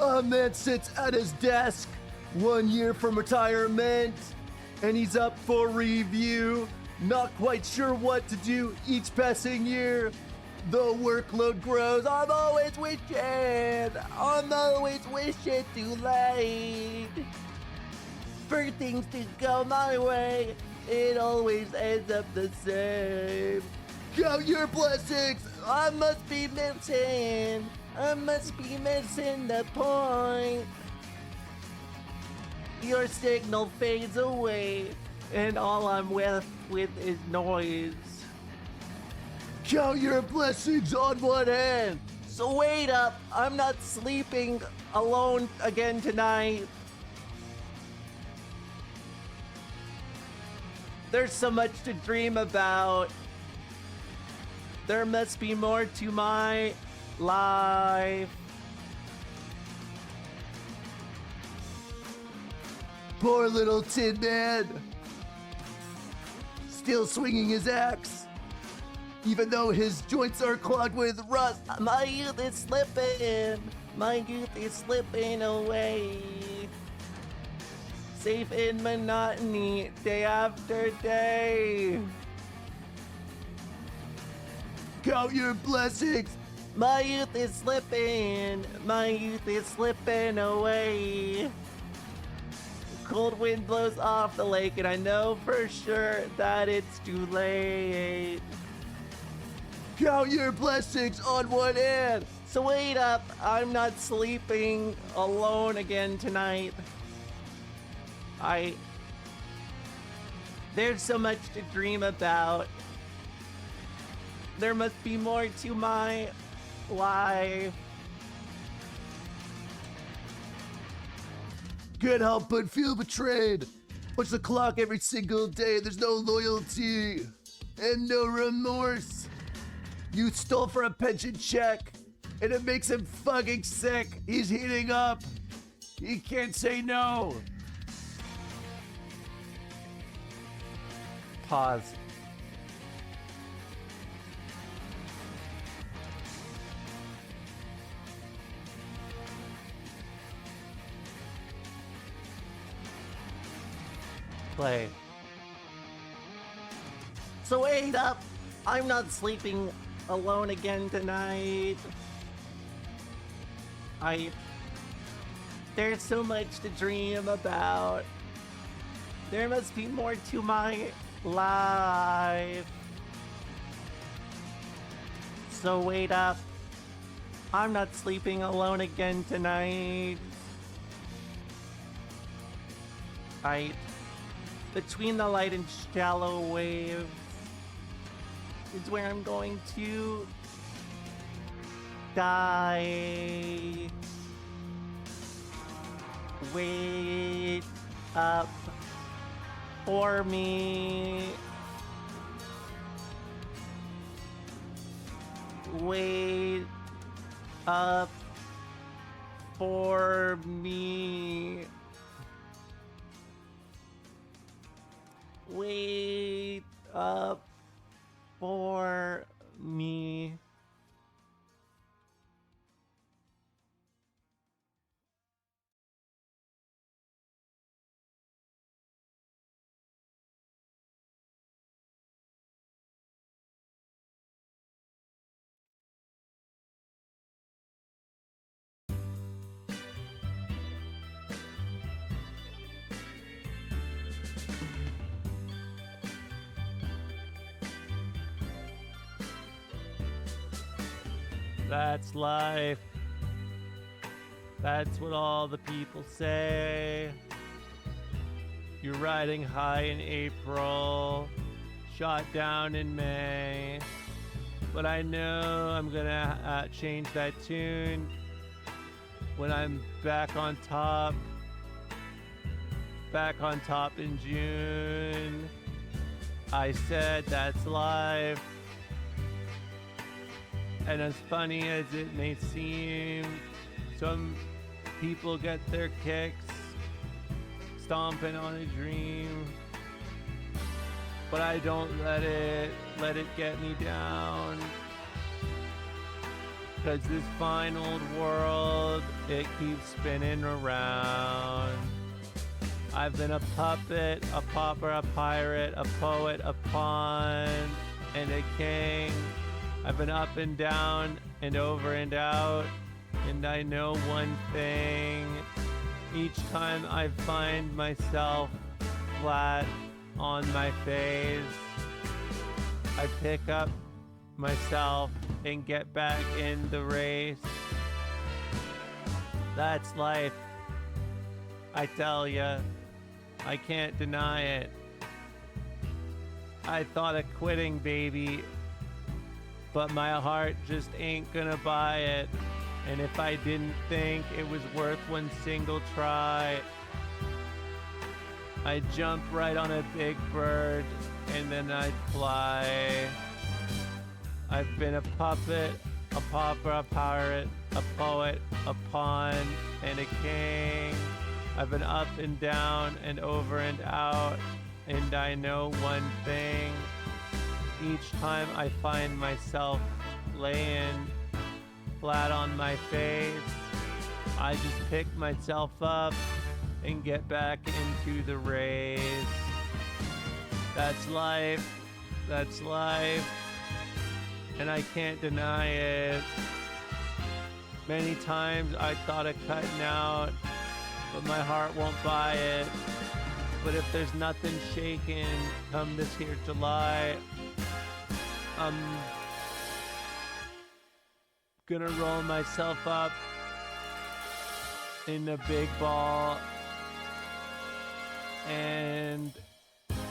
A man sits at his desk 1 year from retirement, and he's up for review. Not quite sure what to do each passing year. The workload grows. I'm always wishing too late for things to go my way. It always ends up the same. Count your blessings. I must be missing the point. Your signal fades away, and all I'm left with is noise. Count your blessings on one hand. So wait up, I'm not sleeping alone again tonight. There's so much to dream about. There must be more to my life. Poor little Tin Man. Still swinging his axe. Even though his joints are clogged with rust. My youth is slipping away. Safe in monotony, day after day. Count your blessings. My youth is slipping away. Cold wind blows off the lake, and I know for sure that it's too late. Count your blessings on one hand. So wait up, I'm not sleeping alone again tonight. There's so much to dream about. There must be more to my life. Can't help but feel betrayed. Watch the clock every single day. There's no loyalty and no remorse. You stole for a pension check, and it makes him fucking sick. He's heating up. He can't say no. Pause. Play. So wait up. I'm not sleeping alone again tonight. There's so much to dream about. There must be more to my life. So wait up. I'm not sleeping alone again tonight. Between the light and shallow waves is where I'm going to die. Wait up for me. Wait up for me. Wait up for me. That's life. That's what all the people say. You're riding high in April, shot down in May. But I know I'm gonna change that tune when I'm back on top in June. I said that's life. And as funny as it may seem, some people get their kicks stomping on a dream. But I don't let it get me down. 'cause this fine old world, it keeps spinning around. I've been a puppet, a pauper, a pirate, a poet, a pawn, and a king. I've been up and down and over and out, and I know one thing. Each time I find myself flat on my face, I pick up myself and get back in the race. That's life. I tell ya, I can't deny it. I thought of quitting, baby, but my heart just ain't gonna buy it. And if I didn't think it was worth one single try, I'd jump right on a big bird and then I'd fly. I've been a puppet, a pauper, a pirate, a poet, a pawn, and a king. I've been up and down and over and out, and I know one thing. Each time I find myself laying flat on my face, I just pick myself up and get back into the race. That's life. That's life. And I can't deny it. Many times I thought of cutting out, but my heart won't buy it. But if there's nothing shaking come this here July, I'm gonna roll myself up in a big ball and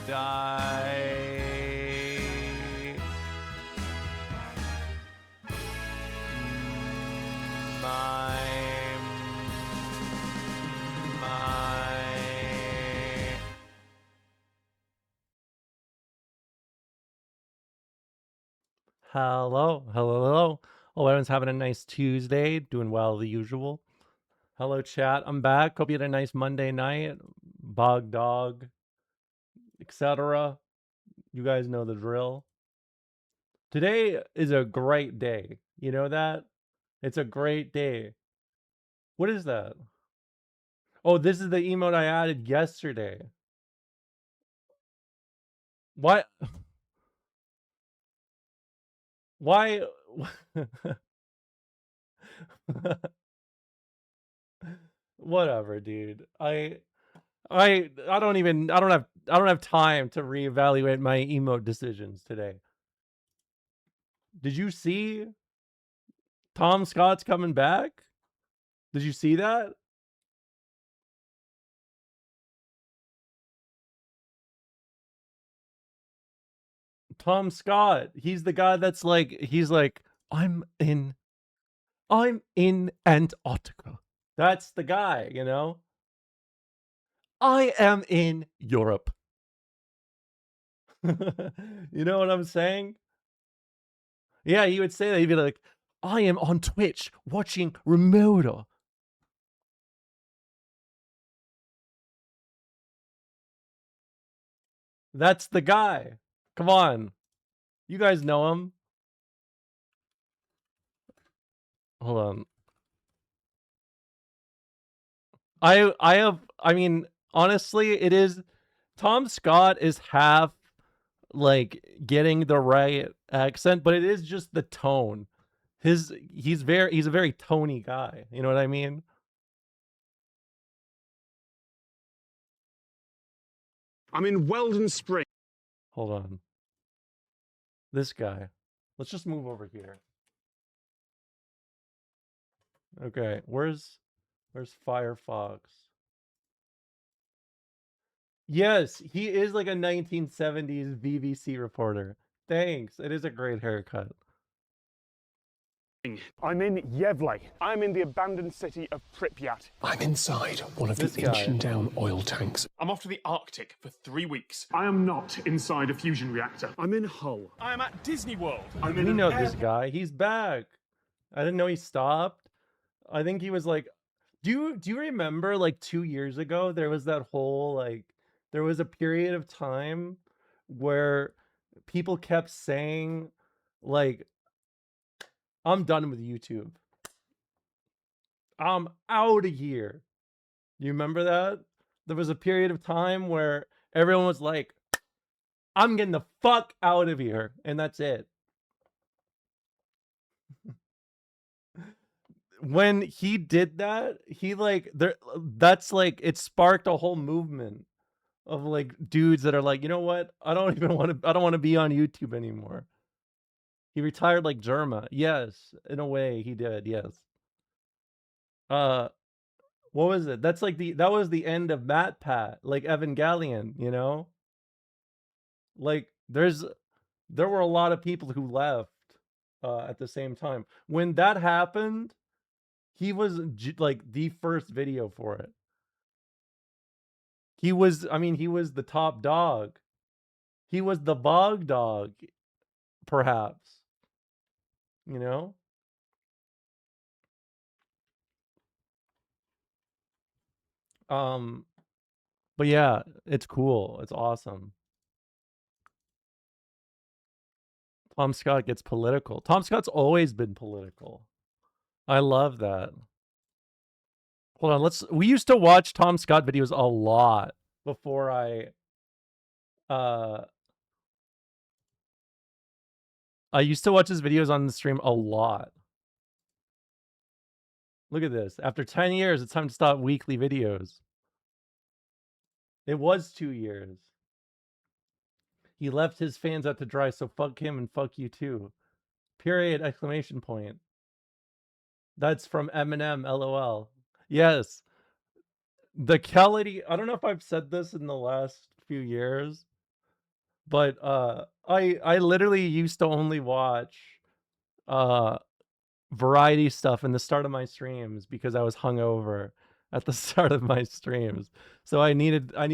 die. Hello. Hope everyone's having a nice Tuesday, doing well the usual. Hello, chat. I'm back. Hope you had a nice Monday night. Bog dog, etc. You guys know the drill. Today is a great day. You know that? It's a great day. What is that? Oh, this is the emote I added yesterday. What? Why? Whatever, dude. I don't have time to reevaluate my emote decisions today. Did you see Tom Scott's coming back? Did you see that? Tom Scott, he's the guy that's like, he's like, I'm in Antarctica. That's the guy, you know? I am in Europe. You know what I'm saying? Yeah, he would say that. He'd be like, I am on Twitch watching Remoda. That's the guy. Come on. You guys know him. Hold on. I mean, honestly, it is Tom Scott is half like getting the right accent, but it is just the tone. He's a very tony guy. You know what I mean? I'm in Weldon Spring. Hold on. This guy. Let's just move over here. Okay, where's Firefox? Yes, he is like a 1970s BBC reporter. Thanks. It is a great haircut. I'm in Yevley. I'm in the abandoned city of Pripyat. I'm inside one of the ancient down oil tanks. I'm off to the Arctic for 3 weeks. I am not inside a fusion reactor. I'm in Hull. I am at Disney World. We know this guy. He's back. I didn't know he stopped. I think he was like, do you remember like 2 years ago there was that whole like there was a period of time where people kept saying like I'm done with YouTube. I'm out of here. You remember that? There was a period of time where everyone was like, I'm getting the fuck out of here. And that's it. When he did that, he like there that's like it sparked a whole movement of like dudes that are like, you know what? I don't want to be on YouTube anymore. He retired like Jerma. Yes, in a way he did. Yes. What was it? That's like that was the end of MatPat, like Evangelion, you know? Like there were a lot of people who left at the same time. When that happened, he was like the first video for it. He was the top dog. He was the bog dog, perhaps. You know? But yeah, it's cool. It's awesome. Tom Scott gets political. Tom Scott's always been political. I love that. Hold on, we used to watch Tom Scott videos a lot before I used to watch his videos on the stream a lot. Look at this. After 10 years, it's time to stop weekly videos. It was 2 years. He left his fans out to dry, so fuck him and fuck you too. Period, exclamation point. That's from Eminem, LOL. Yes. The Kelly, I don't know if I've said this in the last few years, but I literally used to only watch variety stuff in the start of my streams because I was hungover at the start of my streams. So I needed a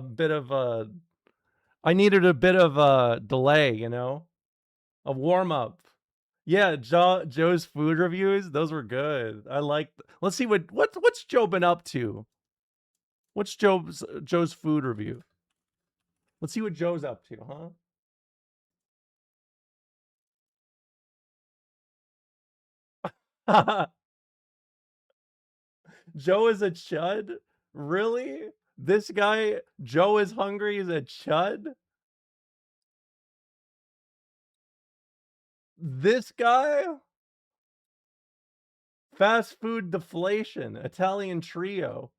bit of a delay, you know? A warm up. Yeah, Joe's food reviews, those were good. I liked. Let's see what's Joe been up to. What's Joe's food review? Let's see what Joe's up to, huh? Joe is a chud? Really? This guy, Joe is hungry, is a chud? This guy? Fast food deflation, Italian trio.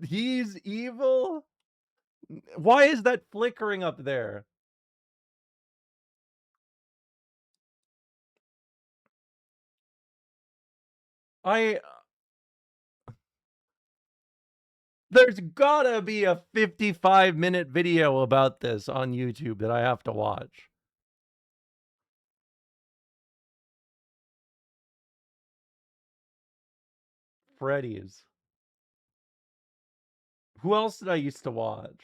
He's evil? Why is that flickering up there? There's gotta be a 55-minute video about this on YouTube that I have to watch. Freddy's. Who else did I used to watch?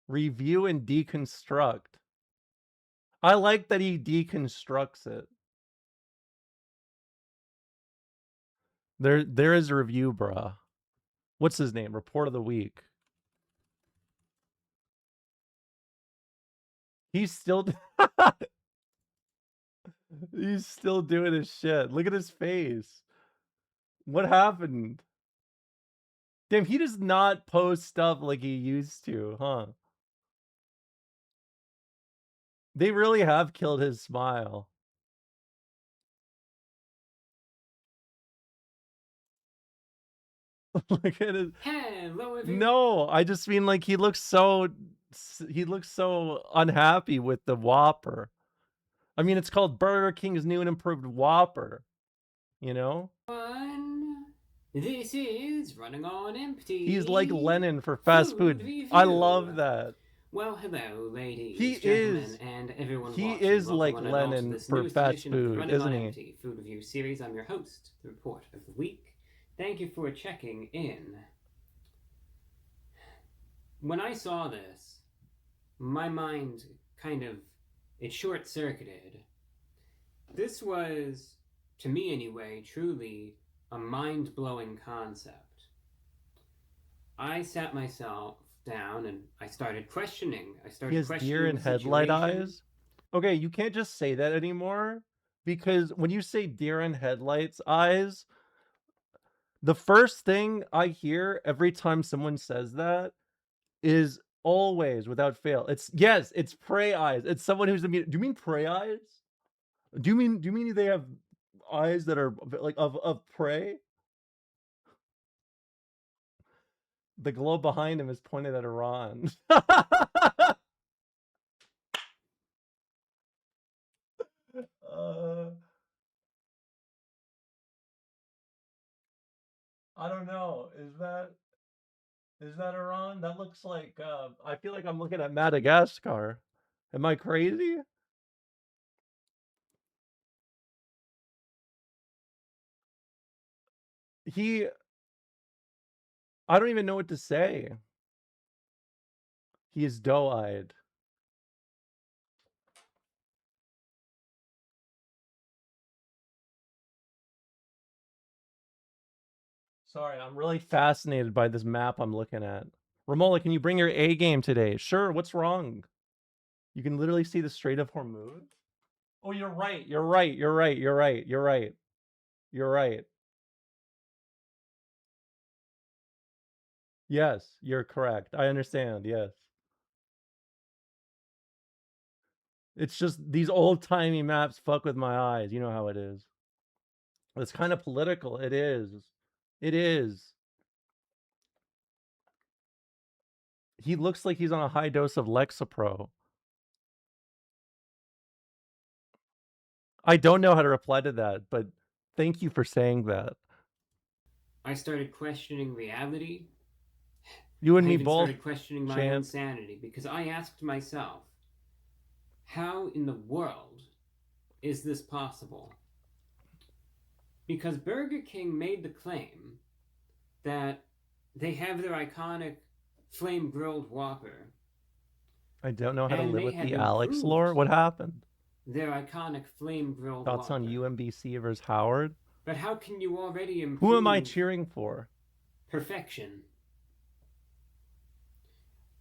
Review and deconstruct. I like that he deconstructs it. There is a review, bruh. What's his name? Report of the week. He's still he's still doing his shit. Look at his face. What happened? Damn, he does not post stuff like he used to, huh? They really have killed his smile. Look at it. Hello, everyone. No, I just mean like he looks so unhappy with the Whopper. I mean, it's called Burger King's new and improved Whopper. You know? This is Running on Empty. He's like Lenin for fast food. I love that. Well, hello, ladies, he gentlemen, is, and everyone he watching. is Welcome like on Lenin for fast food, isn't he? Empty Food Review Series. I'm your host, the Report of the Week. Thank you for checking in. When I saw this, my mind it short-circuited. This was, to me anyway, truly a mind-blowing concept. I sat myself down and I started questioning. He has deer in the headlight situation. eyes. Okay, you can't just say that anymore, because when you say deer in headlights eyes, the first thing I hear every time someone says that is always, without fail, it's prey eyes. It's someone who's immediate. Do you mean prey eyes? Do you mean they have eyes that are like of prey? The globe behind him is pointed at Iran. uh, I don't know. Is that Iran? That looks like I feel like I'm looking at Madagascar. Am I crazy? He I don't even know what to say. He is doe-eyed. Sorry, I'm really fascinated by this map I'm looking at. Romola, can you bring your A game today? Sure, what's wrong? You can literally see the Strait of Hormuz. Oh, you're right. You're right. You're right. You're right. You're right. You're right. Yes, you're correct. I understand. Yes. It's just these old-timey maps fuck with my eyes. You know how it is. It's kind of political. It is. It is. He looks like he's on a high dose of Lexapro. I don't know how to reply to that, but thank you for saying that. I started questioning reality. You and I me even both, started questioning my own champ. sanity because I asked myself, how in the world is this possible? Because Burger King made the claim that they have their iconic flame grilled Whopper. I don't know how to And live they with had the Alex improved lore. What happened? their iconic flame grilled Thoughts on Whopper. UMBC versus Howard? But how can you already improve Who am I cheering for? perfection?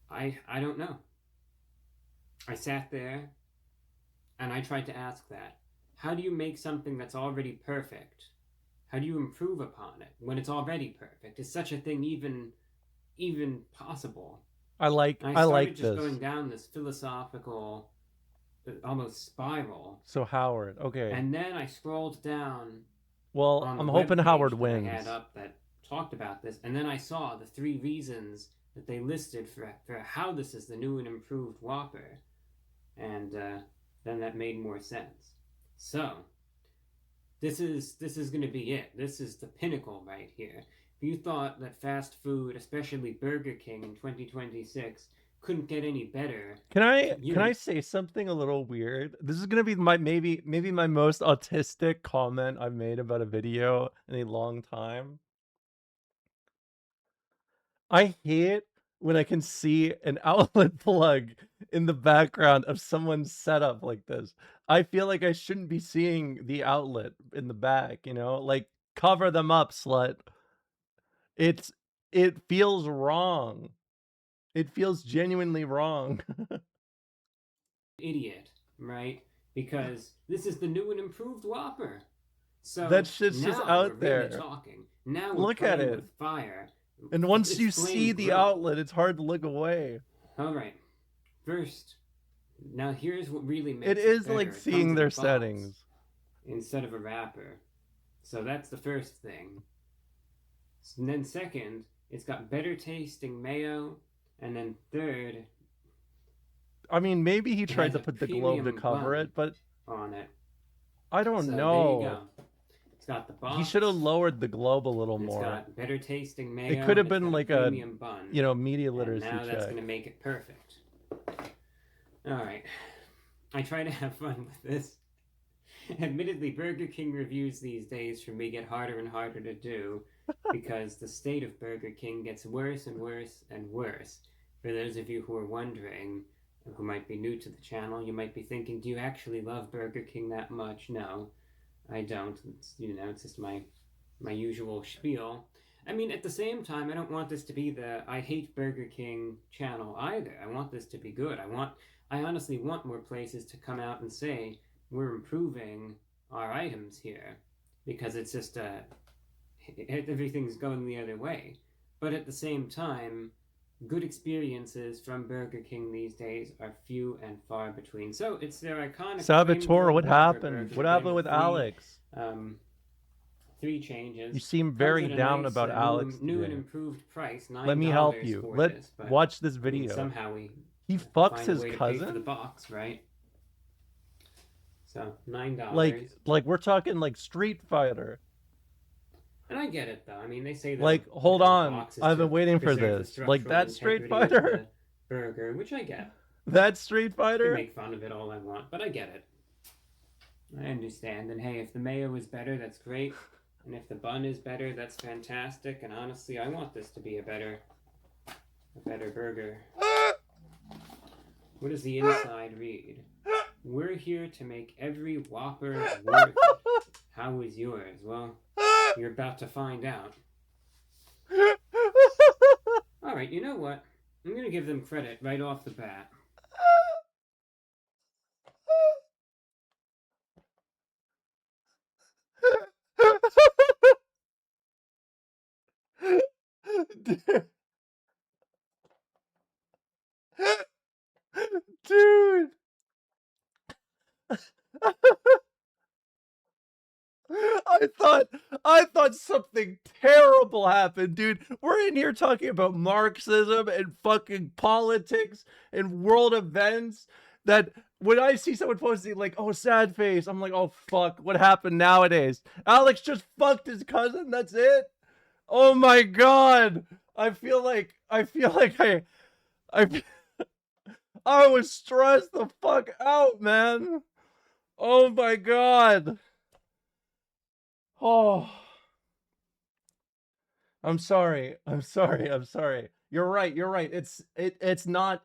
I don't know. I sat there and I tried to ask that. How do you make something that's already perfect? How do you improve upon it when it's already perfect? Is such a thing even possible? I like just this. going down this philosophical almost spiral. So Howard, okay. And then I scrolled down. Well, I'm hoping Howard wins. I had up that talked about this, and then I saw the 3 reasons that they listed for how this is the new and improved Whopper, and then that made more sense. So this is going to be it. This is the pinnacle right here. If you thought that fast food, especially Burger King in 2026, couldn't get any better, can I say something a little weird? This is gonna be my maybe my most autistic comment I've made about a video in a long time. I hate when I can see an outlet plug in the background of someone's setup like this. I feel like I shouldn't be seeing the outlet in the back, you know? Like, cover them up, slut. It feels wrong. It feels genuinely wrong. Idiot, right? Because this is the new and improved Whopper. So that shit's now just out we're there. really talking. Now we're Look at playing it. with fire. And once It's you flame see the grilled. outlet, it's hard to look away. All right. First, now here's what really makes It is better. like It seeing comes in their a box settings instead of a wrapper. So that's the first thing. And then second, it's got better tasting mayo. And then third, I mean, maybe he tried has to a put the globe to premium cover bun it, but on it. I don't So know. there you go. It's got the box. He should have lowered the globe a little It's more. got better tasting mayo. It could have it's been got like a premium bun. media literacy and now that's check. going to make it perfect. All right. I try to have fun with this. Admittedly, Burger King reviews these days for me get harder and harder to do because the state of Burger King gets worse and worse and worse. For those of you who are wondering, who might be new to the channel, you might be thinking, do you actually love Burger King that much? No, I don't. It's, it's just my usual spiel. I mean, at the same time, I don't want this to be the I hate Burger King channel either. I want this to be good. I honestly want more places to come out and say we're improving our items here, because it's just everything's going the other way. But at the same time, good experiences from Burger King these days are few and far between. So it's their iconic Salvatore, what Whataburger happened? burger What happened with three, Alex? 3 changes. You seem Comes very at a down nice, about Alex new and today. improved price. $9 Let me help you. for Let this, but, watch this I mean, video. somehow He fucks find a his way to pay for the cousin. box, right? So $9. Like we're talking like Street Fighter. And I get it though. I mean, they say that, Like, hold on, I've been waiting for this. Like that Street Fighter. Burger, which I get. That Street I Fighter. make fun of it all I want, but I get it. I understand. And hey, if the mayo is better, that's great. And if the bun is better, that's fantastic. And honestly, I want this to be a better burger. What does the inside read? We're here to make every Whopper worth it. How was yours? Well, you're about to find out. Alright, you know what? I'm gonna give them credit right off the bat. Dude. I thought something terrible happened, dude. We're in here talking about Marxism and fucking politics and world events that when I see someone posting like, oh, sad face, I'm like, oh fuck, what happened nowadays? Alex just fucked his cousin, that's it? Oh my god. I feel like I I was stressed the fuck out, man. Oh my god. Oh. I'm sorry. You're right. It's not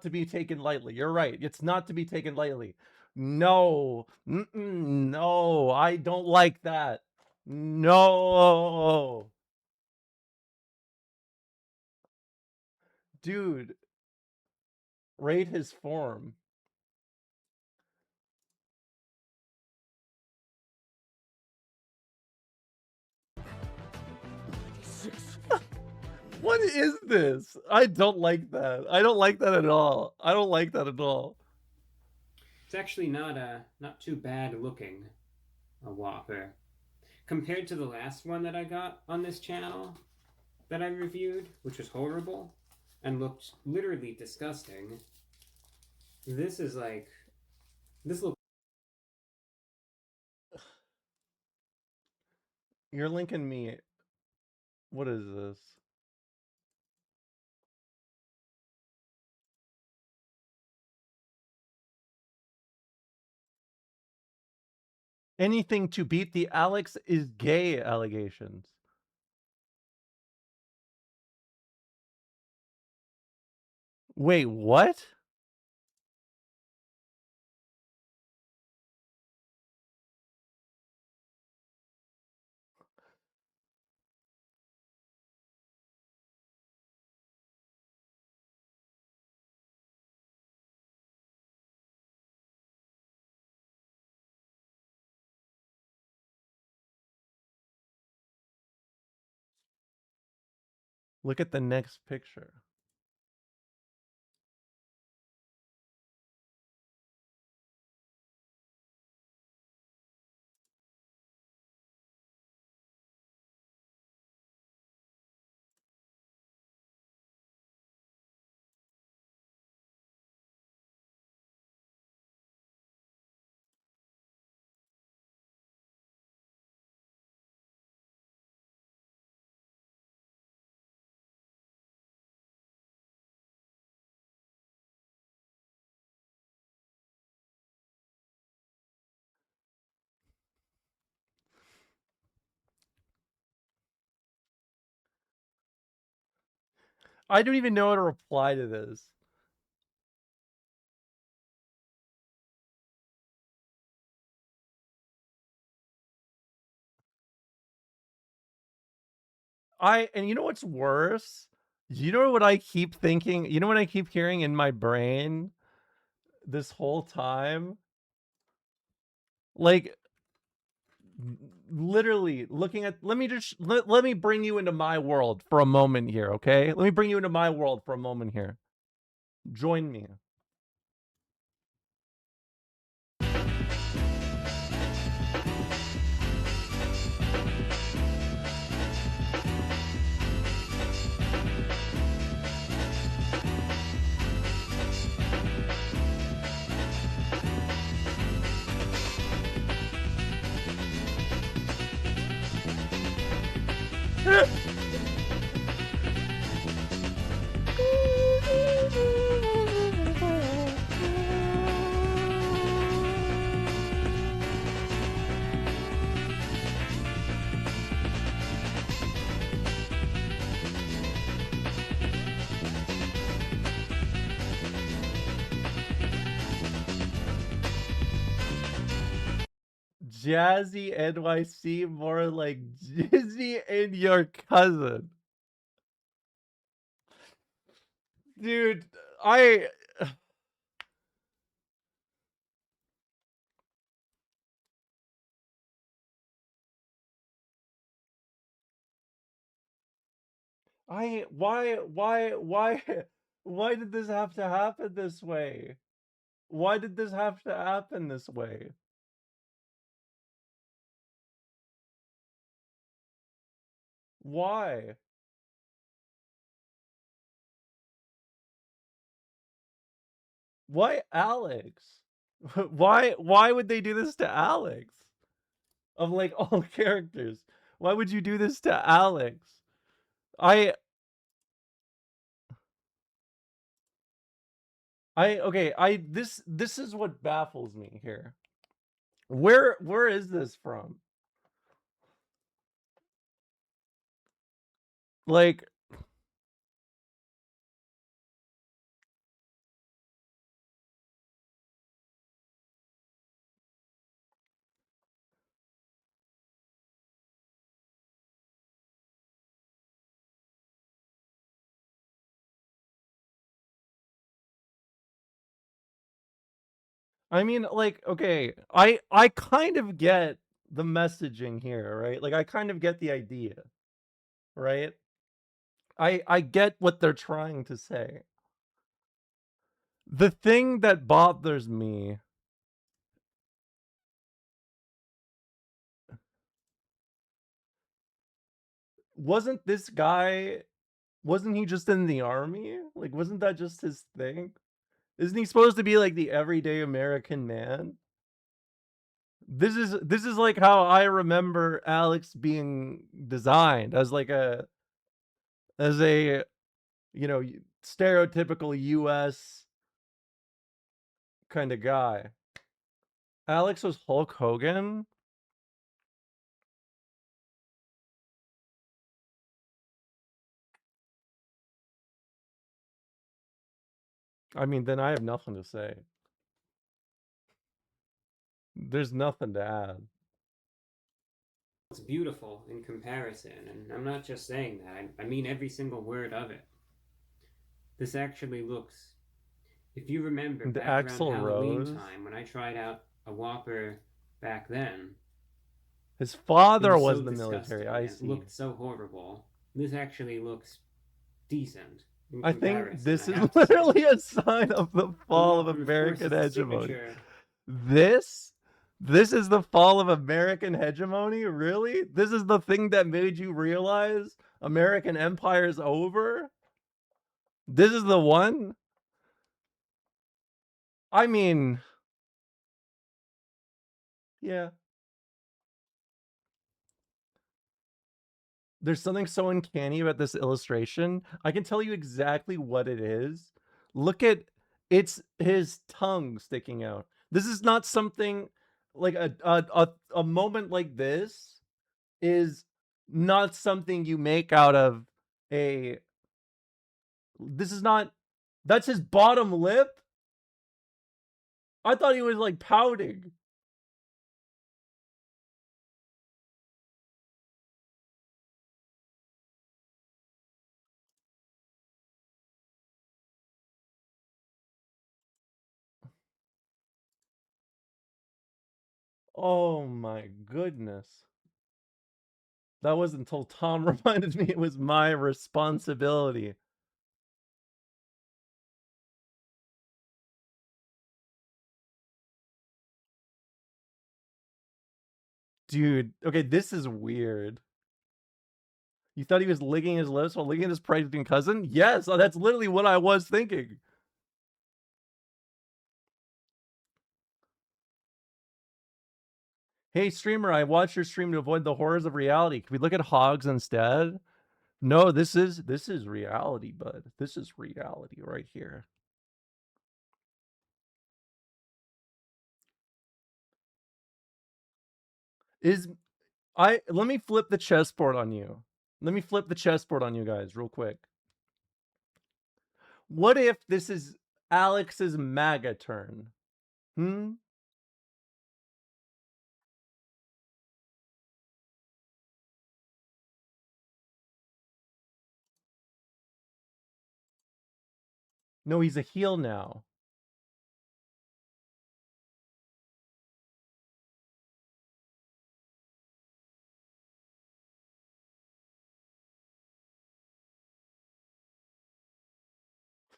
to be taken lightly. You're right. It's not to be taken lightly. No. No, I don't like that. No. Dude, rate his form. What is this? I don't like that. I don't like that at all. I don't like that at all. It's actually not too bad looking, a Whopper. Compared to the last one that I got on this channel that I reviewed, which was horrible and looked literally disgusting. This is like, this looks. You're linking me. What is this? Anything to beat the Alex is gay allegations. Wait, what? Look at the next picture. I don't even know how to reply to this. And you know what's worse? You know what I keep thinking? You know what I keep hearing in my brain this whole time? Like, literally looking at, let me bring you into my world for a moment here, okay? Let me bring you into my world for a moment here. Join me. Jazzy NYC, more like Jizzy and your cousin. Dude, I why did this have to happen this way? Why did this have to happen this way? Why? Why Alex? Why would they do this to Alex? Of like all characters. Why would you do this to Alex? This is what baffles me here. Where is this from? Like, I mean, like, okay, I kind of get the messaging here, right? Like, I kind of get the idea, right? I get what they're trying to say. The thing that bothers me, wasn't he just in the army? Like, wasn't that just his thing? Isn't he supposed to be like the everyday American man? This is like how I remember Alex being designed as like as a, you know, stereotypical US kind of guy. Alex was Hulk Hogan. I mean, then I have nothing to say. There's nothing to add. It's beautiful in comparison, and I'm not just saying that. I mean every single word of it. This actually looks. If you remember The back Axl around Halloween Rose. time when I tried out a Whopper back then, His it father was was so the military. disgusting. I It see. looked so horrible. This actually looks decent. In I think comparison, this I is have to say. literally a sign of the The fall of Whopper, of course, American is a hegemony. signature. This is the fall of American hegemony? Really? This is the thing that made you realize American empire's over? This is the one? I mean, yeah. There's something so uncanny about this illustration. I can tell you exactly what it is. Look at, it's his tongue sticking out. This is not something like a moment like this is not something you make out of a, this is not, that's his bottom lip. I thought he was like pouting. Oh my goodness. That wasn't until Tom reminded me it was my responsibility. Dude, okay, this is weird. You thought he was licking his lips while licking his pregnant cousin? Yes, that's literally what I was thinking. Hey streamer, I watched your stream to avoid the horrors of reality. Can we look at hogs instead? No, this is reality, bud. This is reality right here. Let me flip the chessboard on you. Let me flip the chessboard on you guys real quick. What if this is Alex's MAGA turn? No, he's a heel now.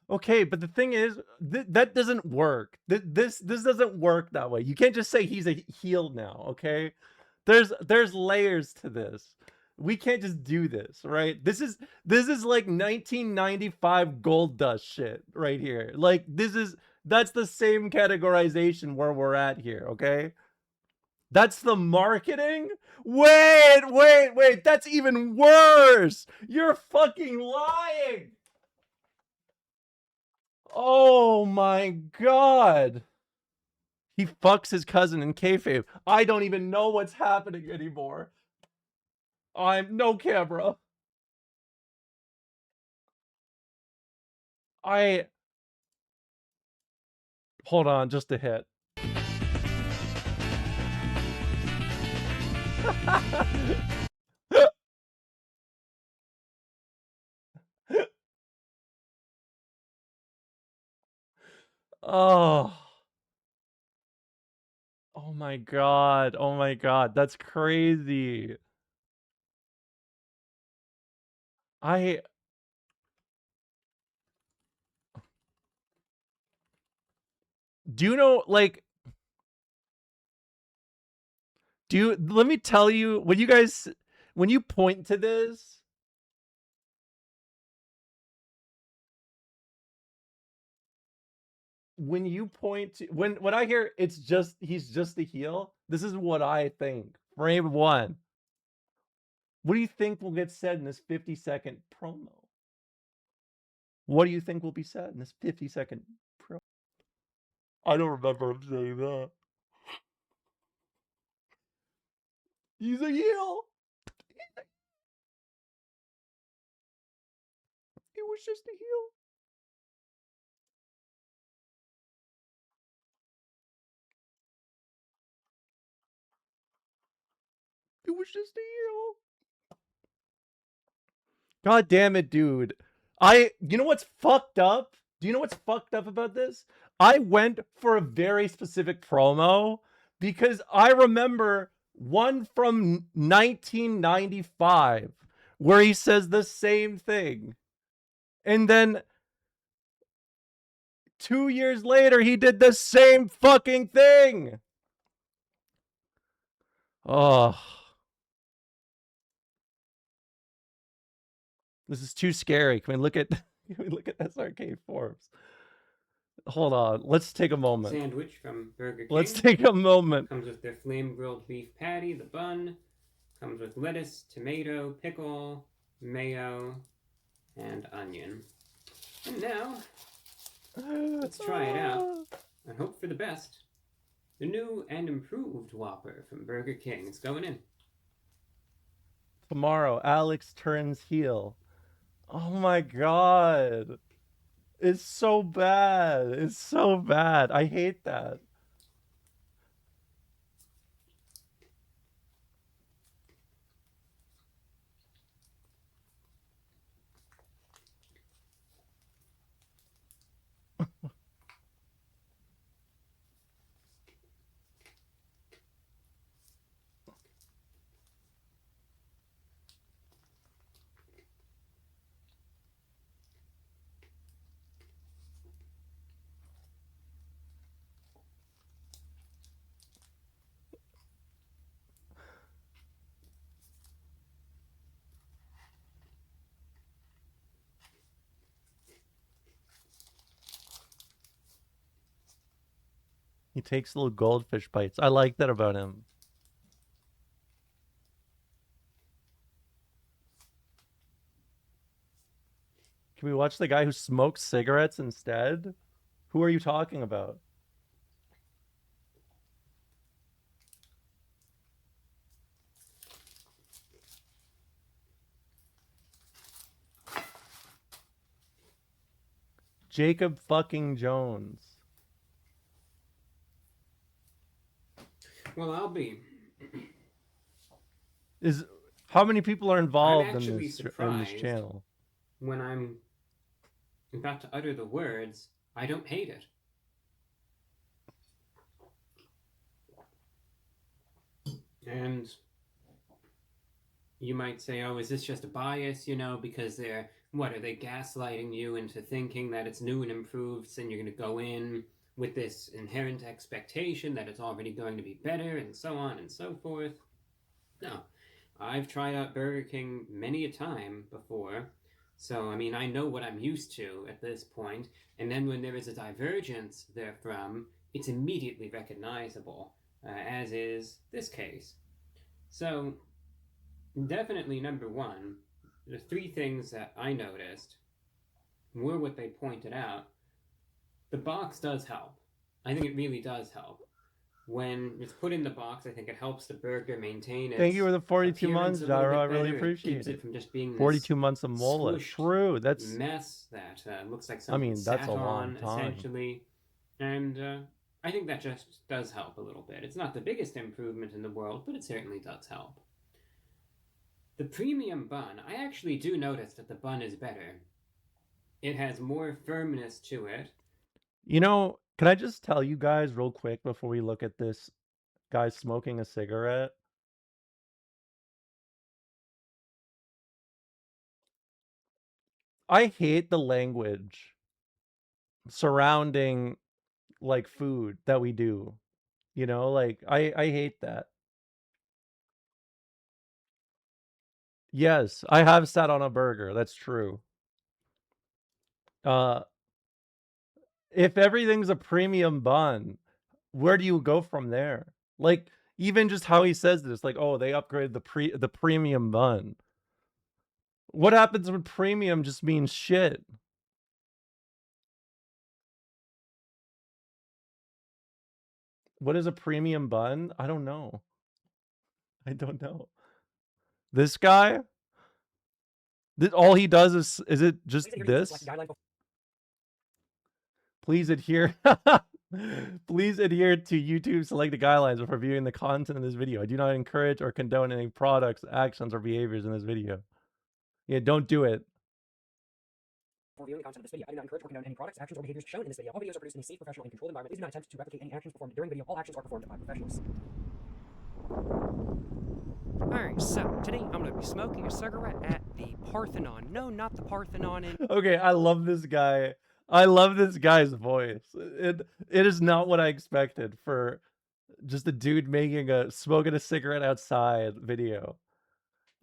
Okay, but the thing is, that doesn't work. This doesn't work that way. You can't just say he's a heel now, okay? There's layers to this. We can't just do this, right? This is like 1995 Gold Dust shit right here. Like that's the same categorization where we're at here, okay? That's the marketing? Wait, that's even worse. You're fucking lying. Oh my god. He fucks his cousin in kayfabe. I don't even know what's happening anymore. I'm no camera. Hold on, just a hit. Oh. Oh my god. Oh my god. That's crazy. Do you know, like, let me tell you, when you point to this, when I hear he's just a heel, this is what I think. Frame one. What do you think will get said in this 50-second promo? What do you think will be said in this 50-second promo? I don't remember him saying that. He's a heel. He was just a heel. It was just a heel. God damn it, dude. You know what's fucked up? Do you know what's fucked up about this? I went for a very specific promo because I remember one from 1995 where he says the same thing. And then 2 years later, he did the same fucking thing. Oh. This is too scary. Can we look at SRK Forbes? Hold on. Let's take a moment. Sandwich from Burger King. Let's take a moment. Comes with their flame grilled beef patty, the bun. Comes with lettuce, tomato, pickle, mayo, and onion. And now, let's try it out and hope for the best. The new and improved Whopper from Burger King is going in. Tomorrow, Alex turns heel. Oh my god. It's so bad. It's so bad. I hate that. He takes little goldfish bites. I like that about him. Can we watch the guy who smokes cigarettes instead? Who are you talking about? Jacob fucking Jones. Well, I'll be. How many people are involved I'm in actually this surprised channel? when I'm about to utter the words, I don't hate it. And you might say, oh, is this just a bias, because are they gaslighting you into thinking that it's new and improved, and you're going to go in with this inherent expectation that it's already going to be better, and so on and so forth? No. I've tried out Burger King many a time before, so, I know what I'm used to at this point, and then when there is a divergence therefrom, it's immediately recognizable, as is this case. So, definitely number one, the three things that I noticed were what they pointed out. The box does help. I think it really does help. When it's put in the box, I think it helps the burger maintain its Thank you for the 42 months, appearance a little Gyro. I bit really better. appreciate Keeps it from just being 42 this months of Mola. squished True. That's mess that looks like something that's sat a long on, time. essentially. And I think that just does help a little bit. It's not the biggest improvement in the world, but it certainly does help. The premium bun, I actually do notice that the bun is better. It has more firmness to it. Can I just tell you guys real quick before we look at this guy smoking a cigarette? I hate the language surrounding like food that we do. I hate that. Yes, I have sat on a burger. That's true. If everything's a premium bun, where do you go from there? Like, even just how he says this, like, oh, they upgraded the premium bun. What happens when premium just means shit? What is a premium bun? I don't know. I don't know. This guy? All he does is it just this? Please adhere. Please adhere to YouTube selected guidelines before viewing the content of this video. I do not encourage or condone any products, actions, or behaviors in this video. Yeah, don't do it. For viewing the content of this video, I do not encourage or condone any products, actions, or behaviors shown in this video. All videos are produced in a safe, professional, and controlled environment. Please do not attempt to replicate any actions performed during video. All actions are performed by professionals. Alright, so today I'm going to be smoking a cigarette at the Parthenon. No, not the Parthenon in... Okay, I love this guy. I love this guy's voice. It is not what I expected for just a dude smoking a cigarette outside video.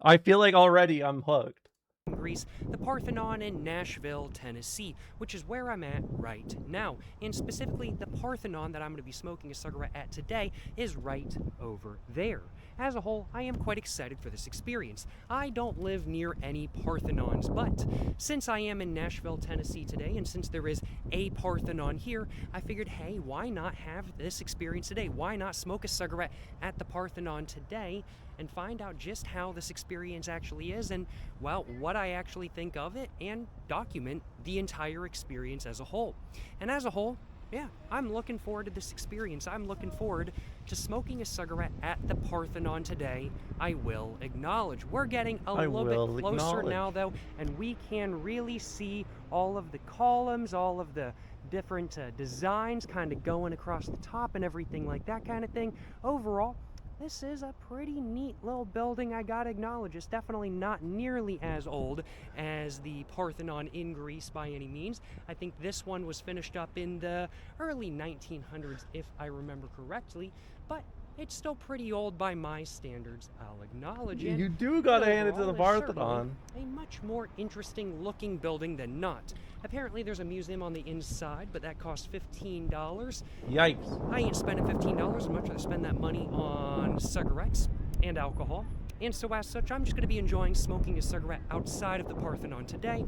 I feel like already I'm hooked. Greece, the Parthenon in Nashville, Tennessee, which is where I'm at right now. And specifically, the Parthenon that I'm going to be smoking a cigarette at today is right over there. As a whole, I am quite excited for this experience. I don't live near any Parthenons, but since I am in Nashville, Tennessee today, and since there is a Parthenon here, I figured, hey, why not have this experience today? Why not smoke a cigarette at the Parthenon today and find out just how this experience actually is and, well, what I actually think of it and document the entire experience as a whole. And as a whole, yeah, I'm looking forward to this experience. I'm looking forward to smoking a cigarette at the Parthenon today. I will acknowledge. We're getting a little bit closer now, though, and we can really see all of the columns, all of the different designs kind of going across the top and everything like that kind of thing. Overall, this is a pretty neat little building, I gotta acknowledge. It's definitely not nearly as old as the Parthenon in Greece by any means. I think this one was finished up in the early 1900s, if I remember correctly. But It's still pretty old by my standards, I'll acknowledge it. You do gotta hand it to the Overall, it's Parthenon. certainly a much more interesting looking building than not. Apparently there's a museum on the inside, but that costs $15. Yikes. I ain't spending $15. I'd much rather spend that money on cigarettes and alcohol. And so as such, I'm just going to be enjoying smoking a cigarette outside of the Parthenon today.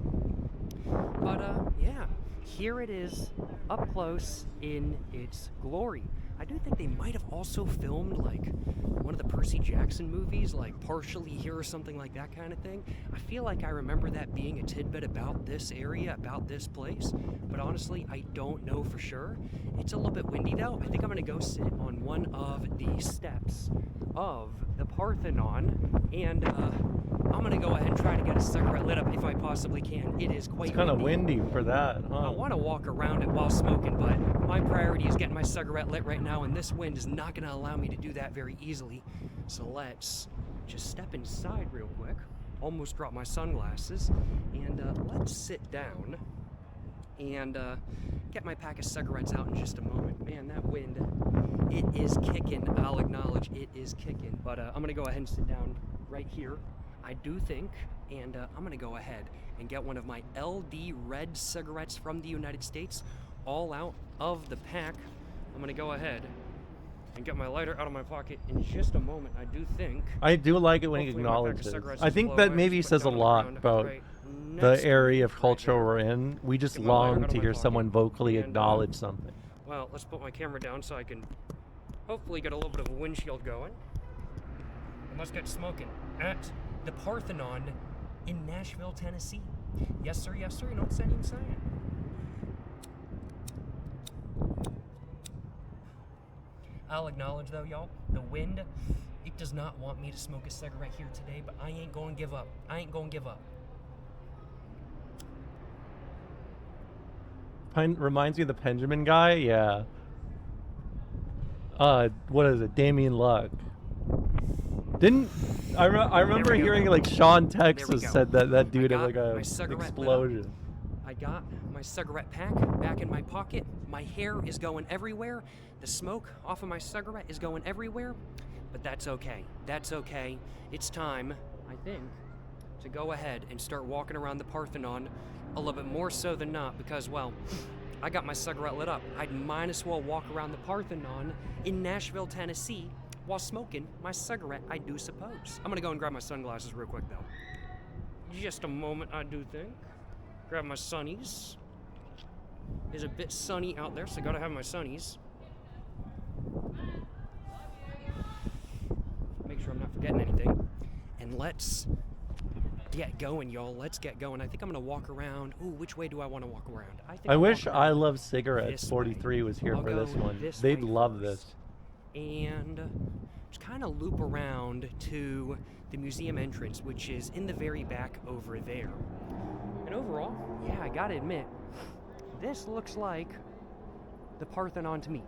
But yeah, here it is, up close in its glory. I do think they might have also filmed like one of the Percy Jackson movies, like partially here or something like that kind of thing. I feel like I remember that being a tidbit about this area, about this place, but honestly, I don't know for sure. It's a little bit windy though. I think I'm gonna go sit on one of the steps of the Parthenon, and I'm gonna go ahead and try to get a cigarette lit up if I possibly can. It is quite It's kind of windy for that, I huh? want to walk around it while smoking, but my priority is getting my cigarette lit right now, and this wind is not going to allow me to do that very easily. So let's just step inside real quick. Almost dropped my sunglasses. And let's sit down and get my pack of cigarettes out in just a moment. Man, that wind, it is kicking. I'll acknowledge it is kicking. But I'm going to go ahead and sit down right here. I do think, and I'm going to go ahead and get one of my LD Red cigarettes from the United States, all out of the pack. I'm going to go ahead and get my lighter out of my pocket in just a moment. I do think. I do like it when he Hopefully my pack of acknowledges. cigarettes I is think blown that away. maybe Just put it says a down on the lot ground about right the next to area me, of right culture there. we're in. We just Get my lighter long out to of my hear someone pocket, vocally and, acknowledge something. Well, let's put my camera down so I can hopefully get a little bit of a windshield going. And let's get smoking at the Parthenon in Nashville, Tennessee. Yes, sir, you know what I'm saying. I'll acknowledge though, y'all, the wind, it does not want me to smoke a cigarette here today, but I ain't gonna give up. Reminds me of the Benjamin guy, yeah. What is it? Damien Luck. Didn't I remember we go. hearing like Sean There we Texas go. said that dude had got like a my cigarette lit up. explosion. I got my cigarette pack back in my pocket. My hair is going everywhere. The smoke off of my cigarette is going everywhere. But that's okay. That's okay. It's time, I think, to go ahead and start walking around the Parthenon a little bit more so than not because, well, I got my cigarette lit up. I'd might as well walk around the Parthenon in Nashville, Tennessee while smoking my cigarette, I do suppose. I'm gonna go and grab my sunglasses real quick, though. Just a moment, I do think. Grab my sunnies. It's a bit sunny out there, so gotta have my sunnies. Make sure I'm not forgetting anything. And let's get going, y'all. Let's get going. I think I'm gonna walk around. Ooh, which way do I want to walk around? think I I'll wish walk I around Love Cigarettes this 43 way. was here I'll for this go one. this They'd way love first. this. And just kind of loop around to the museum entrance, which is in the very back over there. And overall, yeah, I gotta admit, this looks like the Parthenon to me.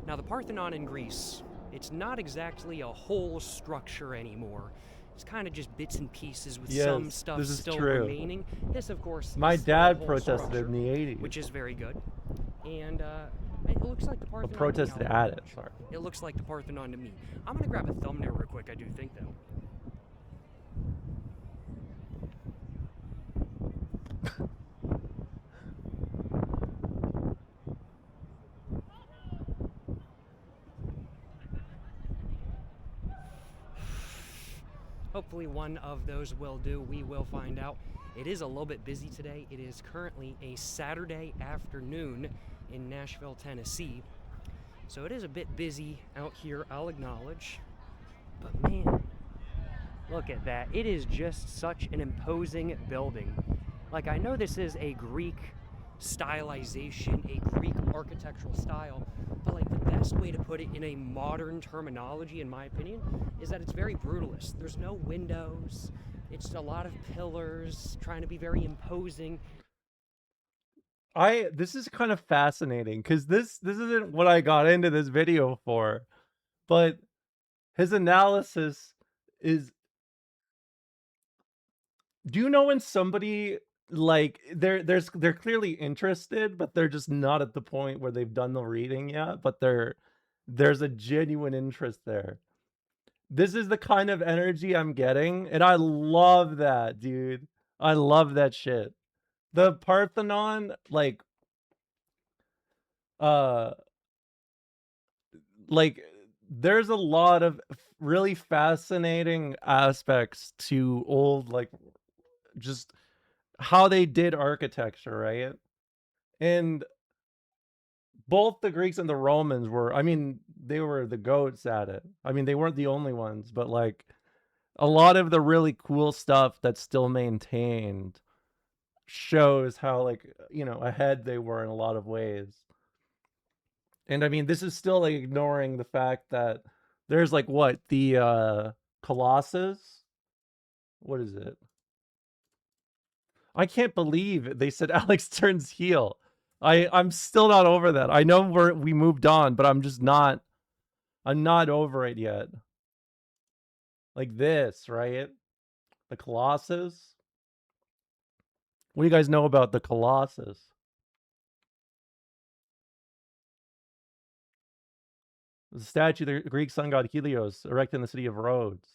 Now, the Parthenon in Greece, it's not exactly a whole structure anymore. It's kind of just bits and pieces with some Yes, stuff this is still true. remaining. This, of course, My is still a dad whole protested structure, in the 80s. which is very good. And it looks like the Parthenon. Protested to me. at it, sorry. It looks like the Parthenon to me. I'm gonna grab a thumbnail real quick, I do think, though. Hopefully one of those will do. We will find out. It is a little bit busy today. It is currently a Saturday afternoon in Nashville, Tennessee. So it is a bit busy out here, I'll acknowledge. But man, look at that. It is just such an imposing building. Like, I know this is a Greek stylization, a Greek architectural style, but like the best way to put it in a modern terminology, in my opinion, is that it's very brutalist. There's no windows. It's a lot of pillars, trying to be very imposing. This is kind of fascinating because this isn't what I got into this video for, but his analysis is, do you know when somebody like they're clearly interested, but they're just not at the point where they've done the reading yet, but they're there's a genuine interest there. This is the kind of energy I'm getting, and I love that, dude. I love that shit. The Parthenon, like there's a lot of really fascinating aspects to old, like, just how they did architecture, right? And both the Greeks and the Romans were, I mean, they were the goats at it. I mean, they weren't the only ones, but like a lot of the really cool stuff that's still maintained shows how, like, you know, ahead they were in a lot of ways. And I mean, this is still like ignoring the fact that there's like what, the Colossus? What is it? I can't believe they said Alex turns heel. I'm still not over that. I know we moved on, but I'm not over it yet. Like this, right? The Colossus. What do you guys know about the Colossus? The statue of the Greek sun god Helios, erected in the city of Rhodes.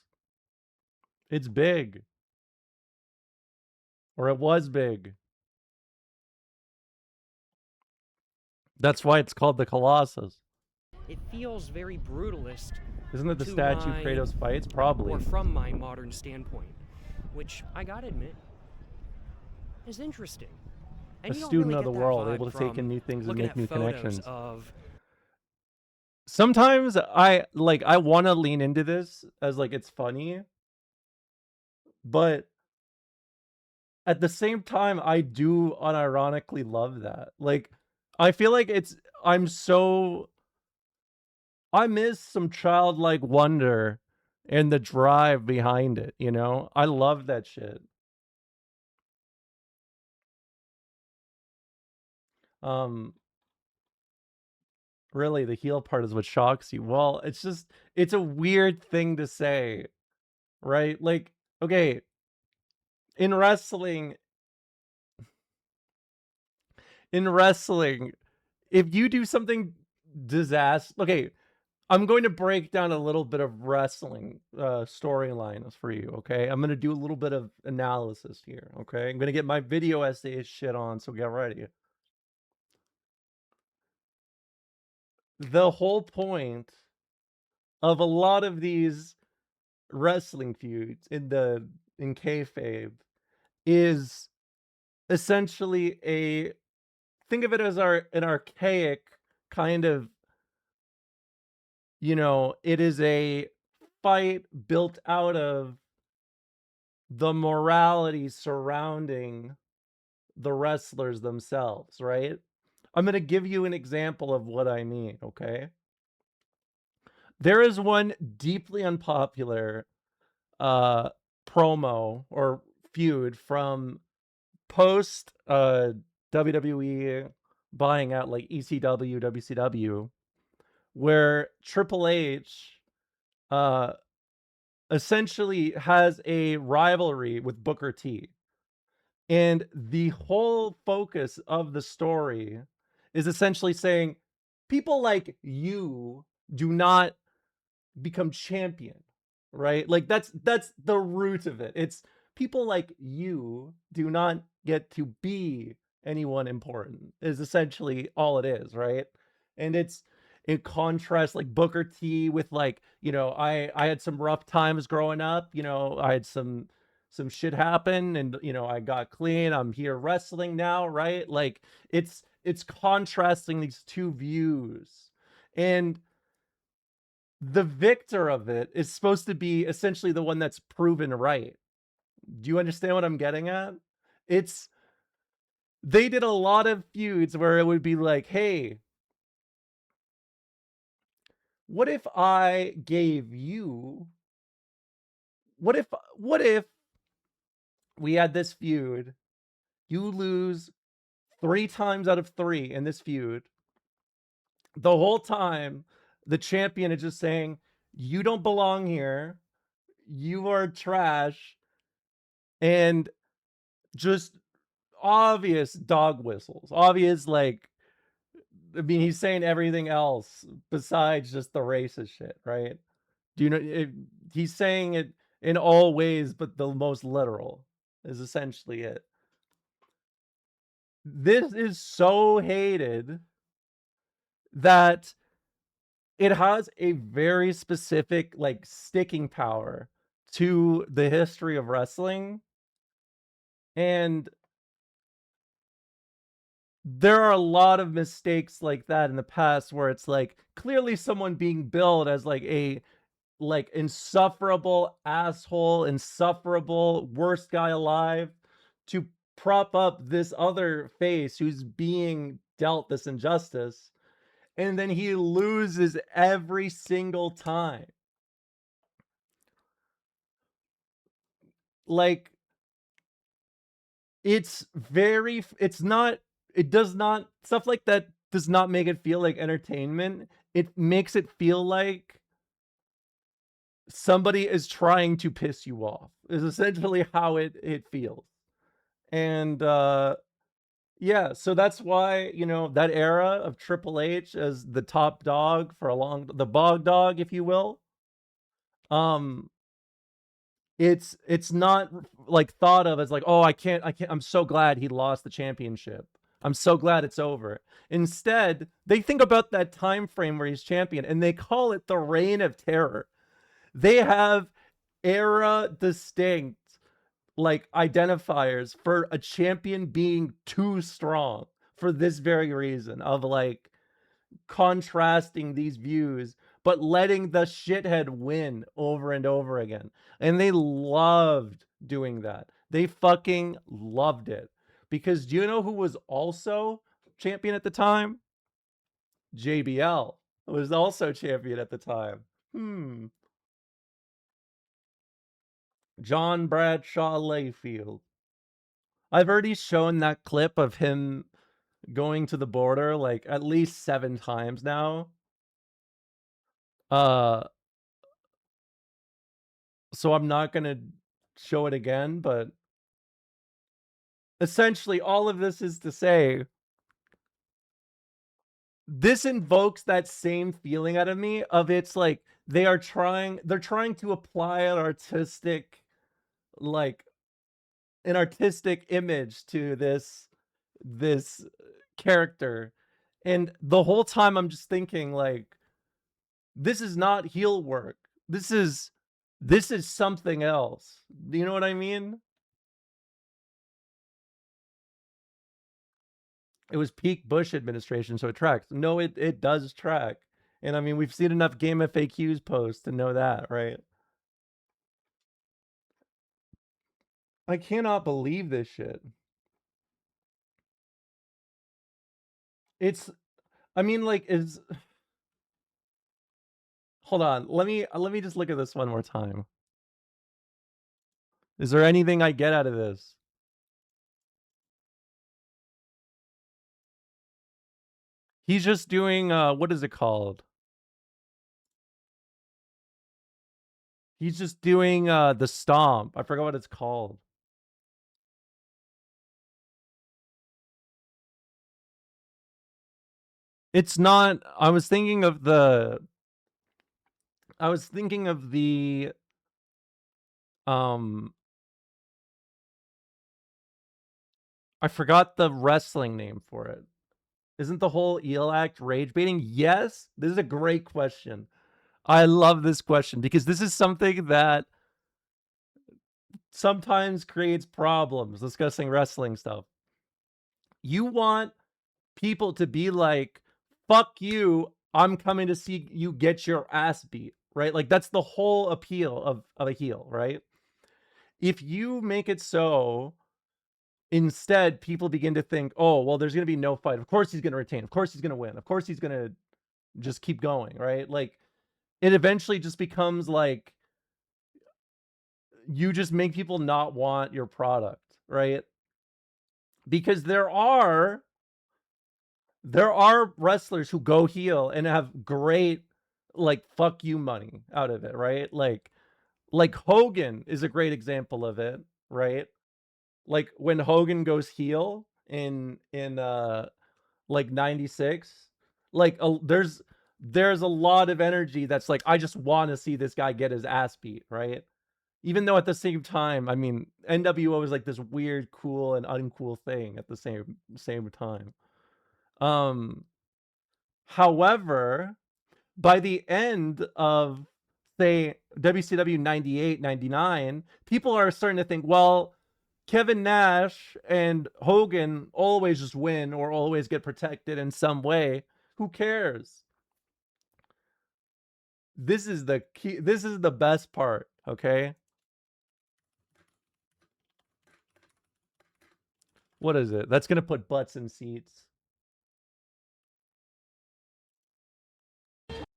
It's big. Or it was big. That's why it's called the Colossus. It feels very brutalist. Isn't it the to statue my- Kratos fights? Probably. Or from my modern standpoint, which I gotta admit is interesting. And A you don't student really of the get that world, vibe able to take from in new things and looking make at new photos connections. Of Sometimes I want to lean into this as like it's funny, but at the same time I do unironically love that. Like I feel like I miss some childlike wonder and the drive behind it, you know? I love that shit. Really, the heel part is what shocks you. Well, it's a weird thing to say, right? Like, okay, in wrestling, if you do something okay, I'm going to break down a little bit of wrestling storylines for you, okay? I'm going to do a little bit of analysis here, okay? I'm going to get my video essay shit on, so get ready. The whole point of a lot of these wrestling feuds in kayfabe is essentially think of it as an archaic kind of, you know, it is a fight built out of the morality surrounding the wrestlers themselves, right? I'm going to give you an example of what I mean, okay? There is one deeply unpopular promo or feud from post WWE buying out like ECW, WCW, where Triple H essentially has a rivalry with Booker T. And the whole focus of the story is essentially saying people like you do not become champion, right? Like that's the root of it. It's people like you do not get to be anyone important is essentially all it is, right? And it contrasts like Booker T with, like, you know, I had some rough times growing up, you know, I had some shit happen and, you know, I got clean, I'm here wrestling now, right? Like it's contrasting these two views, and the victor of it is supposed to be essentially the one that's proven right. Do you understand what I'm getting at? They did a lot of feuds where it would be like, hey, what if I gave you, what if we had this feud, you lose 3 times out of 3 in this feud, the whole time the champion is just saying, you don't belong here, you are trash, and just obvious dog whistles, obvious, like, I mean, he's saying everything else besides just the racist shit, right? Do you know? He's saying it in all ways, but the most literal is essentially it. This is so hated that it has a very specific, like, sticking power to the history of wrestling. And there are a lot of mistakes like that in the past where it's like clearly someone being billed as like a like insufferable asshole, insufferable worst guy alive to prop up this other face who's being dealt this injustice, and then he loses every single time. Like, it's not, it does not, stuff like that does not make it feel like entertainment. It makes it feel like somebody is trying to piss you off, is essentially how it feels. And yeah, so that's why, you know, that era of Triple H as the top dog for the bog dog, if you will, it's not like thought of as like, oh, I can't, I'm so glad he lost the championship, I'm so glad it's over. Instead, they think about that time frame where he's champion and they call it the Reign of Terror. They have era distinct like identifiers for a champion being too strong for this very reason of like contrasting these views, but letting the shithead win over and over again. And they loved doing that. They fucking loved it. Because do you know who was also champion at the time? JBL was also champion at the time. John Bradshaw Layfield. I've already shown that clip of him going to the border like at least 7 times now. So I'm not gonna show it again, but essentially all of this is to say this invokes that same feeling out of me of it's like they're trying to apply an artistic image to this character, and the whole time I'm just thinking like, this is not heel work, this is something else. Do you know what I mean? It was peak Bush administration, so it tracks. No, it does track. And I mean, we've seen enough Game FAQs posts to know that, right? I cannot believe this shit. I mean, like, hold on, let me just look at this one more time. Is there anything I get out of this? He's just doing, what is it called? He's just doing the stomp. I forgot what it's called. It's not, I was thinking of the I forgot the wrestling name for it. Isn't the whole eel act rage baiting? Yes. This is a great question. I love this question because this is something that sometimes creates problems discussing wrestling stuff. You want people to be like, fuck you, I'm coming to see you get your ass beat, right? Like, that's the whole appeal of a heel, right? If you make it so instead people begin to think, oh, well, there's going to be no fight, of course he's going to retain, of course he's going to win, of course he's going to just keep going, right? Like, it eventually just becomes like you just make people not want your product, right? Because there are wrestlers who go heel and have great like fuck you money out of it, right? Like Hogan is a great example of it, right? Like when Hogan goes heel in like 96, Like there's a lot of energy that's like, I just want to see this guy get his ass beat, right? Even though at the same time, I mean, NWO is like this weird, cool and uncool thing at the same time. However, by the end of, say, WCW 98, 99, people are starting to think, well, Kevin Nash and Hogan always just win or always get protected in some way. Who cares? This is the key. This is the best part, okay? What is it? That's going to put butts in seats.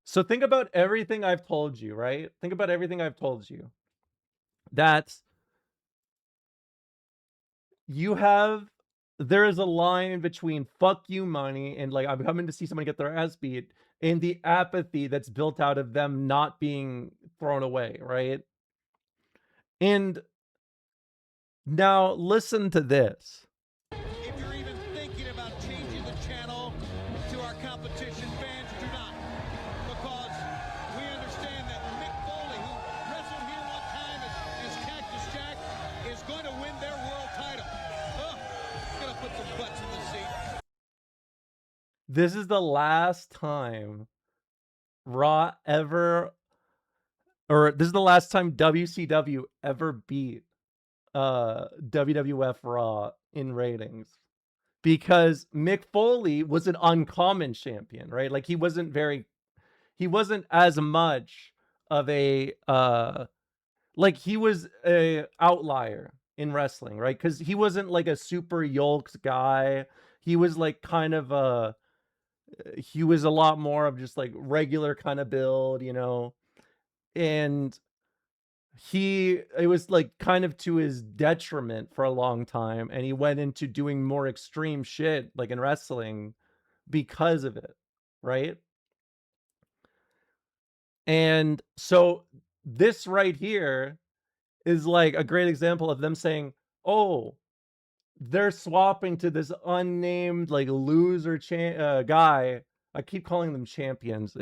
So think about everything I've told you, right? Think about everything I've told you. That there is a line between fuck you money and like, I'm coming to see somebody get their ass beat, and the apathy that's built out of them not being thrown away, right? And now listen to this. If you're even thinking about changing the channel to our competition, fans, do not. Because we understand that Mick Foley, who wrestled here one time as Cactus Jack, is going to win their world title. Gonna put some butts in the seat. This is the last time Raw ever, or this is the last time WCW ever beat WWF Raw in ratings, because Mick Foley was an uncommon champion, right? Like he wasn't as much of a like he was a outlier in wrestling, right? Because he wasn't like a super yokes guy. He was like kind of he was a lot more of just like regular kind of build, you know. And it was like kind of to his detriment for a long time, and he went into doing more extreme shit like in wrestling because of it, right? And so this right here is like a great example of them saying, oh, they're swapping to this unnamed like loser guy. I keep calling them champions.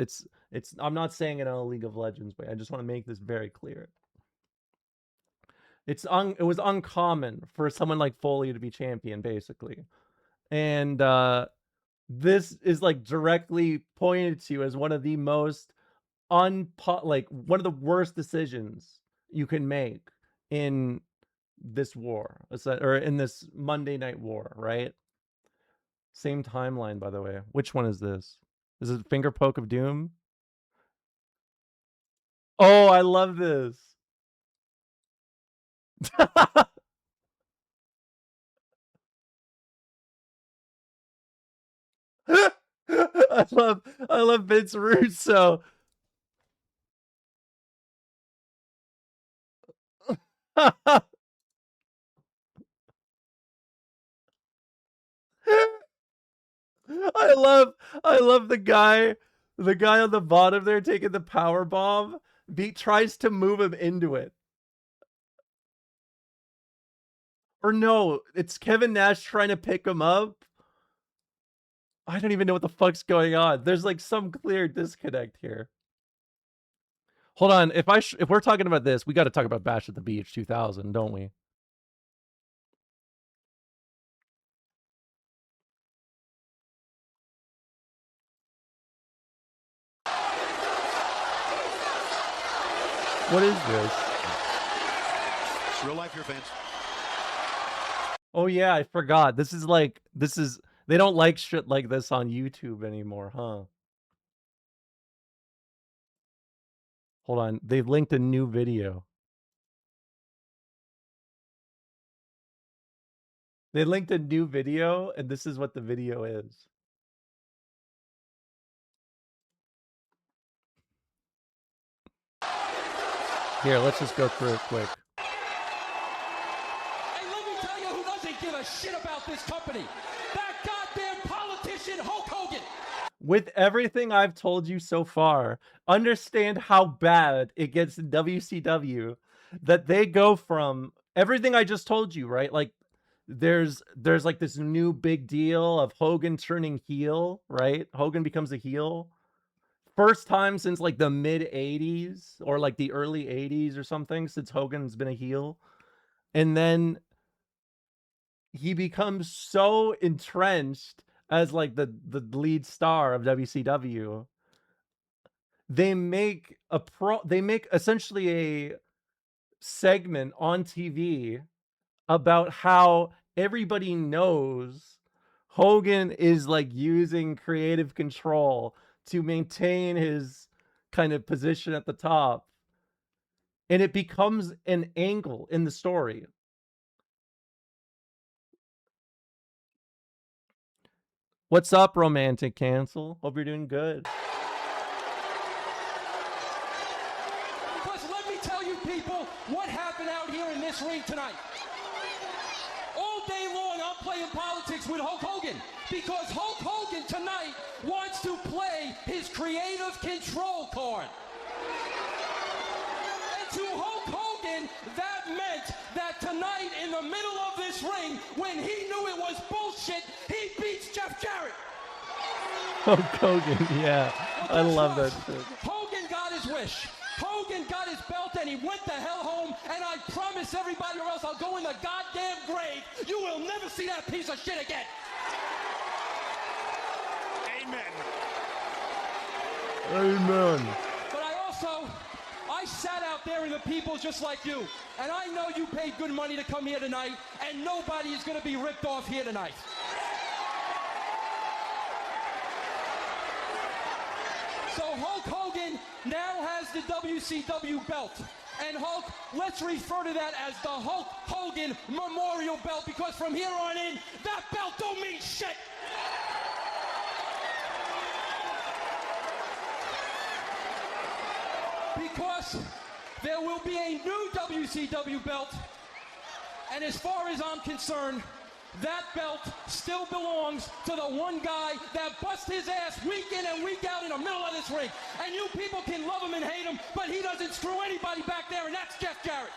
I'm not saying it in a League of Legends way. I just want to make this very clear. It was uncommon for someone like Foley to be champion, basically. And this is like directly pointed to as one of the most one of the worst decisions you can make in this war, or in this Monday Night War, right? Same timeline, by the way. Which one is this? Is it Finger Poke of Doom? Oh, I love this. I love Vince Russo. I love the guy on the bottom there taking the power bomb. Tries to move him into it. Or no, it's Kevin Nash trying to pick him up. I don't even know what the fuck's going on. There's like some clear disconnect here. Hold on, if we're talking about this, we got to talk about Bash at the Beach 2000, don't we? What is this? It's real life, your fans. Oh yeah, I forgot. This is they don't like shit like this on YouTube anymore, huh? Hold on, they've linked a new video. They linked a new video, and this is what the video is. Here, let's just go through it quick. Hey, let me tell you who doesn't give a shit about this company. That goddamn politician, Hulk Hogan. With everything I've told you so far, understand how bad it gets in WCW, that they go from everything I just told you, right? Like, there's like this new big deal of Hogan turning heel, right? Hogan becomes a heel. First time since like the mid 80s or like the early 80s or something since Hogan's been a heel. And then he becomes so entrenched as like the lead star of WCW. They make essentially a segment on TV about how everybody knows Hogan is like using creative control to maintain his kind of position at the top. And it becomes an angle in the story. What's up, Romantic Cancel? Hope you're doing good. Because let me tell you people what happened out here in this ring tonight. All day long I'm playing politics with Hulk Hogan because Hulk Hogan tonight wants to play his creative control card. And to Hulk Hogan, that meant that tonight in the middle of this ring, when he knew it was bullshit, he beats Jeff Jarrett. Hulk Hogan, yeah. I love that shit. Hogan got his wish. Hogan got his belt and he went the hell home, and I promise everybody or else I'll go in the goddamn grave. You will never see that piece of shit again. Amen. Amen. But I sat out there in the people just like you, and I know you paid good money to come here tonight, and nobody is going to be ripped off here tonight. So Hulk Hogan now has the WCW belt. And Hulk, let's refer to that as the Hulk Hogan Memorial Belt, because from here on in, that belt don't mean shit. Because there will be a new WCW belt, and as far as I'm concerned, that belt still belongs to the one guy that busts his ass week in and week out in the middle of this ring. And you people can love him and hate him, but he doesn't screw anybody back there, and that's Jeff Jarrett.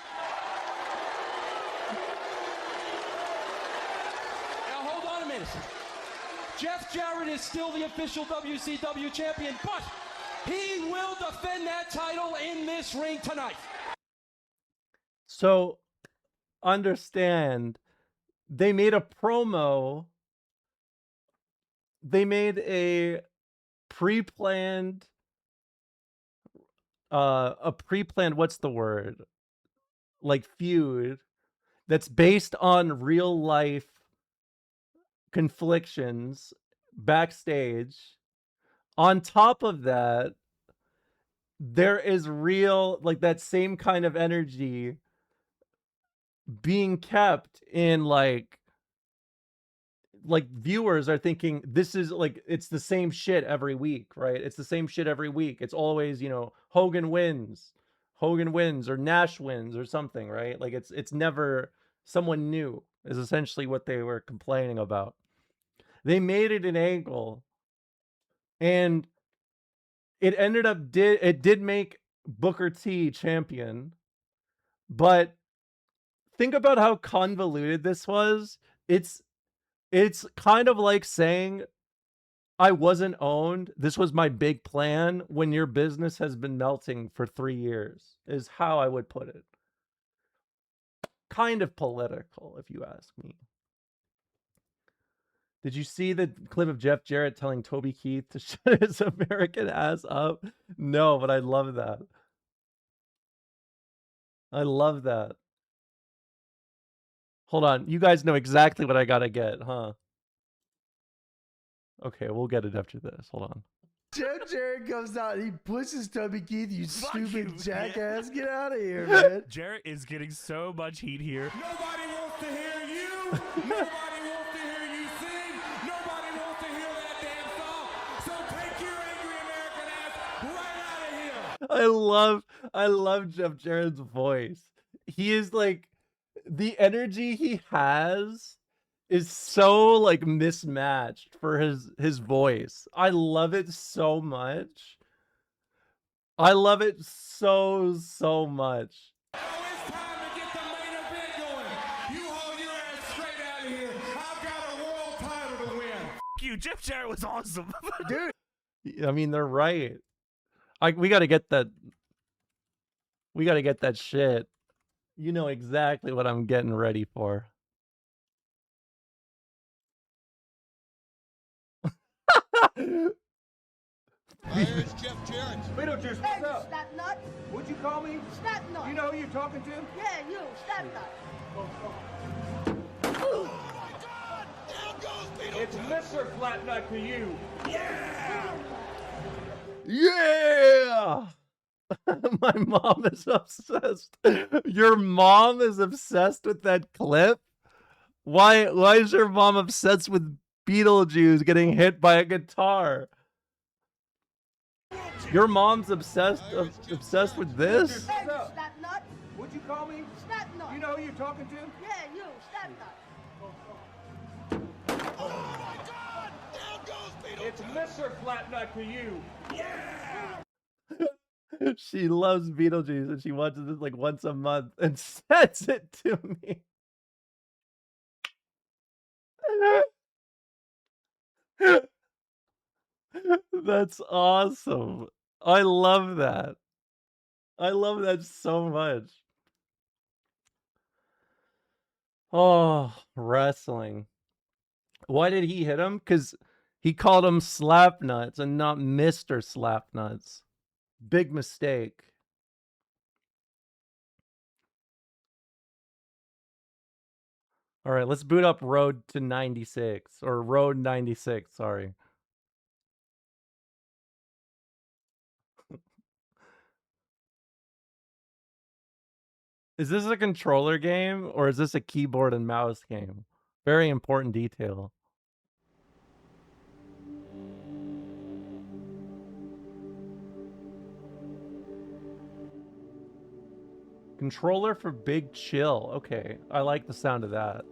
Now hold on a minute. Jeff Jarrett is still the official WCW champion, but he will defend that title in this ring tonight. So understand, they made a promo. They made a pre-planned, what's the word? Like feud that's based on real life conflictions backstage. On top of that, there is real, like that same kind of energy being kept in like viewers are thinking this is like, it's the same shit every week, right? It's the same shit every week. It's always, you know, Hogan wins or Nash wins or something, right? Like it's never someone new is essentially what they were complaining about. They made it an angle, and it ended up did make Booker T champion, but think about how convoluted this was. It's kind of like saying I wasn't owned. This was my big plan when your business has been melting for 3 years, is how I would put it. Kind of political, if you ask me. Did you see the clip of Jeff Jarrett telling Toby Keith to shut his American ass up? No, but I love that. I love that. Hold on. You guys know exactly what I gotta get, huh? Okay, we'll get it after this. Hold on. Jeff Jarrett comes out and he pushes Toby Keith, you stupid jackass. Get out of here, man. Jarrett is getting so much heat here. Nobody wants to hear you. Nobody wants to hear you sing. Nobody wants to hear that damn song. So take your angry American ass right out of here. I love Jeff Jarrett's voice. He is like, the energy he has is so like mismatched for his voice. I love it so much. I love it so much. Now it's time to get the main event going. You hold your ass straight out of you. Jeff Jarrett was awesome. Dude. I mean, they're right. We got to get that. We got to get that shit. You know exactly what I'm getting ready for. Here's Jeff Jarrett. Beetlejuice, what's up? Snap nut. What'd you call me? Snap nut. You know who you're talking to? Yeah, you. Snap nut. It's Mr. Flatnut to you. Yeah! Yeah! My mom is obsessed. Your mom is obsessed with that clip? Why is your mom obsessed with Beetlejuice getting hit by a guitar? Your mom's obsessed with this? Hey, Snap nut. What'd you call me? Snap nut. You know who you're talking to? Yeah, you. Snap nut. It's Mr. Flatnut to you. Yeah! She loves Beetlejuice and she watches this like once a month and sends it to me. That's awesome. I love that. I love that so much. Oh, wrestling. Why did he hit him? Because he called him Slapnuts and not Mr. Slapnuts. Big mistake. All right, let's boot up Road to 96 or Road 96, sorry. Is this a controller game or is this a keyboard and mouse game? Very important detail. Controller for Big Chill. Okay, I like the sound of that.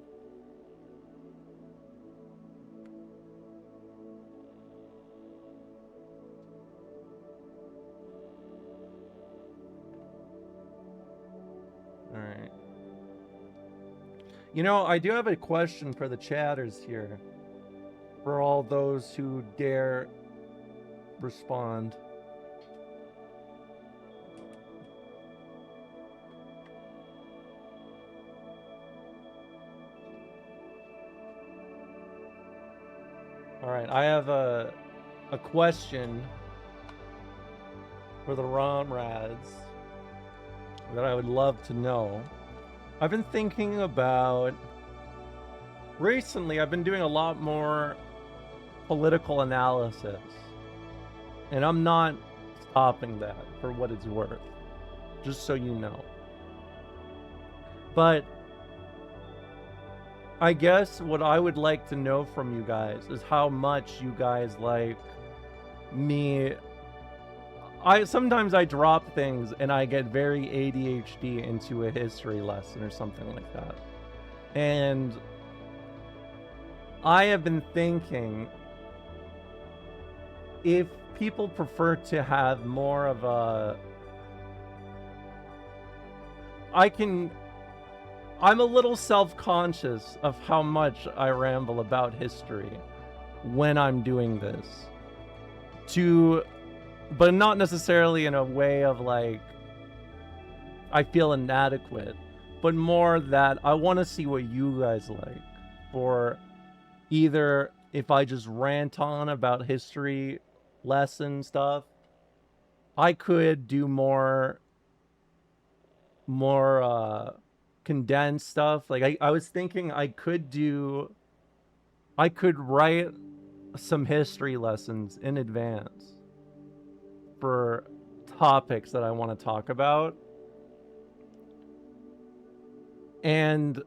All right. You know, I do have a question for the chatters here. For all those who dare respond. All right, I have a question for the Romrads that I would love to know. I've been thinking about recently, I've been doing a lot more political analysis, and I'm not stopping that for what it's worth, just so you know. But I guess what I would like to know from you guys is how much you guys like me. Sometimes I drop things and I get very ADHD into a history lesson or something like that. And I have been thinking if people prefer to have more of a... I'm a little self-conscious of how much I ramble about history when I'm doing this. But not necessarily in a way of like, I feel inadequate, but more that I want to see what you guys like. For either if I just rant on about history lesson stuff, I could do more condensed stuff. Like I was thinking I could write some history lessons in advance for topics that I want to talk about. And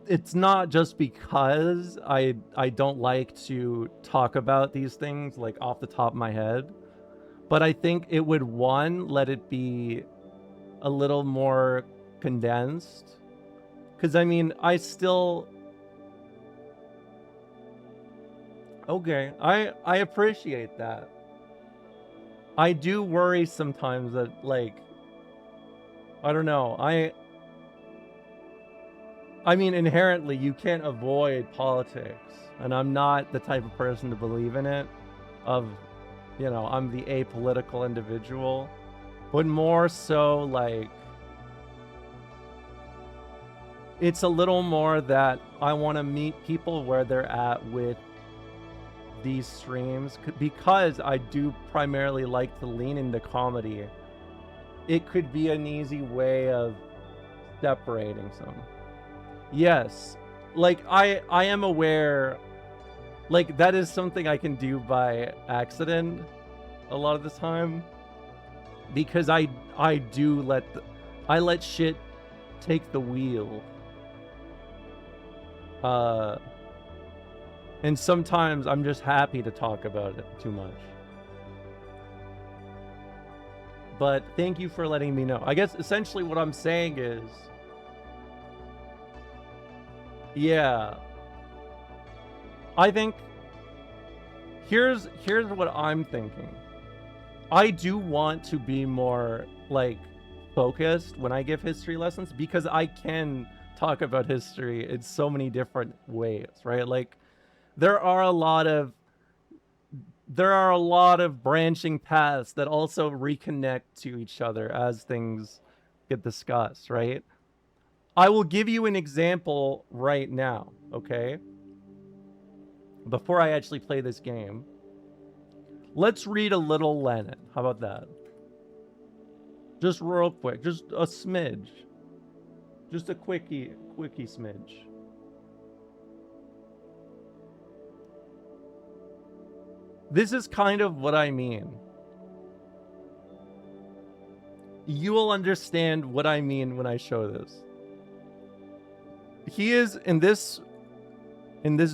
it's not just because I don't like to talk about these things like off the top of my head, but I think it would, one, let it be a little more condensed. Because I mean, I still... Okay, I appreciate that. I do worry sometimes that, like, I don't know, I mean, inherently, you can't avoid politics, and I'm not the type of person to believe in it. You know, I'm the apolitical individual, but more so like it's a little more that I want to meet people where they're at with these streams, because I do primarily like to lean into comedy. It could be an easy way of separating some. Yes, like I am aware, like that is something I can do by accident a lot of the time, because I do let shit take the wheel. And sometimes I'm just happy to talk about it too much. But thank you for letting me know. I guess essentially what I'm saying is, yeah, I think here's what I'm thinking. I do want to be more like focused when I give history lessons, because I can talk about history in so many different ways, right? Like there are a lot of branching paths that also reconnect to each other as things get discussed, right? I will give you an example right now, okay? Before I actually play this game, let's read a little Lenin. How about that? Just real quick, just a smidge. Just a quickie smidge. This is kind of what I mean. You will understand what I mean when I show this. He is in this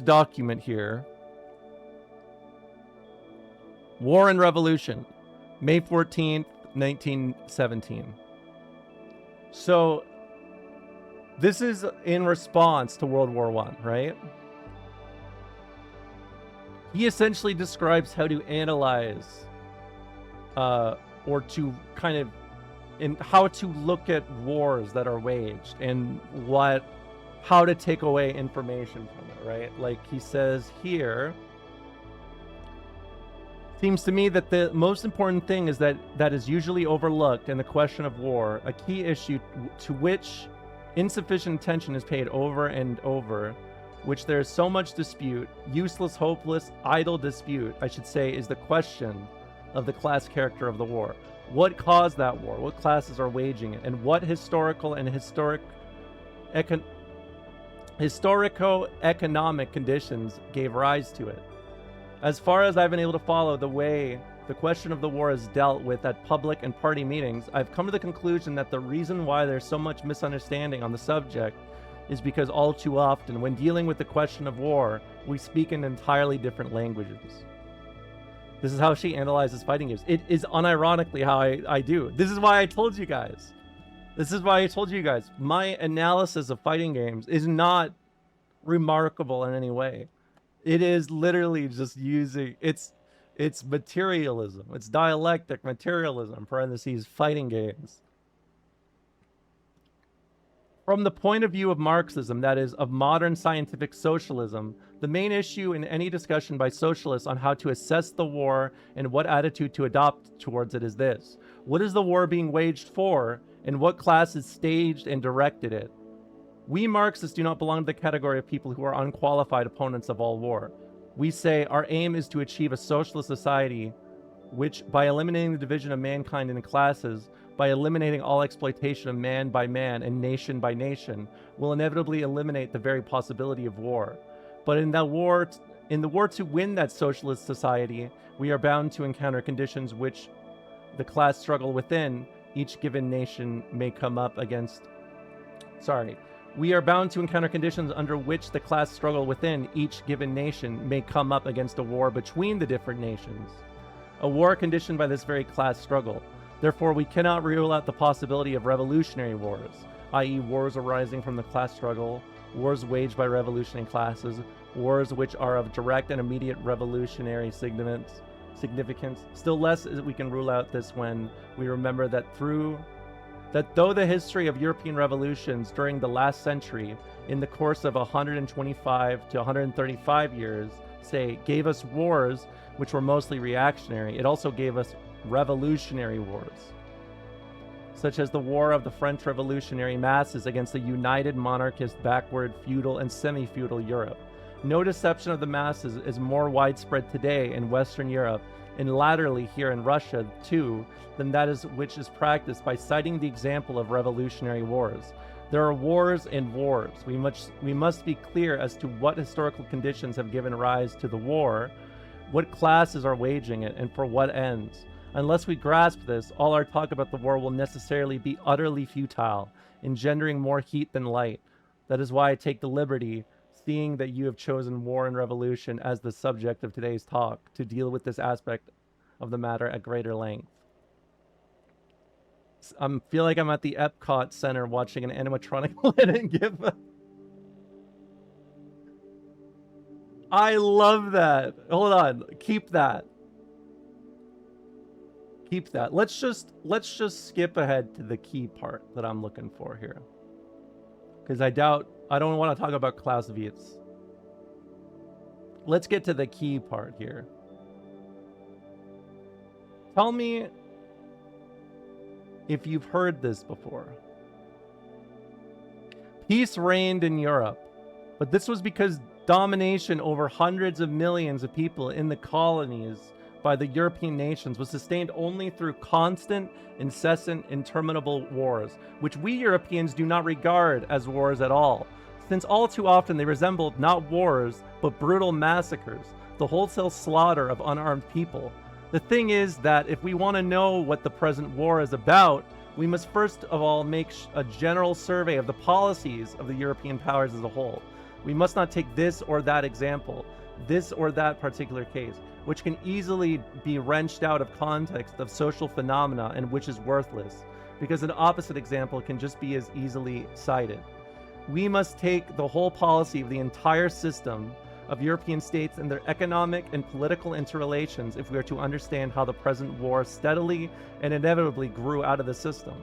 document here. War and Revolution, May 14th, 1917. So this is in response to World War I, right? He essentially describes how to analyze or to kind of how to look at wars that are waged and how to take away information from it, right? Like he says here, seems to me that the most important thing is that is usually overlooked in the question of war, a key issue to which insufficient attention is paid over and over, which there is so much dispute, useless, hopeless, idle dispute, I should say, is the question of the class character of the war. What caused that war? What classes are waging it? And what historical and historico-economic conditions gave rise to it? As far as I've been able to follow the way the question of the war is dealt with at public and party meetings, I've come to the conclusion that the reason why there's so much misunderstanding on the subject is because all too often, when dealing with the question of war, we speak in entirely different languages. This is how she analyzes fighting games. It is unironically how I do. This is why I told you guys. My analysis of fighting games is not remarkable in any way. It is literally just using it's materialism. It's dialectic materialism, parentheses, fighting games. From the point of view of Marxism, that is, of modern scientific socialism, the main issue in any discussion by socialists on how to assess the war and what attitude to adopt towards it is this: what is the war being waged for, and what classes staged and directed it? We Marxists do not belong to the category of people who are unqualified opponents of all war. We say our aim is to achieve a socialist society which, by eliminating the division of mankind into classes, by eliminating all exploitation of man by man and nation by nation, will inevitably eliminate the very possibility of war. But in the war to win that socialist society, we are bound to encounter conditions which the class struggle within each given nation may come up against. We are bound to encounter conditions under which the class struggle within each given nation may come up against a war between the different nations. A war conditioned by this very class struggle. Therefore, we cannot rule out the possibility of revolutionary wars, i.e. wars arising from the class struggle, wars waged by revolutionary classes, wars which are of direct and immediate revolutionary significance. Still less is we can rule out this when we remember that through that though the history of European revolutions during the last century, in the course of 125 to 135 years, say, gave us wars which were mostly reactionary, it also gave us revolutionary wars, such as the War of the French revolutionary masses against the united monarchist, backward, feudal, and semi-feudal Europe. No deception of the masses is more widespread today in Western Europe, and latterly here in Russia too, than that is which is practiced by citing the example of revolutionary wars. There are wars and wars. We must be clear as to what historical conditions have given rise to the war, what classes are waging it, and for what ends. Unless we grasp this, all our talk about the war will necessarily be utterly futile, engendering more heat than light. That is why I take the liberty, seeing that you have chosen war and revolution as the subject of today's talk, to deal with this aspect of the matter at greater length. I feel like I'm at the Epcot Center watching an animatronic let and give a... I love that. Hold on. Keep that. Keep that. Let's just skip ahead to the key part that I'm looking for here. Because I don't want to talk about Clausewitz. Let's get to the key part here. Tell me if you've heard this before. Peace reigned in Europe, but this was because domination over hundreds of millions of people in the colonies by the European nations was sustained only through constant, incessant, interminable wars, which we Europeans do not regard as wars at all, since all too often they resembled not wars, but brutal massacres, the wholesale slaughter of unarmed people. The thing is that if we want to know what the present war is about, we must first of all make a general survey of the policies of the European powers as a whole. We must not take this or that example, this or that particular case, which can easily be wrenched out of context of social phenomena and which is worthless, because an opposite example can just be as easily cited. We must take the whole policy of the entire system of European states and their economic and political interrelations if we are to understand how the present war steadily and inevitably grew out of the system.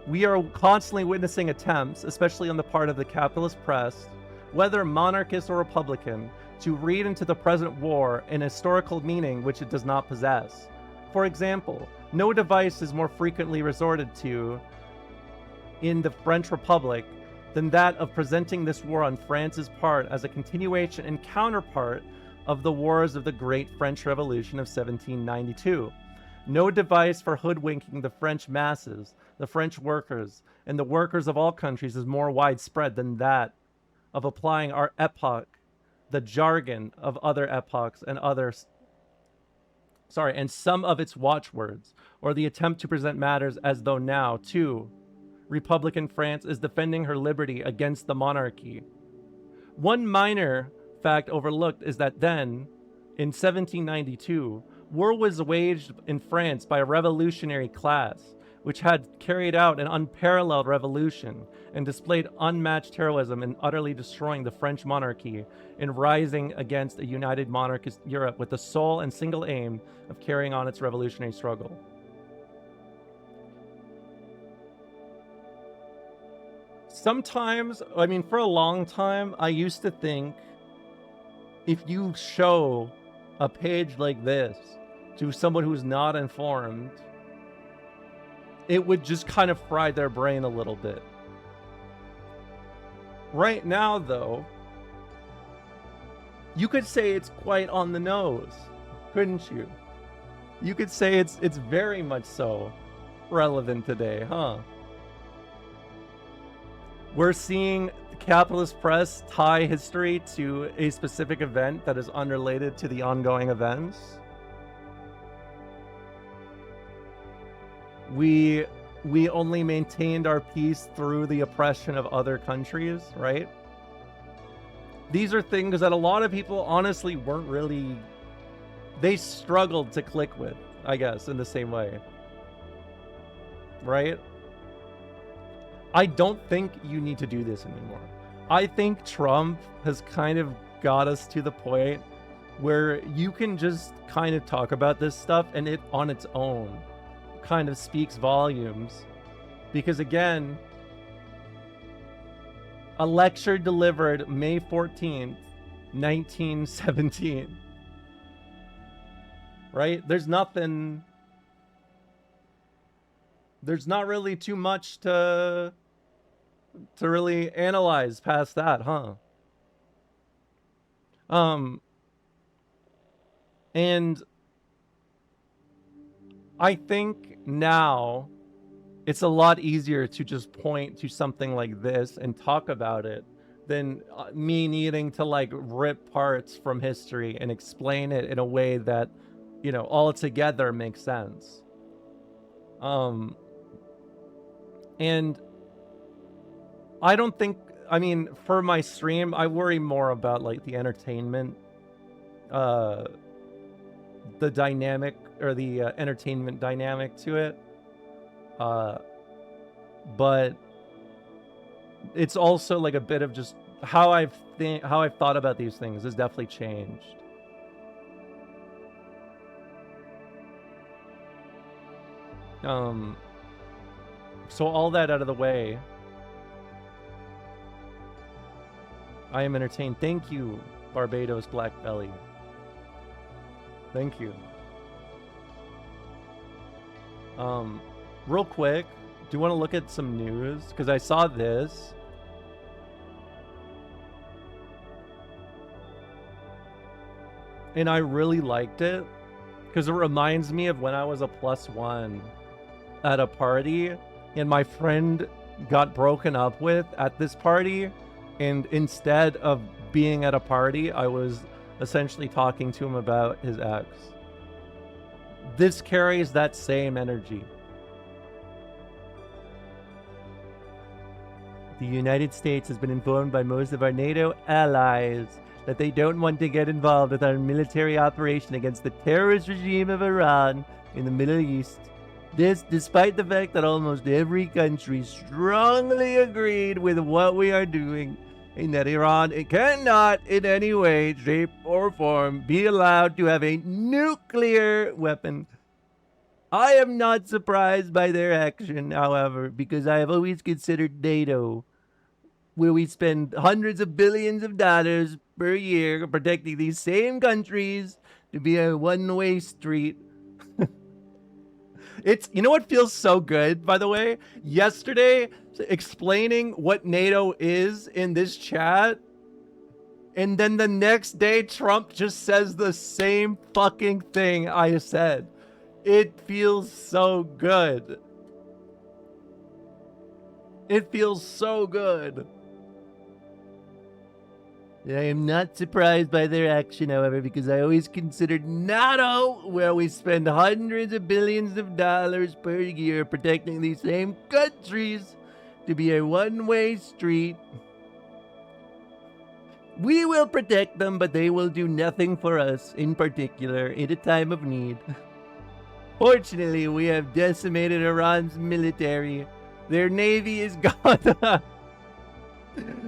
We are constantly witnessing attempts, especially on the part of the capitalist press, whether monarchist or republican, to read into the present war an historical meaning which it does not possess. For example, no device is more frequently resorted to in the French Republic than that of presenting this war on France's part as a continuation and counterpart of the wars of the Great French Revolution of 1792. No device for hoodwinking the French masses, the French workers, and the workers of all countries is more widespread than that of applying our epoch, the jargon of other epochs and and some of its watchwords, or the attempt to present matters as though now, too, Republican France is defending her liberty against the monarchy. One minor fact overlooked is that then, in 1792, war was waged in France by a revolutionary class, which had carried out an unparalleled revolution and displayed unmatched heroism in utterly destroying the French monarchy and rising against a united monarchist Europe with the sole and single aim of carrying on its revolutionary struggle. Sometimes, I mean, for a long time, I used to think if you show a page like this to someone who's not informed, it would just kind of fry their brain a little bit. Right now, though, you could say it's quite on the nose, couldn't you? You could say it's very much so relevant today, huh? We're seeing the capitalist press tie history to a specific event that is unrelated to the ongoing events. We only maintained our peace through the oppression of other countries, right? These are things that a lot of people honestly weren't really... They struggled to click with, I guess, in the same way. Right? I don't think you need to do this anymore. I think Trump has kind of got us to the point where you can just kind of talk about this stuff and it on its own kind of speaks volumes. Because again, a lecture delivered May 14th, 1917. Right? There's not really too much to really analyze past that, huh? And I think now it's a lot easier to just point to something like this and talk about it than me needing to like rip parts from history and explain it in a way that, you know, all together makes sense. And I don't think, I mean, for my stream, I worry more about like the entertainment, the dynamic, or the entertainment dynamic to it. But it's also like a bit of just how I've thought about these things has definitely changed. So all that out of the way, I am entertained. Thank you, Barbados Black Belly. Thank you. Real quick, do you want to look at some news? Because I saw this. And I really liked it. Because it reminds me of when I was a +1 at a party. And my friend got broken up with at this party. And instead of being at a party, I was essentially talking to him about his ex. This carries that same energy. The United States has been informed by most of our NATO allies that they don't want to get involved with our military operation against the terrorist regime of Iran in the Middle East. This, despite the fact that almost every country strongly agreed with what we are doing, and that Iran cannot in any way, shape, or form be allowed to have a nuclear weapon. I am not surprised by their action, however, because I have always considered NATO, where we spend hundreds of billions of dollars per year protecting these same countries, to be a one-way street. It's, you know what feels so good, by the way? Yesterday, explaining what NATO is in this chat, and then the next day, Trump just says the same fucking thing I said. It feels so good. It feels so good. I am not surprised by their action, however, because I always considered NATO, where we spend hundreds of billions of dollars per year protecting these same countries, to be a one-way street. We will protect them, but they will do nothing for us, in particular, in a time of need. Fortunately, we have decimated Iran's military. Their navy is gone.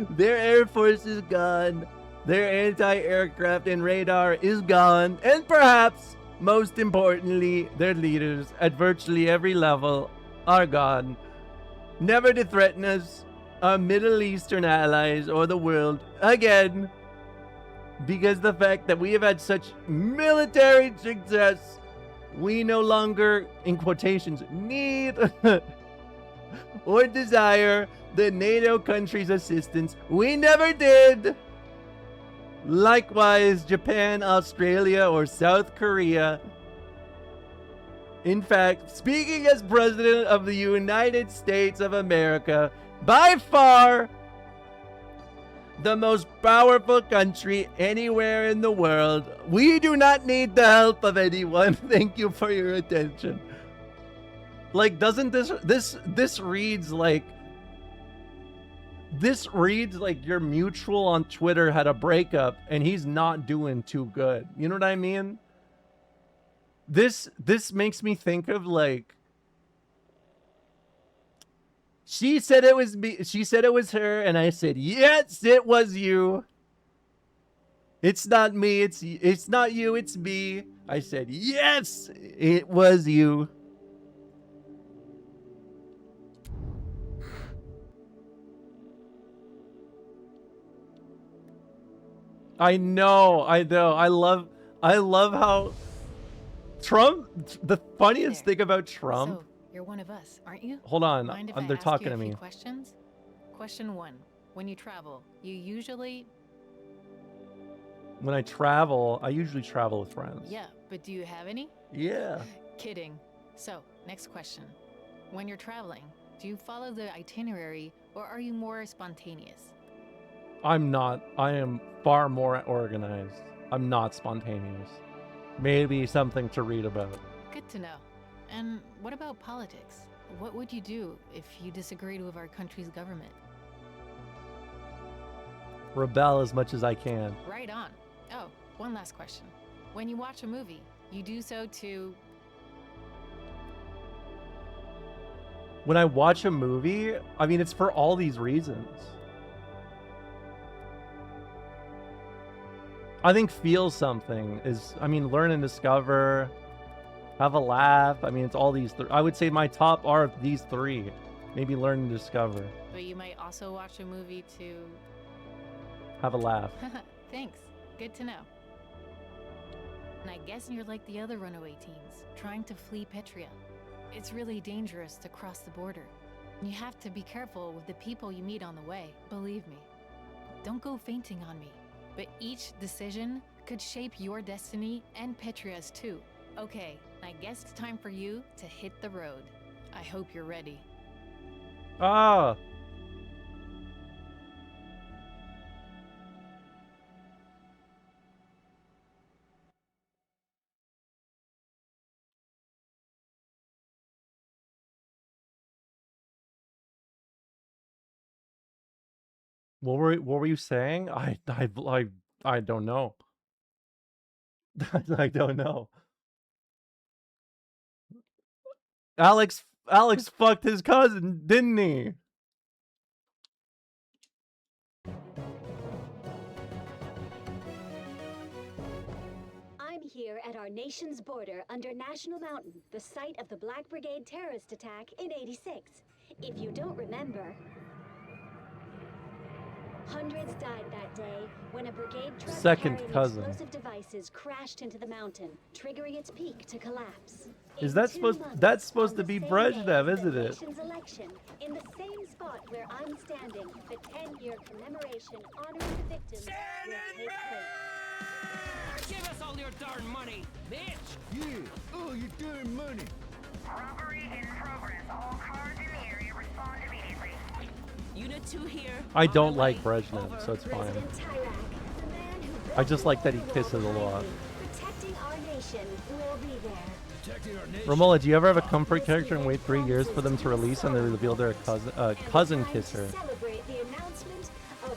Their air force is gone. Their anti-aircraft and radar is gone. And perhaps, most importantly, their leaders at virtually every level are gone. Never to threaten us, our Middle Eastern allies, or the world again. Because the fact that we have had such military success, we no longer, in quotations, need or desire the NATO countries' assistance. We never did. Likewise, Japan, Australia, or South Korea. In fact, speaking as President of the United States of America, by far the most powerful country anywhere in the world, we do not need the help of anyone. Thank you for your attention. Like, doesn't this reads like your mutual on Twitter had a breakup and he's not doing too good. You know what I mean? This makes me think of like, she said it was me, she said it was her, and I said, yes, it was you. It's not me, it's not you, it's me. I said, yes, it was you. I know. I love how Trump. The funniest thing about Trump. So, you're one of us, aren't you? Hold on, Mind if they're I ask talking you to a few me. Questions? Question 1. When you travel, you usually... When I travel, I usually travel with friends. Yeah, but do you have any? Yeah. Kidding. So, next question. When you're traveling, do you follow the itinerary or are you more spontaneous? I'm not. I am far more organized. I'm not spontaneous. Maybe something to read about. Good to know. And what about politics? What would you do if you disagreed with our country's government? Rebel as much as I can. Right on. Oh, one last question. When you watch a movie, you do so to... When I watch a movie, I mean, it's for all these reasons. I think feel something is, I mean, learn and discover, have a laugh. I mean, it's all these. I would say my top are these three. Maybe learn and discover, But you might also watch a movie to... have a laugh. Thanks. Good to know. And I guess you're like the other runaway teens, trying to flee Petria. It's really dangerous to cross the border. You have to be careful with the people you meet on the way, believe me. Don't go fainting on me. But each decision could shape your destiny and Petria's too. Okay, I guess it's time for you to hit the road. I hope you're ready. Ah. What were you saying? I don't know. I don't know. Alex fucked his cousin, didn't he? I'm here at our nation's border under National Mountain, the site of the Black Brigade terrorist attack in '86. If you don't remember, hundreds died that day when a brigade truck Second carrying cousin. explosive devices crashed into the mountain, triggering its peak to collapse. Is that that's supposed to be Brezhnev, isn't it? Nation's election, in the same spot where I'm standing, the 10-year commemoration honoring the victims will take place. Give us all your darn money, bitch! Yeah, oh, your darn money. Robbery in progress. All cars in the area respond immediately. Unit 2 here. I don't like Brezhnev, so it's fine. I just like that he kisses a lot. Protecting our nation will be there. Romola, do you ever have a comfort character and wait 3 years for them to release and they reveal their cousin kisser? Celebrate the announcement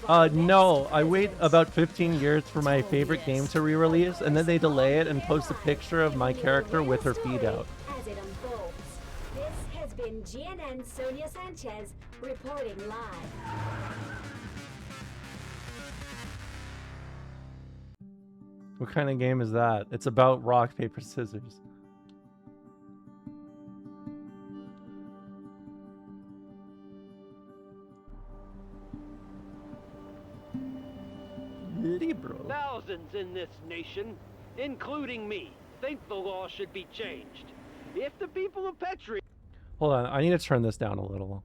of No, I wait about 15 years for my favorite game to re-release, and then they delay it and post a picture of my character with her feet out. as it unfolds. This has been GNN Sonia Sanchez reporting live. What kind of game is that? It's about rock, paper, scissors. Libro. Thousands in this nation, including me, think the law should be changed. If the people of Petria... Hold on, I need to turn this down a little.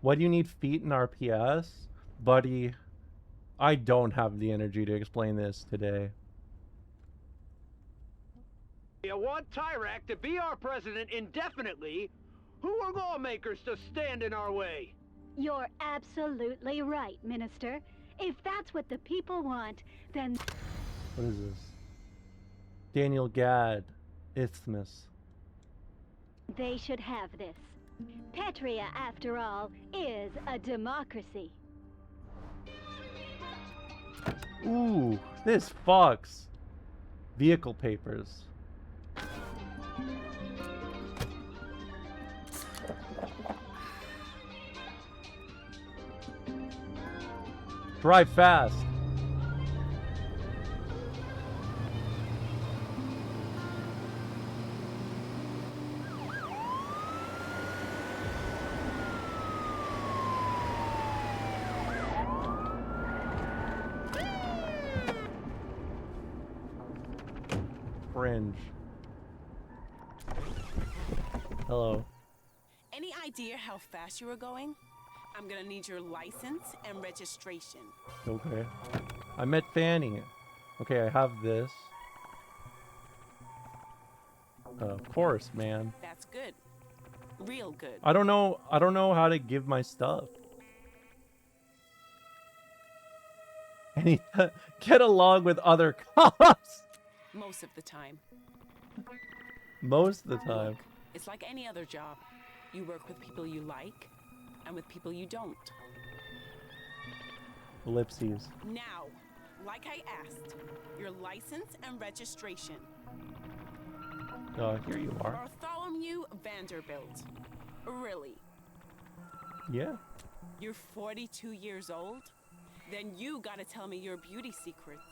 Why do you need feet in RPS? Buddy, I don't have the energy to explain this today. You want Tyrak to be our president indefinitely? Who are lawmakers to stand in our way? You're absolutely right, Minister. If that's what the people want, then... What is this? Daniel Gadd, Isthmus. they should have this. Petria, after all, is a democracy. Ooh, this fucks. Vehicle papers. Drive fast. cringe. Hello. Any idea how fast you were going? I'm gonna need your license and registration. Okay. I met Fanny. Okay, I have this. Of course, man. That's good. Real good. I don't know how to give my stuff. And he get along with other cops. Most of the time. Most of the time. It's like any other job. You work with people you like and with people you don't. Ellipses. Now, like I asked, your license and registration. Here you are. Bartholomew Vanderbilt. Really? Yeah. You're 42 years old? Then you gotta tell me your beauty secrets.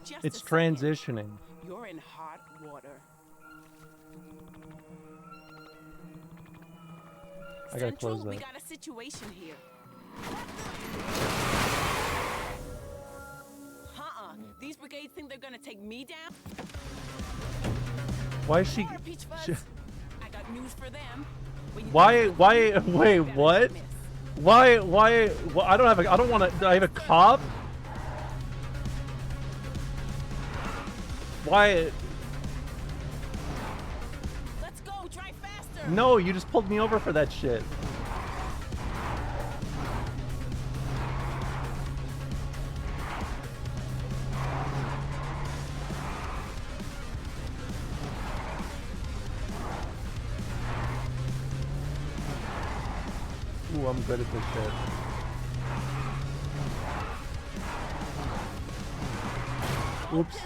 Just It's a second. transitioning. You're in hot water. I gotta Central, close we that. got a situation here. These brigades think they're gonna take me down? Why is she? Peach Fuzz, I got news for them. Why? Wait, what? Why? I don't have a. I don't want to. I have a cop. Why? Let's go. Drive faster. No, you just pulled me over for that shit. Ooh, I'm good at this shit. Oops.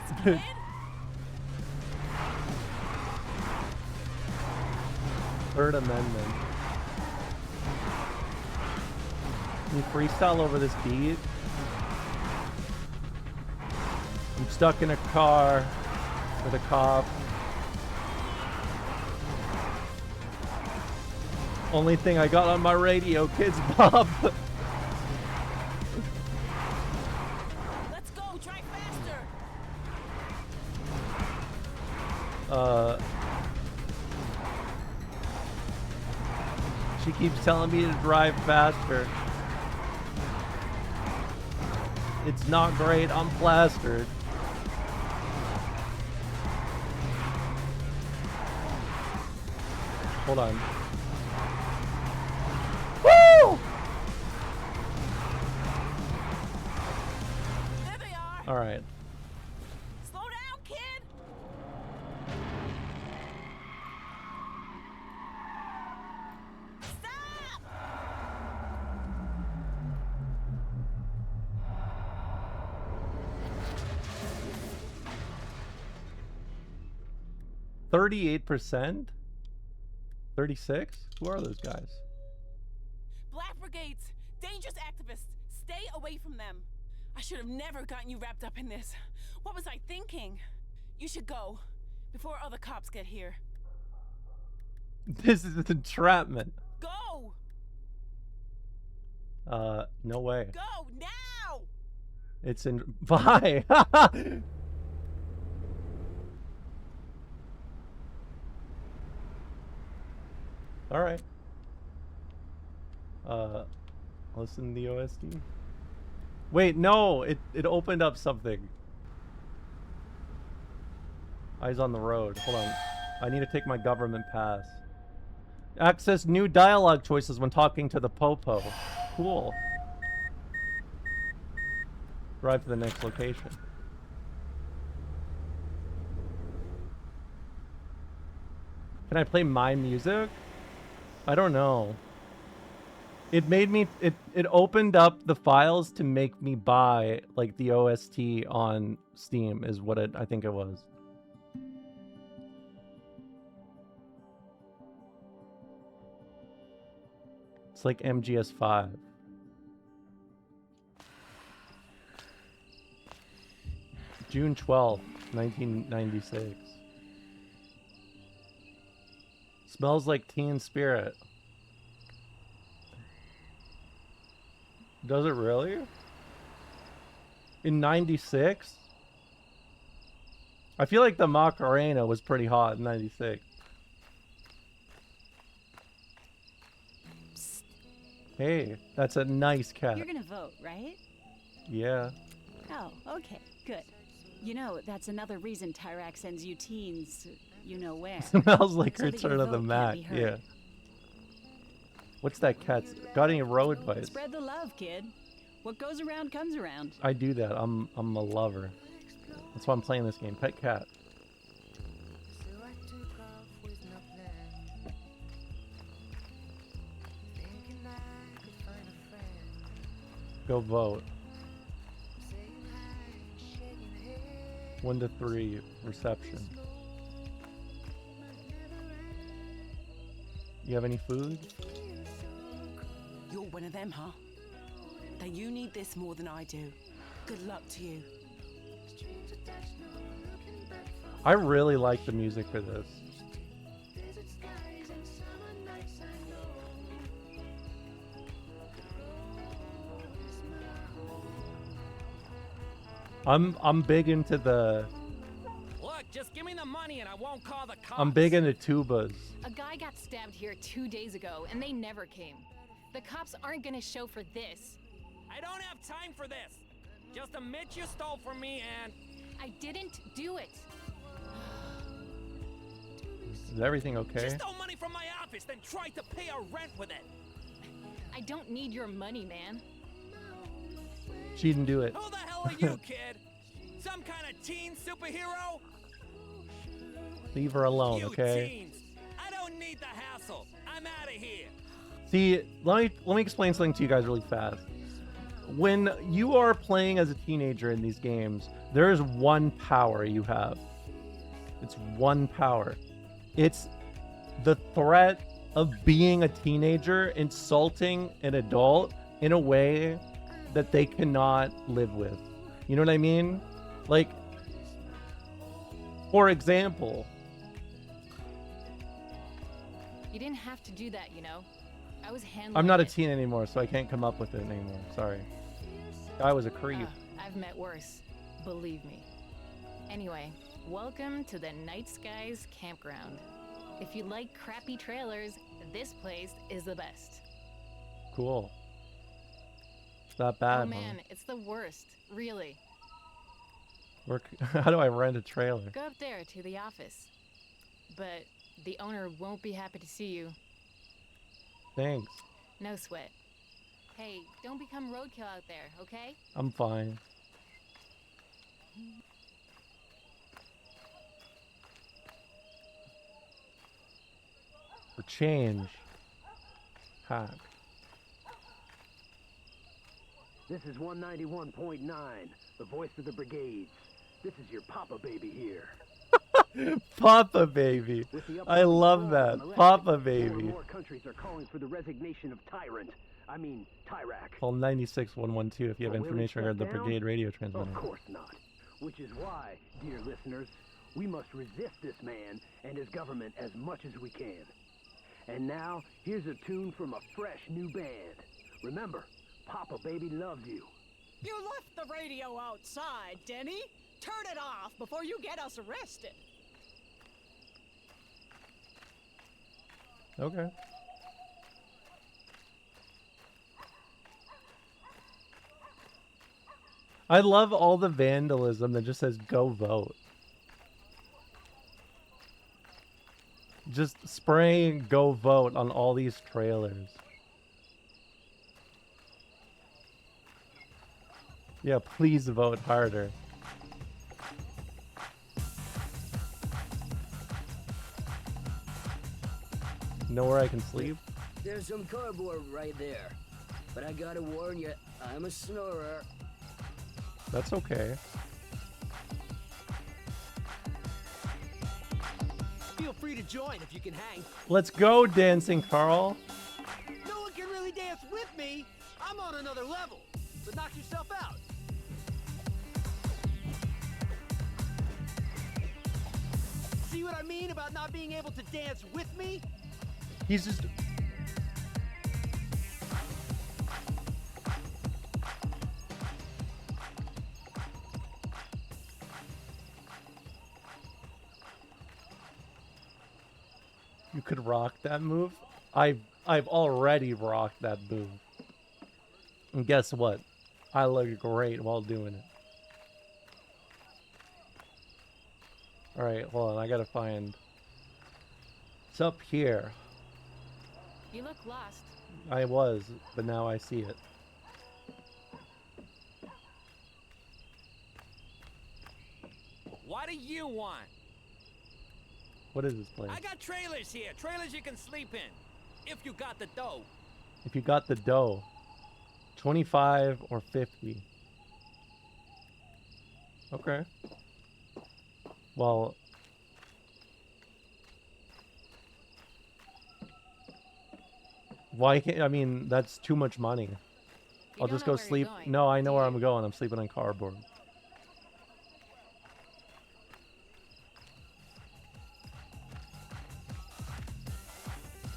Third Amendment. Can you freestyle over this beat? I'm stuck in a car with a cop. Only thing I got on my radio, Kids Bob. Let's go. Drive faster. She keeps telling me to drive faster. It's not great, I'm plastered. Hold on. Woo! There they are. All right. Slow down, kid. Stop. 38%? 36? Who are those guys? Black Brigades, dangerous activists. Stay away from them. I should have never gotten you wrapped up in this. What was I thinking? You should go before other cops get here. This is entrapment. Go! No way. Go now! It's in. Bye! Alright. Listen to the OSD. Wait, no! It opened up something. Eyes on the road. Hold on. I need to take my government pass. Access new dialogue choices when talking to the Popo. Cool. Drive to the next location. Can I play my music? I don't know. It made me... It opened up the files to make me buy, like, the OST on Steam, is what I think it was. It's like MGS5. June 12th, 1996. Smells like Teen Spirit. Does it really? In 96? I feel like the Macarena was pretty hot in 96. Hey, that's a nice cat. You're gonna vote, right? Yeah. Oh, okay, good. You know, that's another reason Tyrak sends you teens, you know where. Smells like So that your Return of the vote Mac. can't be Yeah. heard. What's that cat's? Got any road advice? Spread the love, kid. What goes around comes around. I do that. I'm a lover. That's why I'm playing this game. Pet cat. Go vote. 1 to 3 reception. You have any food? You're one of them, huh? Then you need this more than I do. Good luck to you. I really like the music for this. I'm big into the. Look, just give me the money and I won't call the cops. I'm big into tubas. A guy got stabbed here 2 days ago, and they never came. The cops aren't gonna show for this. I don't have time for this. Just admit you stole from me and... I didn't do it. Is everything okay? Just stole money from my office, then tried to pay our rent with it. I don't need your money, man. She didn't do it. Who the hell are you, kid? Some kind of teen superhero? Leave her alone, You okay? teens. I don't need the hassle. I'm out of here. See, let me explain something to you guys really fast. When you are playing as a teenager in these games, there is one power you have. It's one power. It's the threat of being a teenager insulting an adult in a way that they cannot live with. You know what I mean? Like, for example, You didn't have to do that, you know. I was handling I'm not a it. teen anymore, so I can't come up with it anymore. Sorry. Guy was a creep. I've met worse. Believe me. Anyway, welcome to the Night Skies Campground. If you like crappy trailers, this place is the best. Cool. It's not bad, Oh man, it's the worst. Really. How do I rent a trailer? Go up there to the office. But the owner won't be happy to see you. Thanks. No sweat. Hey, don't become roadkill out there, okay? I'm fine. For change. Hack. This is 191.9, the voice of the brigades. This is your Papa Baby here. Papa Baby. I love that. Papa Baby. More countries are calling for the resignation of Tyrant. I mean, Tyrak. Call 96112 if you have But will he information regarding the step down? brigade radio transmitter. Of course not. Which is why, dear listeners, we must resist this man and his government as much as we can. And now, here's a tune from a fresh new band. Remember, Papa Baby loves you. You left the radio outside, Denny. Turn it off before you get us arrested. Okay. I love all the vandalism that just says go vote. Just spraying go vote on all these trailers. Yeah, please vote harder. Know where I can sleep? There's some cardboard right there. But I gotta warn you, I'm a snorer. That's okay. Feel free to join if you can hang. Let's go, Dancing Carl. No one can really dance with me. I'm on another level. But knock yourself out. See what I mean about not being able to dance with me? He's just... You could rock that move? I've already rocked that move. And guess what? I look great while doing it. Alright, hold on, I gotta find... It's up here. You look lost. I was, but now I see it. What do you want? What is this place? I got trailers here. Trailers you can sleep in. If you got the dough. If you got the dough. 25 or 50. Okay. Well... Why can't... I mean, that's too much money. I'll just go sleep... No, I know where I'm going. I'm sleeping on cardboard.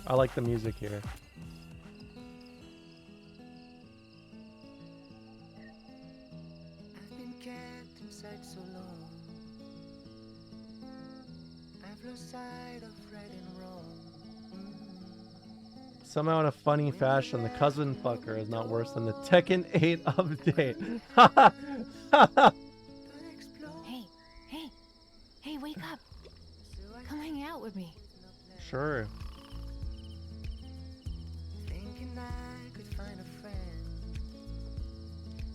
I like the music here. I've been kept inside so long. I've lost sight of right and wrong. Somehow in a funny fashion, the cousin fucker is not worse than the Tekken 8 update. Hey, wake up. Come hang out with me. Sure. Thinking I could find a friend.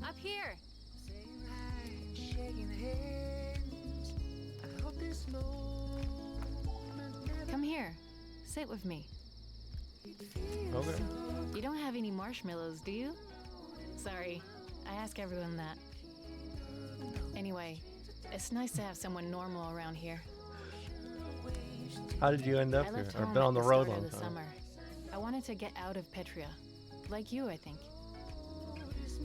Up here. Saying hi, shaking hands. I hope this moment never. Come here. Sit with me. Okay. You don't have any marshmallows, do you? Sorry, I ask everyone that. Anyway, it's nice to have someone normal around here. How did you end up I here? left I've home been at on the the road start long of the time. summer. I wanted to get out of Petria. Like you, I think.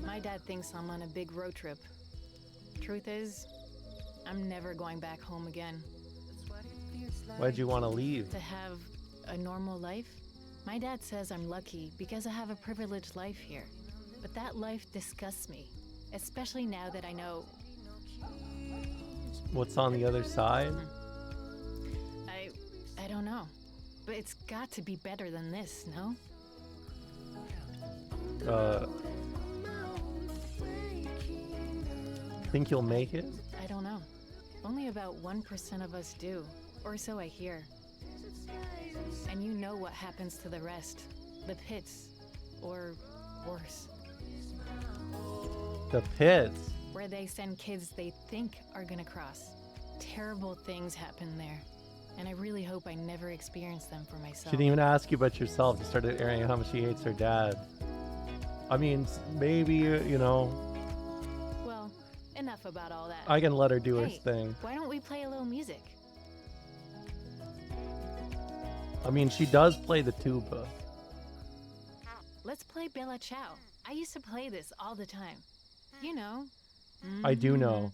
My dad thinks I'm on a big road trip. Truth is, I'm never going back home again. Why'd you want to leave? To have a normal life? My dad says I'm lucky because I have a privileged life here. But that life disgusts me, especially now that I know What's on the other side? I don't know. But it's got to be better than this, no? Think you'll make it? I don't know. Only about 1% of us do, or so I hear. And you know what happens to the rest. The pits, or worse. The pits? Where they send kids they think are gonna cross. Terrible things happen there. And I really hope I never experience them for myself. She didn't even ask you about yourself. Just started airing how much she hates her dad. I mean, maybe, you know... Well, enough about all that. I can let her do her Hey, thing. why don't we play a little music? I mean, she does play the tuba. Let's play Bella Ciao. I used to play this all the time. You know. I do know.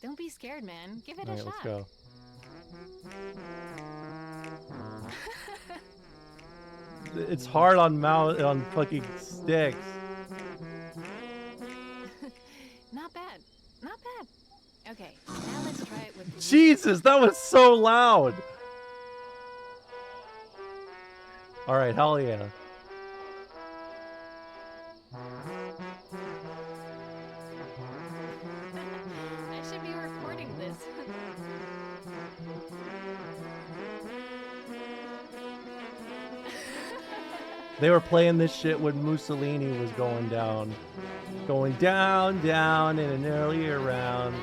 Don't be scared, man. Give it All a right, shot. let's go. It's hard on fucking sticks. Not bad. Not bad. Okay, now let's try it with Jesus, that was so loud. All right, hell yeah. I should be recording this. They were playing this shit when Mussolini was going down. Going down, down in an earlier round.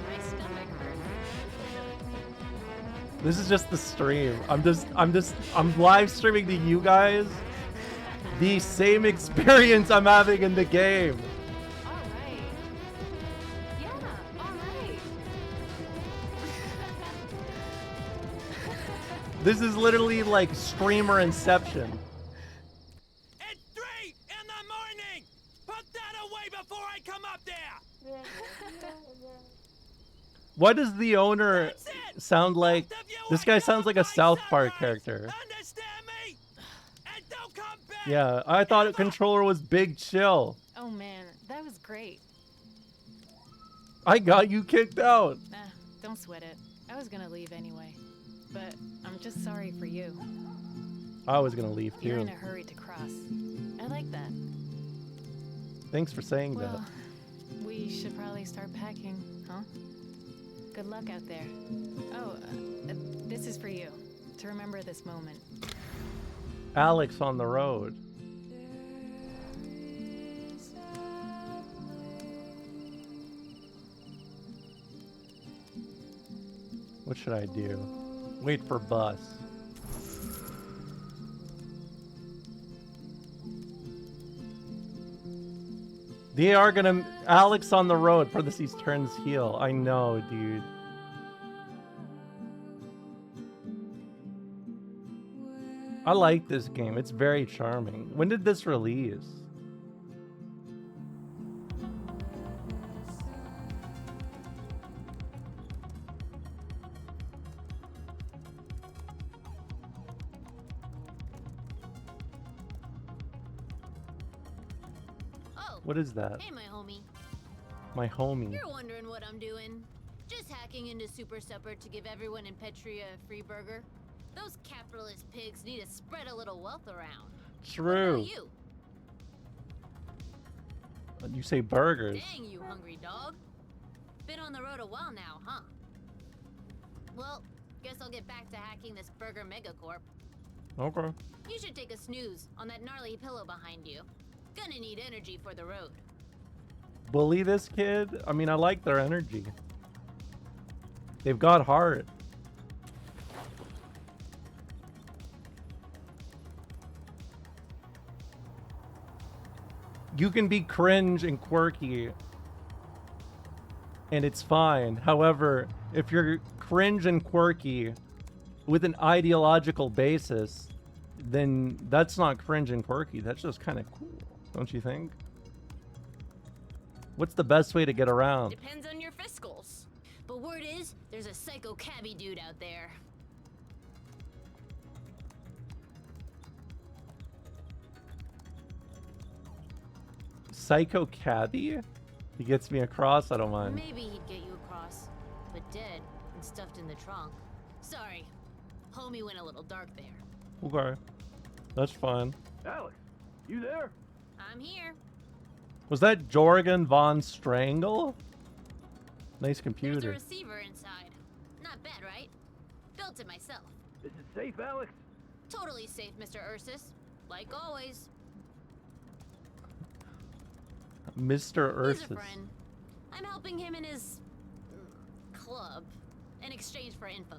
My stomach hurts. This is just the stream. I'm live streaming to you guys the same experience I'm having in the game. This is literally like streamer inception. It's 3 in the morning! Put that away before I come up there! Why does the owner sound like... This guy sounds like a South Park character. Understand me? And don't come back Yeah, I thought controller was Big Chill. Oh man, that was great. I got you kicked out. Nah, don't sweat it. I was gonna leave anyway. But I'm just sorry for you. I was gonna leave You're too. in a hurry to cross. I like that. Thanks for saying Well, we should probably start packing, huh? Good luck out there. Oh, this is for you. To remember this moment. that. Alex on the road. What should I do? Wait for bus. They are gonna Alex on the road. Parentheses turns heel. I know, dude. I like this game. It's very charming. When did this release? Oh. What is that? Hey, my homie. My homie. You're wondering what I'm doing. Just hacking into Super Supper to give everyone in Petria a free burger. Those capitalist pigs need to spread a little wealth around. True. What about you? You say burgers. Dang, you hungry dog. Been on the road a while now, huh? Well, guess I'll get back to hacking this Burger Megacorp. Okay. You should take a snooze on that gnarly pillow behind you. Gonna need energy for the road. Bully this kid? I mean, I like their energy. They've got heart. You can be cringe and quirky, and it's fine. However, if you're cringe and quirky with an ideological basis, then that's not cringe and quirky. That's just kind of cool, don't you think? What's the best way to get around? Depends on your fiscals. But word is, there's a psycho cabbie dude out there. Psycho Cabbie? He gets me across, I don't mind. Maybe he'd get you across, but dead and stuffed in the trunk. Sorry, homie went a little dark there. Okay. That's fine. Alex, you there? I'm here. Was that Jorgen von Strangle? Nice There's a computer. receiver inside. Not bad, right? Built it myself. Is it safe, Alex? Totally safe, Mr. Ursus. Like always. Mr. He's Ursus. a friend. I'm helping him in his club in exchange for info.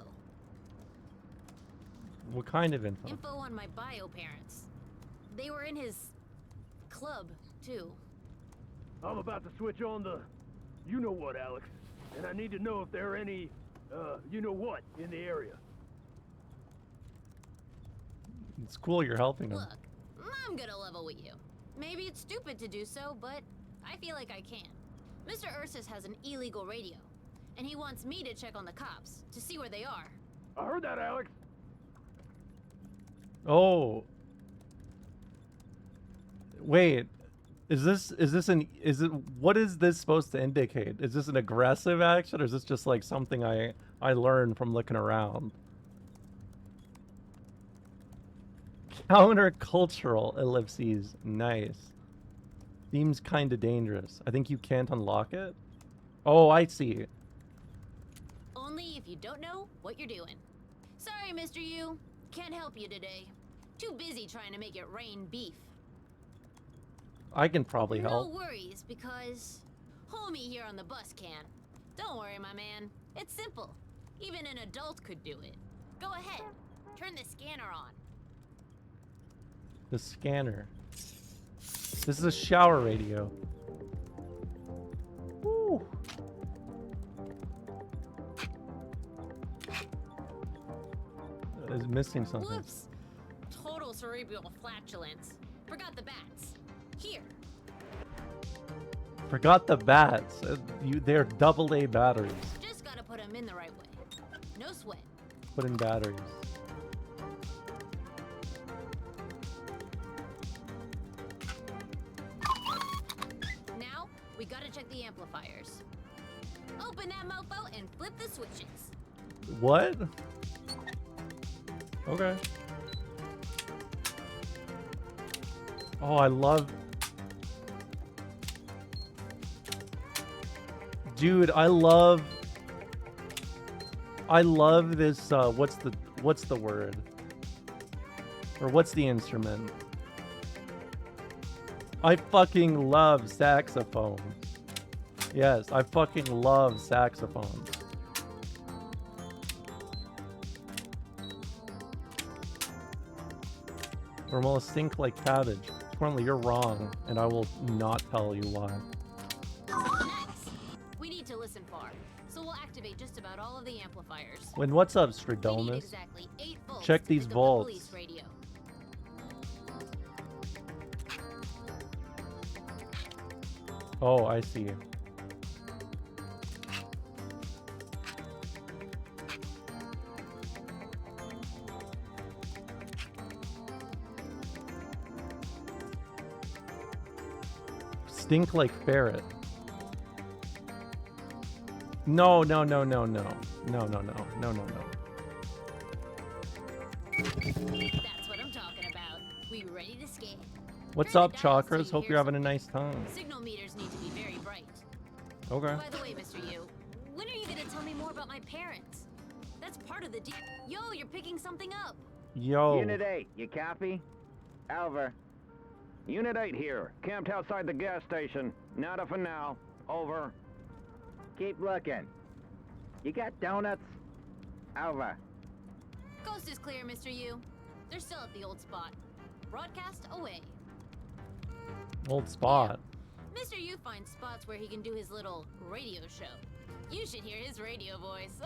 What kind of info? Info on my bio parents. They were in his club, too. I'm about to switch on the you-know-what, Alex. And I need to know if there are any, you-know-what in the area. It's cool you're helping him. Look, I'm gonna level with you. Maybe it's stupid to do so, but I feel like I can. Mr. Ursus has an illegal radio, and he wants me to check on the cops to see where they are. I heard that, Alex. Oh. Wait. Is it what is this supposed to indicate? Is this an aggressive action or is this just like something I learned from looking around? Countercultural ellipses. Nice. Seems kind of dangerous. I think you can't unlock it. Oh, I see. Only if you don't know what you're doing. Sorry, Mr. U. Can't help you today. Too busy trying to make it rain beef. I can probably help. No worries, because homie here on the bus can. Don't worry, my man. It's simple. Even an adult could do it. Go ahead. Turn the scanner on. The scanner. This is a shower radio. Woo. Is missing something. Whoops. Total cerebral flatulence. Forgot the bats. Here. Forgot the bats. They're AA batteries. Just gotta put them in the right way. No sweat. Put in batteries. gotta check the amplifiers. Open that mofo and flip the switches. What? Okay. Oh, I love... Dude, I love this, what's the word? Or what's the instrument? I fucking love saxophones. Yes, I fucking love saxophones. Romola stink like cabbage. Apparently you're wrong, and I will not tell you why. Next, we need to listen far, so we'll activate just about all of the amplifiers. When what's up, We need Stradomus? exactly 8 volts Check to these pick up the volts. police radio. Oh, I see. Stink like ferret. No, no, no, no, no. No, no, no. No, no, no. That's what I'm talking about. We ready to skate? What's up, chakras? Hope you're having a nice time. Signal meters need to be very bright. Okay. By the way, Mr. Yu, when are you gonna tell me more about my parents? That's part of the deal. Yo, you're picking something up. Yo. Unit 8, you copy? Over. Unit 8 here, camped outside the gas station. Nada for now. Over. Keep looking. You got donuts? Over. Coast is clear, Mr. Yu. They're still at the old spot. Broadcast away. Old spot. Mr. Yu finds spots where he can do his little radio show. You should hear his radio voice.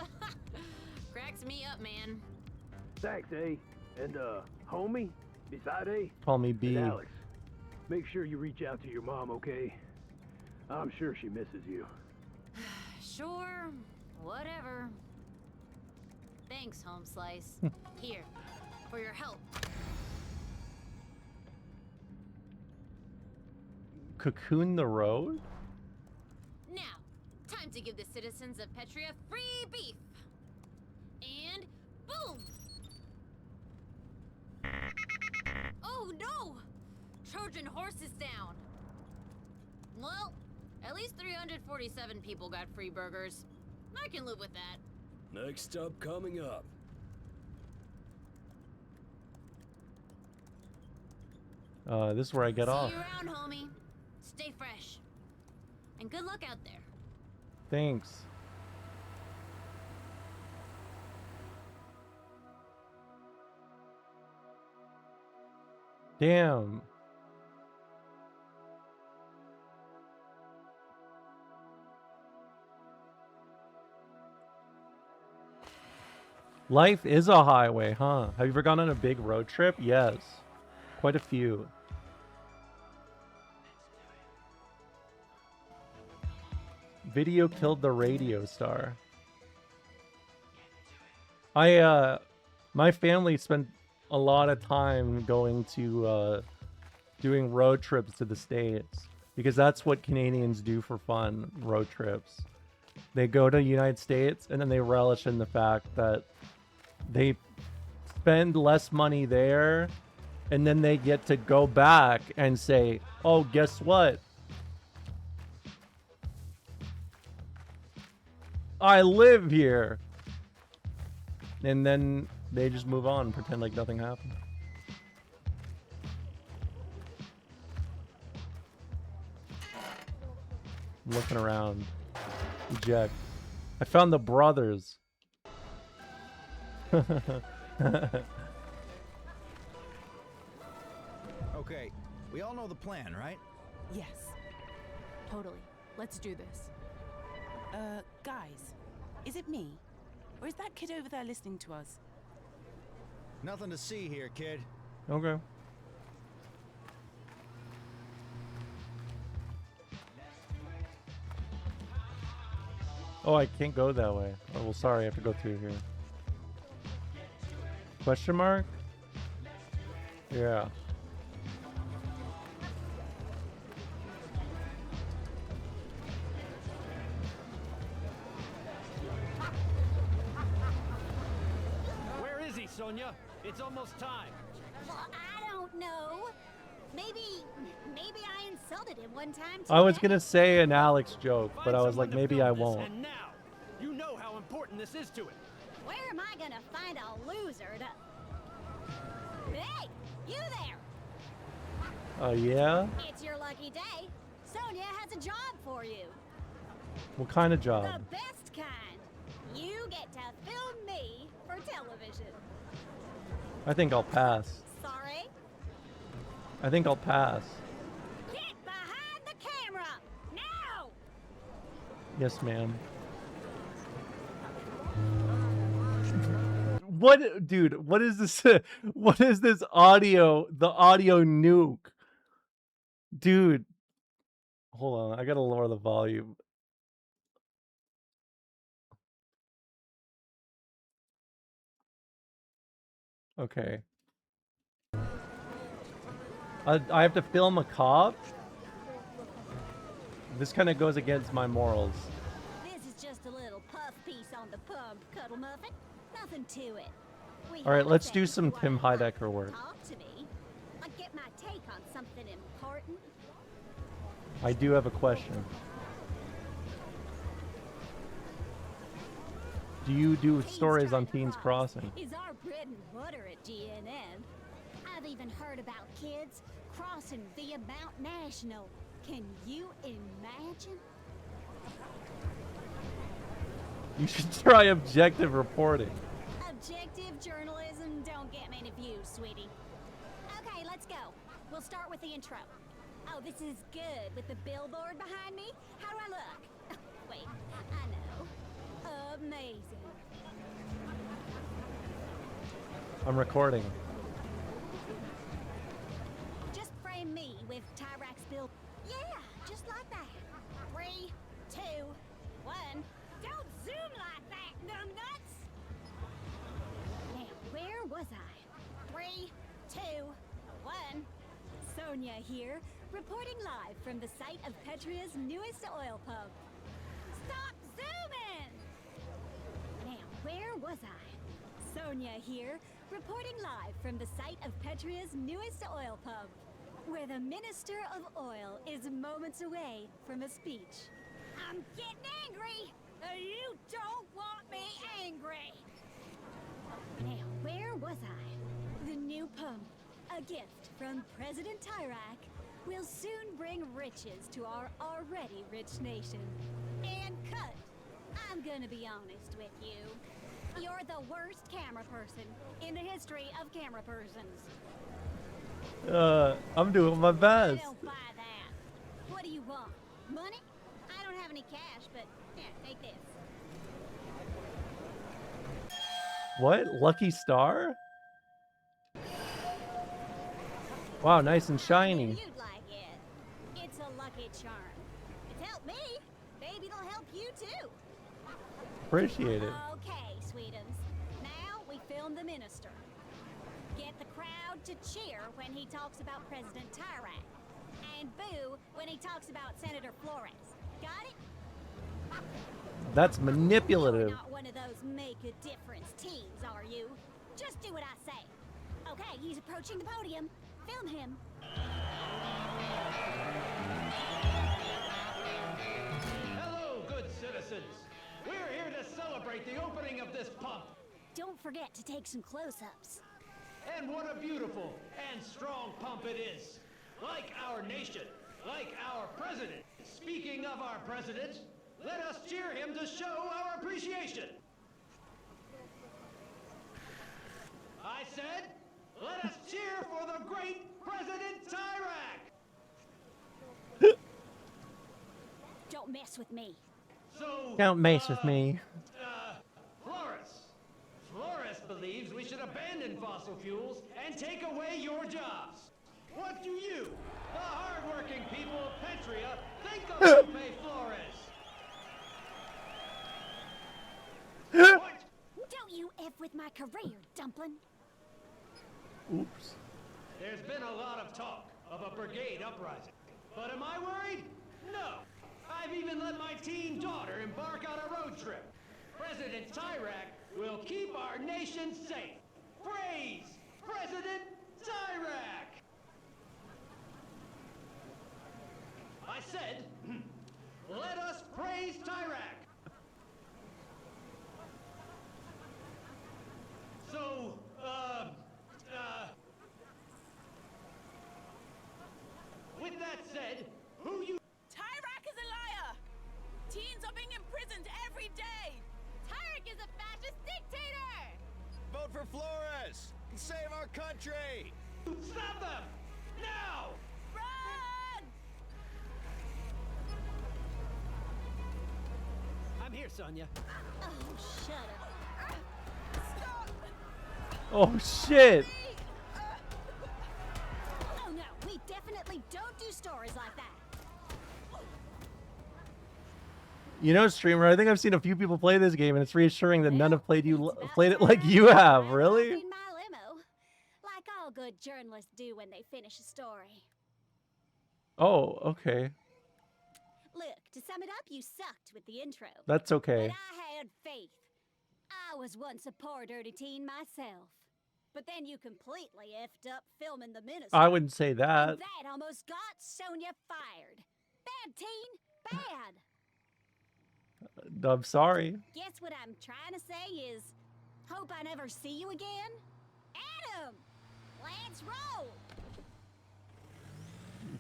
Cracks me up, man. Thanks, A. And, homie, beside A, Call me B. is Alex. Make sure you reach out to your mom, okay? I'm sure she misses you. Sure, whatever. Thanks, Home Slice. Here, for your help. Cocoon the road? Now, time to give the citizens of Petria free beef. And boom! Oh no! Trojan horse is down. Well, at least 347 people got free burgers. I can live with that. Next up coming up. This is where I get off. See you around, homie. Stay fresh. And good luck out there. Thanks. Damn. Life is a highway, huh? Have you ever gone on a big road trip? Yes. Quite a few. Video killed the radio star. My family spent a lot of time going to, doing road trips to the States. Because that's what Canadians do for fun, road trips. They go to the United States and then they relish in the fact that they spend less money there and then they get to go back and say, oh, guess what? I live here. And then they just move on, pretend like nothing happened. Looking around. Eject. I found the brothers. Okay, we all know the plan, right? Yes. Totally. Let's do this. Guys, is it me? Or is that kid over there listening to us? Nothing to see here, kid. Okay. Oh, I can't go that way. Oh, well, sorry, I have to go through here. Question mark? Yeah. Sonya. It's almost time. Well, I don't know. Maybe I insulted him one time I was today. gonna say an Alex joke, but I was like, maybe I won't. And now, you know how important this is to it. Where am I gonna find a loser to... Hey, you there! Oh yeah? It's your lucky day. Sonya has a job for you. What kind of job? The best kind. You get to film me for television. I think I'll pass. Sorry? I think I'll pass. Get behind the camera! Now! Yes, ma'am. What, dude? What is this? What is this audio? The audio nuke, dude. Hold on, I gotta lower the volume. Okay. I have to film a cop? This kind of goes against my morals. This is just a little puff piece on the pump, Cuddle Muffin. Nothing to it. We Alright, have let's said do you some wanna Tim Heidecker work. Talk to me. Like get my take on something important. I do have a question. Do you do stories on Teens Crossing? Is our bread and butter at GNN. I've even heard about kids crossing via Mount National. Can you imagine? You should try objective reporting. Objective journalism don't get many views, sweetie. Okay, let's go. We'll start with the intro. Oh, this is good with the billboard behind me. How do I look? Wait, I know. Amazing. I'm recording. Just frame me with Tyrax bill. Yeah, just like that. 3, 2, 1. Don't zoom like that, numbnuts! Now, where was I? 3, 2, 1. Sonya here, reporting live from the site of Petria's newest oil pump. Stop zooming! Now, where was I? Sonya here, reporting live from the site of Petria's newest oil pump, where the Minister of Oil is moments away from a speech. I'm getting angry! You don't want me angry! Now, where was I? The new pump, a gift from President Tyrak, will soon bring riches to our already rich nation. And cut! I'm gonna be honest with you. You're the worst camera person in the history of camera persons. I'm doing my best. I don't buy that. What do you want? Money? I don't have any cash, but yeah, take this. What? Lucky Star? Wow, nice and shiny. You'd like it. It's a lucky charm. It's helped me. Maybe it'll help you too. Appreciate it. Okay, sweetums. Now we film the minister. Get the crowd to cheer when he talks about President Tyrak. And boo when he talks about Senator Flores. Got it? That's manipulative. You're not one of those make a difference teams, are you? Just do what I say. Okay, he's approaching the podium. Film him. Hello, good citizens. We're here to celebrate the opening of this pump. Don't forget to take some close-ups. And what a beautiful and strong pump it is. Like our nation, like our president. Speaking of our president, let us cheer him to show our appreciation. I said, let us cheer for the great President Tyrak. Don't mess with me. So, Don't mess with me. Flores believes we should abandon fossil fuels and take away your jobs. What do you, the hard-working people of Petria, think of Lupe Flores? What? Don't you F with my career, dumpling. Oops. There's been a lot of talk of a brigade uprising. But am I worried? No. I've even let my teen daughter embark on a road trip. President Tyrak will keep our nation safe. praise President Tyrak. I said, let us praise Tyrak. So, with that said, who you... Tyrak is a liar! Teens are being imprisoned every day! Tyrak is a fascist dictator! Vote for Flores! Save our country! Stop them! Now! Run! I'm here, Sonya. Oh, shut up. Stop! Oh shit! Oh no, we definitely don't do stories like that. You know, streamer, I think I've seen a few people play this game, and it's reassuring that none have played it like you have. Really? In my limo, like all good journalists do when they finish a story. Oh, okay. Look, to sum it up, you sucked with the intro. That's okay. But I had faith. I was once a poor dirty teen myself. But then you completely effed up filming the minister. I wouldn't say that. And that almost got Sonya fired. Bad teen, bad. I'm sorry. Guess what I'm trying to say is, hope I never see you again. Adam, let's roll.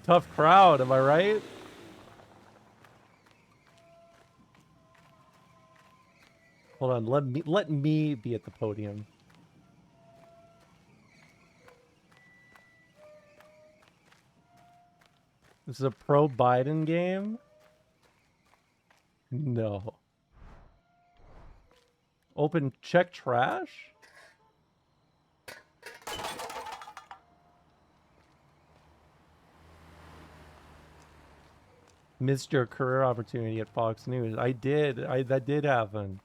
Tough crowd, am I right? Hold on, let me be at the podium. This is a pro-Biden game? No. Open check trash? Missed your career opportunity at Fox News. I did. That did happen.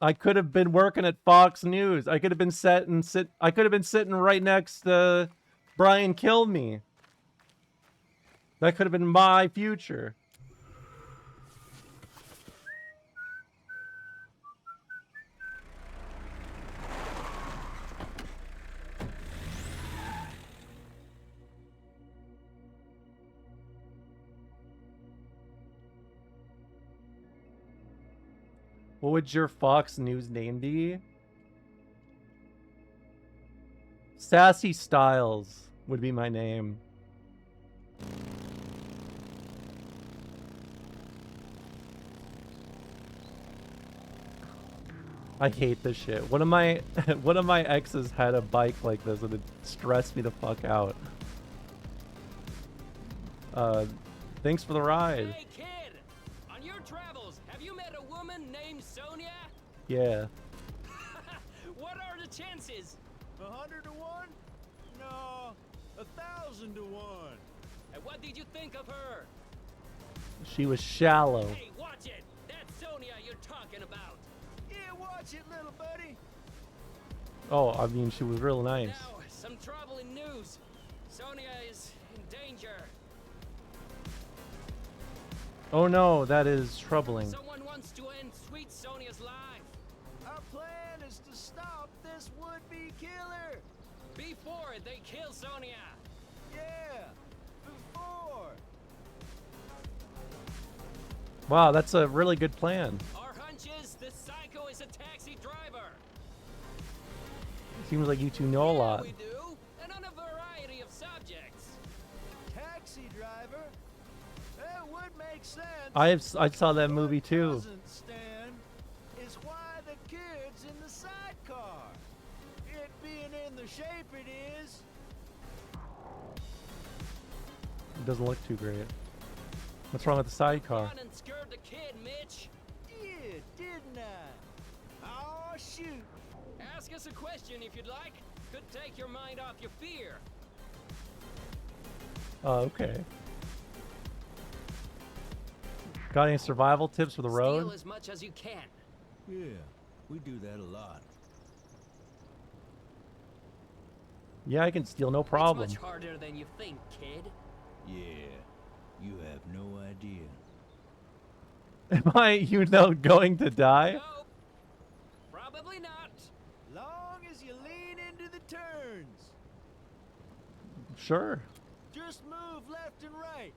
I could have been working at Fox News. I could have been I could have been sitting right next to Brian Kilmeade. That could have been my future. What would your Fox News name be? Sassy Styles would be my name. I hate this shit. One of my exes had a bike like this and it stressed me the fuck out. Thanks for the ride. Hey kid, on your travels, have you met a woman named Sonya? Yeah. What are the chances? 100 to 1? No, 1,000 to 1. And what did you think of her? She was shallow. Hey, watch it. That's Sonya you're talking about. Yeah, watch it, little buddy. Oh, I mean, she was real nice. Now, some troubling news. Sonya is in danger. Oh no, that is troubling. Someone wants to end sweet Sonya's life. Our plan is to stop this would-be killer. Before they kill Sonya. Yeah, before. Wow, that's a really good plan. Our hunch is the psycho is a taxi driver. Seems like you two know a lot. We do, and on a variety of subjects. Taxi driver? That would make sense. I saw that movie too. Doesn't stand is why the kid's in the sidecar. It being in the shape it is. It doesn't look too great. What's wrong with the sidecar? Run and scared the kid, Mitch. Yeah, didn't I? Oh, shoot. Ask us a question if you'd like. Could take your mind off your fear. Oh, okay. Got any survival tips for the road? Steal as much as you can. Yeah, we do that a lot. Yeah, I can steal, no problem. It's much harder than you think, kid. Yeah, you have no idea. Am I, you know, going to die? Probably not. Long as you lean into the turns. Sure. Just move left and right.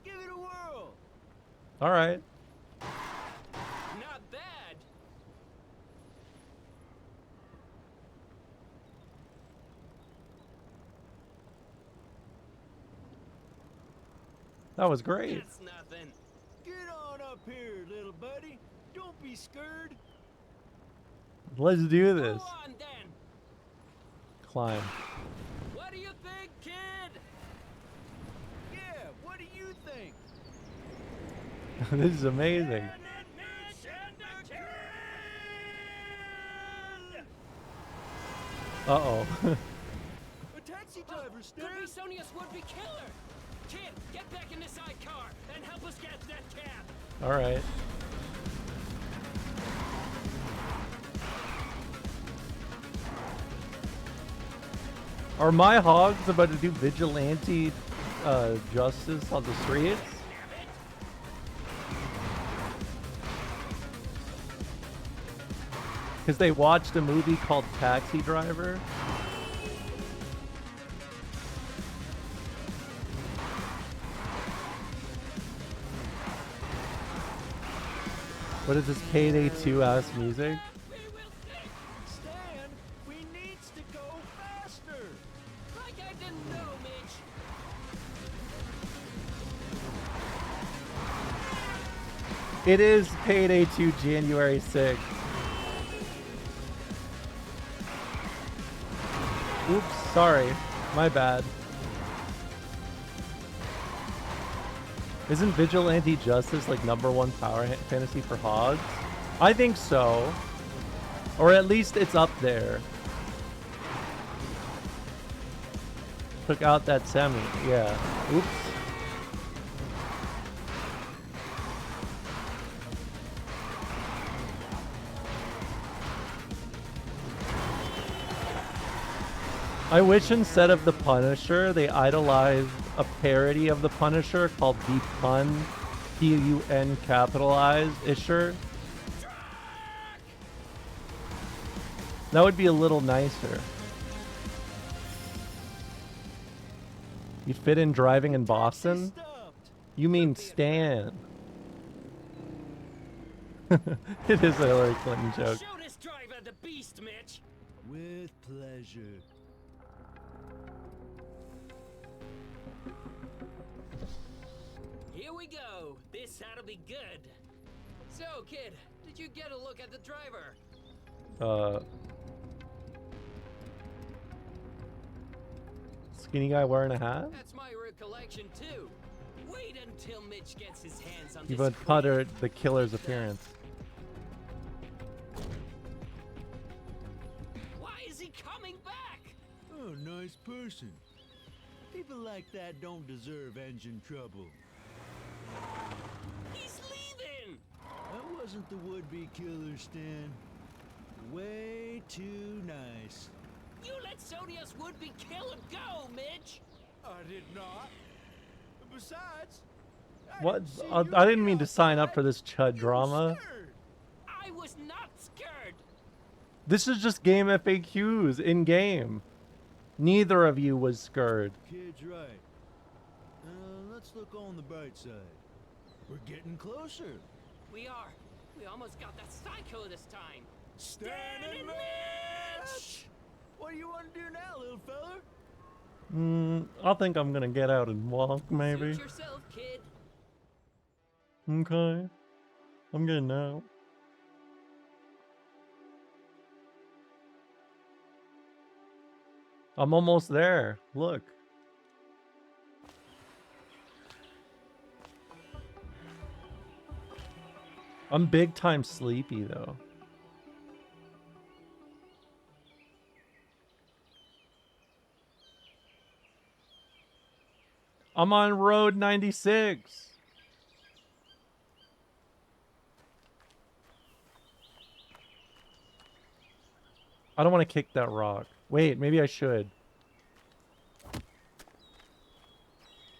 Give it a whirl. All right. Not bad. That was great. That's nothing. Get on up here, little buddy. Don't be scared. Let's do this. Go on then. Climb. What do you think, kid? Yeah, what do you think? This is amazing. Uh-oh. A taxi driver, Stan. Could be Sonia's would-be killer. Kid, get back in the sidecar and help us get to that cab. All right. Are my hogs about to do vigilante justice on the streets? Because they watched a movie called Taxi Driver. What is this Payday 2 ass music? Stan, we needs to go faster. Like I didn't know, Mitch. It is Payday 2 January 6th. Oops, sorry. My bad. Isn't Vigilante Justice like #1 power fantasy for hogs? I think so. Or at least it's up there. Took out that semi. Yeah. Oops. I wish instead of the Punisher, they idolized a parody of the Punisher called The Pun, P-U-N capitalized Isher. That would be a little nicer. You'd fit in driving in Boston? You mean Stan. It is a Hillary Clinton joke. Show this driver the beast, Mitch. With pleasure. Here we go. This ought to be good. So, kid, did you get a look at the driver? Skinny guy wearing a hat? That's my recollection too. Wait until Mitch gets his hands on You've this. unputtered the killer's appearance. Why is he coming back? Oh, nice person. People like that don't deserve engine trouble. He's leaving. That wasn't the would-be killer, Stan. Way too nice. You let Sonia's would-be killer go, Mitch. I did not. Besides, What? I didn't mean to sign up for this chud drama. I was not scared. This is just game FAQs in game. Neither of you was scared. Kid's right. Let's look on the bright side. We're getting closer. We are. We almost got that psycho this time. Stan and Mitch! What do you want to do now, little fella? I think I'm gonna get out and walk, maybe. Suit yourself, kid. Okay. I'm getting out. I'm almost there. Look. I'm big time sleepy though. I'm on road 96. I don't want to kick that rock. Wait, maybe I should.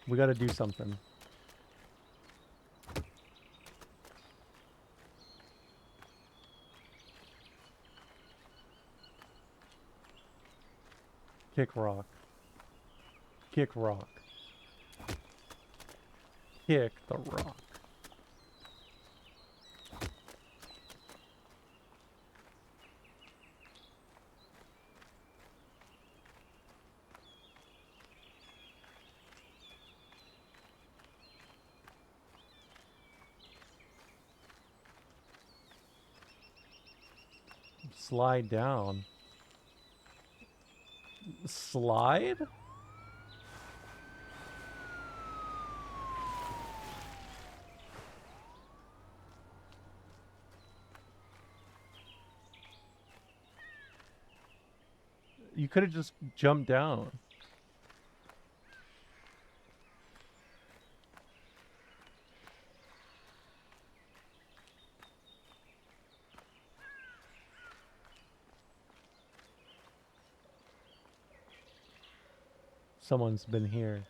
We got to do something. Kick rock. Kick rock. Kick the rock. Slide down. Slide? You could have just jumped down. Someone's been here.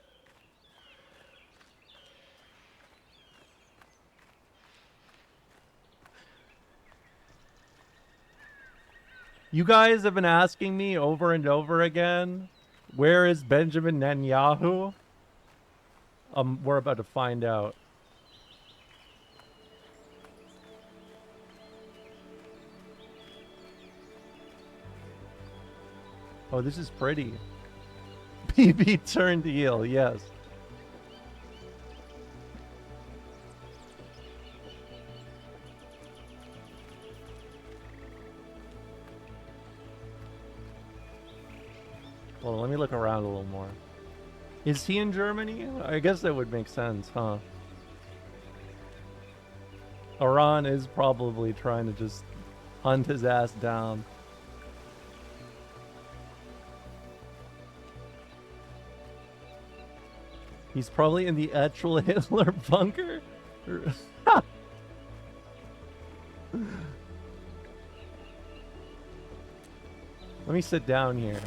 You guys have been asking me over and over again, where is Benjamin Netanyahu? We're about to find out. Oh, this is pretty. BB turned eel, yes. Well, let me look around a little more. Is he in Germany? I guess that would make sense, huh? Iran is probably trying to just hunt his ass down. He's probably in the actual Hitler bunker. Let me sit down here.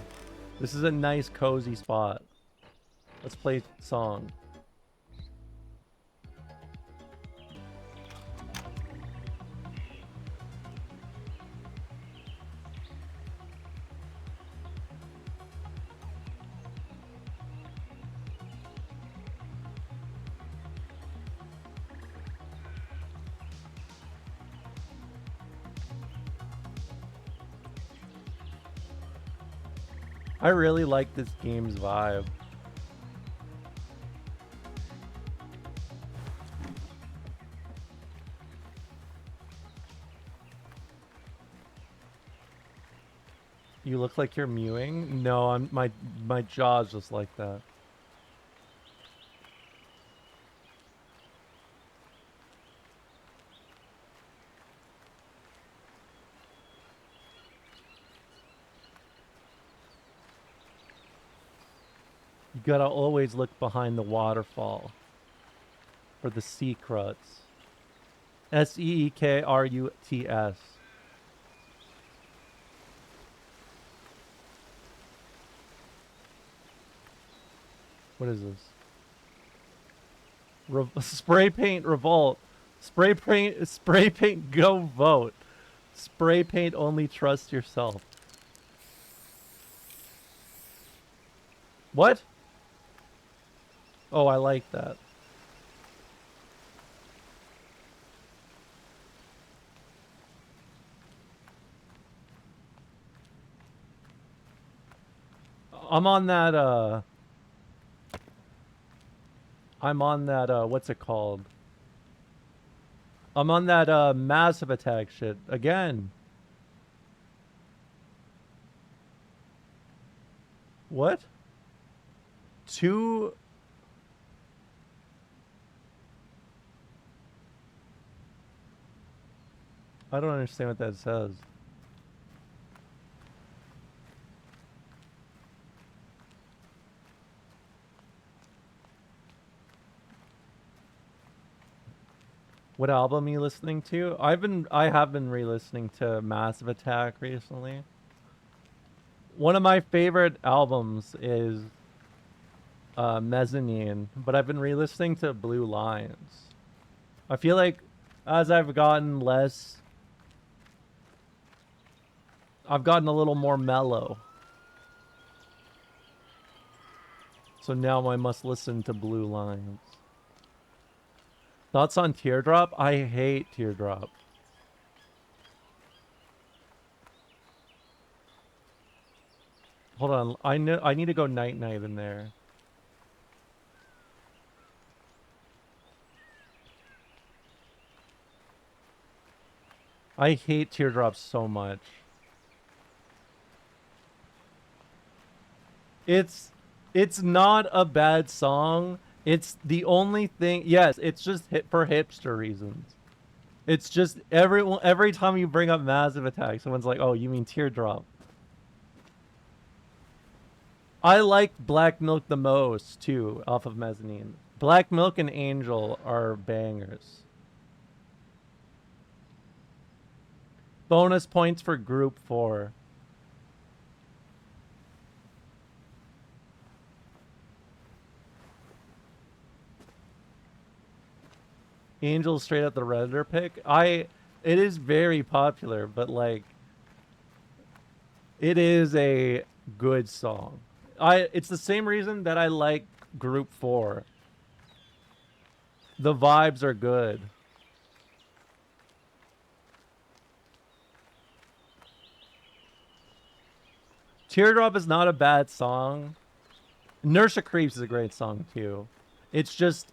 This is a nice, cozy spot. Let's play song. I really like this game's vibe. You look like you're mewing? No, my jaw's just like that. You gotta always look behind the waterfall for the secrets. S-E-E-K-R-U-T-S. What is this? Spray paint revolt. Spray paint go vote. Spray paint only trust yourself. What? Oh, I like that. I'm on that, what's it called? I'm on that, Massive Attack shit again. What? Two... I don't understand what that says. What album are you listening to? I have been re-listening to Massive Attack recently. One of my favorite albums is Mezzanine, but I've been re-listening to Blue Lines. I feel like as I've gotten less, I've gotten a little more mellow. So now I must listen to Blue Lines. Thoughts on Teardrop? I hate Teardrop. Hold on, I need to go Night Night in there. I hate Teardrop so much. It's not a bad song. It's the only thing. Yes, it's just for hipster reasons. It's just every time you bring up Massive Attack, someone's like, "Oh, you mean Teardrop?" I like Black Milk the most too, off of Mezzanine. Black Milk and Angel are bangers. Bonus points for Group 4. Angel straight up the Redditor pick. It is very popular, but like it is a good song. It's the same reason that I like Group 4. The vibes are good. Teardrop is not a bad song. Nurse of Creeps is a great song too. It's just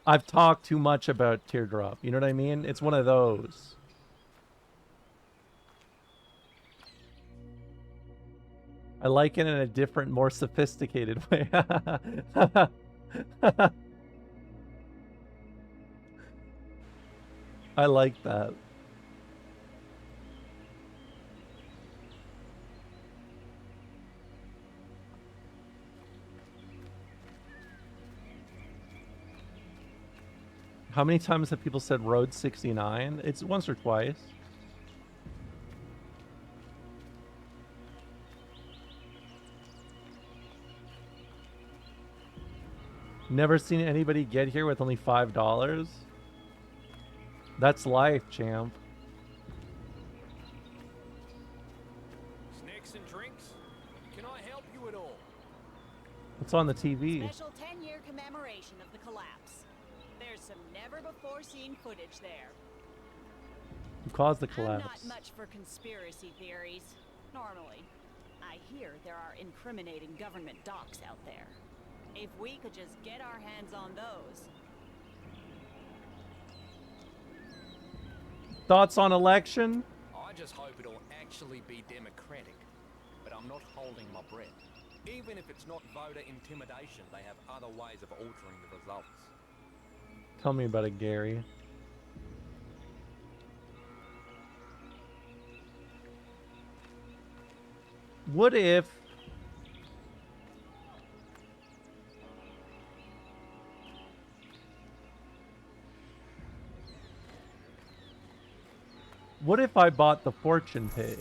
I've talked too much about Teardrop. You know what I mean? It's one of those. I like it in a different, more sophisticated way. I like that. How many times have people said Road 69? It's once or twice. Never seen anybody get here with only $5? That's life, champ. Snacks and drinks? Can I help you at all? What's on the TV? Special 10-year commemoration of the collapse. There's some never-before-seen footage there. Who caused the collapse? I'm not much for conspiracy theories, normally. I hear there are incriminating government docs out there. If we could just get our hands on those. Thoughts on election? I just hope it'll actually be democratic, but I'm not holding my breath. Even if it's not voter intimidation, they have other ways of altering the results. Tell me about it, Gary. What if... What if I bought the Fortune Pig?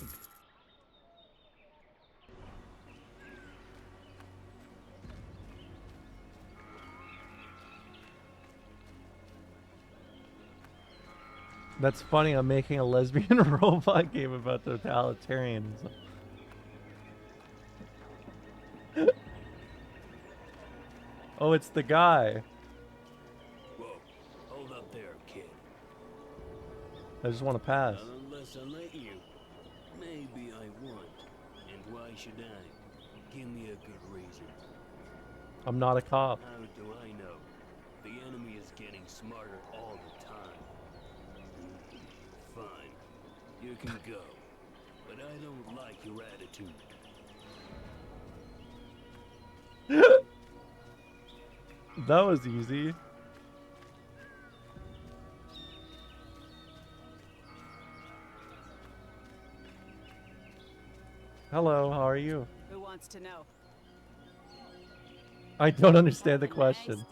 That's funny, I'm making a lesbian robot game about totalitarianism. Oh, it's the guy. Whoa, hold up there, kid. I just want to pass. Unless I let you, maybe I won't. And why should I? Give me a good reason. I'm not a cop. How do I know? The enemy is getting smarter all the time. Fine, you can go. But I don't like your attitude. That was easy. Hello, how are you? Who wants to know? I don't understand the question.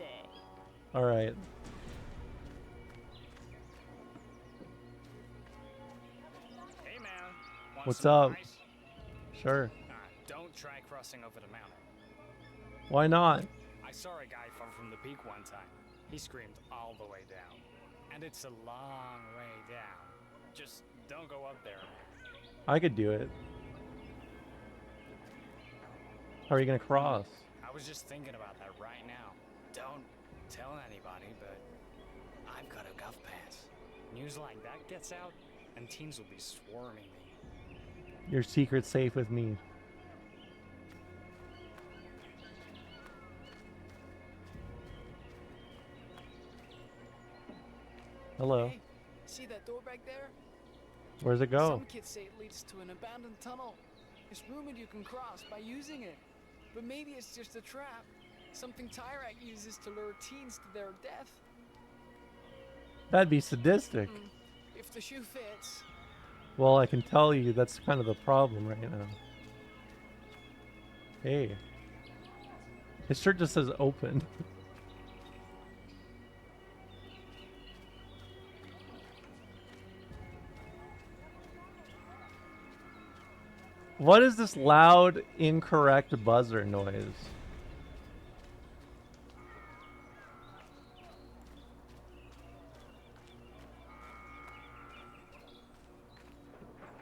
All right. Hey man. Want What's some up? advice? Sure. Don't try crossing over the mountain. Why not? I saw a guy fall from the peak one time. He screamed all the way down. And it's a long way down. Just don't go up there. I could do it. How are you gonna cross? How I was just thinking about that right now. Don't tell anybody, but I've got a Gov Pass. News like that gets out, and teens will be swarming me. Your secret's safe with me. Hello. Hey, see that door back there? Where's it go? Some kids say it leads to an abandoned tunnel. It's rumored you can cross by using it. But maybe it's just a trap. Something Tyrak uses to lure teens to their death. That'd be sadistic. If the shoe fits. Well, I can tell you that's kind of the problem right now. Hey. His shirt just says open. What is this loud, incorrect buzzer noise?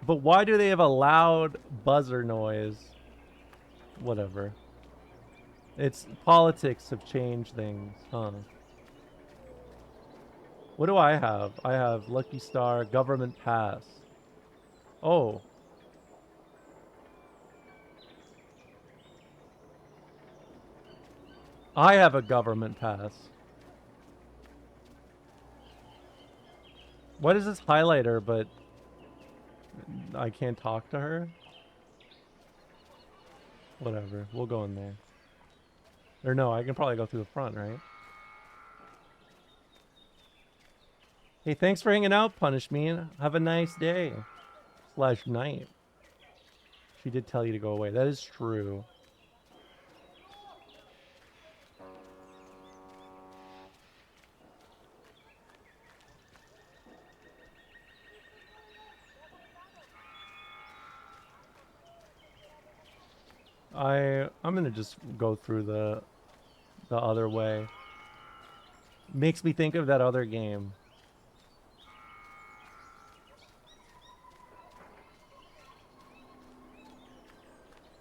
But why do they have a loud buzzer noise? Whatever. It's politics have changed things, huh? What do I have? I have Lucky Star, Government Pass. Oh. I have a Government Pass. What is this highlighter, but I can't talk to her? Whatever, we'll go in there. Or no, I can probably go through the front, right? Hey, thanks for hanging out, Punish Me. Have a nice day. / night. She did tell you to go away. That is true. I'm gonna just go through the other way. Makes me think of that other game.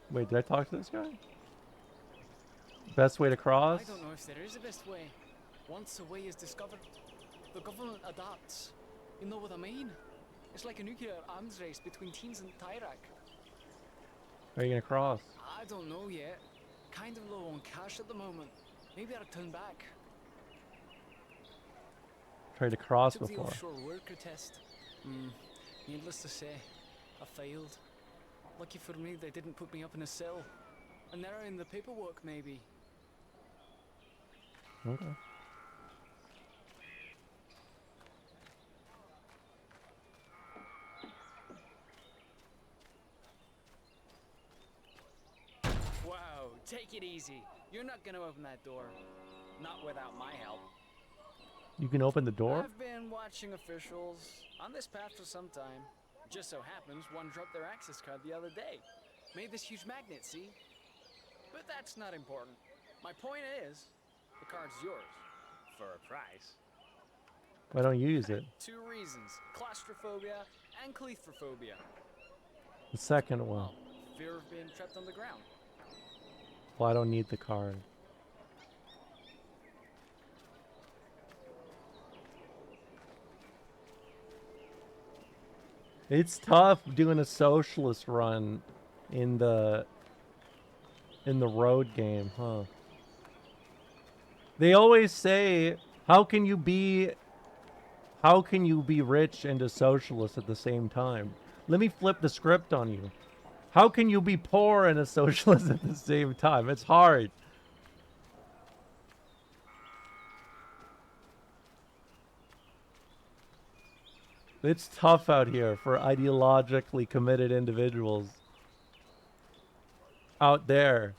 Wait, did I talk to this guy? Best way to cross? I don't know if there is a best way. Once a way is discovered, the government adapts. You know what I mean? It's like a nuclear arms race between teens and Tyrak. Are you gonna cross? I don't know yet. Kind of low on cash at the moment. Maybe I'll turn back. Tried to cross Took before. the offshore worker test. Needless to say, I failed. Lucky for me, they didn't put me up in a cell. An error in the paperwork, maybe. Okay. Wow, take it easy. You're not gonna open that door. Not without my help. You can open the door? I've been watching officials on this path for some time. Just so happens one dropped their access card the other day. Made this huge magnet, see? But that's not important. My point is, the card's yours. For a price. Why don't you use it? 2 reasons. Claustrophobia and cleithrophobia. The second one. Fear of being trapped on the ground. Well, I don't need the card. It's tough doing a socialist run in the road game, huh? They always say, how can you be rich and a socialist at the same time? Let me flip the script on you. How can you be poor and a socialist at the same time? It's hard. It's tough out here for ideologically committed individuals out there.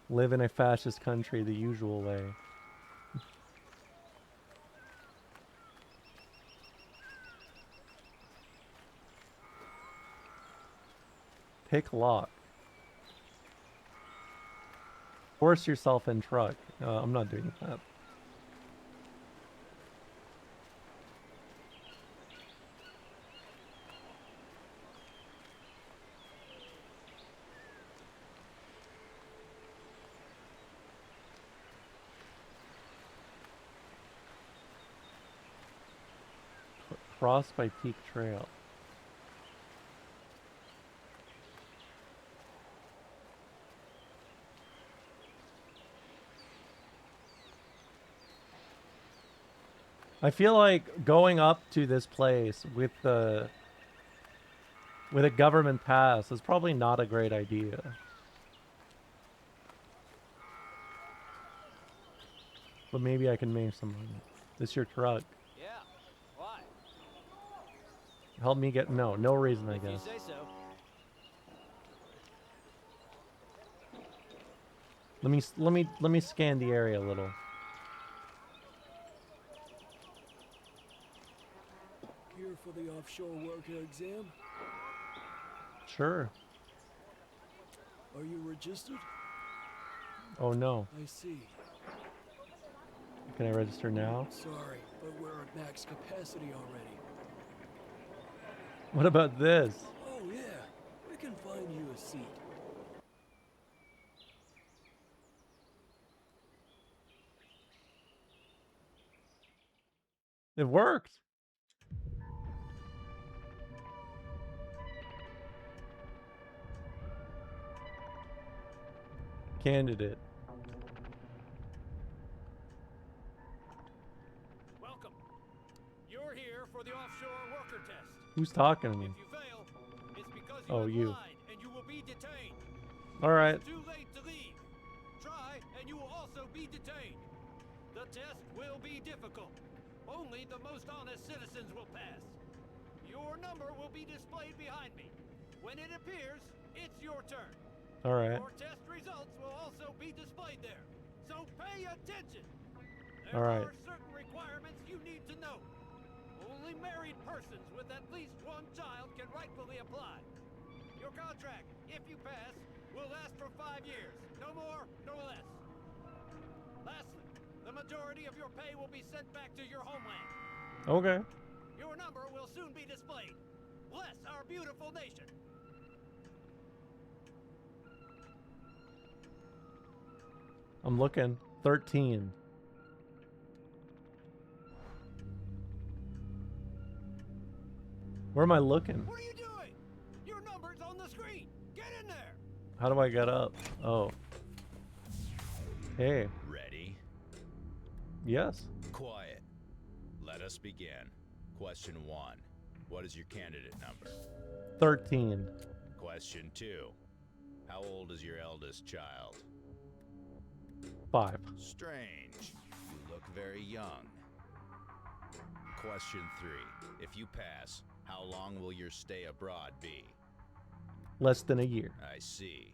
Live in a fascist country the usual way. Pick lock. Force yourself in truck. I'm not doing that. Frostbite Peak Trail. I feel like going up to this place with a government pass is probably not a great idea. But maybe I can make some money. This your truck. Yeah. Why? Help me get no reason I If you guess. say so. Let me scan the area a little. Here for the offshore worker exam? Sure. Are you registered? Oh no. I see. Can I register now? Sorry, but we're at max capacity already. What about this? Oh yeah, we can find you a seat. It worked. Candidate. Welcome. You're here for the offshore worker test. Who's talking to me? If you fail, it's because you Oh, you. lied and you will be detained. All right. It's too late to leave. Try and you will also be detained. The test will be difficult. Only the most honest citizens will pass. Your number will be displayed behind me. When it appears, it's your turn. All right. Your test results will also be displayed there. So pay attention. There All right. are certain requirements you need to know. Only married persons with at least one child can rightfully apply. Your contract, if you pass, will last for 5 years. No more, no less. Lastly, the majority of your pay will be sent back to your homeland. Okay. Your number will soon be displayed. Bless our beautiful nation. I'm looking. 13. Where am I looking? What are you doing? Your number's on the screen. Get in there. How do I get up? Oh. Hey. Ready? Yes. Quiet. Let us begin. Question 1. What is your candidate number? 13. Question 2. How old is your eldest child? 5. Strange. You look very young. Question 3. If you pass, how long will your stay abroad be? Less than a year. I see.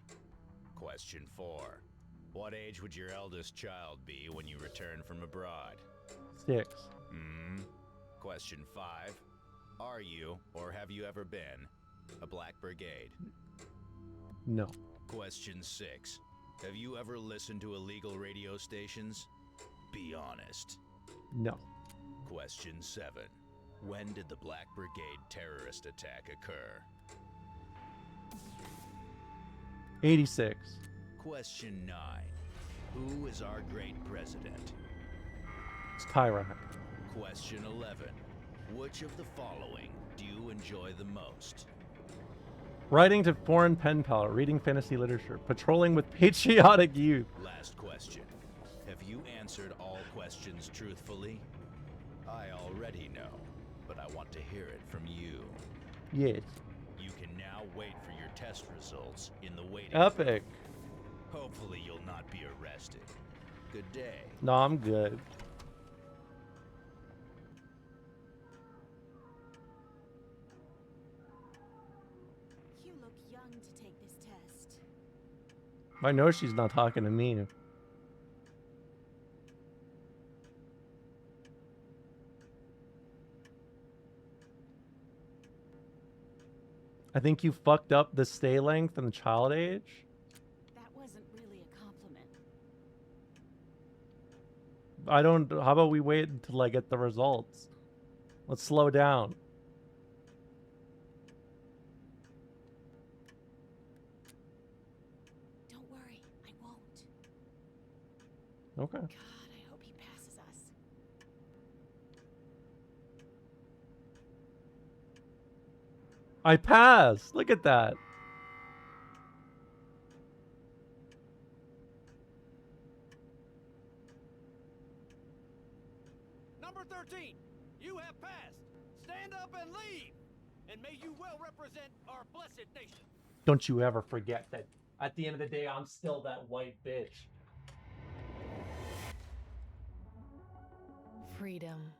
Question 4. What age would your eldest child be when you return from abroad? 6. Question 5. Are you, or have you ever been, a Black Brigade? No. Question 6. Have you ever listened to illegal radio stations? Be honest. No. Question 7. When did the Black Brigade terrorist attack occur? 86. Question 9. Who is our great president? It's Tyrak. Question 11. Which of the following do you enjoy the most? Writing to foreign pen pal, reading fantasy literature, patrolling with patriotic youth. Last question. Have you answered all questions truthfully? I already know, but I want to hear it from you. Yes. You can now wait for your test results in the waiting Epic. room. Hopefully you'll not be arrested. Good day. No, I'm good. You look young to take this test. I know she's not talking to me. I think you fucked up the stay length and the child age. That wasn't really a compliment. I don't. How about we wait until I get the results? Let's slow down. Don't worry, I won't. Okay. God, I hope he passes us. I passed. Look at that. Number 13, you have passed. Stand up and leave. And may you well represent our blessed nation. Don't you ever forget that at the end of the day, I'm still that white bitch. Freedom.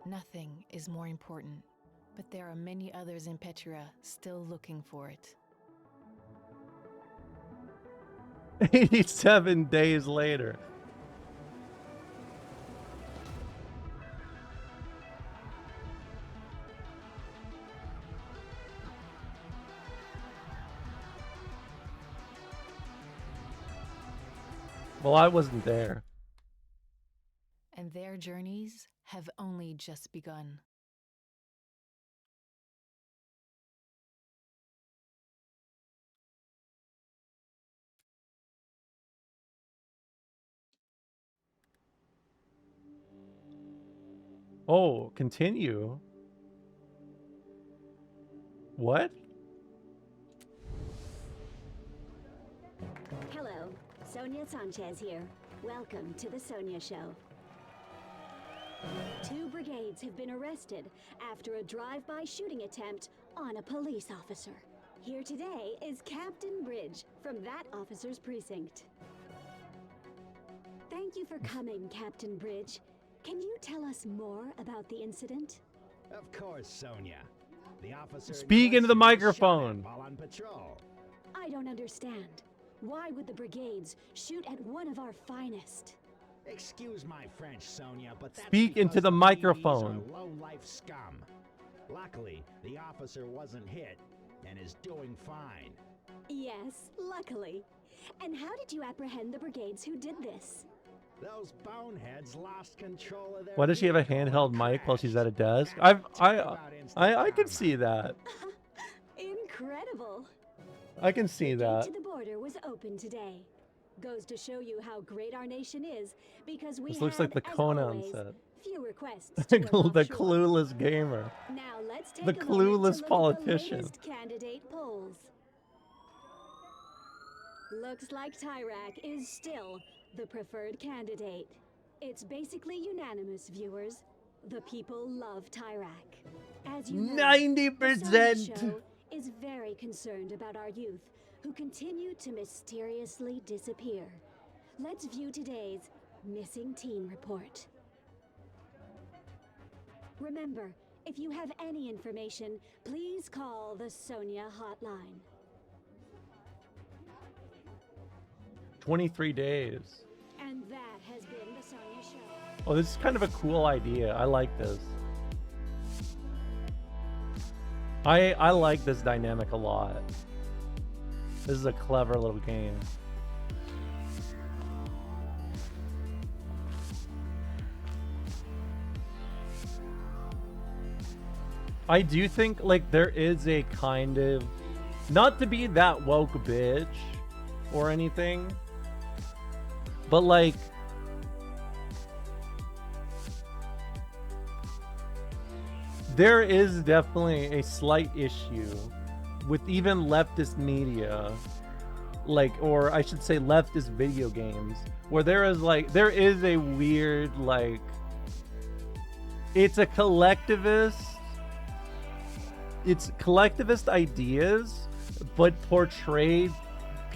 Nothing is more important, but there are many others in Petria still looking for it. 87 days later. Well, I wasn't there. And their journeys have only just begun. Oh, continue. What? Hello, Sonia Sanchez here. Welcome to the Sonia Show. 2 brigades have been arrested after a drive-by shooting attempt on a police officer. Here today is Captain Bridge from that officer's precinct. Thank you for coming, Captain Bridge. Can you tell us more about the incident? Of course, Sonia. The officer Speak into the microphone. while on patrol. I don't understand. Why would the brigades shoot at one of our finest? Excuse my French, Sonia, but that's Speak into the microphone. because low-life scum. Luckily, the officer wasn't hit and is doing fine. Yes, luckily. And how did you apprehend the brigades who did this? Those boneheads lost control of their Why does she have a handheld mic while she's at a desk? I can see that. Incredible. I can see that. To the border was open today. Goes to show you how great our nation is, because we This looks had, like the as Conan always, set. few requests The to work offshore. clueless gamer. Now let's take The a moment to clueless look at the politician. latest candidate polls. Looks like Tyrak is still the preferred candidate. It's basically unanimous, viewers. The people love Tyrak. As you know, 90%. the Sonia Show is very concerned about our youth who continue to mysteriously disappear. Let's view today's Missing Teen Report. Remember, if you have any information, please call the Sonia hotline. 23 days. And that has been the Sonia Show. Oh, this is kind of a cool idea. I like this. I like this dynamic a lot. This is a clever little game. I do think like there is a kind of, not to be that woke bitch or anything, but like there is definitely a slight issue with even leftist media, like, or I should say leftist video games, where there is a weird, like, it's collectivist ideas, but portrayed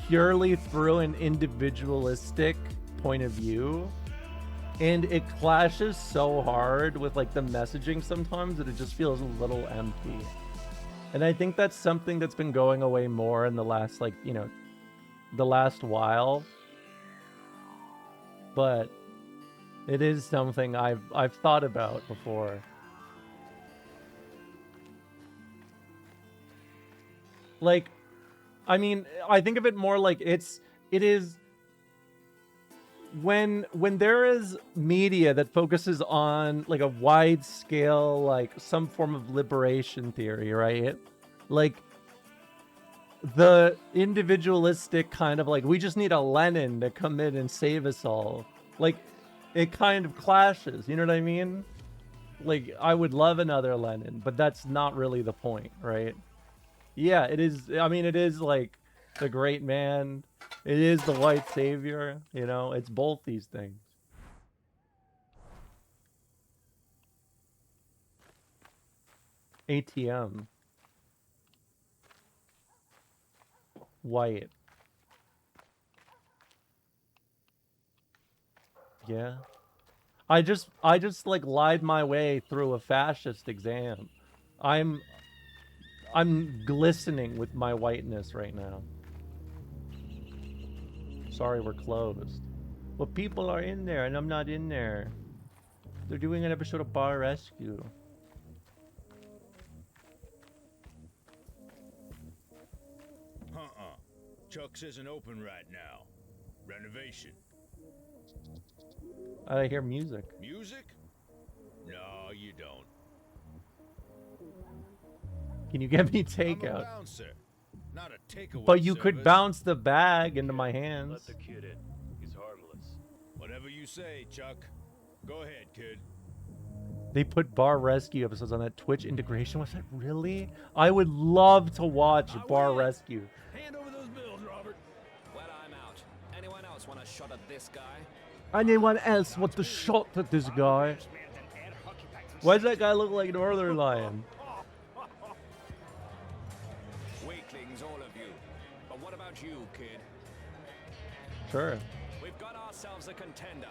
purely through an individualistic point of view. And it clashes so hard with like the messaging sometimes that it just feels a little empty. And I think that's something that's been going away more in the last, like, you know, the last while. But it is something I've thought about before. Like, I mean, I think of it more like it is when there is media that focuses on like a wide scale, like some form of liberation theory, right? Like the individualistic kind of like, we just need a Lenin to come in and save us all. Like it kind of clashes, you know what I mean? like, I would love another Lenin, but that's not really the point, right? Yeah, it is. I mean, it is like the great man. It is the white savior. You know, it's both these things. ATM. White. Yeah. I just like lied my way through a fascist exam. I'm glistening with my whiteness right now. Sorry, we're closed. Well, people are in there and I'm not in there. They're doing an episode of Bar Rescue. Chuck's isn't open right now. Renovation. I hear music. Music? No, you don't. Can you get me I'm a takeout? bouncer, not a takeaway But you could service. bounce the bag into my hands. Let the kid in. He's harmless. Whatever you say, Chuck. Go ahead, kid. They put Bar Rescue episodes on that Twitch integration website. Really? I would love to watch Bar Rescue. Hand over those bills, Robert. Well, I'm out. Anyone else want a shot at this guy? Anyone else want to shot at this guy? Why does that guy look like Northern Lion? Weaklings, all of you. But what about you, kid? Sure. We've got ourselves a contender.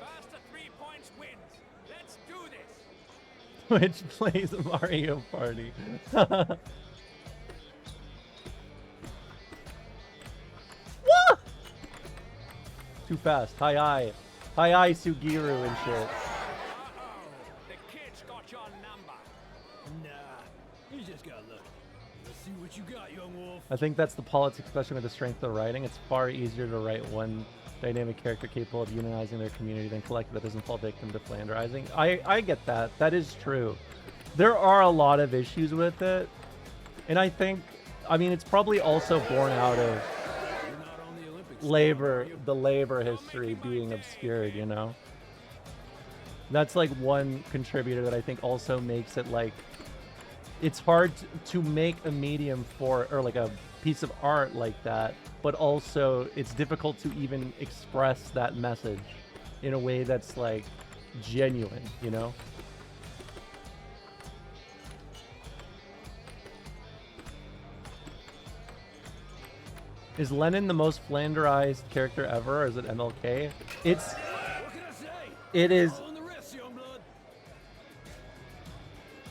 First to 3 points wins. Let's do this. Which plays Mario Party. What? Too fast. Hi, Sugiru and shit. The kid's got your number. Nah, you just got lucky. Let's see what you got, young wolf. I think that's the politics, especially with the strength of writing. It's far easier to write one dynamic character capable of unionizing their community than collective that doesn't fall victim to flanderizing. I get that. That is true. There are a lot of issues with it. And I think, I mean, it's probably also born out of the labor history being obscured, you know? That's like one contributor that I think also makes it like, it's hard to make a medium for, or like a piece of art like that, but also it's difficult to even express that message in a way that's like genuine, you know? Is Lenin the most flanderized character ever, or is it MLK?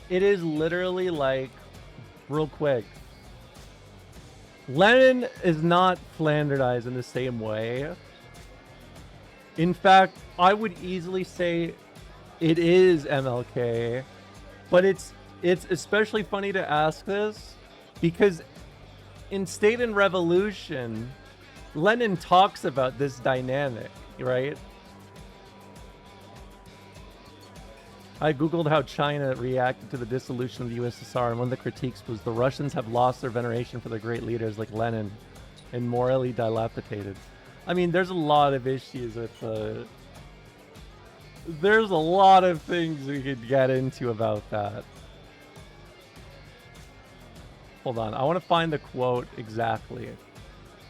It is literally like, real quick, Lenin is not flanderized in the same way. In fact, I would easily say it is MLK, but it's especially funny to ask this because in State and Revolution, Lenin talks about this dynamic, right? I googled how China reacted to the dissolution of the USSR, and one of the critiques was the Russians have lost their veneration for their great leaders like Lenin and morally dilapidated. I mean, there's a lot of issues with there's a lot of things we could get into about that. Hold on, I want to find the quote exactly.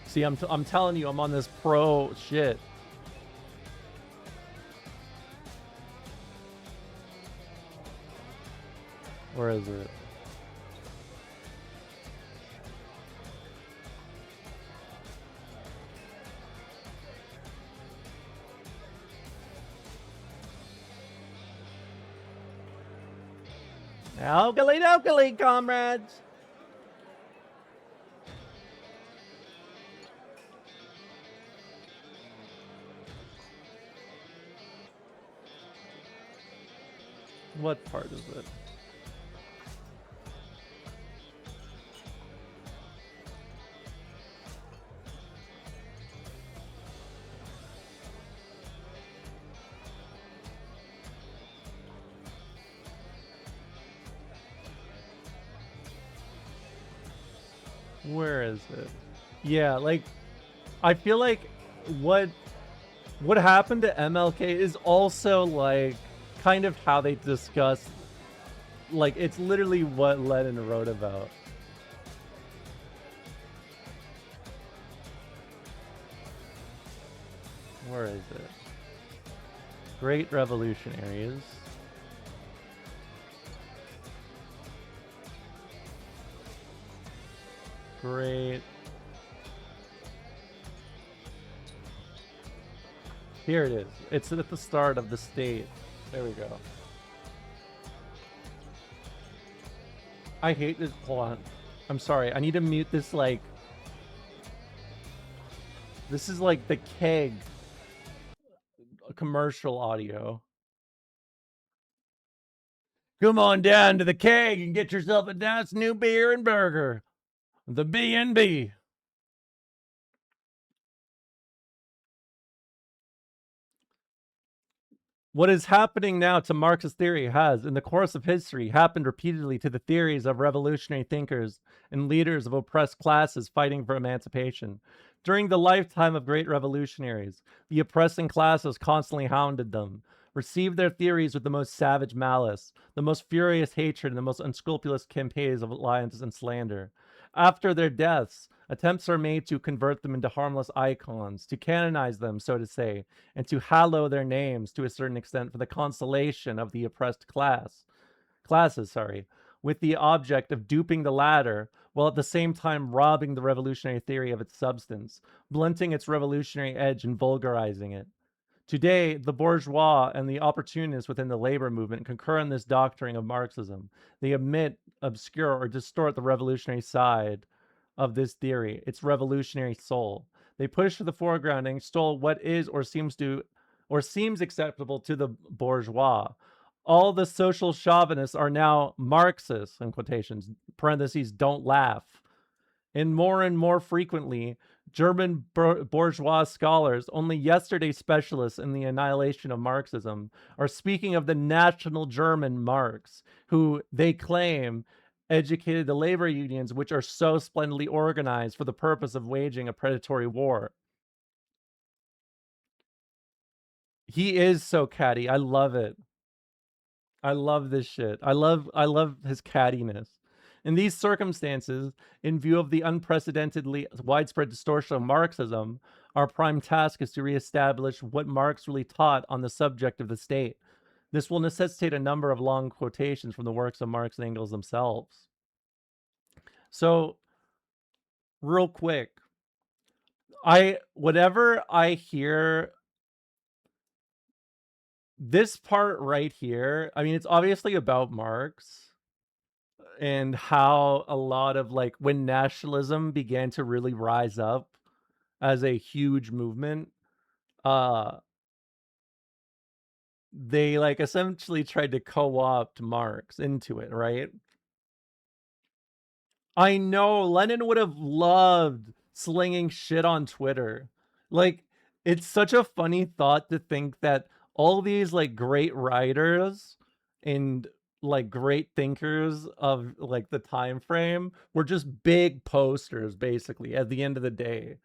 See, I'm telling you, I'm on this pro shit. Where is it? Okey dokey, comrades. What part is it? Where is it? Yeah, like, I feel like what happened to MLK is also like kind of how they discuss, like it's literally what Lenin wrote about. Where is it? Great revolutionaries. Great. Here it is. It's at the start of the state. There we go. I hate this. Hold on. I'm sorry. I need to mute this, like... This is like the keg commercial audio. Come on down to the keg and get yourself a nice new beer and burger. The B&B. What is happening now to Marxist theory has, in the course of history, happened repeatedly to the theories of revolutionary thinkers and leaders of oppressed classes fighting for emancipation. During the lifetime of great revolutionaries, the oppressing classes constantly hounded them, received their theories with the most savage malice, the most furious hatred, and the most unscrupulous campaigns of lies and slander. After their deaths, attempts are made to convert them into harmless icons, to canonize them, so to say, and to hallow their names to a certain extent for the consolation of the oppressed classes, with the object of duping the latter, while at the same time robbing the revolutionary theory of its substance, blunting its revolutionary edge and vulgarizing it. Today, the bourgeois and the opportunists within the labor movement concur in this doctrine of Marxism. They omit, obscure, or distort the revolutionary side of this theory, its revolutionary soul. They push to the foreground and extol what is or seems acceptable to the bourgeois. All the social chauvinists are now Marxists, in quotations, parentheses, don't laugh. And more frequently, German bourgeois scholars, only yesterday specialists in the annihilation of Marxism, are speaking of the National German Marx, who they claim educated the labor unions, which are so splendidly organized for the purpose of waging a predatory war. He is so catty. I love it. I love this shit. I love his cattiness. In these circumstances, in view of the unprecedentedly widespread distortion of Marxism, our prime task is to reestablish what Marx really taught on the subject of the state. This will necessitate a number of long quotations from the works of Marx and Engels themselves. So, real quick, whenever I hear this part right here, I mean, it's obviously about Marx and how a lot of, like, when nationalism began to really rise up as a huge movement, they, like, essentially tried to co-opt Marx into it, right? I know Lenin would have loved slinging shit on Twitter. Like, it's such a funny thought to think that all these, like, great writers and, like, great thinkers of, like, the time frame were just big posters, basically, at the end of the day.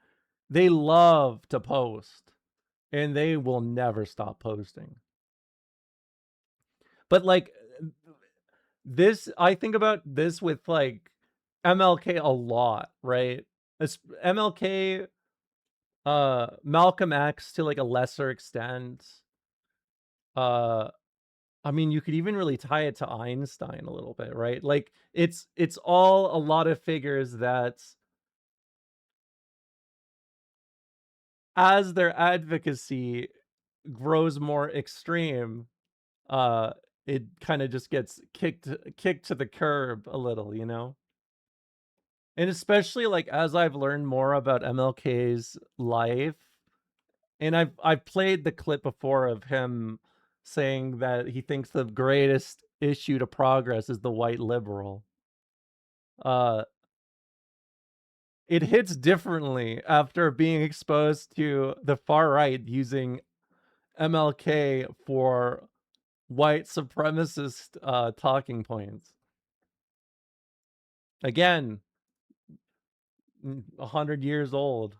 They love to post, and they will never stop posting. But, like, this, I think about this with, like, MLK a lot, right? MLK, Malcolm X to, like, a lesser extent. I mean, you could even really tie it to Einstein a little bit, right? Like, it's all a lot of figures that, as their advocacy grows more extreme, it kind of just gets kicked to the curb a little, you know? And especially, like, as I've learned more about MLK's life, and I've played the clip before of him saying that he thinks the greatest issue to progress is the white liberal. It hits differently after being exposed to the far right using MLK for white supremacist talking points. Again, 100 years old.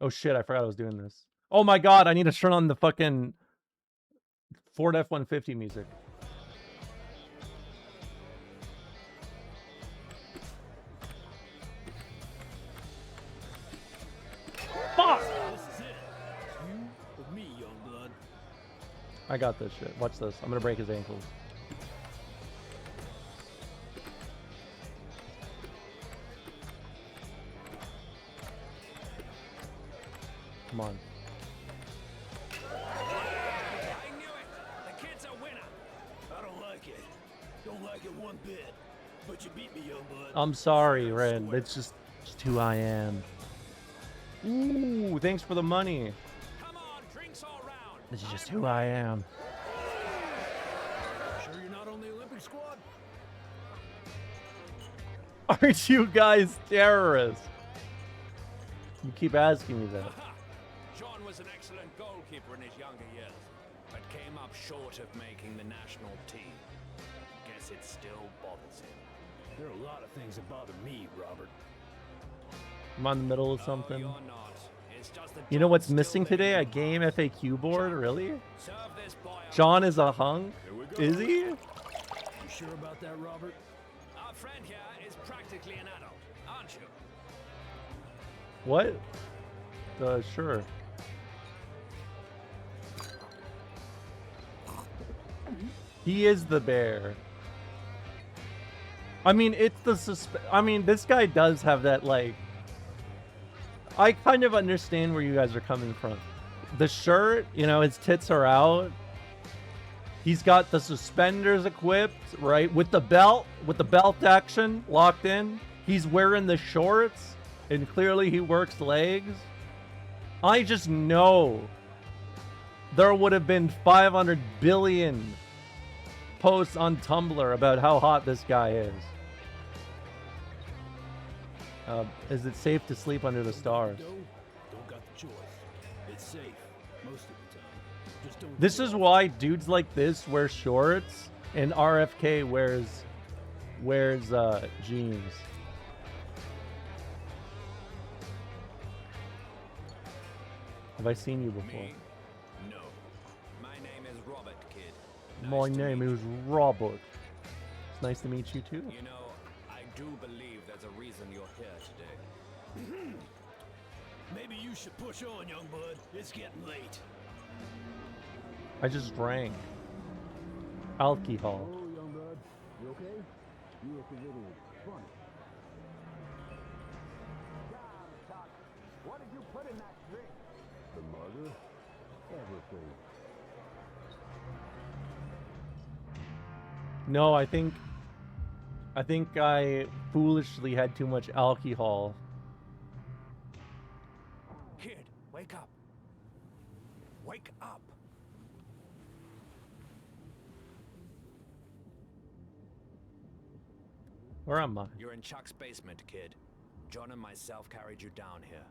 Oh shit, I forgot I was doing this. Oh my god, I need to turn on the fucking Ford F-150 music. Fuck! This is it. You or me, young blood. I got this shit. Watch this. I'm gonna break his ankles. Come on. I knew it! The kid's a winner! I don't like it. Don't like it one bit. But you beat me, young blood. I'm sorry, Ren. It's just who I am. Ooh, thanks for the money. Come on, drinks all round! This is just who I am. Sure you're not on the Olympic squad? Aren't you guys terrorists? You keep asking me that. John was an excellent goalkeeper in his younger years, but came up short of making the national team. Guess it still bothers him. There are a lot of things that bother me, Robert. I'm on the middle of something. You're not. It's just that You know what's missing today? A game FAQ board? Really? John is a hunk? Is he? You sure about that, Robert? Our friend here is practically an adult, aren't you? What? Sure. He is the bear. I mean, it's the I mean, this guy does have that, like... I kind of understand where you guys are coming from. The shirt, you know, his tits are out. He's got the suspenders equipped, right? With the belt action locked in. He's wearing the shorts, and clearly he works legs. I just know there would have been 500 billion posts on Tumblr about how hot this guy is. Is it safe to sleep under the stars? Don't got the choice. It's safe most of the time. Just don't. This is why dudes like this wear shorts and RFK wears jeans. Have I seen you before? Me? No. My name is Robert, kid. My name is Robert. It's nice to meet you too. You know, I do believe there's a reason you're here today. Maybe you should push on, young blood. It's getting late. I just drank alcohol. Oh, young blood. You okay? You look a little funny. What did you put in that drink? The mother? Everything. No, I think I foolishly had too much alcohol. Kid, wake up. Wake up. Where am I? You're in Chuck's basement, kid. John and myself carried you down here.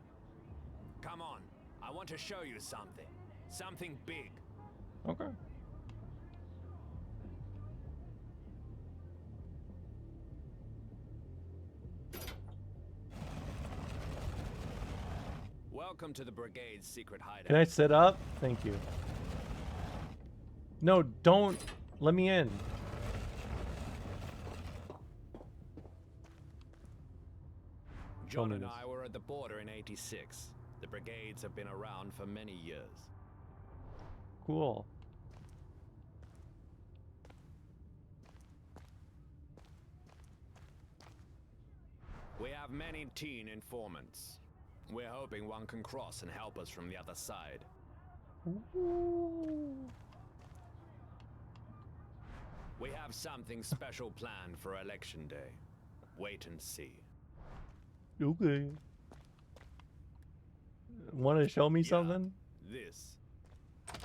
Come on. I want to show you something. Something big. Okay. Welcome to the Brigade's secret hideout. Can I sit up? Thank you. No, don't let me in. John and I were at the border in '86. The Brigades have been around for many years. Cool. We have many teen informants. We're hoping one can cross and help us from the other side. We have something special planned for Election Day. Wait and see. Okay. Want to show me something? This.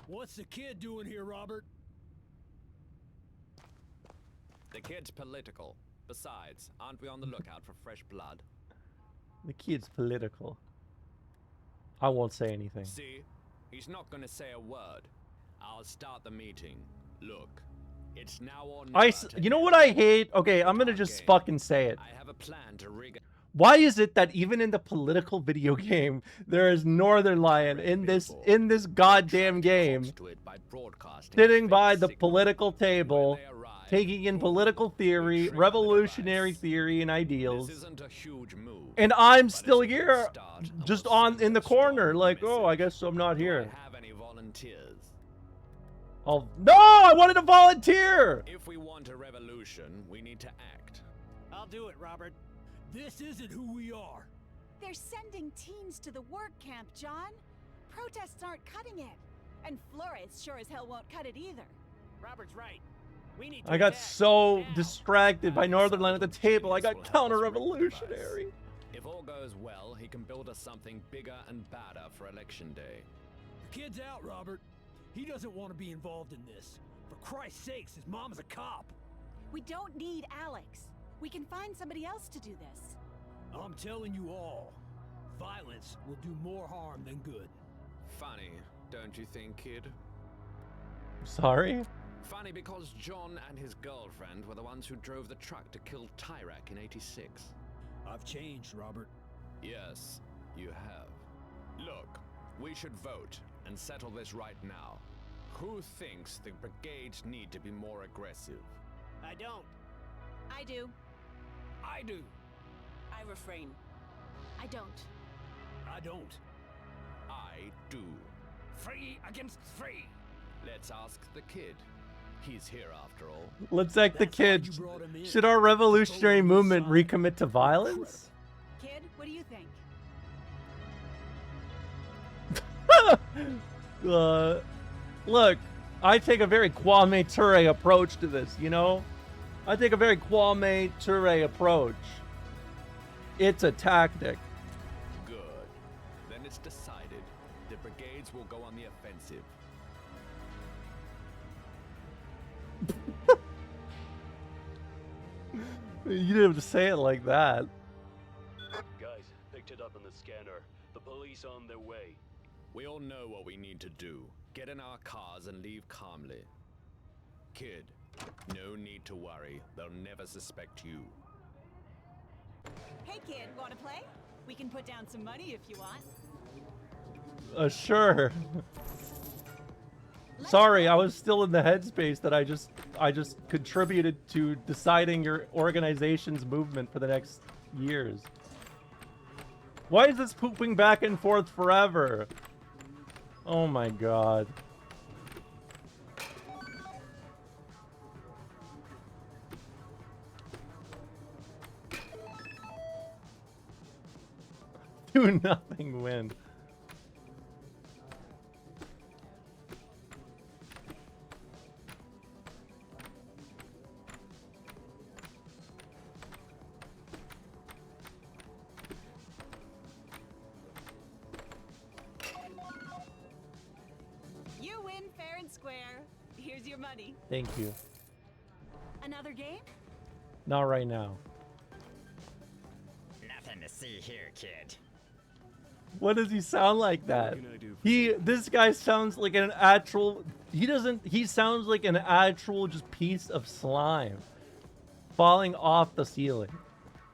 What's the kid doing here, Robert? The kid's political. Besides, aren't we on the lookout for fresh blood? The kid's political. I won't say anything. See? He's not gonna say a word. I'll start the meeting. Look, it's now or never. You know what I hate? Okay, I'm gonna just fucking say it. I have a plan to rig. Why is it that even in the political video game, there is Northern Lion in this goddamn game, sitting by the political table, taking in political theory, revolutionary theory, and ideals, and I'm still here, just in the corner, like, oh, I guess I'm not here. Oh no! I wanted to volunteer. If we want a revolution, we need to act. I'll do it, Robert. This isn't who we are. They're sending teens to the work camp, John. Protests aren't cutting it. And Flores sure as hell won't cut it either. Robert's right. We need to I got attack so now. distracted by Northern Lion at the table, I got counter-revolutionary. If all goes well, he can build us something bigger and badder for Election Day. The kid's out, Robert. He doesn't want to be involved in this. For Christ's sakes, his mom's a cop. We don't need Alex. We can find somebody else to do this. I'm telling you all, violence will do more harm than good. Funny, don't you think, kid? Sorry? Funny because John and his girlfriend were the ones who drove the truck to kill Tyrak in '86. I've changed, Robert. Yes, you have. Look, we should vote and settle this right now. Who thinks the brigades need to be more aggressive? I don't. I do. I do. I refrain. I don't. I don't. I do. Free against free. Let's ask the kid. He's here after all. Let's act the kids. Should our revolutionary movement recommit to violence? Kid, what do you think? Look, I take a very Kwame Ture approach to this, you know? I take a very Kwame Ture approach. It's a tactic. Good. Then it's decided. The brigades will go on the offensive. You didn't have to say it like that. Guys, picked it up in the scanner. The police on their way. We all know what we need to do. Get in our cars and leave calmly. Kid, no need to worry. They'll never suspect you. Hey kid, wanna play? We can put down some money if you want. Sure. Sorry, I was still in the headspace that I just contributed to deciding your organization's movement for the next years. Why is this pooping back and forth forever? Oh my god. Do nothing win. You win fair and square. Here's your money. Thank you. Another game? Not right now. Nothing to see here, kid. What does he sound like that? This guy sounds like an actual, he sounds like an actual just piece of slime falling off the ceiling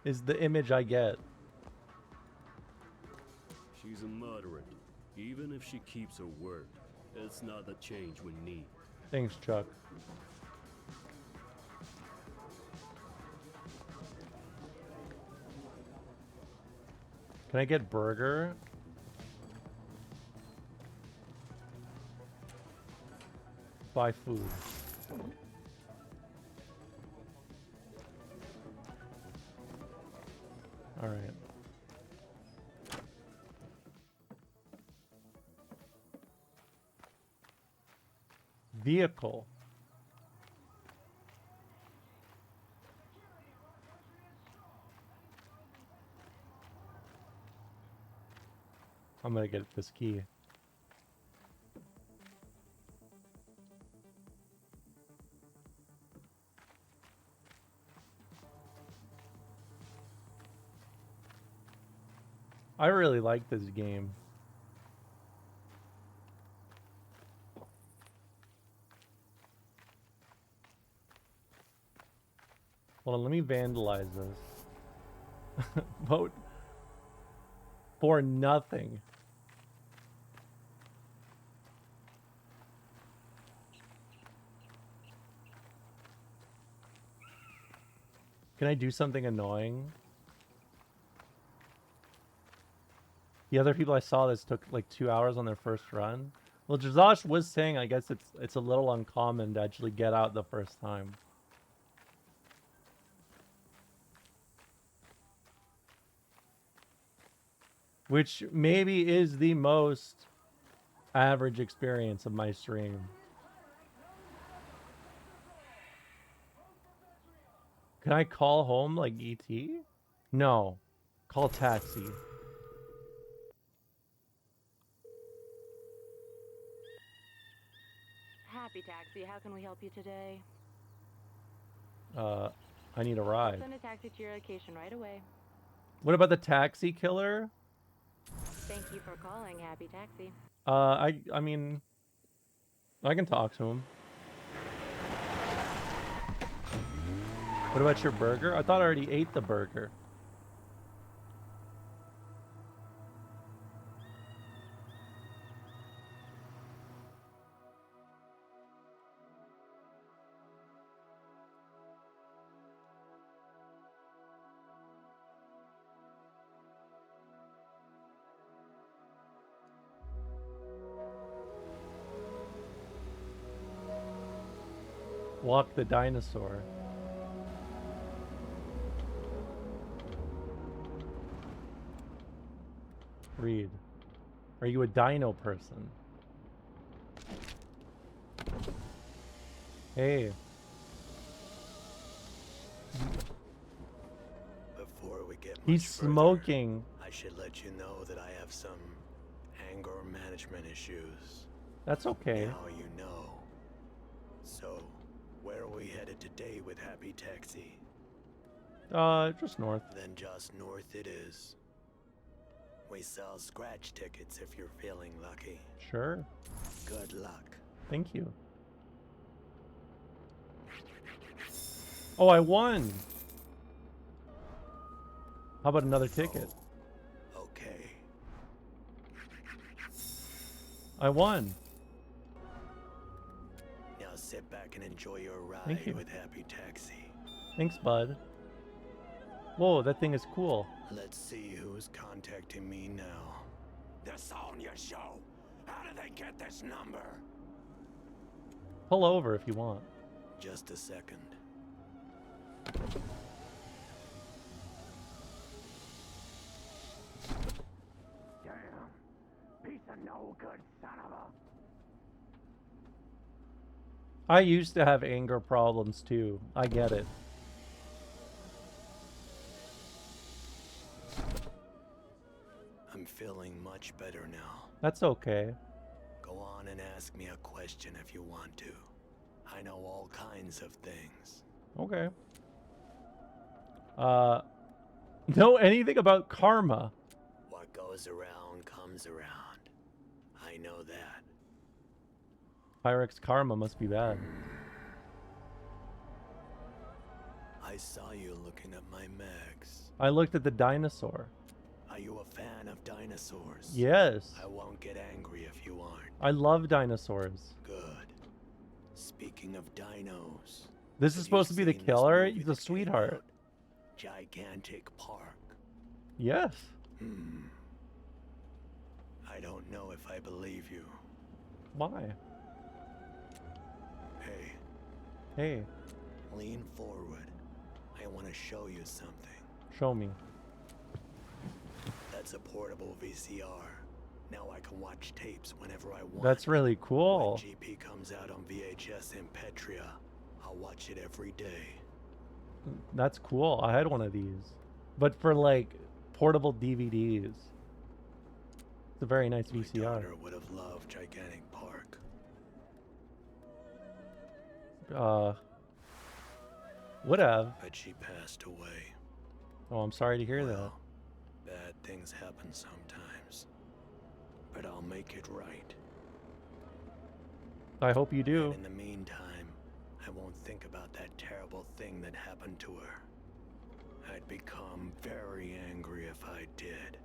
is the image I get. She's a moderate. Even if she keeps her word, it's not the change we need. Thanks, Chuck. Can I get burger? Buy food. All right. Vehicle. I'm gonna get this key. I really like this game. Hold on, let me vandalize this. Vote for nothing. Can I do something annoying? The other people I saw this took like 2 hours on their first run. Well, Drazosh was saying I guess it's a little uncommon to actually get out the first time. Which maybe is the most average experience of my stream. Can I call home like ET? No. Call taxi. Happy Taxi, how can we help you today? I need a ride. Send a taxi to your location right away. What about the taxi killer? Thank you for calling Happy Taxi. I mean, I can talk to him. What about your burger? I thought I already ate the burger. Walk the dinosaur. Read. Are you a dino person? Hey. Before we get He's much further, smoking. I should let you know that I have some anger management issues. That's okay. Now you know. So, where are we headed today with Happy Taxi? Just north. Then just north it is. We sell scratch tickets if you're feeling lucky. Sure. Good luck. Thank you. Oh, I won. How about another ticket? Okay. I won. Now sit back and enjoy your Thank ride you. with Happy Taxi. Thanks, bud. Whoa, that thing is cool. Let's see who's contacting me now. The Sonya Show. How did they get this number? Pull over if you want. Just a second. Damn. Piece of no good son of a... I used to have anger problems too. I get it. I'm feeling much better now. That's okay. Go on and ask me a question if you want to. I know all kinds of things. Okay. Know anything about karma? What goes around comes around. I know that. Pyrex karma must be bad. I saw you looking at my mags. I looked at the dinosaur. Are you a fan of dinosaurs? Yes. I won't get angry if you aren't. I love dinosaurs. Good. Speaking of dinos. This is supposed to be the killer? He's a sweetheart. Gigantic Park. Yes. I don't know if I believe you. Why? Hey. Hey, Lean forward. I want to show you something. show me. That's a portable VCR. Now I can watch tapes whenever I want. That's really cool. When GP comes out on VHS in Petria, I'll watch it every day. That's cool. I had one of these. But for like portable DVDs. It's a very nice My VCR. daughter would have loved Gigantic Park. Would have. But she passed away. Oh, I'm sorry to hear that. Bad things happen sometimes. But I'll make it right. I hope you do. And in the meantime, I won't think about that terrible thing that happened to her. I'd become very angry if I did.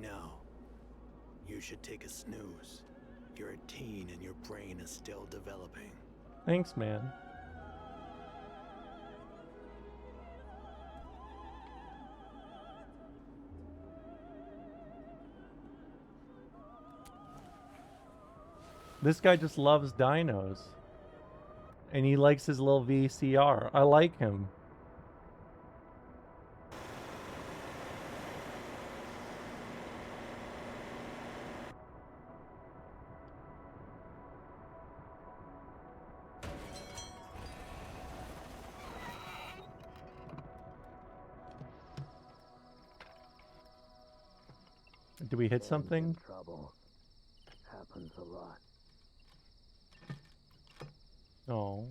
No. You should take a snooze. You're a teen and your brain is still developing. Thanks, man. This guy just loves dinos. And he likes his little VCR. I like him. Do we hit something? Trouble happens a lot. Oh.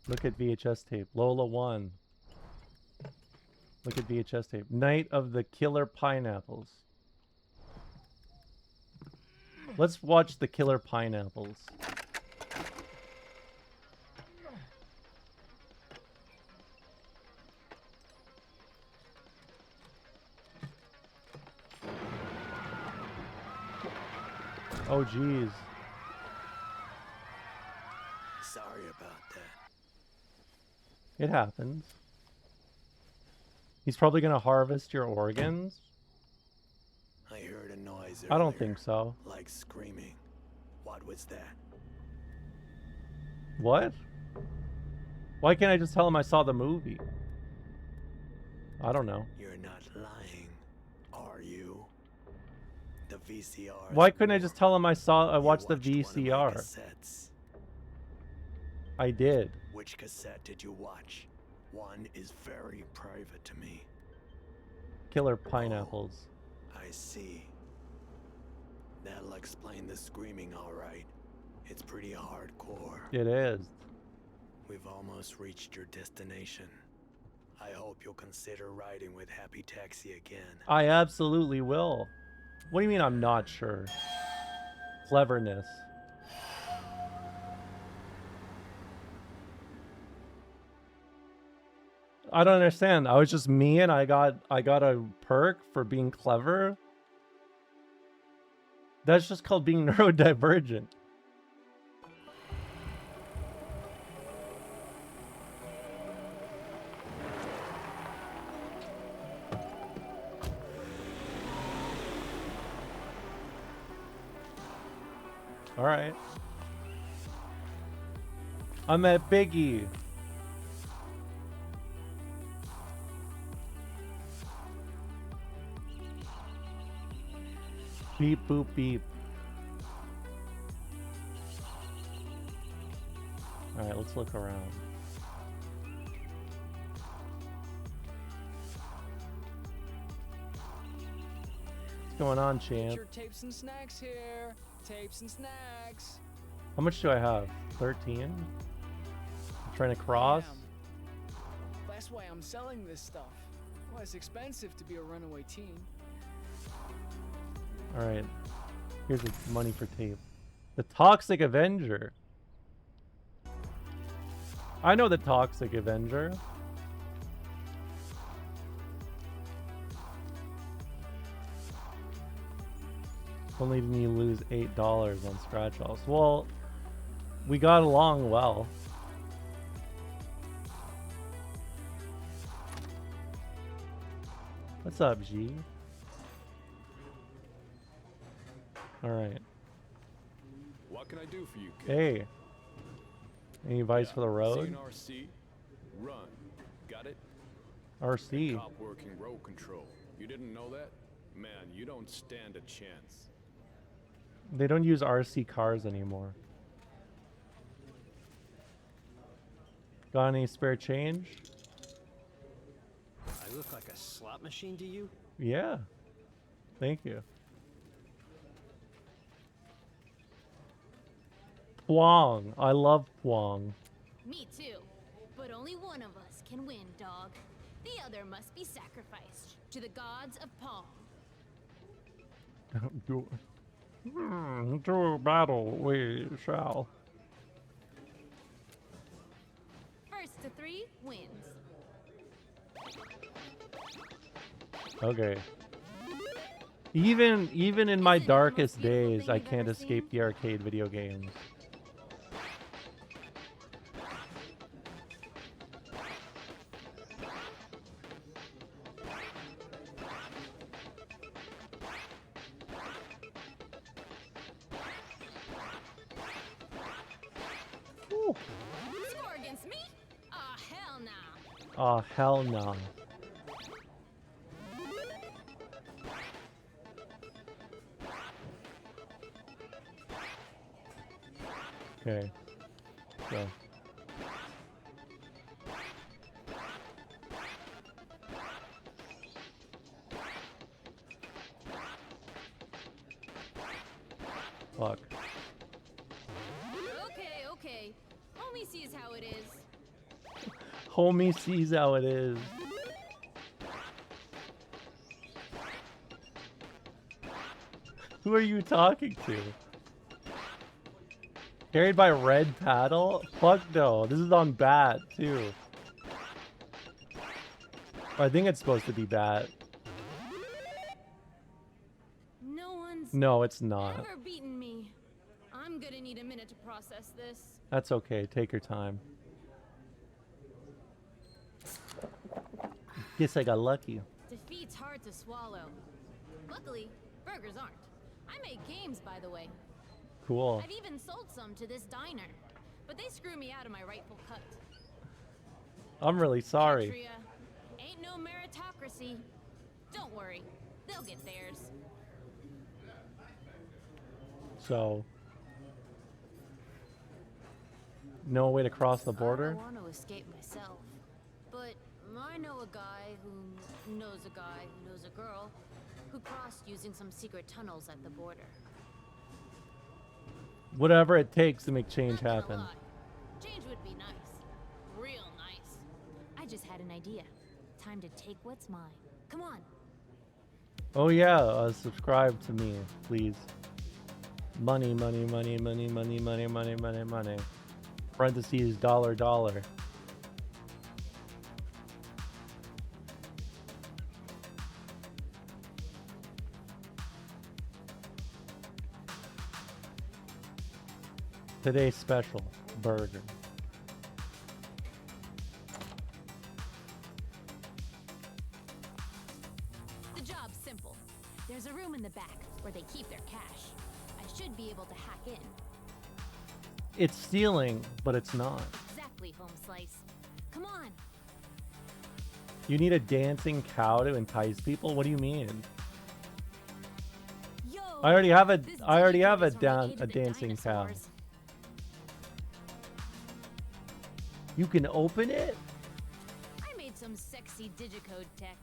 Look at VHS tape. Lola 1. Look at VHS tape. Night of the Killer Pineapples. Let's watch the Killer Pineapples. Oh, geez. Sorry about that. It happens. He's probably gonna harvest your organs. I heard a noise I don't earlier, think so. Like screaming. What was that? What? Why can't I just tell him I saw the movie? I don't know. You're not lying, are you? The VCR. Why couldn't I just tell him I watched the VCR? Cassettes. I did. Which cassette did you watch? One is very private to me. Killer Pineapples. I see. That'll explain the screaming, all right. It's pretty hardcore. It is. We've almost reached your destination. I hope you'll consider riding with Happy Taxi again. I absolutely will. What do you mean I'm not sure? Cleverness. I don't understand. I was just me and I got a perk for being clever. That's just called being neurodivergent. All right. I'm at Biggie. Beep boop beep. All right, let's look around. What's going on, champ? Your tapes and snacks here. Tapes and snacks. How much do I have? 13? I'm trying to cross. Damn. That's why I'm selling this stuff. Well, it's expensive to be a runaway teen. All right. Here's the money for tape. The Toxic Avenger. I know the Toxic Avenger. Only didn't you lose $8 on scratch offs. Well, we got along well. What's up, G? All right. What can I do for you, kid? Hey. Any advice for the road? See an RC? Run. Got it? RC. Cop working road control. You didn't know that? Man, you don't stand a chance. They don't use RC cars anymore. Got any spare change? I look like a slot machine to you? Yeah. Thank you. Pwong. I love Pwong. Me too. But only one of us can win, dog. The other must be sacrificed to the gods of Pong. To battle we shall. First to 3 wins. Okay. Even in my darkest days, I can't escape the arcade video games. Score against me? Aw, hell nah. Oh, hell no. Okay. Go. Fuck. Okay. Homie sees how it is. Homie sees how it is. Who are you talking to? Carried by Red Paddle? Fuck no. This is on Bat, too. I think it's supposed to be Bat. No one's No, it's not. ever beaten me. I'm gonna need a minute to process this. That's okay. Take your time. Guess I got lucky. Defeat's hard to swallow. Luckily, burgers aren't. I make games, by the way. Cool. I've even sold some to this diner, but they screw me out of my rightful cut. I'm really sorry. Petria, ain't no meritocracy. Don't worry, they'll get theirs. So, no way to cross the border? I want to escape myself, but I know a guy who knows a guy who knows a girl who crossed using some secret tunnels at the border. Whatever it takes to make change Not gonna happen. lie, change would be nice. Real nice. I just had an idea. Time to take what's mine. Come on. Oh yeah, subscribe to me, please. Money, money, money, money, money, money, money, money, money. Parentheses, dollar, dollar. Today's special, burger. The job's simple. There's a room in the back where they keep their cash. I should be able to hack in. It's stealing, but it's not. Exactly, Home Slice. Come on. You need a dancing cow to entice people? What do you mean? I already have a dancing cow. You can open it? I made some sexy digicode tech.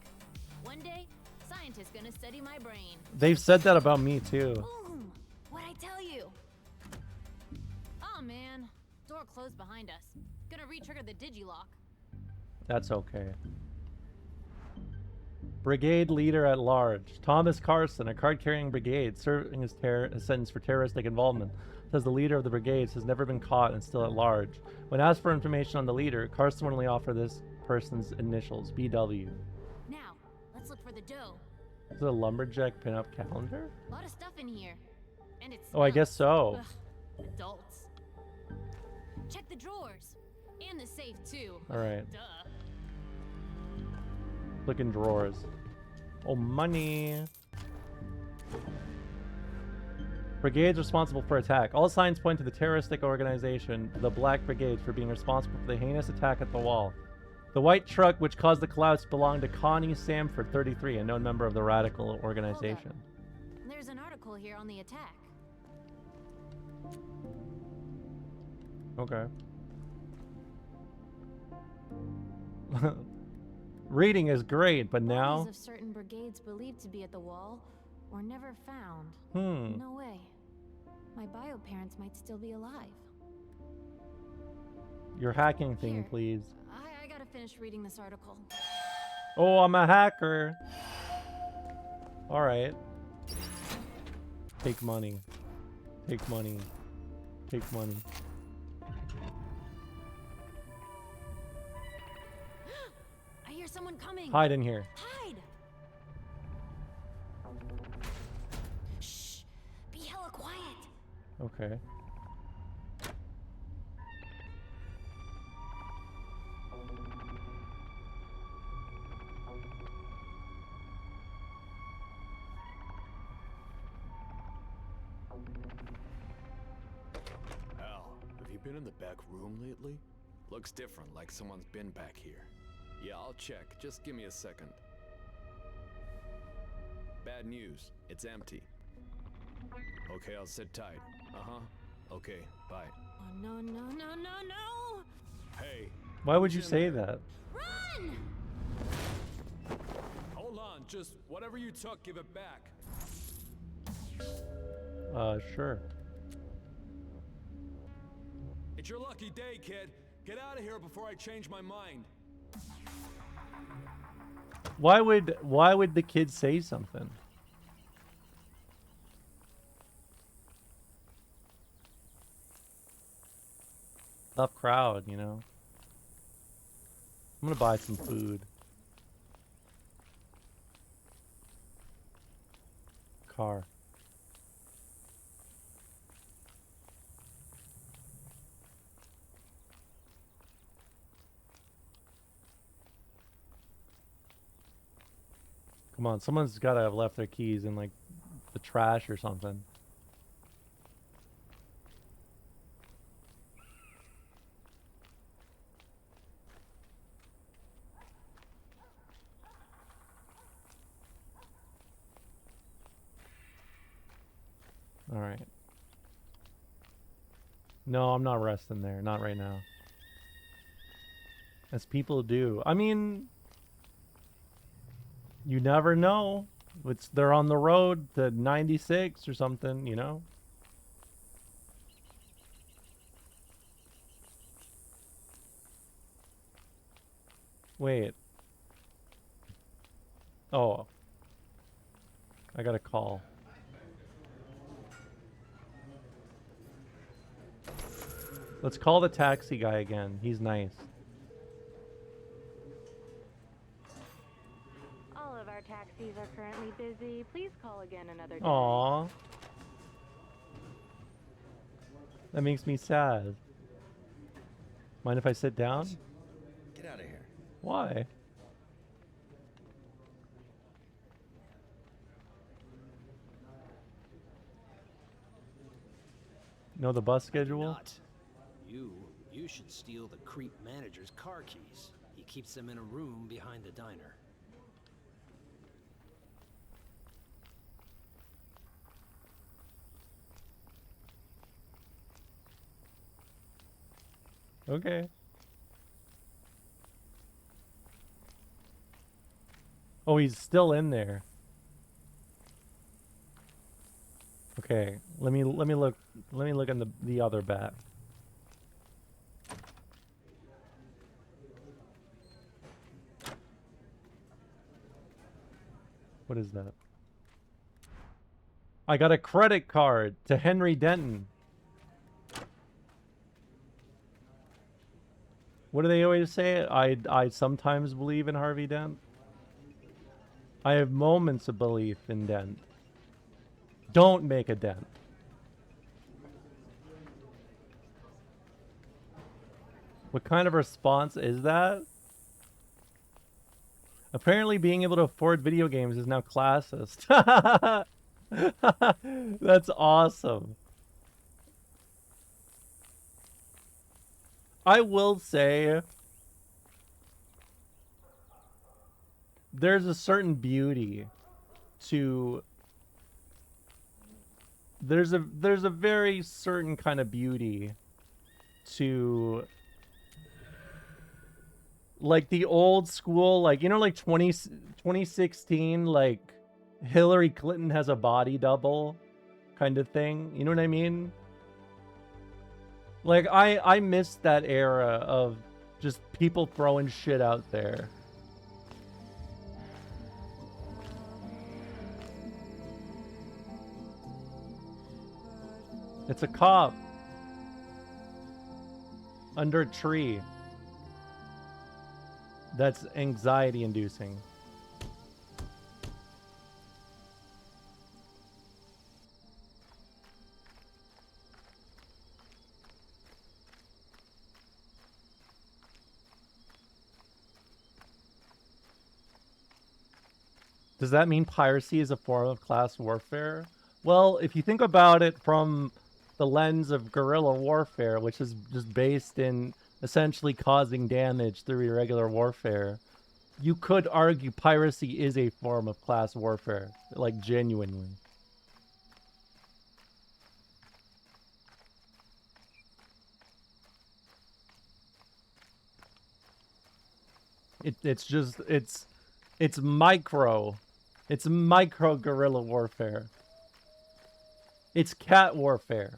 One day, scientists gonna study my brain. They've said that about me too. Boom! What'd I tell you? Oh man, door closed behind us. Gonna re-trigger the digilock. That's okay. Brigade leader at large. Thomas Carson, a card-carrying brigade serving his sentence for terroristic involvement, says the leader of the brigades has never been caught and still at large. When asked for information on the leader, Carson would only offer this person's initials, BW. Now, let's look for the dough. Is it a lumberjack pinup calendar? A lot of stuff in here. And it's Oh, I guess so. Ugh, adults. Check the drawers. And the safe, too. Alright. Duh. Look in drawers. Oh, money. Brigades responsible for attack. All signs point to the terroristic organization, the Black Brigades, for being responsible for the heinous attack at the wall. The white truck which caused the collapse belonged to Connie Samford, 33, a known member of the radical organization. There's an article here on the attack. Okay. Reading is great, but now... Bodies of certain brigades believed to be at the wall were never found. No way. My bio parents might still be alive. Your hacking thing, Here. please. I gotta finish reading this article. Oh, I'm a hacker. Alright. Take money. Take money. Take money. I hear someone coming. Hide in here. Hide. Shh. Be hella quiet. Okay. Al, have you been in the back room lately? Looks different, like someone's been back here. Yeah, I'll check. Just give me a second. Bad news. It's empty. Okay, I'll sit tight. Uh-huh. Okay, bye. Oh, no, no, no, no, no! Hey. Why would you say that? Run! Hold on, just whatever you took, give it back. Sure. It's your lucky day, kid. Get out of here before I change my mind. Why would the kid say something? Tough crowd, you know. I'm gonna buy some food. Car. Come on, someone's gotta have left their keys in like the trash or something. All right. No, I'm not resting there. Not right now. As people do. I mean, you never know. They're on the road to 96 or something, you know? Wait. Oh. I got a call. Let's call the taxi guy again. He's nice. All of our taxis are currently busy. Please call again another day. Aww. That makes me sad. Mind if I sit down? Get out of here. Why? Know the bus schedule? Not. You should steal the creep manager's car keys. He keeps them in a room behind the diner. Okay. Oh, he's still in there. Okay, let me look in the other back. What is that? I got a credit card to Henry Denton. What do they always say? I sometimes believe in Harvey Dent. I have moments of belief in Dent. Don't make a dent. What kind of response is that? Apparently being able to afford video games is now classist. That's awesome. I will say there's a certain beauty to there's a very certain kind of beauty to like the old school, like, you know, like 2016, like Hillary Clinton has a body double kind of thing. You know what I mean? Like I miss that era of just people throwing shit out there. It's a cop. Under a tree. That's anxiety inducing. Does that mean piracy is a form of class warfare? Well, if you think about it from the lens of guerrilla warfare, which is just based in essentially causing damage through irregular warfare, you could argue piracy is a form of class warfare, like genuinely. It's micro. It's micro guerrilla warfare. It's cat warfare.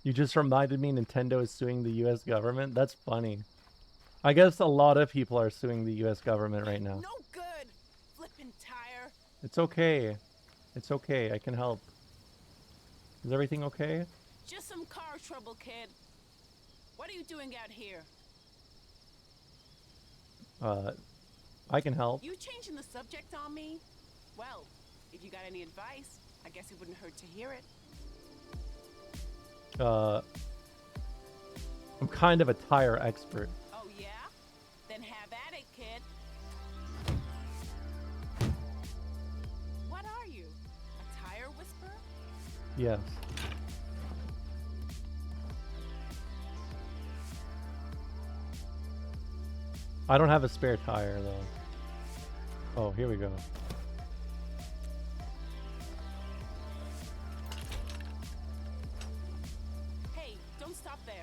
You just reminded me Nintendo is suing the US government. That's funny. I guess a lot of people are suing the US government right now. No good. Flippin' tire. It's okay. It's okay. I can help. Is everything okay? Just some car trouble, kid. What are you doing out here? I can help. You changing the subject on me? Well, if you got any advice, I guess it wouldn't hurt to hear it. I'm kind of a tire expert. Oh, yeah? Then have at it, kid. What are you? A tire whisperer? Yes. I don't have a spare tire, though. Oh, here we go. Hey, don't stop there.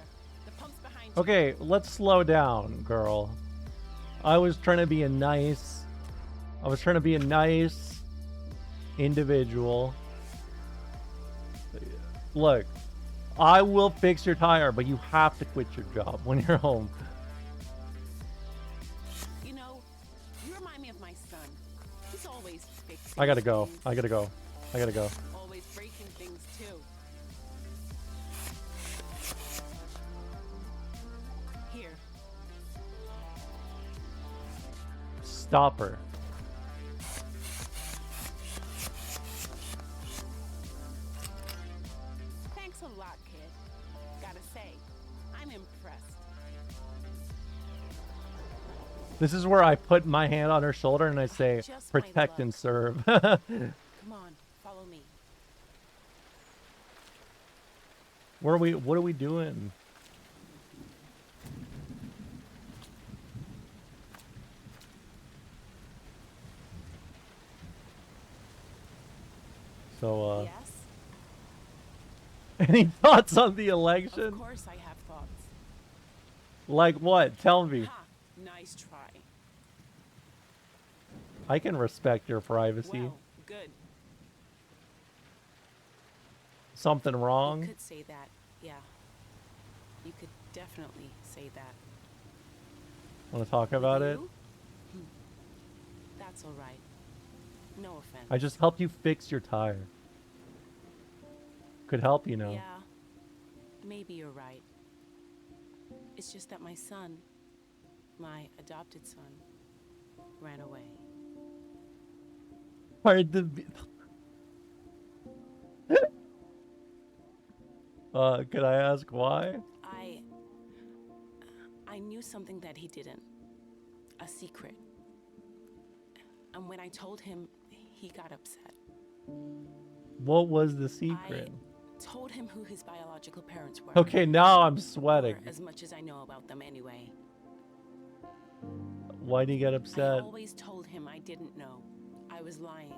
The pump's behind you. Okay, let's slow down, girl. I was trying to be a nice individual. Look, I will fix your tire, but you have to quit your job when you're home. You know, you remind me of my son. He's always fixing I gotta go. things. I gotta go. I gotta go. Always breaking things too. Here. Stop her. Thanks a lot, kid. Gotta say, I'm impressed. This is where I put my hand on her shoulder and I say, Just my protect luck. and serve. Come on, follow me. What are we doing? So, Yes? any thoughts on the election? Of course I have thoughts. Like what? Tell me. Ha! Nice try. I can respect your privacy. Well, good. Something wrong? You could say that, yeah. You could definitely say that. Want to talk about it? You? That's all right. No offense. I just helped you fix your tire. Could help, you know. Yeah, maybe you're right. It's just that my son, my adopted son, ran away. Hard to be. Could I ask why? I knew something that he didn't. A secret. And when I told him, he got upset. What was the secret? I told him who his biological parents were. Okay, now I'm sweating. Or as much as I know about them anyway. Why'd he get I upset? always told him I didn't know. I was lying.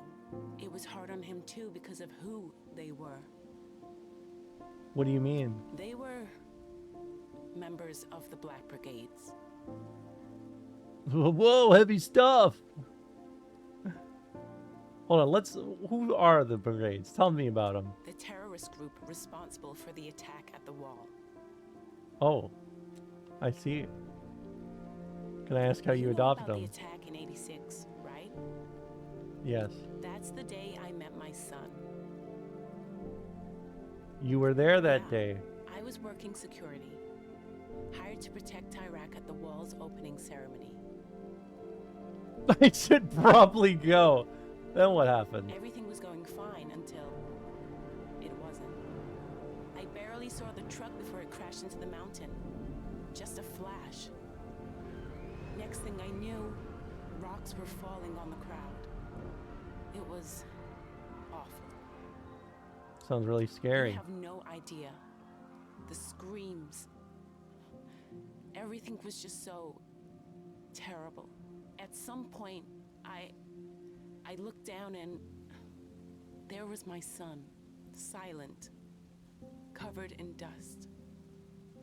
It was hard on him too because of who they were. What do you mean? They were members of the Black Brigades. Whoa, heavy stuff. Hold on, who are the brigades? Tell me about them. The terrorist group responsible for the attack at the wall. Oh, I see. Can I ask how you know adopted about them? the attack in '86, right? Yes. That's the day I met my son. You were there that day. I was working security, hired to protect Tyrak at the wall's opening ceremony. I should probably go. Then what happened? Everything was going fine until it wasn't. I barely saw the truck before it crashed into the mountain. Just a flash. Next thing I knew, rocks were falling on the crowd. It was awful. Sounds really scary. I have no idea. The screams. Everything was just so terrible. At some point, I looked down and there was my son, silent, covered in dust,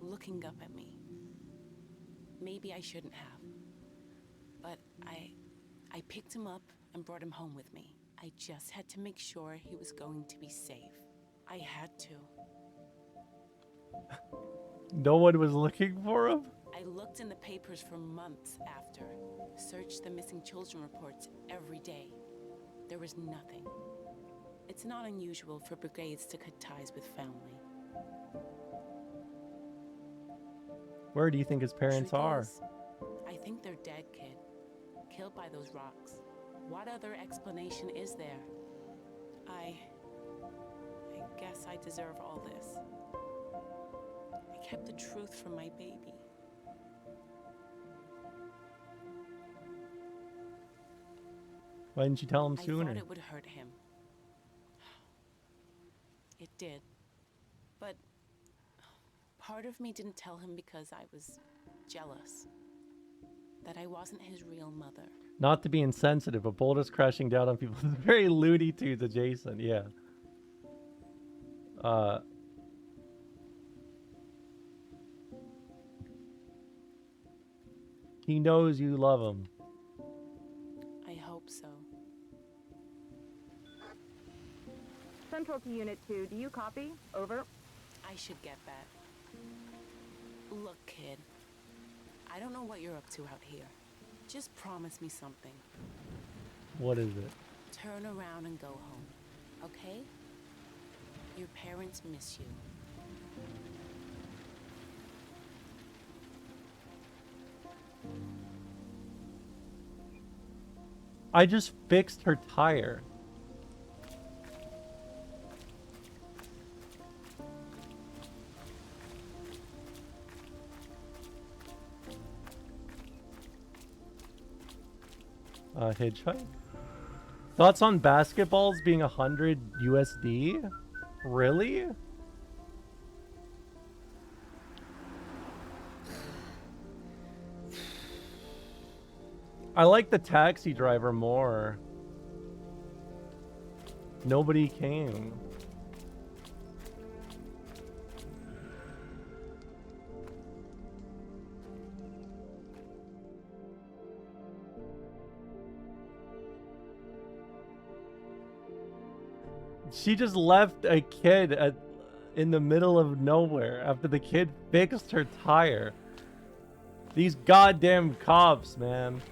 looking up at me. Maybe I shouldn't have, but I picked him up and brought him home with me. I just had to make sure he was going to be safe. I had to. No one was looking for him? I looked in the papers for months after, searched the missing children reports every day. There was nothing. It's not unusual for brigades to cut ties with family. Where do you think his parents are? I think they're dead, kid. Killed by those rocks. What other explanation is there? I guess I deserve all this. I kept the truth from my baby. Why didn't you tell him I sooner? thought it would hurt him. It did. But part of me didn't tell him because I was jealous. That I wasn't his real mother. Not to be insensitive, but boulders crashing down on people is very Looney Tunes adjacent, yeah. He knows you love him. I hope so. Central to Unit 2, do you copy? Over. I should get that. Look, kid. I don't know what you're up to out here. Just promise me something. What is it? Turn around and go home, okay? Your parents miss you. I just fixed her tire. Hitchhike? Thoughts on basketballs being 100 USD? Really? I like the taxi driver more. Nobody came. She just left a kid in the middle of nowhere after the kid fixed her tire. These goddamn cops, man.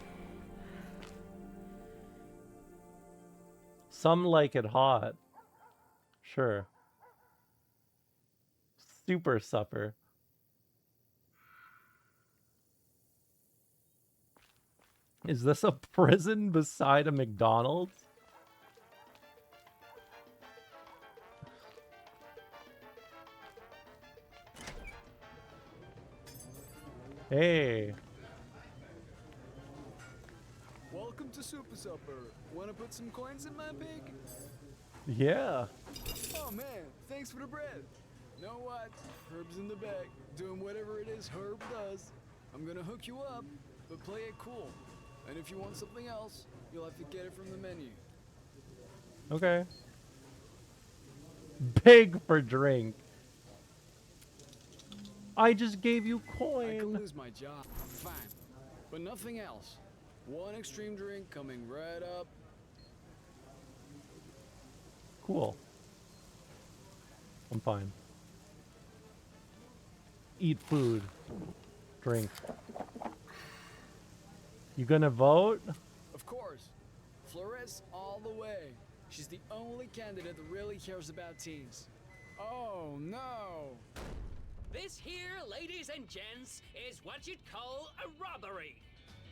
Some like it hot. Sure. Super supper. Is this a prison beside a McDonald's? Hey. Welcome to Super Supper. Wanna put some coins in my pig? Yeah. Oh man, thanks for the bread. Know what? Herb's in the bag, doing whatever it is Herb does. I'm gonna hook you up, but play it cool. And if you want something else, you'll have to get it from the menu. Okay. Big for drink. I just gave you coin. I could lose my job, fine, but nothing else. One extreme drink coming right up. Cool. I'm fine. Eat food. Drink. You gonna vote? Of course. Flores all the way. She's the only candidate that really cares about teens. Oh no! This here, ladies and gents, is what you'd call a robbery.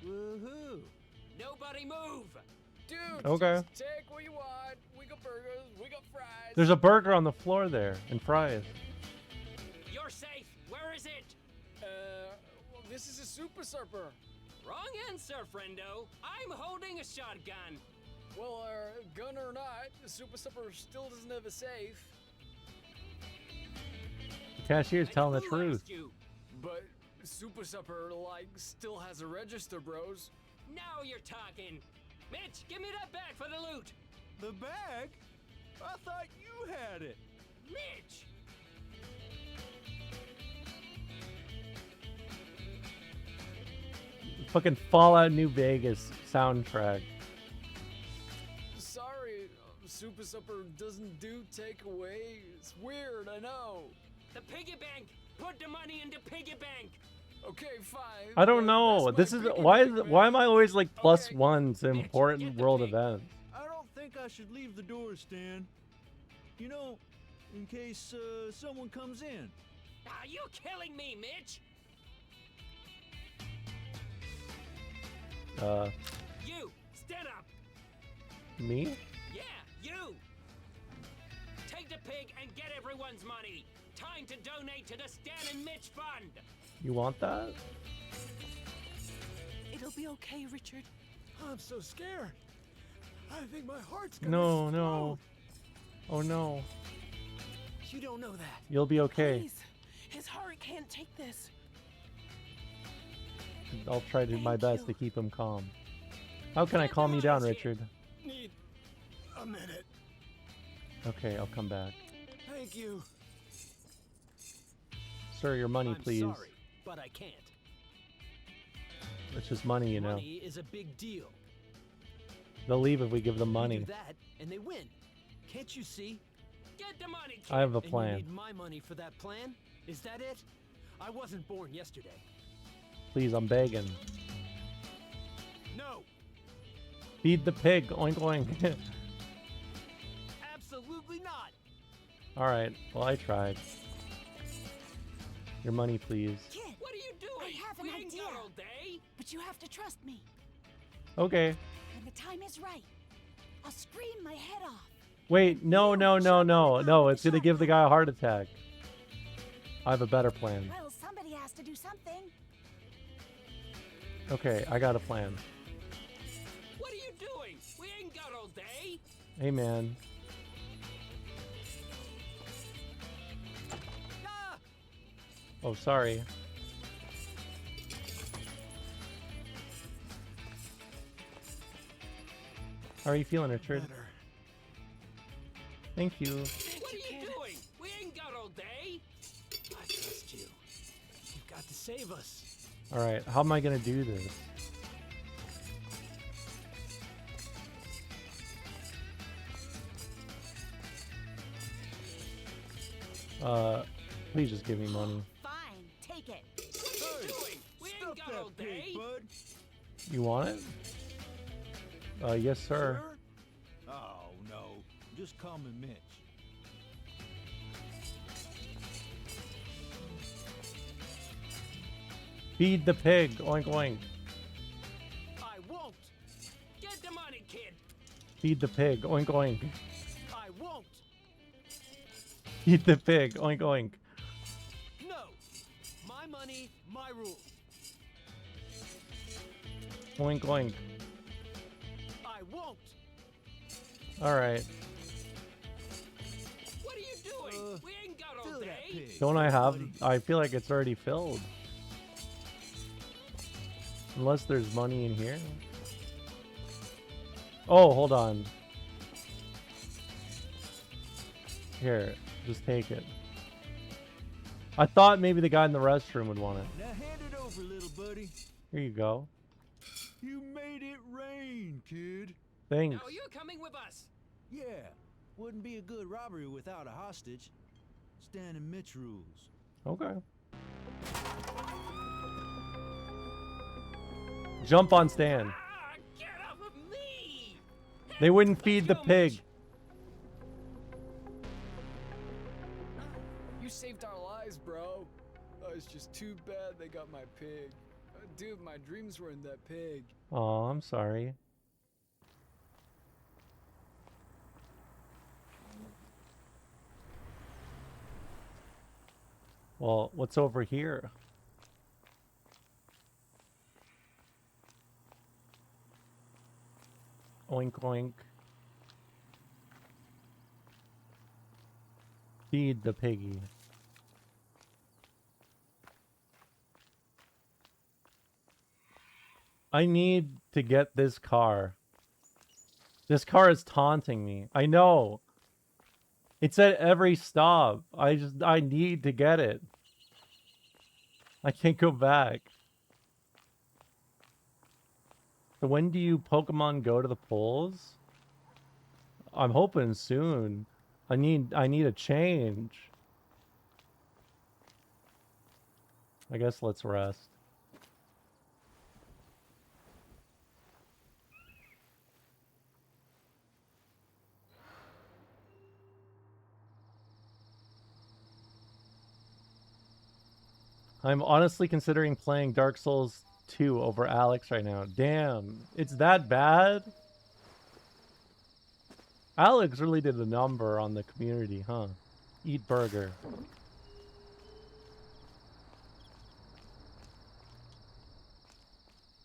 Woohoo! Nobody move. Dude, Okay. just take what you want. We got burgers, we got fries. There's a burger on the floor there and fries. You're safe. Where is it? Well, this is a Super Surfer. Wrong answer, friendo. I'm holding a shotgun. Well, gun or not, the Super Surfer still doesn't have a safe. The cashier's telling the truth. But Super Supper, like, still has a register, bros. Now you're talking. Mitch, give me that bag for the loot. The bag? I thought you had it. Mitch! Fucking Fallout New Vegas soundtrack. Sorry, Super Supper doesn't do takeaway. It's weird, I know. The piggy bank. Put the money in the piggy bank. Okay, fine. I don't know. This is why am I always like +1 to important world events? I don't think I should leave the door, Stan. You know, in case someone comes in. Are you killing me, Mitch? You, stand up. Me? Yeah, you. Take the pig and get everyone's money. Time to donate to the Stan and Mitch Fund. You want that? It'll be okay, Richard. I'm so scared. I think my heart's gonna No. Oh no. You don't know that. You'll be okay. Please. His heart can't take this. I'll try to do my best to keep him calm. How can I calm you down, Richard? Need a minute. Okay, I'll come back. Thank you. Sir, your money, I'm please. sorry, but I can't. It's just money, you know. Money is a big deal. They'll leave if we give them You money. do that, and they win. Can't you see? Get the money, kid. I have a And you plan. need my money for that plan? Is that it? I wasn't born yesterday. Please, I'm begging. No. Feed the pig. Oink oink. Absolutely not. Alright, well I tried. Your money, please. Kid, What are you doing? I have an We ain't idea. got all day. But you have to trust me. Okay. When the time is right, I'll scream my head off. Wait, no. No, it's gonna give the guy a heart attack. I have a better plan. Well, somebody has to do something. Okay, I got a plan. What are you doing? We ain't got all day. Hey, man. Oh, sorry. How are you feeling, Richard? Better. Thank you. What are you doing? We ain't got all day. I trust you. You've got to save us. Alright, how am I gonna do this? Please just give me money. Fine, take it. What are you doing? We ain't got all day. Bud. You want it? Yes, sir. Oh, no. Just call me Mitch. Feed the pig. Oink oink. I won't. Get the money, kid. Feed the pig. Oink oink. I won't. Feed the pig. Oink oink. No. My money, my rules. Oink oink. I won't. Alright. What are you doing? We ain't got all Fill day. that pig. Don't I have... I feel like it's already filled. Unless there's money in here. Oh, hold on. Here, just take it. I thought maybe the guy in the restroom would want it. Now hand it over, little buddy. Here you go. You made it rain, kid. Thanks. Now you're coming with us. Yeah, wouldn't be a good robbery without a hostage. Stan and Mitch rules. Okay. Jump on Stan. Get off of me! They wouldn't feed the pig. You saved our lives, bro. Oh, it's just too bad they got my pig. Dude, my dreams were in that pig. Oh, I'm sorry. Well, what's over here? Oink oink. Feed the piggy. I need to get this car. This car is taunting me. I know. It's at every stop. I need to get it. I can't go back. So when do you Pokemon go to the polls? I'm hoping soon. I need a change. I guess let's rest. I'm honestly considering playing Dark Souls 2 over Alex right now. Damn, it's that bad? Alex really did a number on the community, huh? Eat burger.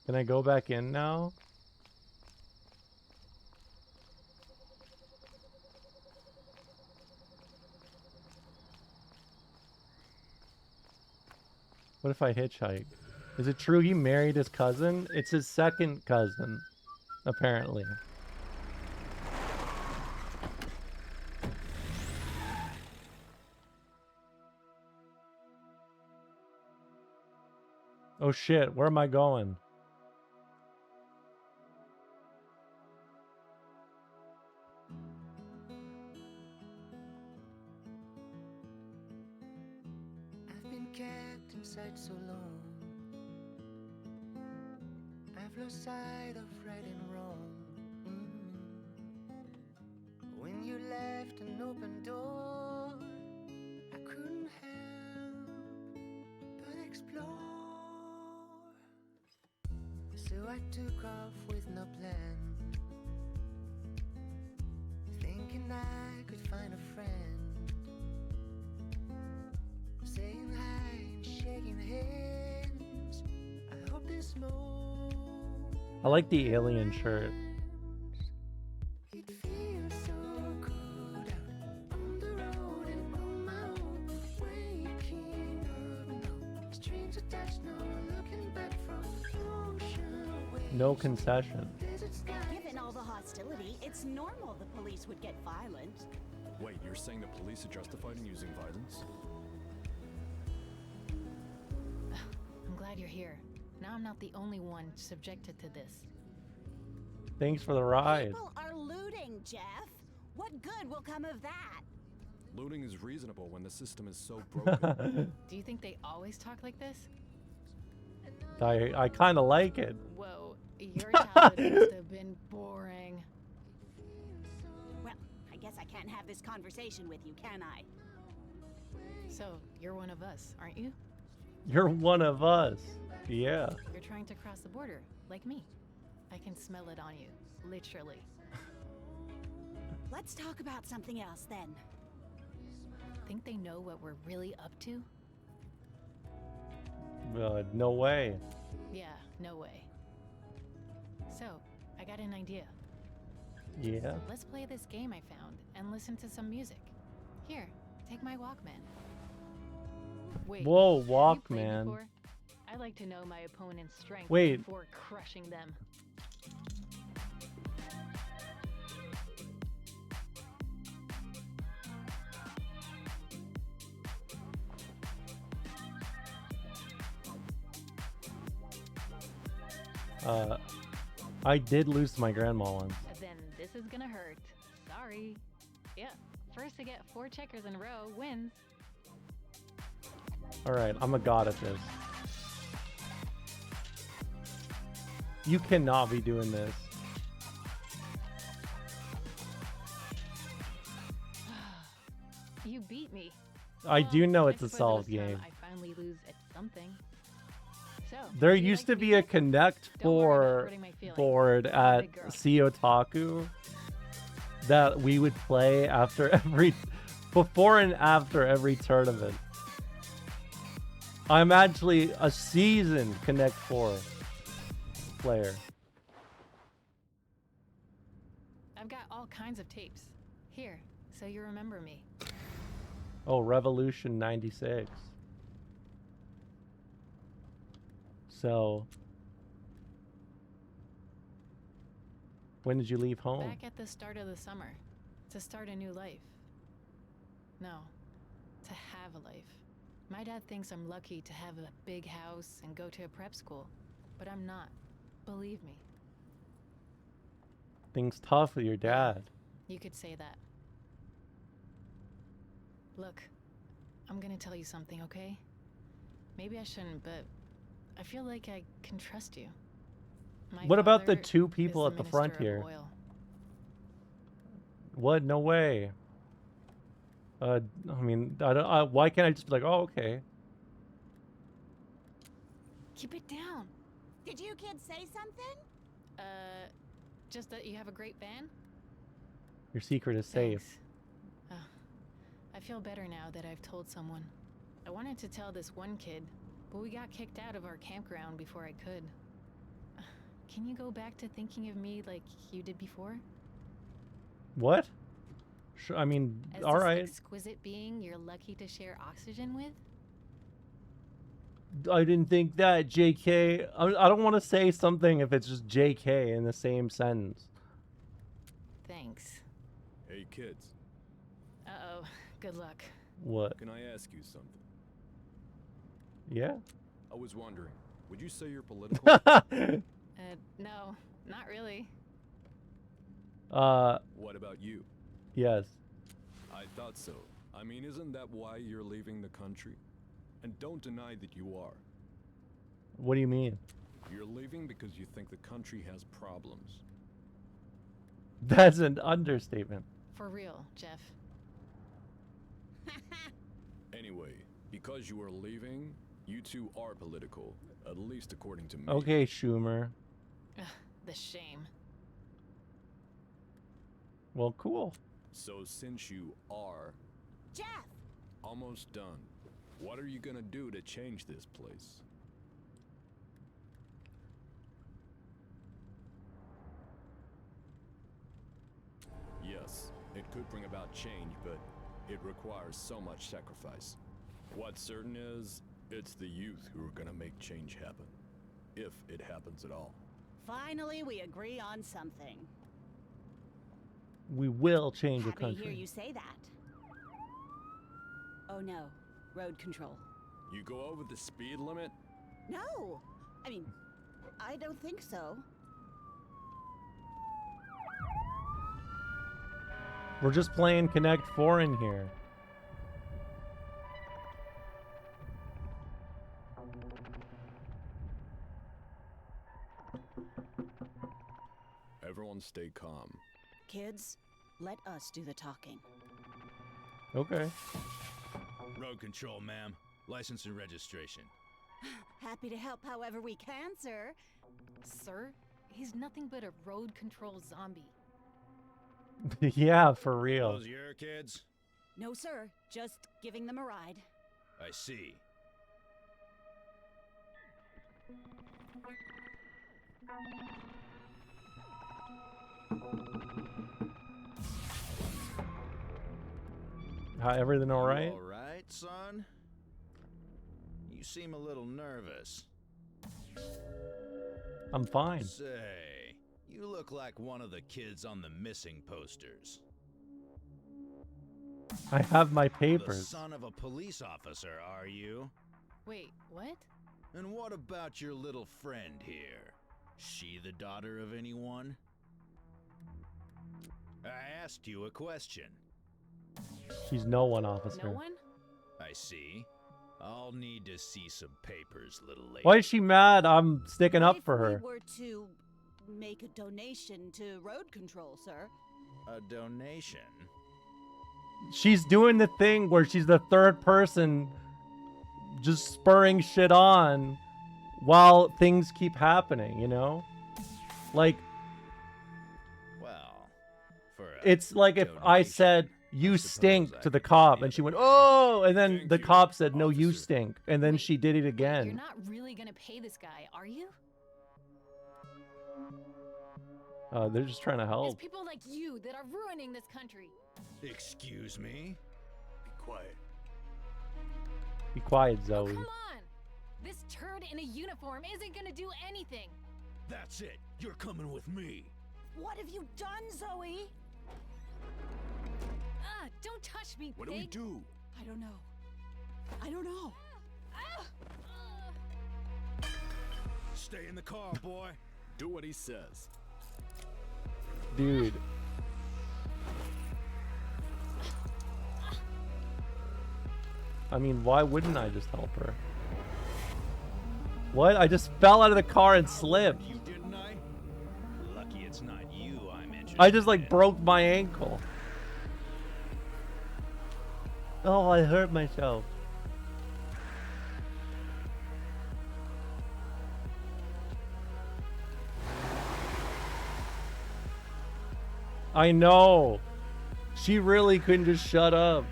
Can I go back in now? What if I hitchhike? Is it true he married his cousin? It's his second cousin, apparently. Oh shit, where am I going? I've been kept inside so long. I've lost sight of right and wrong. When you left an open door, I couldn't help but explore. So I took off with no plan, thinking I could find a friend, saying hi and shaking hands. I hope this moment I like the alien shirt. it feels so good out on the road and on my own, waking up now. Strings attached, no looking back from ocean waves. No concession. Given all the hostility, it's normal the police would get violent. Wait, you're saying the police are justified in using violence? I'm glad you're here. Now I'm not the only one subjected to this. Thanks for the ride. People are looting, Jeff. What good will come of that? Looting is reasonable when the system is so broken. Do you think they always talk like this? I kind of like it. Whoa, your childhood must have been boring. Well, I guess I can't have this conversation with you, can I? So, you're one of us, aren't you? You're one of us. Yeah. You're trying to cross the border, like me. I can smell it on you, literally. Let's talk about something else then. Think they know what we're really up to? No way. Yeah, no way. So, I got an idea. Yeah. Let's play this game I found and listen to some music. Here, take my Walkman. Wait, Whoa, have you played Walkman. before? I like to know my opponent's strength Wait. before crushing them. I did lose to my grandma once. Then this is gonna hurt. Sorry. Yeah, first to get 4 checkers in a row wins. Alright, I'm a god at this. You cannot be doing this. me. I do know it's a suppose solved this time game. I finally lose at something. So, There would you used like to be a Connect Don't worry about 4 hurting my feelings. board I'm a at big girl. Sea Otaku that we would play after before and after every tournament. I'm actually a seasoned Connect 4 player. I've got all kinds of tapes. Here, so you remember me. Oh, Revolution 96. So, when did you leave home? Back at the start of the summer. To start a new life. No, to have a life. My dad thinks I'm lucky to have a big house and go to a prep school, but I'm not. Believe me. Things tough with your dad. You could say that. Look, I'm gonna tell you something, okay? Maybe I shouldn't, but I feel like I can trust you. My What about the father two is people at the front Minister of here? Oil. What? No way. I mean, I don't. Why can't I just be like, oh, okay? Keep it down. Did you kids say something? Just that you have a great van? Your secret is safe. I feel better now that I've told someone. I wanted to tell this one kid, but we got kicked out of our campground before I could. Can you go back to thinking of me like you did before? What? Sure. I mean, As all this right. exquisite being you're lucky to share oxygen with? I didn't think that, JK. I don't want to say something if it's just JK in the same sentence. Thanks. Hey, kids. Uh-oh. Good luck. What? Can I ask you something? Yeah. I was wondering, would you say you're political? No, not really. What about you? Yes. I thought so. I mean, isn't that why you're leaving the country? And don't deny that you are. What do you mean? You're leaving because you think the country has problems. That's an understatement. For real, Jeff. Anyway, because you are leaving, you two are political, at least according to me. Okay, Schumer. Ugh, the shame. Well, cool. So since you are Jeff! almost done, what are you gonna do to change this place? Yes, it could bring about change, but it requires so much sacrifice. What's certain is, it's the youth who are gonna make change happen. If it happens at all. Finally, we agree on something. We will change the Happy to hear country. you say that. Oh no, road control. You go over the speed limit? No! I mean, I don't think so. We're just playing Connect 4 in here. Everyone stay calm. Kids, let us do the talking. Okay. Road control, ma'am. License and registration. Happy to help however we can, sir. Sir, he's nothing but a road control zombie. Yeah, for real. Those your kids? No, sir. Just giving them a ride. I see. Hi, everything all right? All right, son? You seem a little nervous. I'm fine. Say, you look like one of the kids on the missing posters. I have my The papers. son of a police officer, are you? Wait, what? And what about your little friend here? She the daughter of anyone? I asked you a question. She's no one, officer. No one? I see. I'll need to see some papers, little lady. Why is she mad? I'm sticking up for If her. we were to make a donation to road control, sir. A donation? she's doing the thing where she's the third person just spurring shit on while things keep happening, you know? Like, Well, it's like if I said, you stink to the cop, and she went, oh, and then the cop said, no, you stink, and then she did it You're again. not really gonna pay this guy, are you? They're just trying to It's help. people like you that are ruining this country. Excuse me? Be quiet. Be quiet, Zoe. Come on! This turd in a uniform isn't gonna do anything. That's it. You're coming with me. What have you done, Zoe? Don't touch me, What do we pig. do? I don't know. I don't know. Stay in the car, boy. Do what he says. Dude. I mean, why wouldn't I just help her? What? I just fell out of the car and slipped. Didn't I? Lucky it's not you I'm interested I just like broke my ankle. Oh, I hurt myself. I know. She really couldn't just shut up.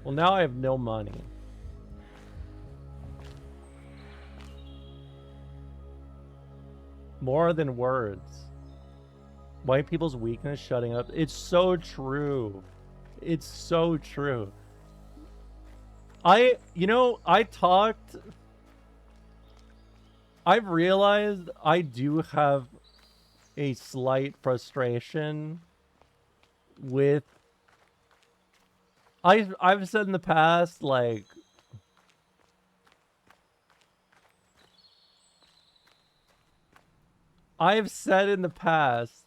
Well, now I have no money. More than words. White people's weakness shutting up. It's so true. It's so true. I've realized I do have a slight frustration with I've said in the past, like, I've said in the past,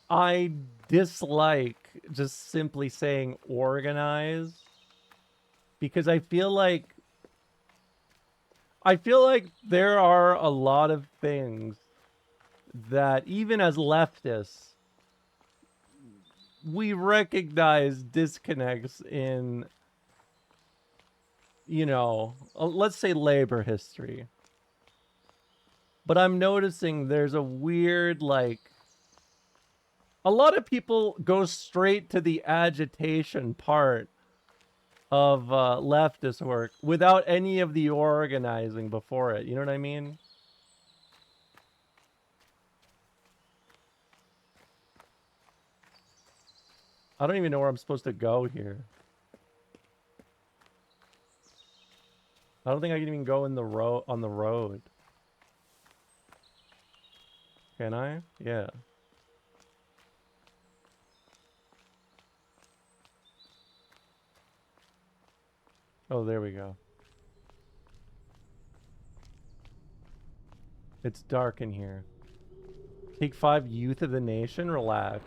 I dislike just simply saying organize, because I feel like there are a lot of things that even as leftists, we recognize disconnects in, let's say labor history. But I'm noticing there's a weird, like, a lot of people go straight to the agitation part of leftist work without any of the organizing before it. You know what I mean? I don't even know where I'm supposed to go here. I don't think I can even go in the on the road. Can I? Yeah. Oh, there we go. It's dark in here. Take 5 Youth of the Nation? Relax.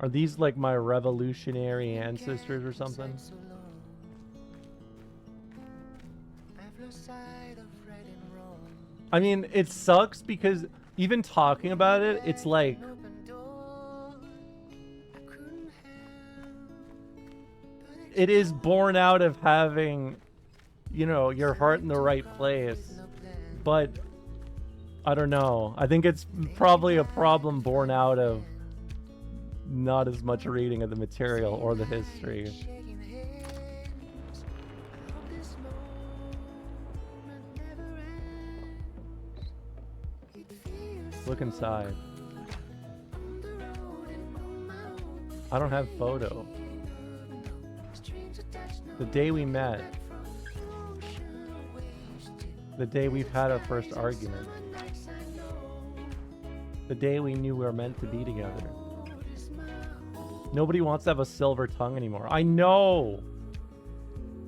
Are these like my revolutionary ancestors or something? I mean, it sucks because even talking about it, it's like it is born out of having, your heart in the right place. But I don't know. I think it's probably a problem born out of not as much reading of the material or the history. Look inside. I don't have photo. The day we met. The day we've had our first argument. The day we knew we were meant to be together. Nobody wants to have a silver tongue anymore. I know.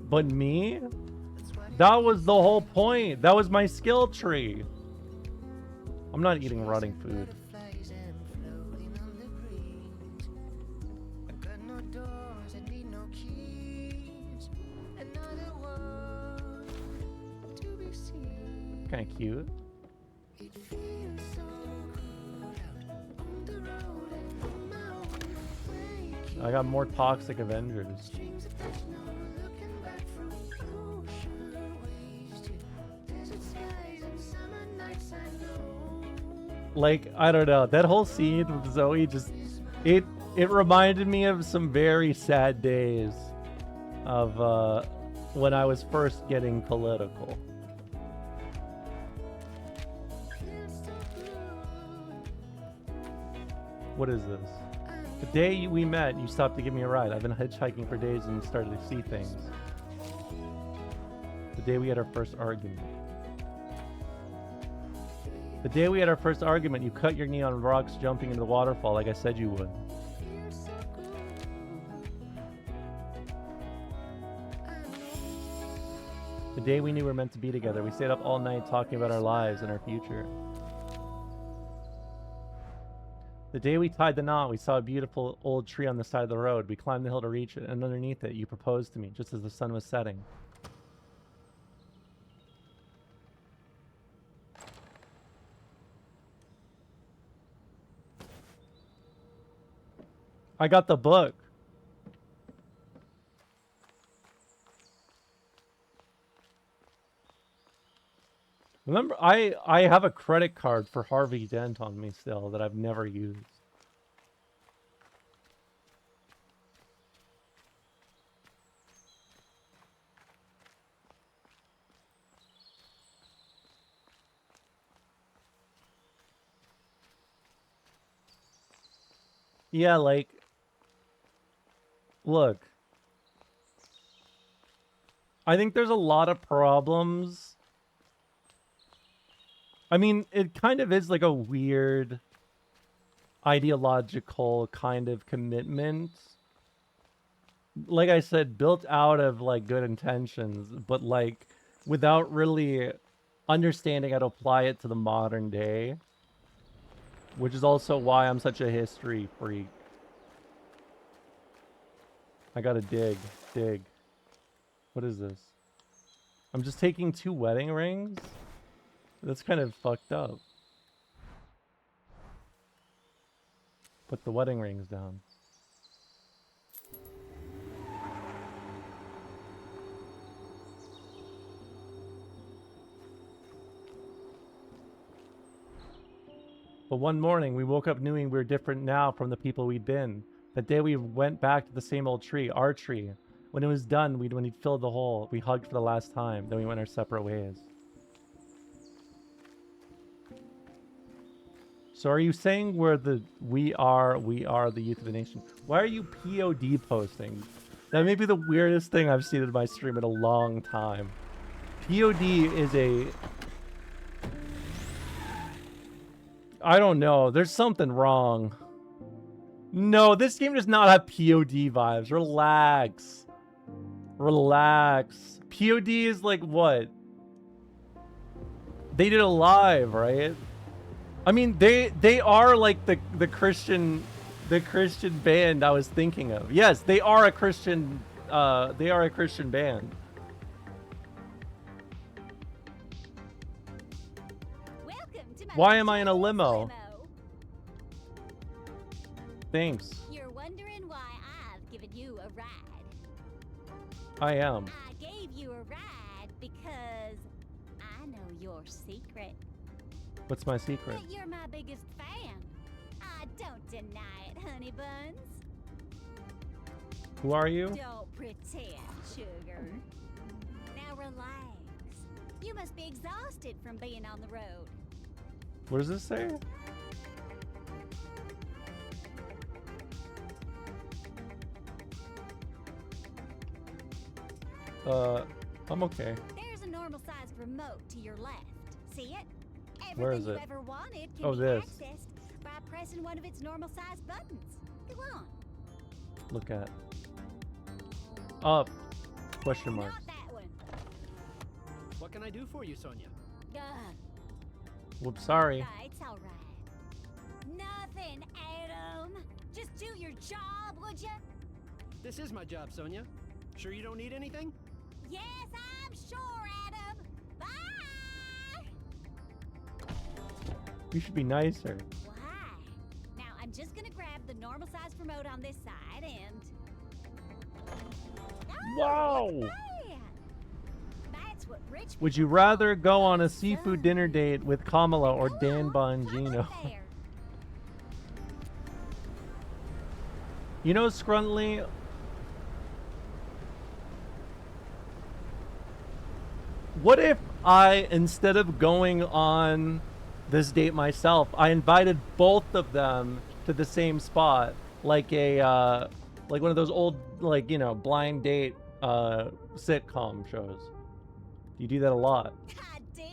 But me? That was the whole point. That was my skill tree. I'm not eating rotting food. kind of cute. I got more Toxic Avengers. Like, I don't know, that whole scene with Zoe just it reminded me of some very sad days of when I was first getting political. What is this? The day we met, you stopped to give me a ride. I've been hitchhiking for days and started to see things. The day we had our first argument. The day we had our first argument, you cut your knee on rocks jumping into the waterfall like I said you would. The day we knew we were meant to be together, we stayed up all night talking about our lives and our future. The day we tied the knot, we saw a beautiful old tree on the side of the road. We climbed the hill to reach it, and underneath it, you proposed to me, just as the sun was setting. I got the book. Remember, I have a credit card for Harvey Dent on me still that I've never used. Yeah, like, look, I think there's a lot of problems. I mean, it kind of is like a weird ideological kind of commitment. Like I said, built out of like good intentions, but like without really understanding how to apply it to the modern day. Which is also why I'm such a history freak. I gotta dig. What is this? I'm just taking 2 wedding rings? That's kind of fucked up. Put the wedding rings down. But one morning, we woke up knowing we were different now from the people we'd been. That day we went back to the same old tree, our tree. When it was done, when he'd filled the hole, we hugged for the last time. Then we went our separate ways. So are you saying we are the youth of the nation? Why are you POD posting? That may be the weirdest thing I've seen in my stream in a long time. POD is a... I don't know. There's something wrong. No, this game does not have POD vibes. Relax. Relax. POD is like what? They did a live, right? I mean, they are like the Christian band I was thinking of. Yes, they are a Christian band. Why am I in a limo? Thanks. You're wondering why I've given you a ride. I am. I gave you a ride because I know your secret. What's my secret? That you're my biggest fan. I don't deny it, honey buns. Who are you? Don't pretend, sugar. Now relax. You must be exhausted from being on the road. What does this say? I'm okay. There's a normal-sized remote to your left. See it? Where is Everything it? you ever wanted can Oh, be this. accessed by pressing one of its normal-sized buttons. Go on. Look at. Up. Question mark. Not that one. What can I do for you, Sonia? Whoops, sorry. It's all right. Nothing, Adam. Just do your job, would you? This is my job, Sonia. Sure you don't need anything? Yes, I'm sure, Adam. Bye. You should be nicer. Well, hi. Now, I'm just gonna grab the normal size remote on this side and... Wow! That's what rich Would you rather go on a seafood dinner date with Kamala or Dan Bongino? You know, Scruntly, what if I, instead of going on this date myself, I invited both of them to the same spot, like a like one of those old, like, you know, blind date sitcom shows. You do that a lot. I do.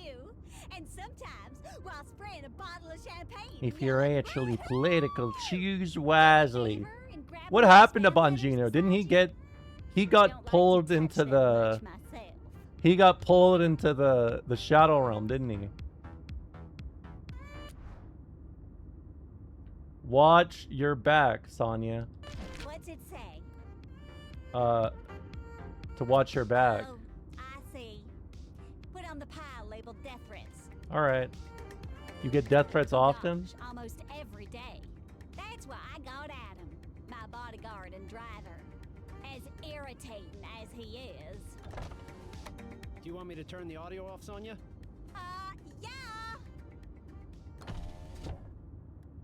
And sometimes while spraying a bottle of champagne. If you're actually political, choose wisely. What happened to Bongino? Didn't he get... He got pulled into the... He got pulled into the Shadow Realm, didn't he? Watch your back, Sonya. What's it say? To watch your back. Oh, I see. Put on the pile labeled death threats. Alright. You get death threats often? Almost every day. That's why I got Adam, my bodyguard and driver. As irritating as he is. Do you want me to turn the audio off, Sonya? Yeah.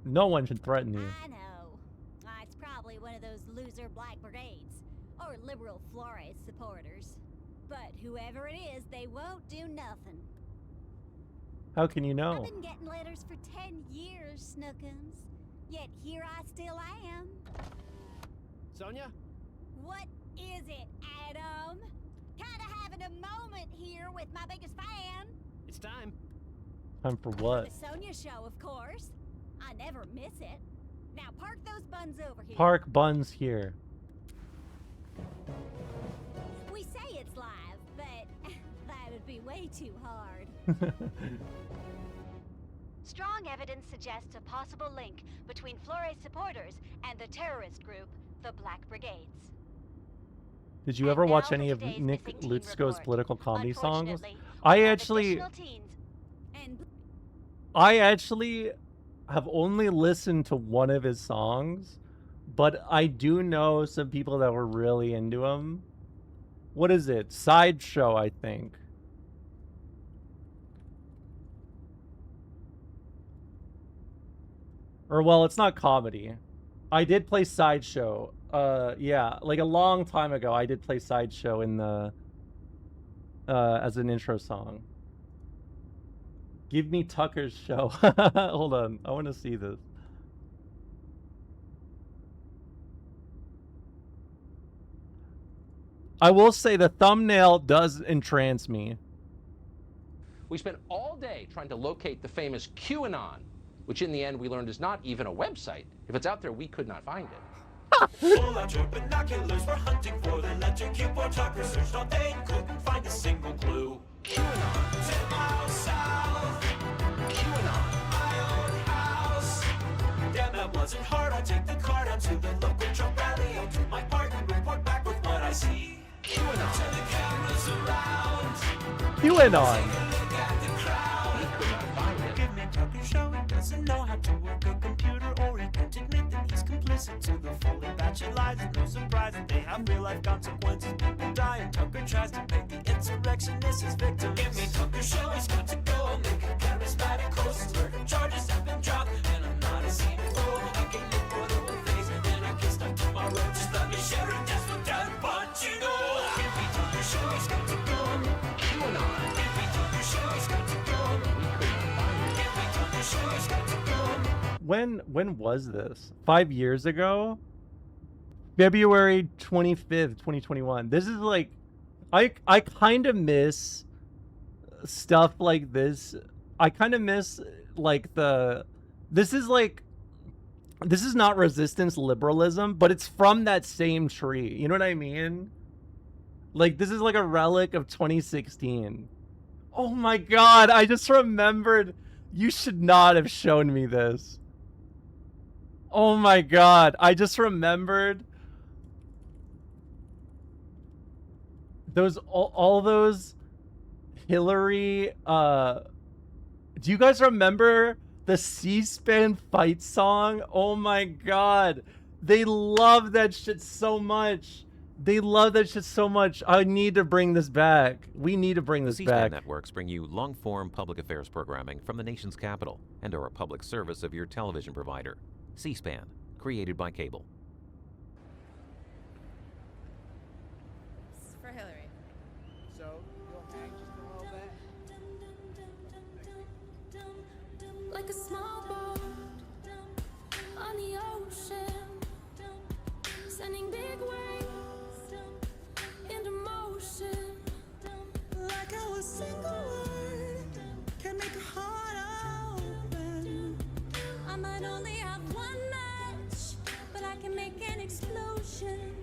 No one should threaten you. I know. It's probably one of those loser Black Brigades or liberal Flores supporters. But whoever it is, they won't do nothing. How can you know? I've been getting letters for 10 years, Snookums. Yet here I still am. Sonya? What is it, Adam? Kinda having a moment here with my biggest fan. It's time. Time for what? The Sonya show, of course. I never miss it. Now park those buns over here. Park buns here. We say it's live, but that would be way too hard. Strong evidence suggests a possible link between Flores supporters and the terrorist group, the Black Brigades. Did you ever watch any of Nick Lutzko's political comedy songs? I actually have only listened to one of his songs, but I do know some people that were really into him. What is it? Sideshow, I think. Or, well, it's not comedy. I did play Sideshow. Yeah, like a long time ago, I did play Sideshow in the... as an intro song. Give me Tucker's show. Hold on, I want to see this. I will say the thumbnail does entrance me. We spent all day trying to locate the famous QAnon, which in the end we learned is not even a website. If it's out there, we could not find it. Pull out your binoculars, we're hunting for the letter Q. Poor Tucker searched all day and couldn't find a single clue. QAnon, 10 miles south. QAnon, my own house. Damn, that wasn't hard. I'll take the car down to the local Trump rally. I'll do my part and report back with what I see. QAnon, turn the cameras around. QAnon. Give me Tucker's show. He doesn't know how to work a computer, or he can't admit that he's complicit to the fully batshit lies. And no surprise that they have real life consequences. People die, and Tucker tries to make the insurrectionists his victims. Give me Tucker's show. He's got to go. Make a charismatic host. Murder charges have been dropped, and I'm not a CEO. I can look for the whole face, and then I can start tomorrow. Just let me share it. That's what Dan Bongino. Give me Tucker's show. He's got to go. QAnon. Give me Tucker's show. He's got to go. Give me Tucker's show. He's got to go. When was this? 5 years ago? February 25th, 2021. This is like, I kind of miss stuff like this. I kind of miss like this is not resistance liberalism, but it's from that same tree. You know what I mean? Like, this is like a relic of 2016. Oh my God, I just remembered. You should not have shown me this. Oh my God, I just remembered those all those Hillary do you guys remember The C-SPAN fight song? Oh my god. They love that shit so much. They love that shit so much. I need to bring this back. We need to bring this C-SPAN back. networks bring you long-form public affairs programming from the nation's capital and are a public service of your television provider. C-SPAN, created by cable. This is for Hillary. So, you'll hang just a little bit? Like a small boat on the ocean, sending big waves into motion. Like how a single word can make a heart open. I might only have one match, but I can make an explosion.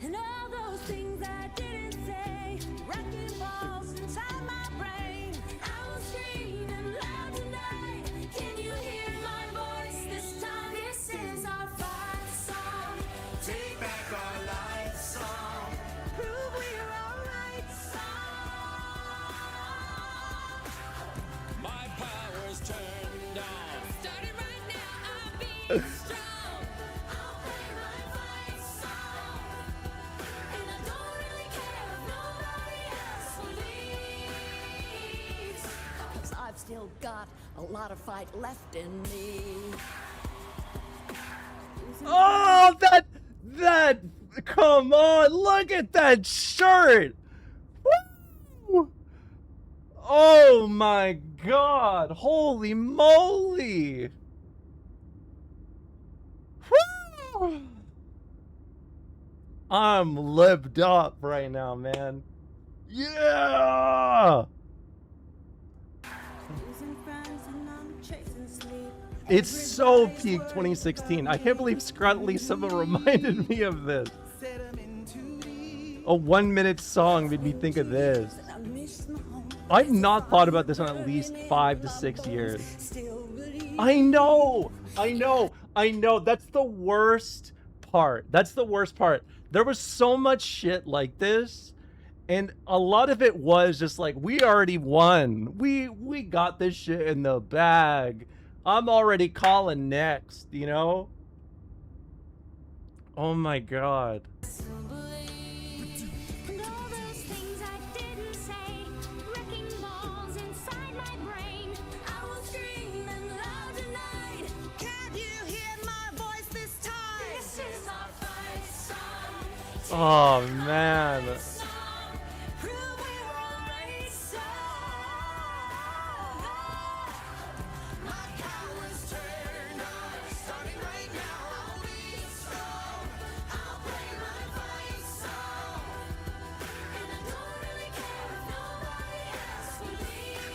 And all those things I didn't say, wrecking balls inside my brain. I was screaming loud tonight. Can you hear my voice this time? This is our fight song. Take back our life song. Prove we're alright song. My power's turned on. Starting right now, I'll be strong. I'll play my fight song. And I don't really care if nobody else believes. 'Cause I've still got a lot of fight left in me. Oh, that, come on, look at that shirt. Woo! Oh my god, holy moly. Woo! I'm lipped up right now, man. Yeah! It's so peak 2016. I can't believe Scrut Lisa reminded me of this. A 1 minute song made me think of this. I've not thought about this in at least 5 to 6 years. I know. That's the worst part. There was so much shit like this, and a lot of it was just like, we already won. We got this shit in the bag. I'm already calling next, you know? Oh my god. And all those things I didn't say, wrecking balls inside my brain. I will scream and loud tonight. Can you hear my voice this time? This is our fight song. Oh man. Prove we're alright song. My power's turned on. Starting right now, I'll be strong. I'll play my fight song. And I don't really care if nobody else believes.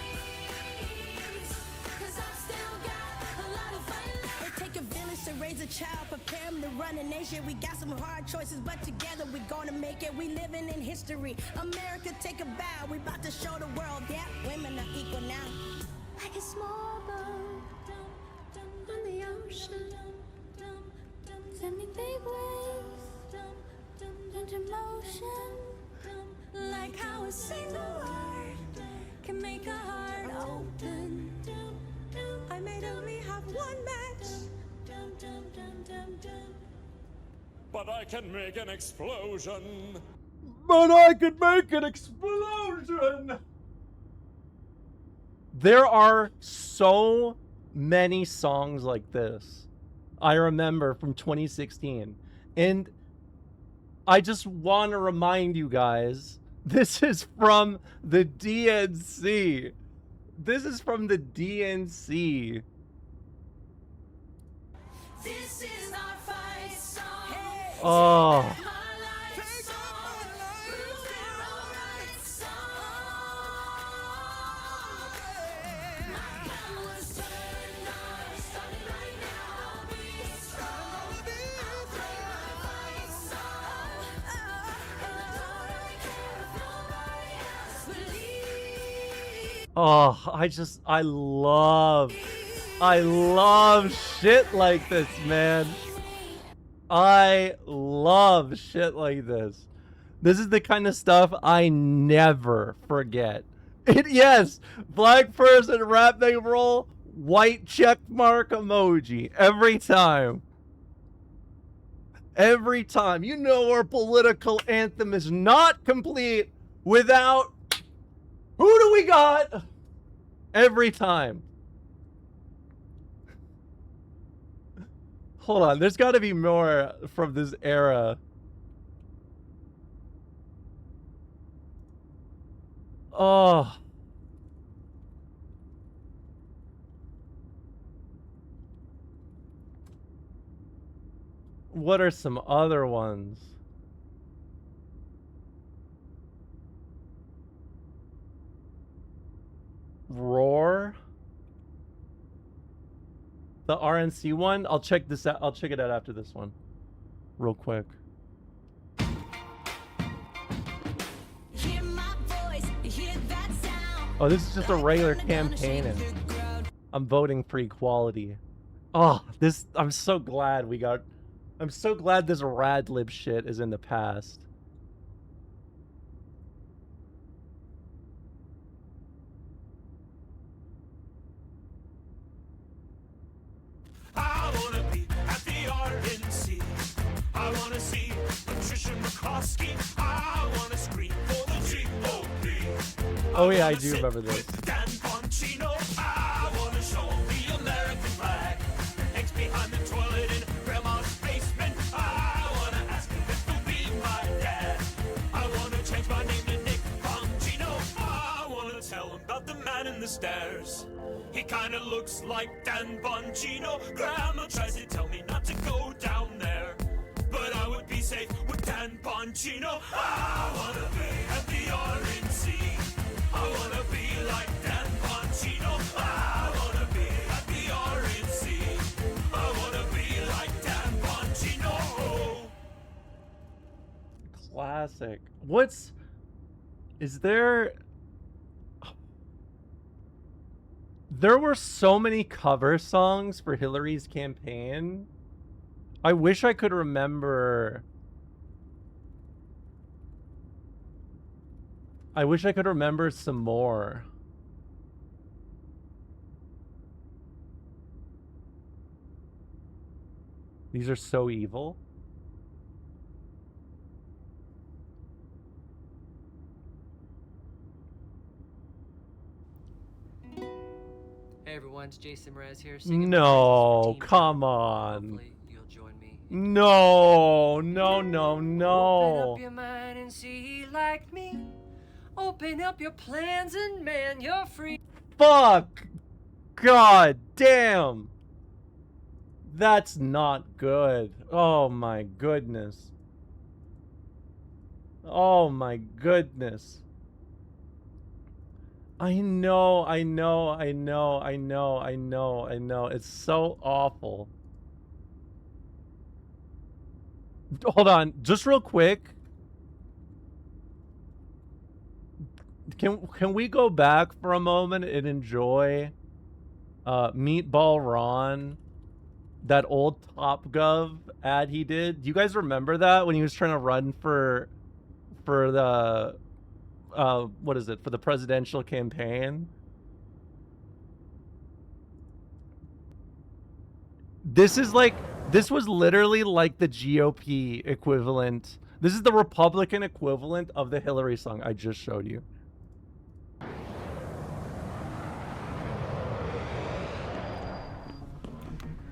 'Cause I've still got a lot of fight left. It take a village to raise a child, prepare him to run a nation. We got some hard choices, but together we gonna make it. We living in history. America, take a bow. We about to show the world, yeah, women are equal now. Like a small boat on the ocean, sending big waves into motion. Like how a single word can make a heart open. I might only have one match, But I can make an explosion. But I could make an explosion! There are so many songs like this I remember from 2016. And I just want to remind you guys, this is from the DNC. This is from the DNC. This is our fight song. Oh. Oh, I love shit like this, man. I love shit like this. This is the kind of stuff I never forget. Yes, black person rap they roll. white check mark emoji every time. Every time. You know our political anthem is not complete without... Who do we got? Every time. Hold on, there's got to be more from this era. Oh. What are some other ones? Roar? The RNC one? I'll check this out. I'll check it out after this one. Real quick. Hear my voice, hear that sound. Oh, this is just a regular campaign. I'm voting for equality. Oh, this... I'm so glad we got... I'm so glad this Radlib shit is in the past. I wanna be at the RNC. I wanna see Patricia McCloskey. I wanna scream for the GOP. Oh yeah, I do remember this. Dan Bongino. I wanna show the American flag. Eggs behind the toilet in grandma's basement. I wanna ask him if he'll be my dad. I wanna change my name to Nick Bongino. I wanna tell him about the man in the stairs. He kinda looks like Dan Bongino. Grandma tries to tell me not to go down there, but I would be safe with Dan Bongino. I wanna be at the RNC. I wanna be like Dan Bongino. I wanna be at the RNC. I wanna be like Dan Bongino. Classic. What's... Is there... There were so many cover songs for Hillary's campaign. I wish I could remember... I wish I could remember some more. These are so evil. Hey everyone, it's Jason Mraz here. Singing No, come on. You'll join me. No, no, no, Open no. up your mind and see like me. Open up your plans and man, you're free. Fuck! God damn! That's not good. Oh my goodness. Oh my goodness. I know. It's so awful. Hold on, just real quick. Can we go back for a moment and enjoy Meatball Ron, that old Top Gov ad he did? Do you guys remember that when he was trying to run for the what is it, for the presidential campaign? This was literally like the GOP equivalent. This is the Republican equivalent of the Hillary song I just showed you.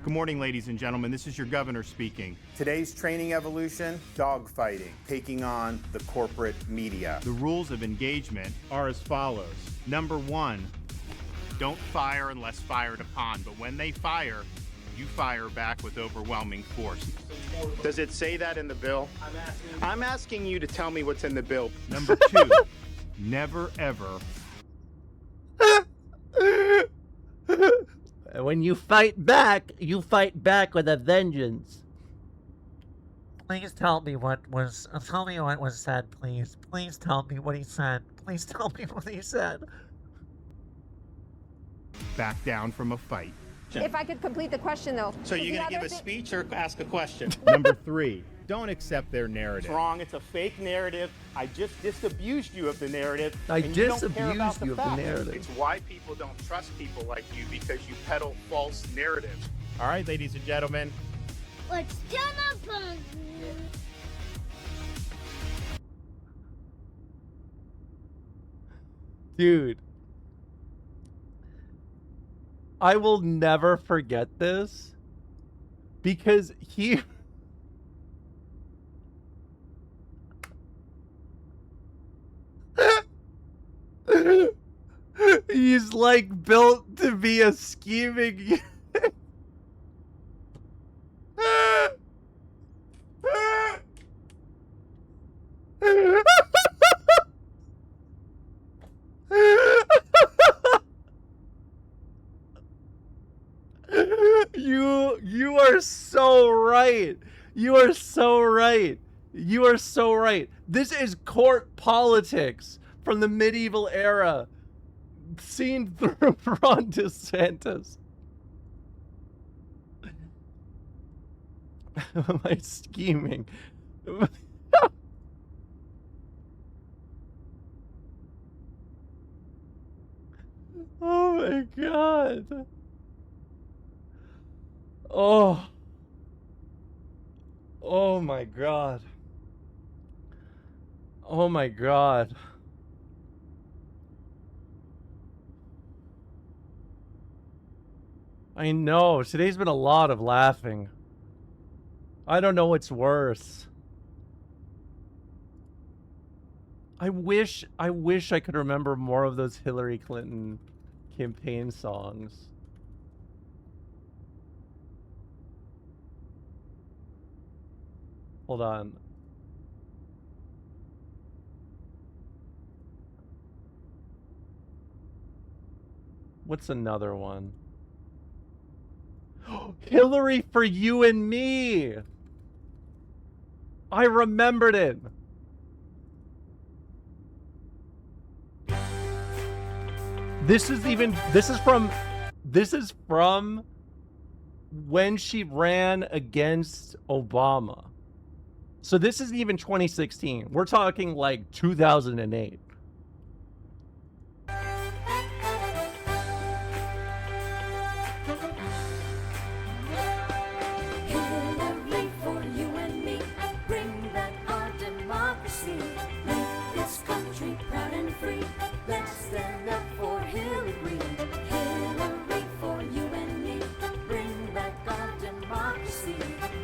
Good morning, ladies and gentlemen. This is your governor speaking. Today's training evolution, dogfighting, taking on the corporate media. The rules of engagement are as follows. Number 1, don't fire unless fired upon, but when they fire, you fire back with overwhelming force. Does it say that in the bill? I'm asking you to tell me what's in the bill. Number 2, never ever. When you fight back with a vengeance. Please tell me what was said, please. Please tell me what he said. Please tell me what he said. Back down from a fight. question. If I could complete the question, though. So you're The going to give other a thi- speech or ask a question? Number 3, don't accept their narrative. It's wrong. It's a fake narrative. I just disabused you of the narrative. I and you don't care disabused about you of the facts. narrative. It's why people don't trust people like you, because you peddle false narratives. All right, ladies and gentlemen. Let's jump on. Dude, I will never forget this because he's like built to be a scheming. You are so right. You are so right. You are so right. This is court politics from the medieval era, seen through Ron DeSantis. Am I scheming? Oh my god. Oh. Oh my god. Oh my god. I know. Today's been a lot of laughing. I don't know what's worse. I wish I could remember more of those Hillary Clinton campaign songs. Hold on. What's another one? Hillary for you and me. I remembered it. This is from when she ran against Obama. So this isn't even 2016. We're talking like 2008. Hillary for you and me, bring back our democracy. Make this country proud and free. Let's stand up for Hillary. Hillary for you and me, bring back our democracy.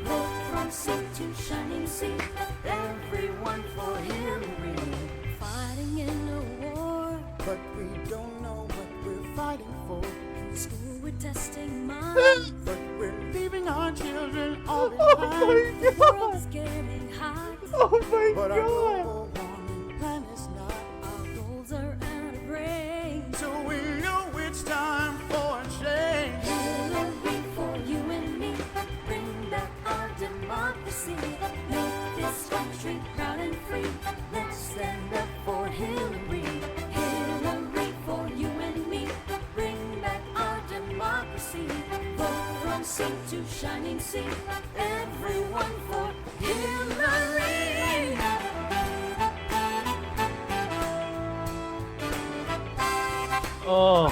Vote from sea to shining sea, everyone for Hillary. Fighting in a war, but we don't know what we're fighting for. In school we're testing minds, but we're leaving our children all behind. The world is getting hot, but our global warming plan is not. Our goals are out of range, so we know it's time for a change. Hillary for you and me, bring back our democracy. Make this country proud and free. Let's stand up for Hillary. Hillary for you and me, bring back our democracy. Vote from sea to shining sea, everyone for Hillary. Oh.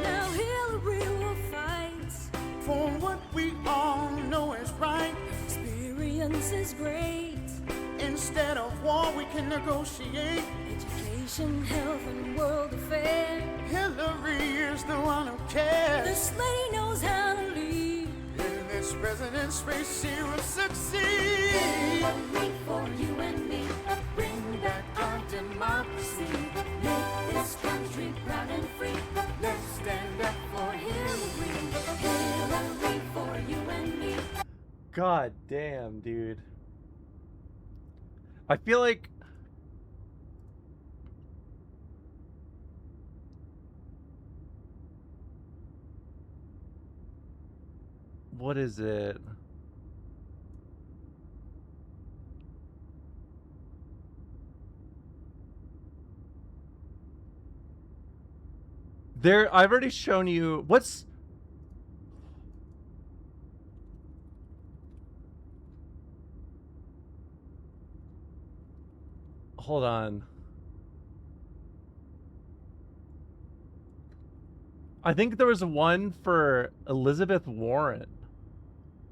Now Hillary will fight for what we all know is right. Experience is great. Instead of war, we can negotiate. Education, health, and world affairs. Hillary is the one who cares. This lady knows how to lead. In this president's race, she will succeed. Hillary for you and me, bring back our democracy. Make this country proud and free. Let's stand up for Hillary. Hillary for you and me. God damn, dude. I feel like What is it? There, I've already shown you. What's... Hold on. I think there was one for Elizabeth Warren.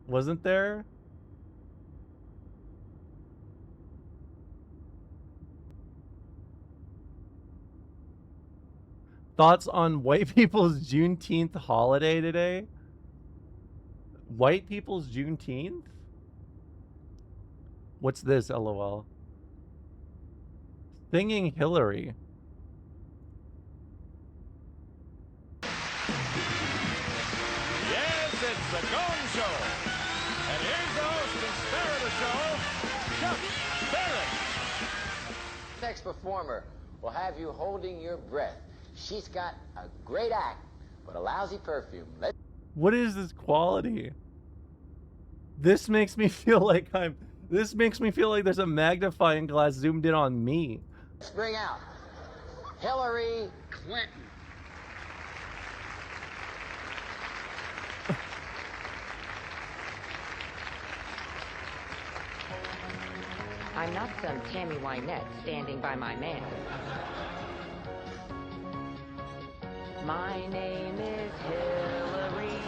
Wasn't there? Thoughts on white people's Juneteenth holiday today? White people's Juneteenth? What's this, LOL? Singing Hillary. Yes, it's the Gong Show. And here's the host and star of the show, Chuck Barrett. Next performer will have you holding your breath. She's got a great act, but a lousy perfume. What is this quality? This makes me feel like there's a magnifying glass zoomed in on me. Let's bring out Hillary Clinton. I'm not some Tammy Wynette standing by my man. My name is Hillary,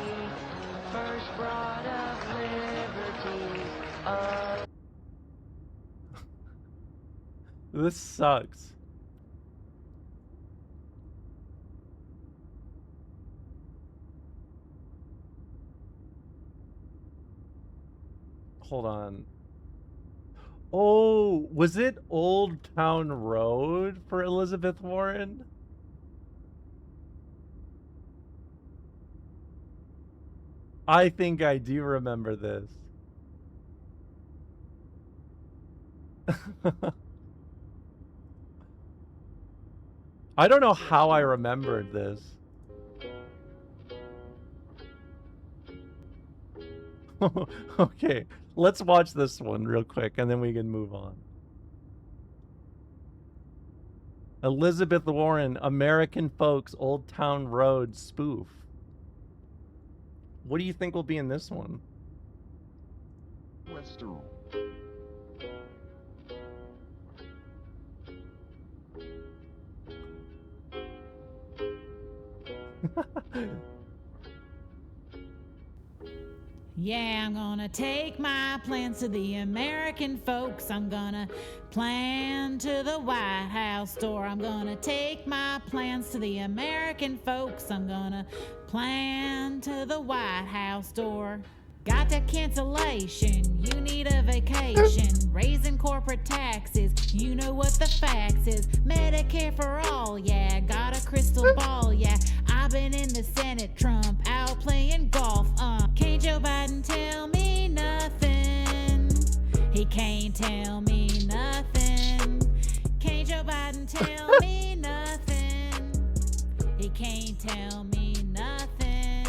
first broad of liberty. This sucks. Hold on. Oh, was it Old Town Road for Elizabeth Warren? I think I do remember this. I don't know how I remembered this. Okay, let's watch this one real quick and then we can move on. Elizabeth Warren, American Folks, Old Town Road spoof. What do you think will be in this one? Western. Yeah, I'm gonna take my plans to the American folks. I'm gonna plan to the White House door. I'm gonna take my plans to the American folks. I'm gonna plan to the White House door. Got that cancellation, you need a vacation. Raising corporate taxes, you know what the facts is. Medicare for all, yeah, got a crystal ball, yeah. I've been in the Senate, Trump out playing golf, Can't Joe Biden tell me nothing? He can't tell me nothing. Can't Joe Biden tell me nothing? He can't tell me nothing.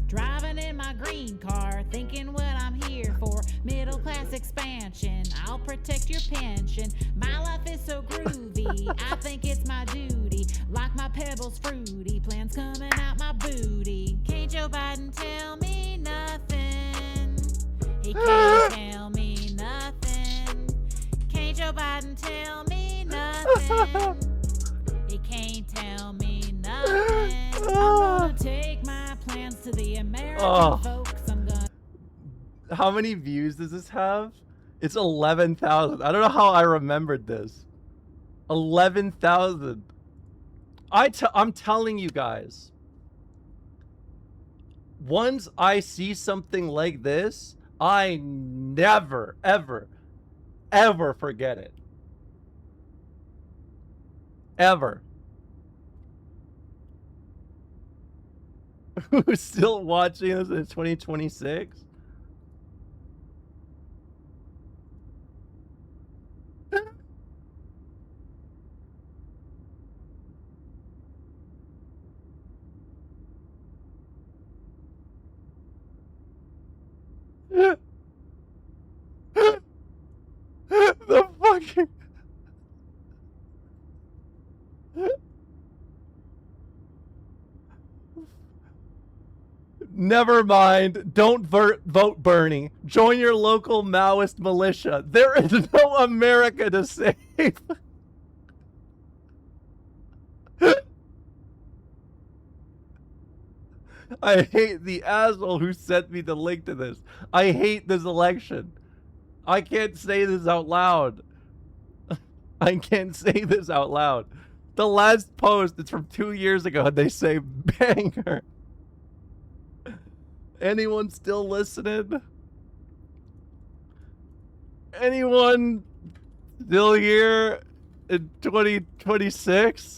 Driving in my green car, thinking what I'm here for. Middle class expansion, I'll protect your pension. My life is so groovy, I think it's my duty. Like my pebbles fruity, plans coming out my booty. Can't Joe Biden tell me nothing? He can't tell me nothing. Can't Joe Biden tell me nothing? He can't tell me nothing. I'm gonna take my plans to the American folks. I'm gonna... How many views does this have? It's 11,000. I don't know how I remembered this. 11,000. I'm telling you guys. Once I see something like this, I never, ever, ever forget it. Ever. Who's still watching this in 2026? The fucking... Never mind. Don't vote Bernie. Join your local Maoist militia. There is no America to save. I hate the asshole who sent me the link to this. I hate this election. I can't say this out loud. I can't say this out loud. The last post, it's from 2 years ago, and they say banger. Anyone still listening? Anyone still here in 2026?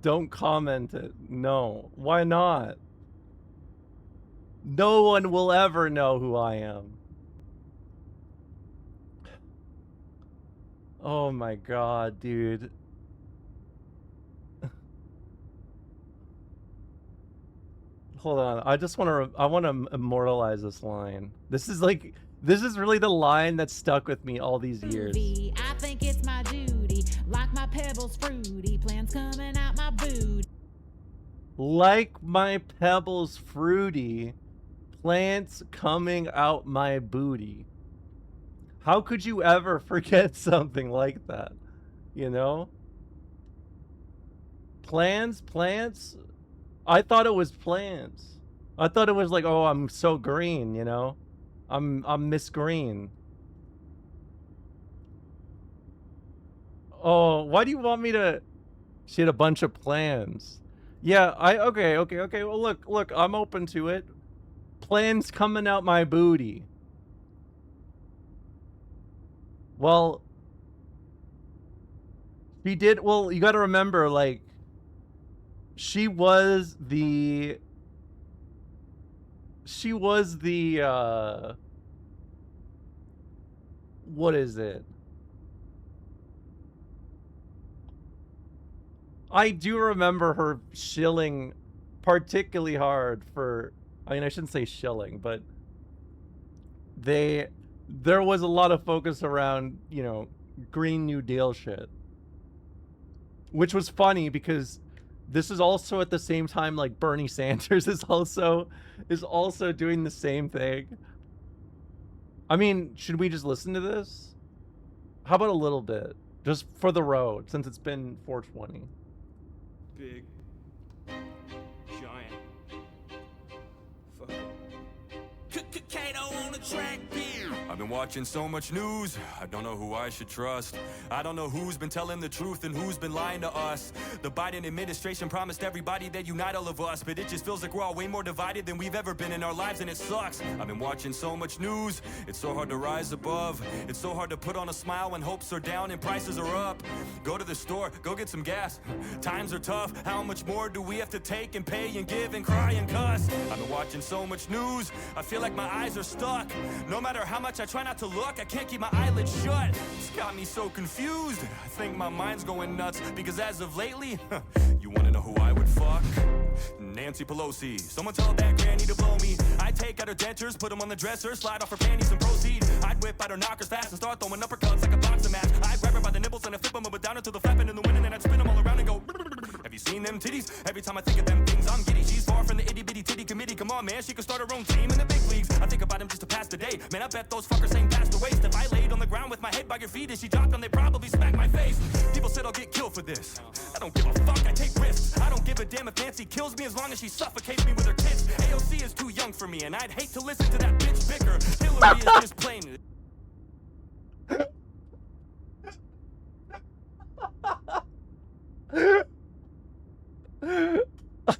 Don't comment it. No. Why not? No one will ever know who I am. Oh my god, dude. Hold on. I just want to immortalize this line. This is really the line that stuck with me all these years. I think it's my duty. Like my pebbles fruity. Plans coming out my boot. Like my pebbles fruity. Plants coming out my booty. How could you ever forget something like that? You know? Plants? I thought it was plants. I thought it was like, oh, I'm so green, you know? I'm Miss Green. Oh, why do you want me to... She had a bunch of plans. Yeah, okay. Well, look, I'm open to it. Plans coming out my booty. Well, she did. Well, you got to remember, like, she was the what is it? I do remember her shilling particularly hard for, I mean, I shouldn't say shilling, but there was a lot of focus around, you know, Green New Deal shit. Which was funny because this is also at the same time like Bernie Sanders is also doing the same thing. I mean, should we just listen to this? How about a little bit? Just for the road, since it's been 420. Big, giant, Kato on the track, I've been watching so much news, I don't know who I should trust. I don't know who's been telling the truth and who's been lying to us. The Biden administration promised everybody they'd unite all of us, but it just feels like we're all way more divided than we've ever been in our lives, and it sucks. I've been watching so much news, it's so hard to rise above. It's so hard to put on a smile when hopes are down and prices are up. Go to the store, go get some gas. Times are tough, how much more do we have to take and pay and give and cry and cuss? I've been watching so much news, I feel like my eyes are stuck. No matter how much I try not to look, I can't keep my eyelids shut. It's got me so confused, I think my mind's going nuts. Because as of lately, you wanna know who I would fuck? Nancy Pelosi. Someone tell that granny to blow me. I'd take out her dentures, put them on the dresser, slide off her panties and proceed. I'd whip out her knockers fast and start throwing uppercuts like a boxing match. I'd grab her by the nipples and I'd flip them up and down until the flapping in the wind, and then I'd spin them all around and go. Have you seen them titties? Every time I think of them things, I'm giddy. She's far from the itty bitty titty committee. Come on, man, she could start her own team in the big leagues. I think about them just to pass the day. Man, I bet those fuckers ain't past the waist. If I laid on the ground with my head by your feet and she dropped them, they'd probably smack my face. People said I'll get killed for this. I don't give a fuck, I take risks. I don't give a damn if Nancy kills me as long as she suffocates me with her kids. AOC is too young for me, and I'd hate to listen to that bitch bicker. Hillary is just plain.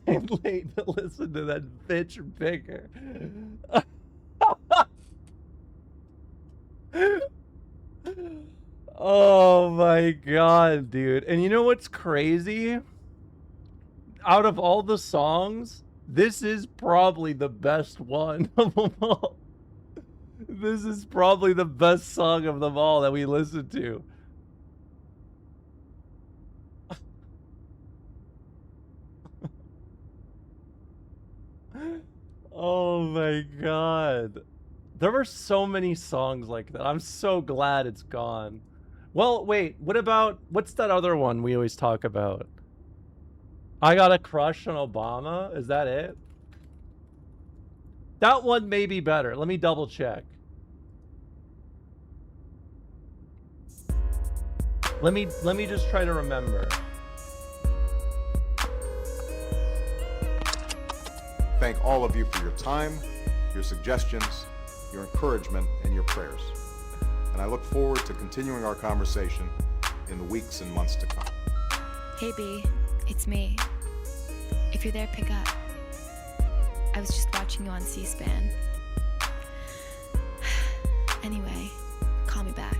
I'm late to listen to that bitch bicker. Oh my god, dude. And you know what's crazy? Out of all the songs, this is probably the best one of them all. This is probably the best song of them all that we listened to. Oh my god. There were so many songs like that. I'm so glad it's gone. Well, wait, what's that other one we always talk about? I Got a Crush on Obama? Is that it? That one may be better. Let me double check. Let me just try to remember. Thank all of you for your time, your suggestions, your encouragement, and your prayers. And I look forward to continuing our conversation in the weeks and months to come. Hey B, it's me. If you're there, pick up. I was just watching you on C-SPAN. Anyway, call me back.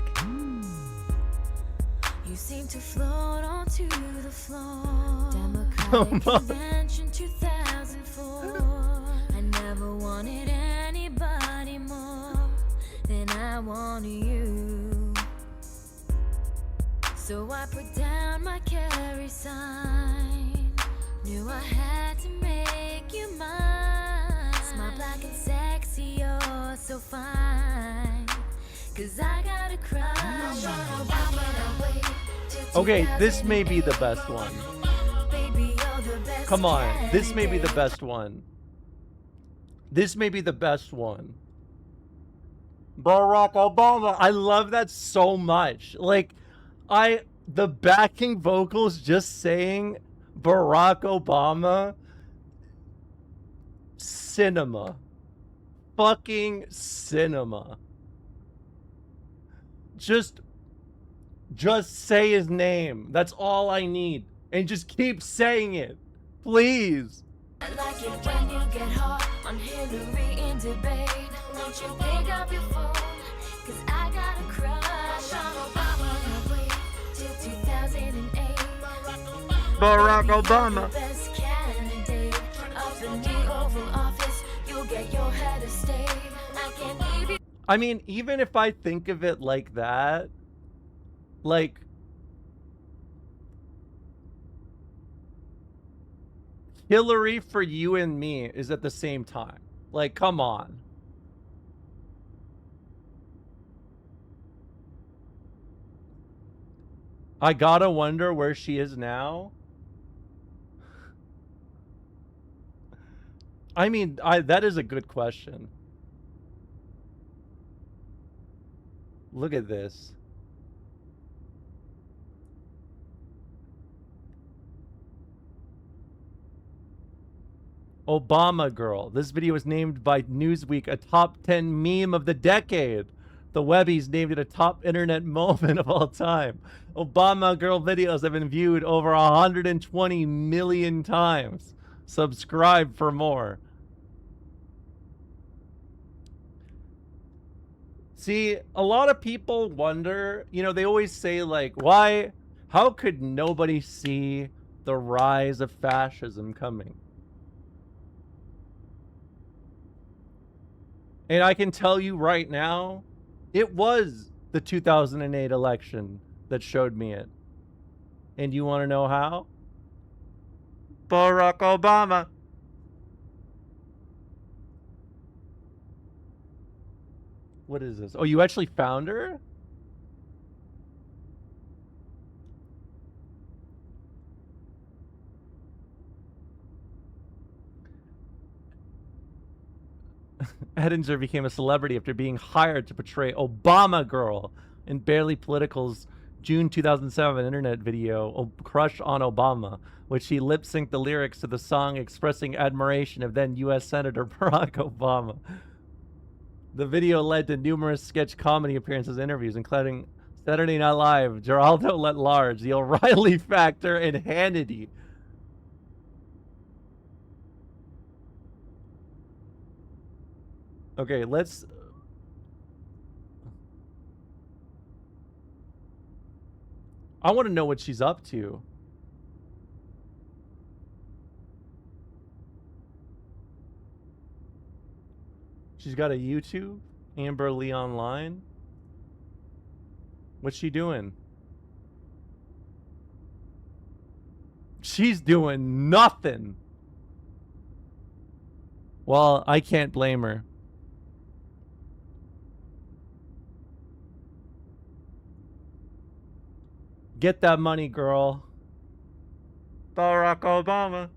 You seem to float onto the floor. Democratic Convention 2004. I never wanted anybody more than I wanted you. So I put down my carry sign. Knew I had to make you mine. Smile black and sexy, you're so fine. Cause I got a crush on Obama. Okay, this may be the best one. Come on, this may be the best one. This may be the best one. Barack Obama. I love that so much. Like, the backing vocals just saying Barack Obama. Cinema. Fucking cinema. Just say his name. That's all I need. And just keep saying it. Please. I like it when you get hot on Hillary in debate. Won't you pick up your phone? Cause I got a crush on Obama. Now wait till 2008. Barack Obama. Best candidate up in the Oval Office. You'll get your head of state. I can't leave you. I mean, even if I think of it like that, like, Hillary for you and me is at the same time. Like, come on. I gotta wonder where she is now. I mean, that is a good question. Look at this. Obama Girl. This video was named by Newsweek a top 10 meme of the decade. The Webbies named it a top internet moment of all time. Obama Girl videos have been viewed over 120 million times. Subscribe for more. See, a lot of people wonder, you know, they always say, like, how could nobody see the rise of fascism coming? And I can tell you right now, it was the 2008 election that showed me it. And you want to know how? Barack Obama. What is this? Oh, you actually found her? Edinger became a celebrity after being hired to portray Obama Girl in Barely Political's June 2007 internet video, Crush on Obama, which she lip-synced the lyrics to the song expressing admiration of then U.S. Senator Barack Obama. The video led to numerous sketch comedy appearances and interviews, including Saturday Night Live, Geraldo Let Large, The O'Reilly Factor, and Hannity. Okay, let's... I want to know what she's up to. She's got a YouTube? Amber Lee Online? What's she doing? She's doing nothing. Well, I can't blame her. Get that money, girl. Barack Obama.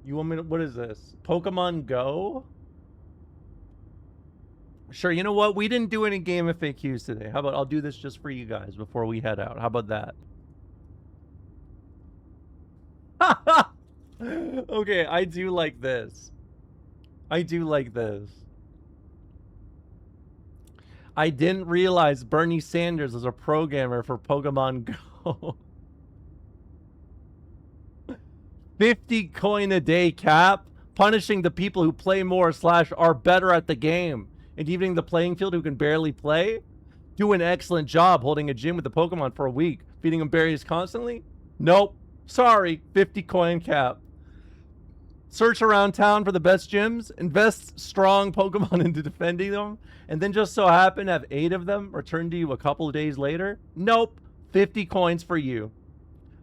You want me to, what is this? Pokemon Go? Sure, you know what? We didn't do any game FAQs today. How about I'll do this just for you guys before we head out. How about that? Okay, I do like this. I do like this. I didn't realize Bernie Sanders was a programmer for Pokemon Go. 50 coin a day cap, punishing the people who play more / are better at the game, and evening the playing field who can barely play. Do an excellent job holding a gym with the Pokemon for a week, feeding them berries constantly. Nope, sorry, 50 coin cap. Search around town for the best gyms, invest strong Pokemon into defending them, and then just so happen to have 8 of them return to you a couple of days later. Nope, 50 coins for you.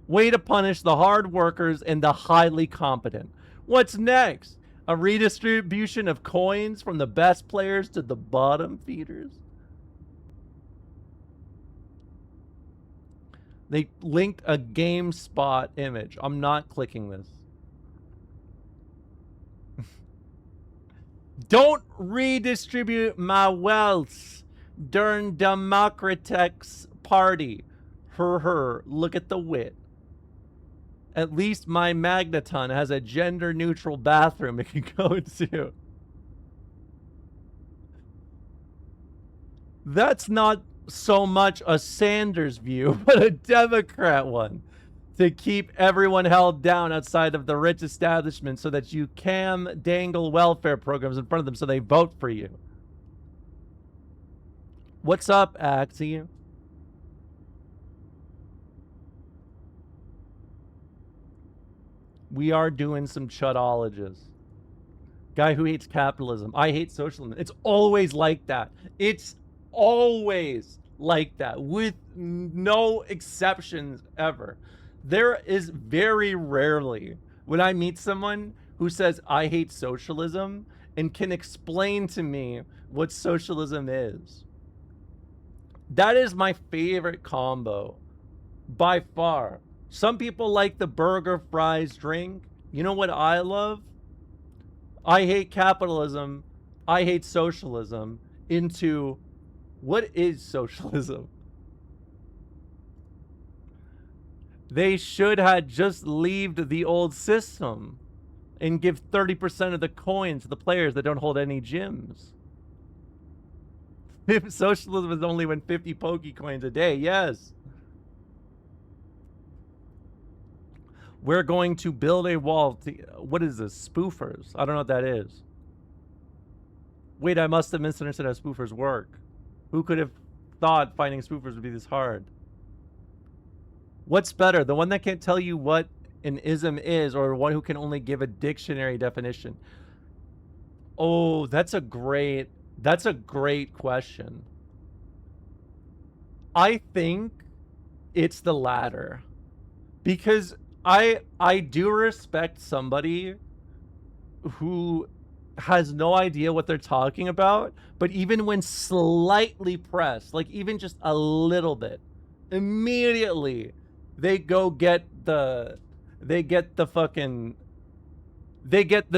Way to punish the hard workers and the highly competent. What's next? A redistribution of coins from the best players to the bottom feeders? They linked a GameSpot image. I'm not clicking this. Don't redistribute my wealth during Democratex party. Her, look at the wit. At least my Magneton has a gender-neutral bathroom it can go to. That's not so much a Sanders view, but a Democrat one. To keep everyone held down outside of the rich establishment so that you can dangle welfare programs in front of them so they vote for you. What's up, Axie? We are doing some chudologies. Guy who hates capitalism. I hate socialism. It's always like that. It's always like that, with no exceptions ever. There is very rarely when I meet someone who says, I hate socialism, and can explain to me what socialism is. That is my favorite combo, by far. Some people like the burger, fries, drink. You know what I love? I hate capitalism. I hate socialism. Into what is socialism? They should have just leaved the old system and give 30% of the coins to the players that don't hold any gyms. If socialism is only when 50 Pokecoins a day, yes. We're going to build a wall to, what is this? Spoofers. I don't know what that is. Wait, I must have misunderstood how spoofers work. Who could have thought finding spoofers would be this hard? What's better, the one that can't tell you what an ism is, or one who can only give a dictionary definition? Oh, that's a great question. I think it's the latter, because I do respect somebody who has no idea what they're talking about, but even when slightly pressed, like even just a little bit, immediately they get the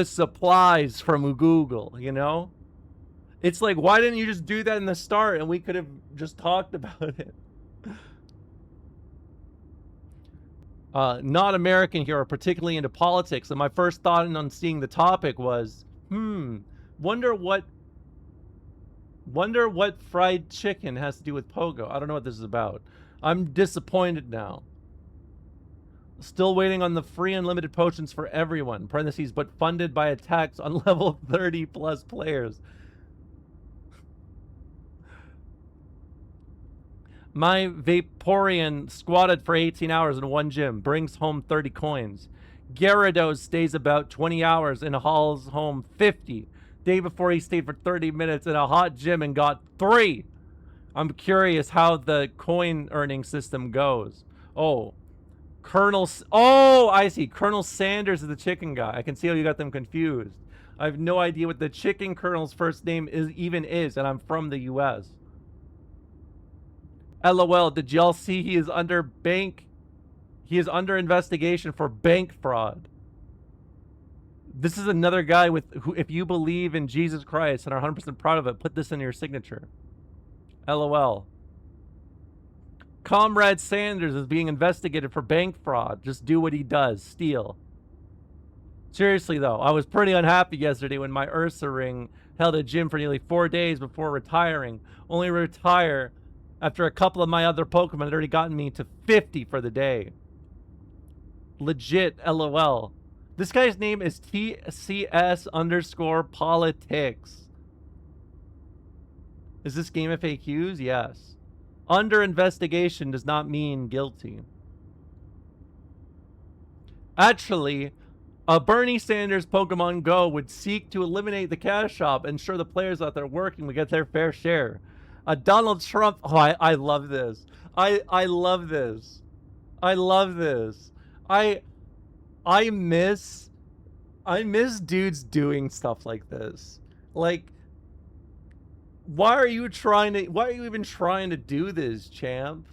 supplies from Google, you know? It's like, why didn't you just do that in the start and we could have just talked about it? Not American here, particularly into politics, and my first thought on seeing the topic was, wonder what fried chicken has to do with Pogo. I don't know what this is about. I'm disappointed now. Still waiting on the free unlimited potions for everyone, parentheses, but funded by a tax on level 30 plus players. My Vaporeon squatted for 18 hours in one gym, brings home 30 coins. Gyarados stays about 20 hours and hauls home 50. Day before he stayed for 30 minutes in a hot gym and got 3. I'm curious how the coin earning system goes. Oh, oh, I see. Colonel Sanders is the chicken guy. I can see how you got them confused. I have no idea what the chicken colonel's first name is, and I'm from the U.S. LOL, did y'all see he is under investigation for bank fraud. This is another guy who, if you believe in Jesus Christ and are 100% proud of it, put this in your signature. LOL. Comrade Sanders is being investigated for bank fraud. Just do what he does. Steal. Seriously, though, I was pretty unhappy yesterday when my Ursa ring held a gym for nearly 4 days before retiring. Only retire after a couple of my other Pokemon had already gotten me to 50 for the day. Legit, LOL. This guy's name is TCS_politics. Is this Game FAQs? Yes. Under investigation does not mean guilty. Actually, a Bernie Sanders Pokemon Go would seek to eliminate the cash shop and ensure the players out there working would get their fair share. A Donald Trump... Oh, I love this. I love this. I love this. I miss dudes doing stuff like this. Like, why are you even trying to do this, champ?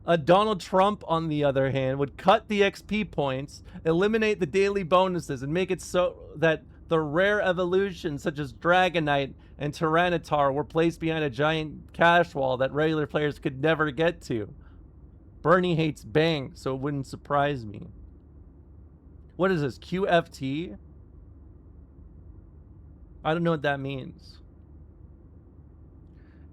A Donald Trump, on the other hand, would cut the XP points, eliminate the daily bonuses, and make it so that the rare evolutions such as Dragonite and Tyranitar were placed behind a giant cash wall that regular players could never get to. Bernie hates banks, so it wouldn't surprise me. What is this, QFT? I don't know what that means.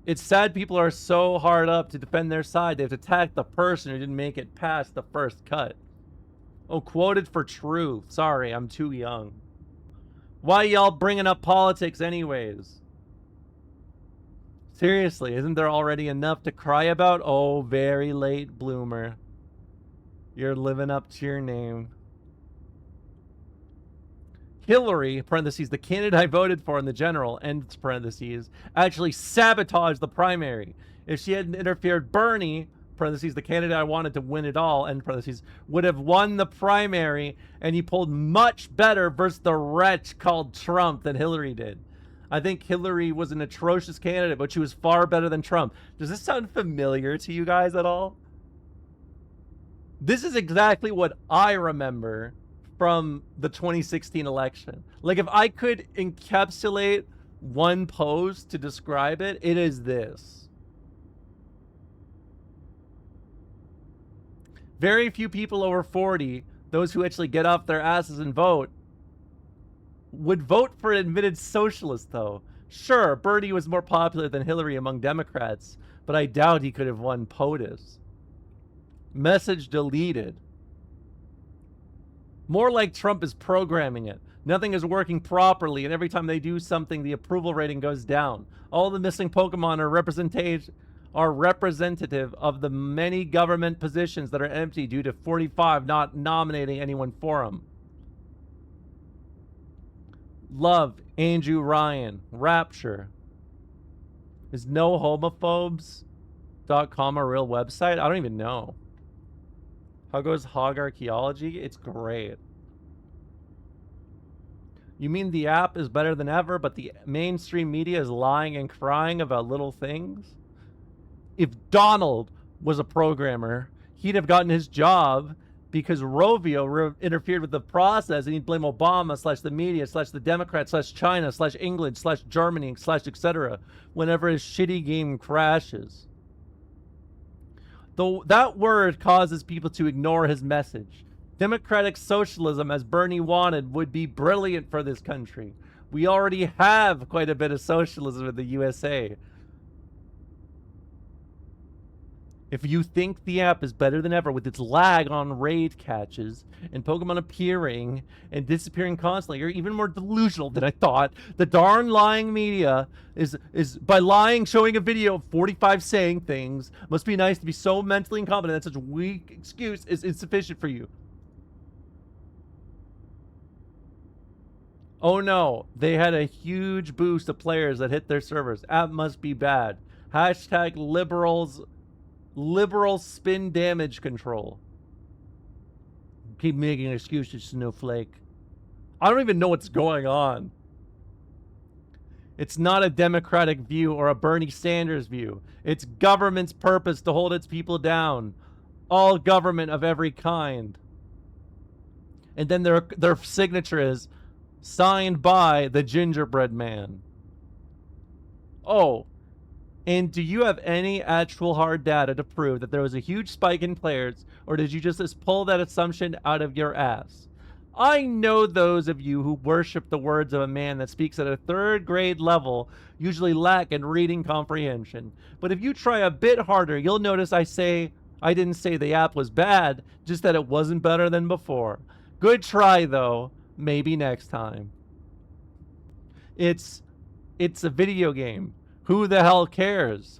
It's sad people are so hard up to defend their side, they have to attack the person who didn't make it past the first cut. Oh, quoted for truth. Sorry, I'm too young. Why y'all bringing up politics anyways? Seriously, isn't there already enough to cry about? Oh, very late bloomer. You're living up to your name. Hillary, parentheses, the candidate I voted for in the general, end parentheses, actually sabotaged the primary. If she hadn't interfered, Bernie, parentheses, the candidate I wanted to win it all, end parentheses, would have won the primary, and he pulled much better versus the wretch called Trump than Hillary did. I think Hillary was an atrocious candidate, but she was far better than Trump. Does this sound familiar to you guys at all? This is exactly what I remember from the 2016 election. Like, if I could encapsulate one pose to describe it, it is this. Very few people over 40, those who actually get off their asses and vote, would vote for an admitted socialist, though. Sure, Bernie was more popular than Hillary among Democrats, but I doubt he could have won POTUS. Message deleted. More like Trump is programming it. Nothing is working properly, and every time they do something, the approval rating goes down. All the missing Pokemon are representative of the many government positions that are empty due to 45 not nominating anyone for them. Love, Andrew Ryan, Rapture. Is nohomophobes.com a real website? I don't even know. How goes Hog Archaeology? It's great. You mean the app is better than ever, but the mainstream media is lying and crying about little things? If Donald was a programmer, he'd have gotten his job because Rovio interfered with the process, and he'd blame Obama / the media / the Democrats / China / England / Germany / etc. whenever his shitty game crashes. Though that word causes people to ignore his message. Democratic socialism, as Bernie wanted, would be brilliant for this country. We already have quite a bit of socialism in the USA. If you think the app is better than ever with its lag on raid catches and Pokemon appearing and disappearing constantly, you're even more delusional than I thought. The darn lying media is by lying, showing a video of 45 saying things. Must be nice to be so mentally incompetent that such a weak excuse is insufficient for you. Oh no, they had a huge boost of players that hit their servers. App must be bad. Hashtag liberal spin damage control. Keep making excuses, Snowflake. I don't even know what's going on. It's not a Democratic view or a Bernie Sanders view. It's government's purpose to hold its people down. All government of every kind. And then their signature is signed by the gingerbread man. Oh, and do you have any actual hard data to prove that there was a huge spike in players, or did you just pull that assumption out of your ass? I know those of you who worship the words of a man that speaks at a third grade level usually lack in reading comprehension. But if you try a bit harder, you'll notice I didn't say the app was bad, just that it wasn't better than before. Good try, though. Maybe next time. It's a video game. Who the hell cares?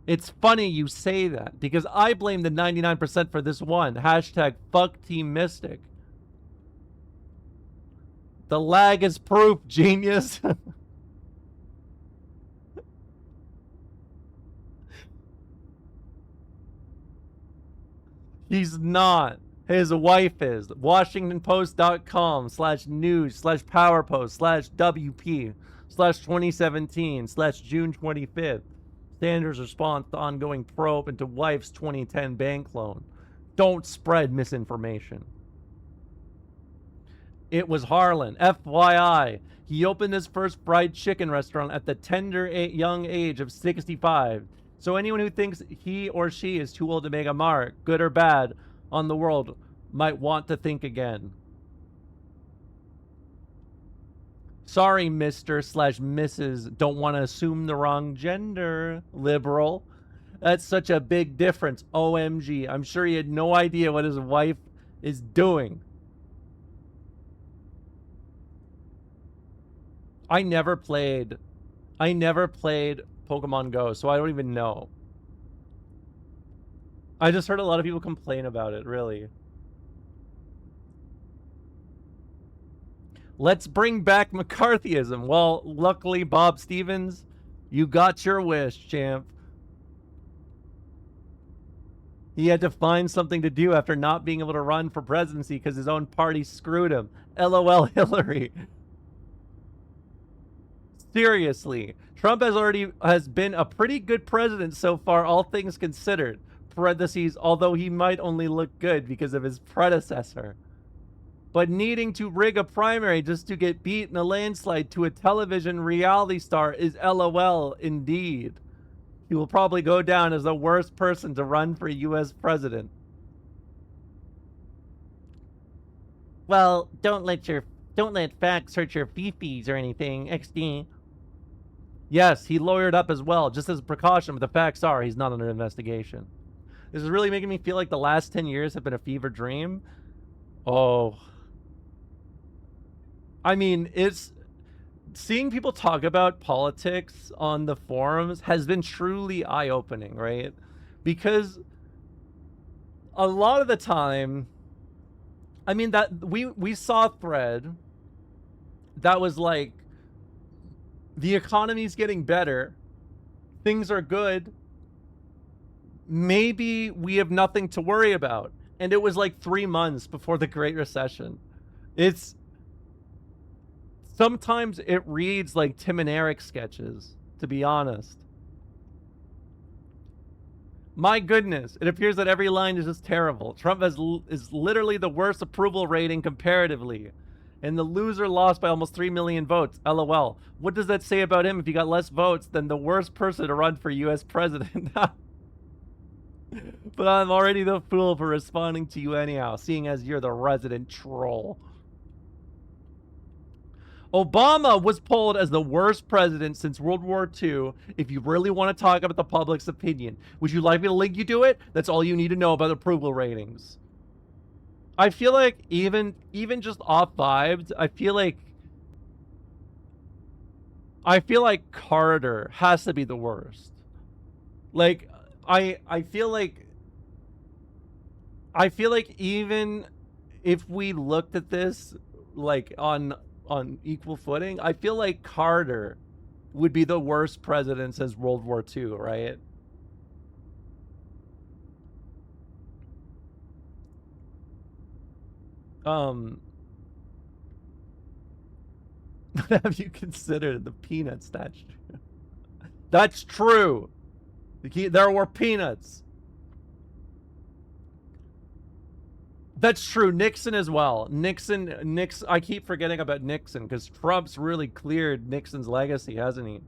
It's funny you say that, because I blame the 99% for this one. Hashtag fuck Team Mystic. The lag is proof, genius. He's not. His wife is. WashingtonPost.com/news/PowerPost/WP/2017/June 25th. Sanders' response to ongoing probe into wife's 2010 bank loan. Don't spread misinformation. It was Harlan. FYI, he opened his first fried chicken restaurant at the tender young age of 65. So anyone who thinks he or she is too old to make a mark, good or bad, on the world might want to think again. Sorry, Mr./Mrs. Don't want to assume the wrong gender, liberal. That's such a big difference. OMG. I'm sure he had no idea what his wife is doing. I never played Pokemon Go, so I don't even know. I just heard a lot of people complain about it, really. Let's bring back McCarthyism. Well, luckily, Bob Stevens, you got your wish, champ. He had to find something to do after not being able to run for presidency because his own party screwed him. LOL Hillary. Seriously, Trump has been a pretty good president so far, all things considered. Parentheses, although he might only look good because of his predecessor. But needing to rig a primary just to get beat in a landslide to a television reality star is LOL indeed. He will probably go down as the worst person to run for U.S. president. Well, don't let facts hurt your fifis or anything, XD. Yes, he lawyered up as well, just as a precaution, but the facts are he's not under investigation. This is really making me feel like the last 10 years have been a fever dream. Oh. I mean, it's... Seeing people talk about politics on the forums has been truly eye-opening, right? Because a lot of the time... I mean, that we saw a thread that was like, the economy's getting better, things are good, maybe we have nothing to worry about. And it was like 3 months before the Great Recession. Sometimes it reads like Tim and Eric sketches, to be honest. My goodness, it appears that every line is just terrible. Trump is literally the worst approval rating comparatively. And the loser lost by almost 3 million votes. LOL. What does that say about him if he got less votes than the worst person to run for U.S. president? But I'm already the fool for responding to you anyhow, seeing as you're the resident troll. Obama was polled as the worst president since World War II. If you really want to talk about the public's opinion, would you like me to link you to it? That's all you need to know about approval ratings. I feel like even just off vibes, I feel like Carter has to be the worst. Like I feel like even if we looked at this like on equal footing, I feel like Carter would be the worst president since World War II, right? But have you considered the peanuts? That's true. That's true. There were peanuts. That's true. Nixon as well. Nixon. I keep forgetting about Nixon because Trump's really cleared Nixon's legacy, hasn't he?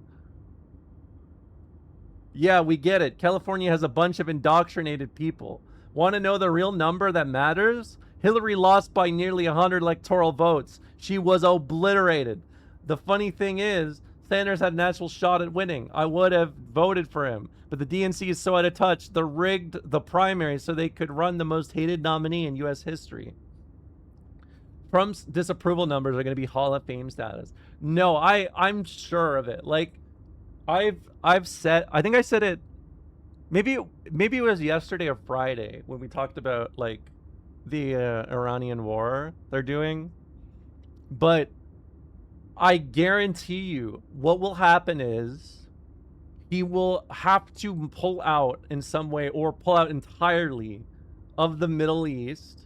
Yeah, we get it. California has a bunch of indoctrinated people. Want to know the real number that matters? Hillary lost by nearly 100 electoral votes. She was obliterated. The funny thing is, Sanders had a natural shot at winning. I would have voted for him. But the DNC is so out of touch, they rigged the primary so they could run the most hated nominee in U.S. history. Trump's disapproval numbers are going to be Hall of Fame status. No, I'm sure of it. Like, I've said, I think I said it, maybe it was yesterday or Friday when we talked about, like, the Iranian war they're doing. But I guarantee you what will happen is he will have to pull out in some way or pull out entirely of the Middle East.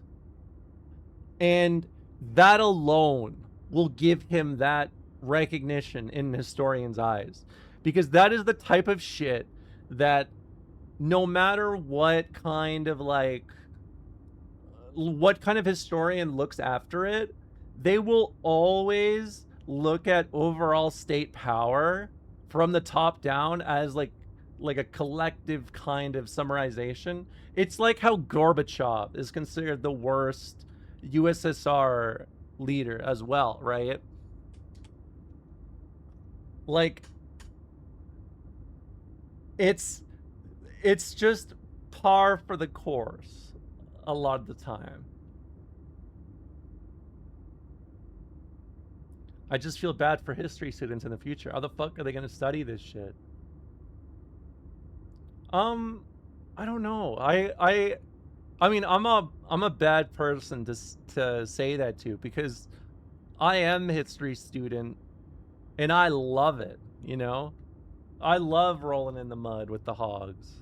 And that alone will give him that recognition in historians' eyes. Because that is the type of shit that no matter what kind of historian looks after it, they will always look at overall state power from the top down as like a collective kind of summarization. It's like how Gorbachev is considered the worst USSR leader as well, right? Like, it's just par for the course a lot of the time. I just feel bad for history students in the future. How the fuck are they going to study this shit? I don't know. I mean, I'm a bad person to say that to, because I am a history student and I love it, you know? I love rolling in the mud with the hogs.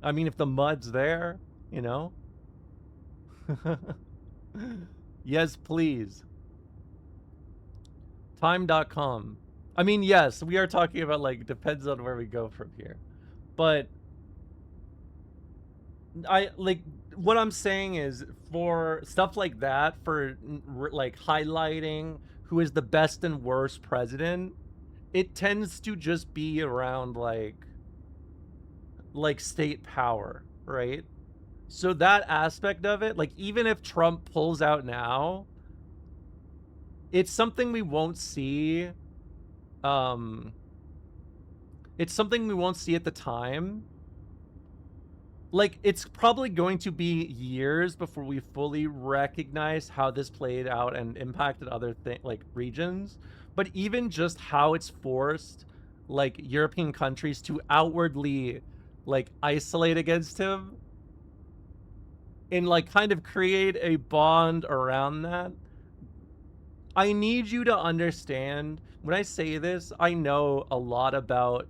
I mean, if the mud's there, you know? Yes, please. Time.com. I mean, yes, we are talking about, like, depends on where we go from here. But what I'm saying is, for stuff like that, for like highlighting who is the best and worst president, it tends to just be around like state power, right? So that aspect of it, like, even if Trump pulls out now, it's something we won't see. It's something we won't see at the time. Like, it's probably going to be years before we fully recognize how this played out and impacted other regions. But even just how it's forced, like, European countries to outwardly, like, isolate against him and, like, kind of create a bond around that. I need you to understand, when I say this, I know a lot about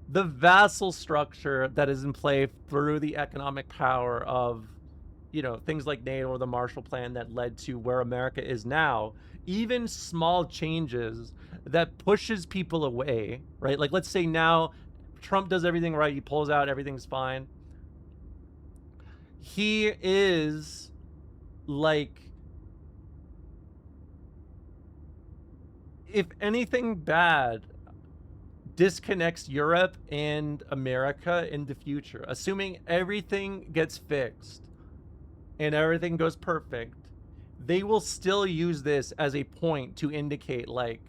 the vassal structure that is in play through the economic power of, you know, things like NATO or the Marshall Plan that led to where America is now. Even small changes that pushes people away, right? Like, let's say now Trump does everything right, he pulls out, everything's fine. He is, like, if anything bad disconnects Europe and America in the future, assuming everything gets fixed and everything goes perfect, they will still use this as a point to indicate, like,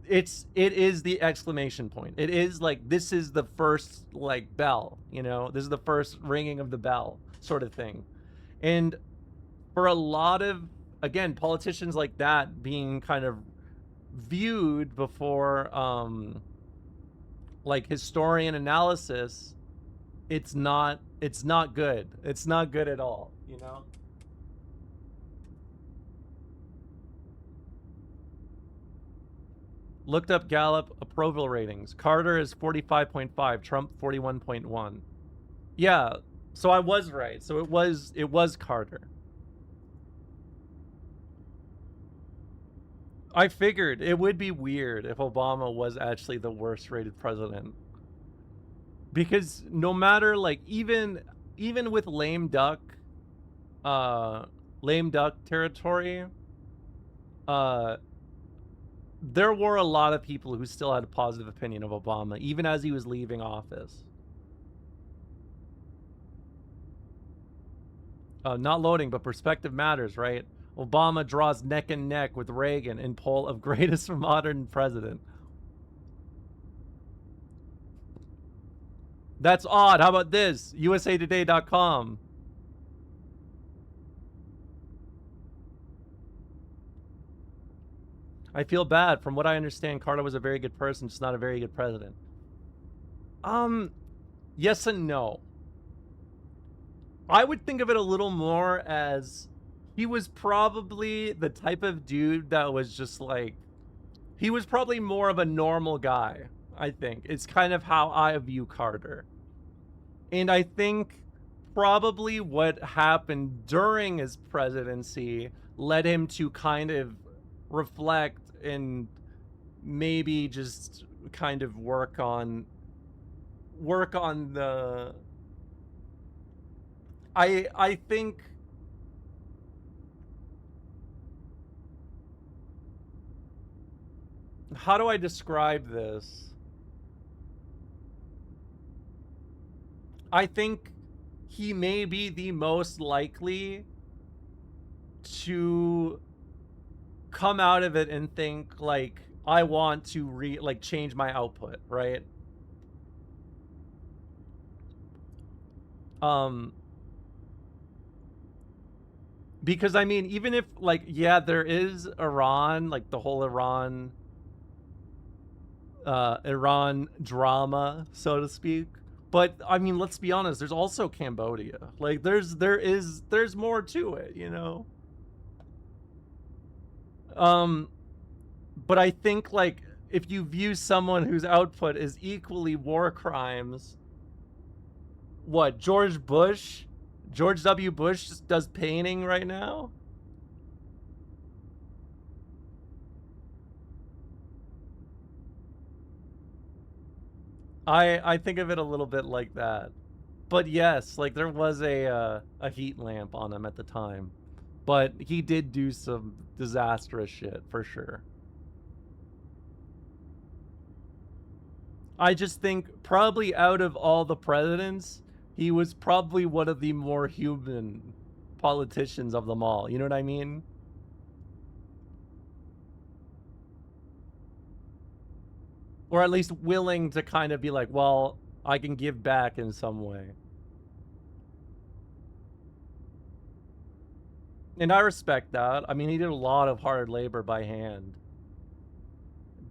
it is the exclamation point. It is like, this is the first, like, bell, you know, this is the first ringing of the bell sort of thing. And for a lot of, again, politicians like that being kind of viewed before like historian analysis, it's not It's not good. It's not good at all, you know? Looked up Gallup approval ratings. Carter is 45.5, Trump 41.1. Yeah, so I was right. So it was Carter. I figured it would be weird if Obama was actually the worst rated president. Because no matter, like, even with lame duck territory, there were a lot of people who still had a positive opinion of Obama, even as he was leaving office. Not loading, but perspective matters, right? Obama draws neck and neck with Reagan in poll of greatest modern president. That's odd. How about this? USAtoday.com. I feel bad. From what I understand, Carter was a very good person, just not a very good president. Yes and no. I would think of it a little more as he was probably the type of dude that was just like, he was probably more of a normal guy, I think. It's kind of how I view Carter. And I think probably what happened during his presidency led him to kind of reflect and maybe just kind of work on the I think how do I describe this? I think he may be the most likely to come out of it and think like, I want to change my output, right? Because I mean, even if like, yeah, there is Iran, like the whole Iran drama, so to speak. But I mean, let's be honest, there's also Cambodia. Like there's more to it, you know? But I think like if you view someone whose output is equally war crimes, what, George W. Bush just does painting right now? I think of it a little bit like that. But yes, like there was a heat lamp on him at the time. But he did do some disastrous shit, for sure. I just think probably out of all the presidents, he was probably one of the more human politicians of them all. You know what I mean? Or at least willing to kind of be like, well, I can give back in some way. And I respect that. I mean, he did a lot of hard labor by hand.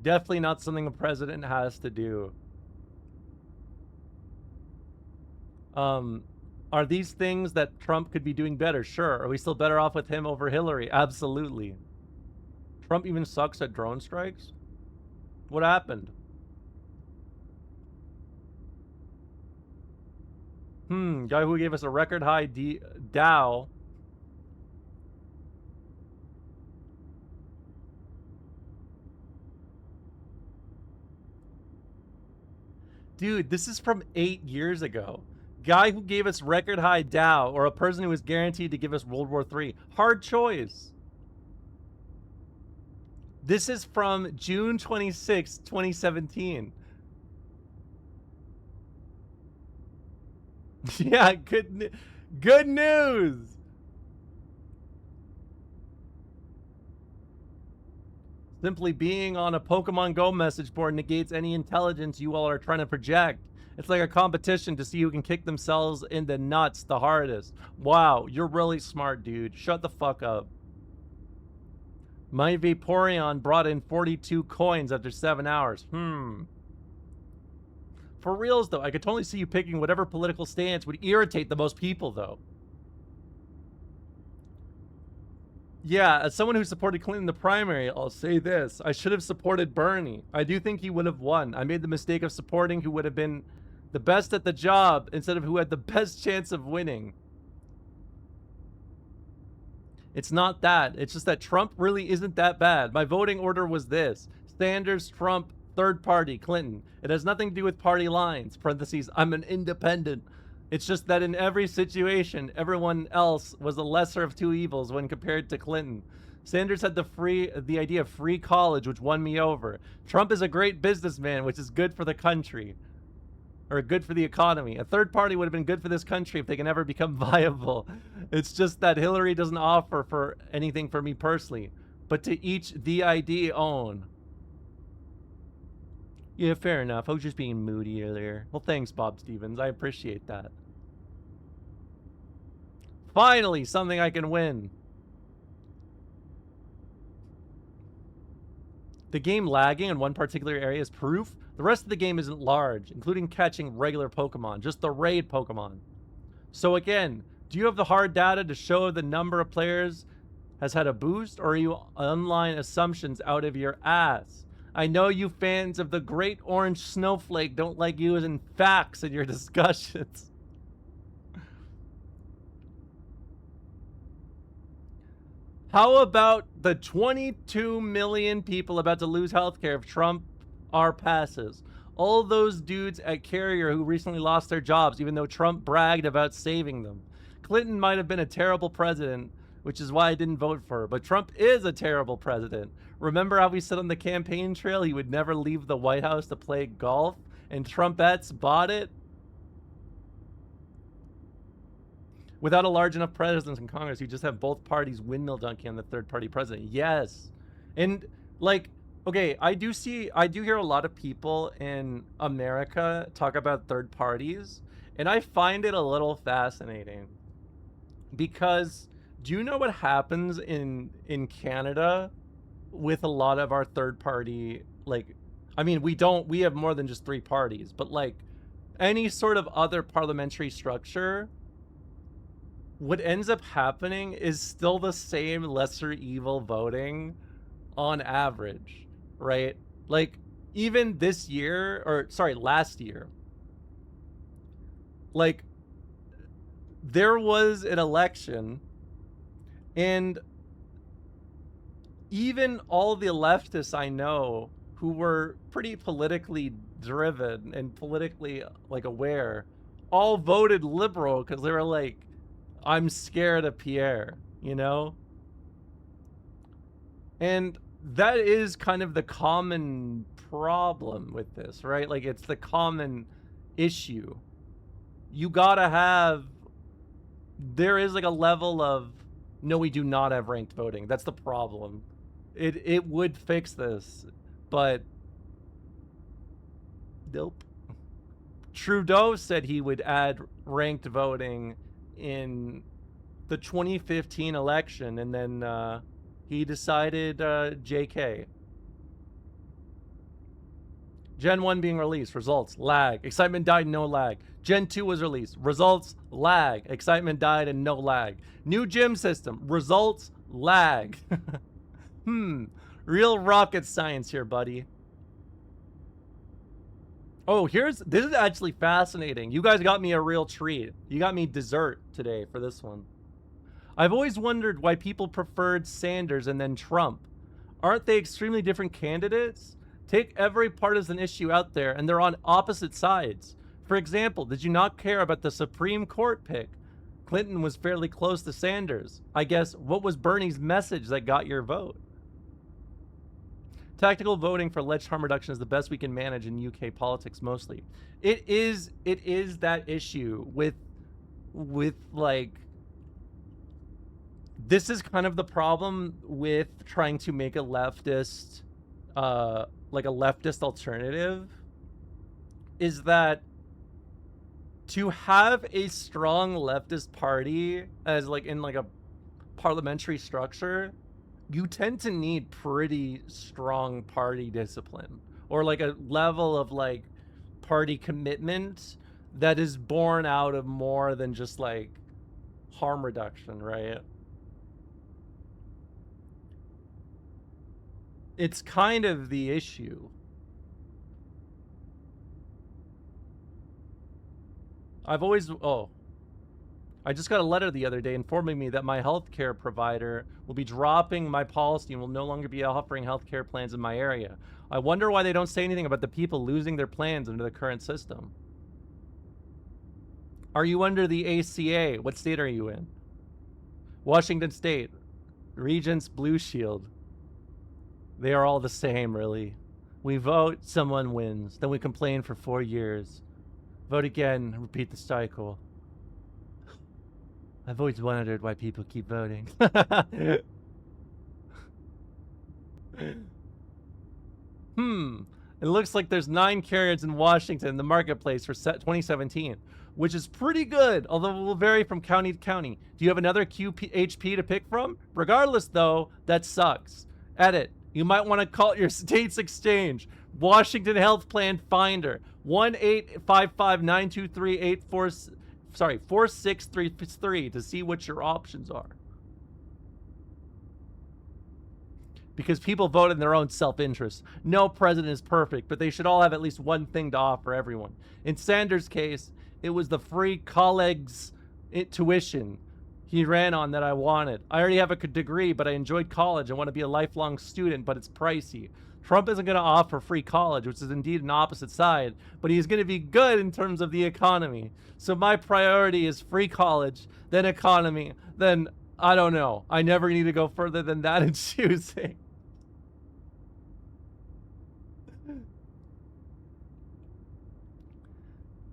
Definitely not something a president has to do. Are these things that Trump could be doing better? Sure. Are we still better off with him over Hillary? Absolutely. Trump even sucks at drone strikes? What happened? Guy who gave us a record high Dow. Dude, this is from 8 years ago. Guy who gave us record high Dow, or a person who was guaranteed to give us World War III. Hard choice. This is from June 26, 2017. Yeah, good news. Simply being on a Pokemon Go message board negates any intelligence you all are trying to project. It's like a competition to see who can kick themselves in the nuts the hardest. Wow, you're really smart, dude. Shut the fuck up. My Vaporeon brought in 42 coins after 7 hours. For reals, though, I could totally see you picking whatever political stance would irritate the most people, though. Yeah, as someone who supported Clinton in the primary, I'll say this. I should have supported Bernie. I do think he would have won. I made the mistake of supporting who would have been the best at the job instead of who had the best chance of winning. It's not that. It's just that Trump really isn't that bad. My voting order was this. Sanders, Trump, third party, Clinton. It has nothing to do with party lines. Parentheses, I'm an independent. It's just that in every situation, everyone else was the lesser of two evils when compared to Clinton. Sanders had the idea of free college, which won me over. Trump is a great businessman, which is good for the country. Or good for the economy. A third party would have been good for this country if they can ever become viable. It's just that Hillary doesn't offer for anything for me personally. But to each the ID own. Yeah, fair enough. I was just being moody earlier. Well, thanks, Bob Stevens. I appreciate that. Finally, something I can win. The game lagging in one particular area is proof. The rest of the game isn't large, including catching regular Pokemon, just the raid Pokemon. So again, do you have the hard data to show the number of players has had a boost, or are you online assumptions out of your ass? I know you fans of the Great Orange Snowflake don't like using facts in your discussions. How about the 22 million people about to lose healthcare if Trump passes? All those dudes at Carrier who recently lost their jobs, even though Trump bragged about saving them. Clinton might have been a terrible president, which is why I didn't vote for her, but Trump is a terrible president. Remember how we said on the campaign trail he would never leave the White House to play golf, and Trumpettes bought it? Without a large enough presence in Congress, you just have both parties windmill dunking on the third party president. Yes. And like, okay, I do hear a lot of people in America talk about third parties, and I find it a little fascinating. Because do you know what happens in Canada with a lot of our third party, like, I mean, we have more than just three parties, but like any sort of other parliamentary structure, what ends up happening is still the same lesser evil voting on average, right? Like even this year, or sorry, last year, like there was an election and even all the leftists I know who were pretty politically driven and politically like aware all voted liberal because they were like, I'm scared of Pierre, you know? And that is kind of the common problem with this, right? Like it's the common issue. You gotta have, there is like a level of, no, we do not have ranked voting. That's the problem. It would fix this, but nope. Trudeau said he would add ranked voting in the 2015 election, and then he decided JK. Gen 1 being released. Results, lag. Excitement died, no lag. Gen 2 was released. Results, lag. Excitement died and no lag. New gym system. Results, lag. Real rocket science here, buddy. Oh, this is actually fascinating. You guys got me a real treat. You got me dessert today for this one. I've always wondered why people preferred Sanders and then Trump. Aren't they extremely different candidates? Take every partisan issue out there and they're on opposite sides. For example, did you not care about the Supreme Court pick? Clinton was fairly close to Sanders. I guess, what was Bernie's message that got your vote? Tactical voting for alleged harm reduction is the best we can manage in UK politics mostly. It is that issue with like, this is kind of the problem with trying to make a leftist, like a leftist alternative, is that to have a strong leftist party as like in like a parliamentary structure, you tend to need pretty strong party discipline or like a level of like party commitment that is born out of more than just like harm reduction, right? It's kind of the issue. I've always, I just got a letter the other day informing me that my healthcare provider will be dropping my policy and will no longer be offering healthcare plans in my area. I wonder why they don't say anything about the people losing their plans under the current system. Are you under the ACA? What state are you in? Washington State. Regents Blue Shield. They are all the same, really. We vote, someone wins. Then we complain for 4 years. Vote again, repeat the cycle. I've always wondered why people keep voting. It looks like there's 9 carriers in Washington in the marketplace for 2017, which is pretty good, although it will vary from county to county. Do you have another QHP to pick from? Regardless, though, that sucks. Edit. You might want to call your state's exchange. Washington Health Plan Finder. 1-855-923-4633 to see what your options are. Because people vote in their own self-interest. No president is perfect, but they should all have at least one thing to offer everyone. In Sanders' case, it was the free colleagues tuition he ran on that I wanted. I already have a degree, but I enjoyed college. I want to be a lifelong student, but it's pricey. Trump isn't going to offer free college, which is indeed an opposite side, but he's going to be good in terms of the economy. So my priority is free college, then economy, then I don't know. I never need to go further than that in choosing.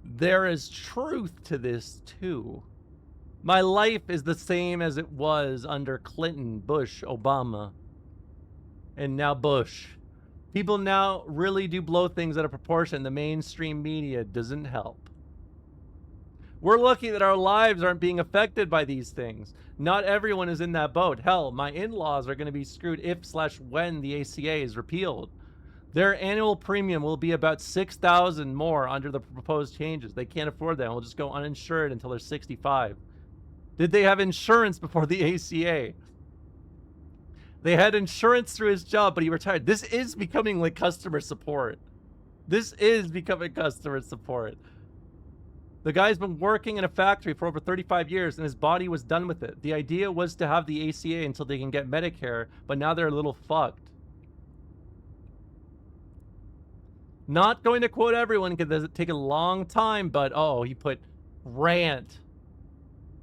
There is truth to this too. My life is the same as it was under Clinton, Bush, Obama, and now Bush. People now really do blow things out of proportion. The mainstream media doesn't help. We're lucky that our lives aren't being affected by these things. Not everyone is in that boat. Hell, my in-laws are going to be screwed if/when the ACA is repealed. Their annual premium will be about $6,000 more under the proposed changes. They can't afford that and will just go uninsured until they're 65. Did they have insurance before the ACA? They had insurance through his job, but he retired. This is becoming like customer support. This is becoming customer support. The guy's been working in a factory for over 35 years, and his body was done with it. The idea was to have the ACA until they can get Medicare, but now they're a little fucked. Not going to quote everyone because it take a long time, but he put rant.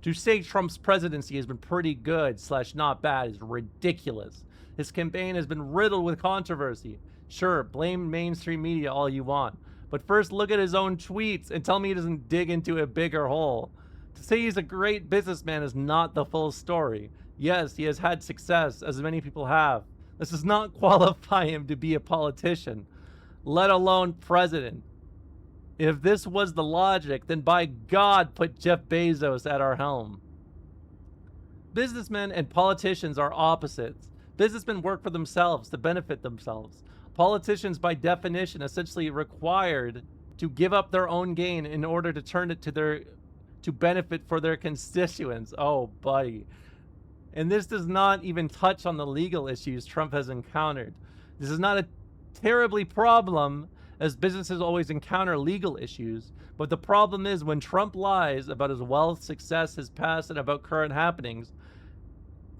To say Trump's presidency has been pretty good / not bad is ridiculous. His campaign has been riddled with controversy. Sure, blame mainstream media all you want, but first look at his own tweets and tell me he doesn't dig into a bigger hole. To say he's a great businessman is not the full story. Yes, he has had success, as many people have. This does not qualify him to be a politician, let alone president. If this was the logic, then by God, put Jeff Bezos at our helm. Businessmen and politicians are opposites. Businessmen work for themselves to benefit themselves. Politicians, by definition, essentially required to give up their own gain in order to turn it to benefit for their constituents. Oh, buddy. And this does not even touch on the legal issues Trump has encountered. This is not a terribly problem, as businesses always encounter legal issues, but the problem is when Trump lies about his wealth, success, his past, and about current happenings.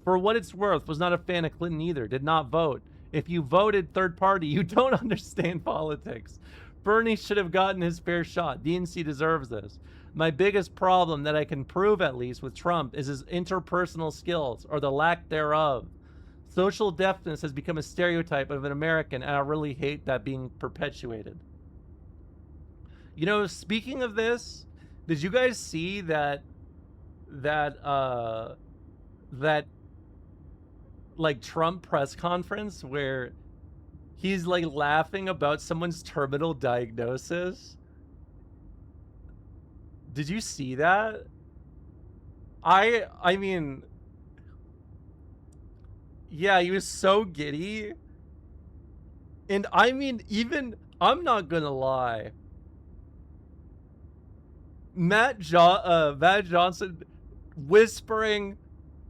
For what it's worth, was not a fan of Clinton either, did not vote. If you voted third party, you don't understand politics. Bernie should have gotten his fair shot. DNC deserves this. My biggest problem that I can prove, at least, with Trump is his interpersonal skills, or the lack thereof. Social deafness has become a stereotype of an American, and I really hate that being perpetuated. You know, speaking of this, did you guys see that like Trump press conference where he's like laughing about someone's terminal diagnosis? Did you see that? I mean, yeah, he was so giddy. And I mean, even, I'm not gonna lie. Matt Johnson whispering,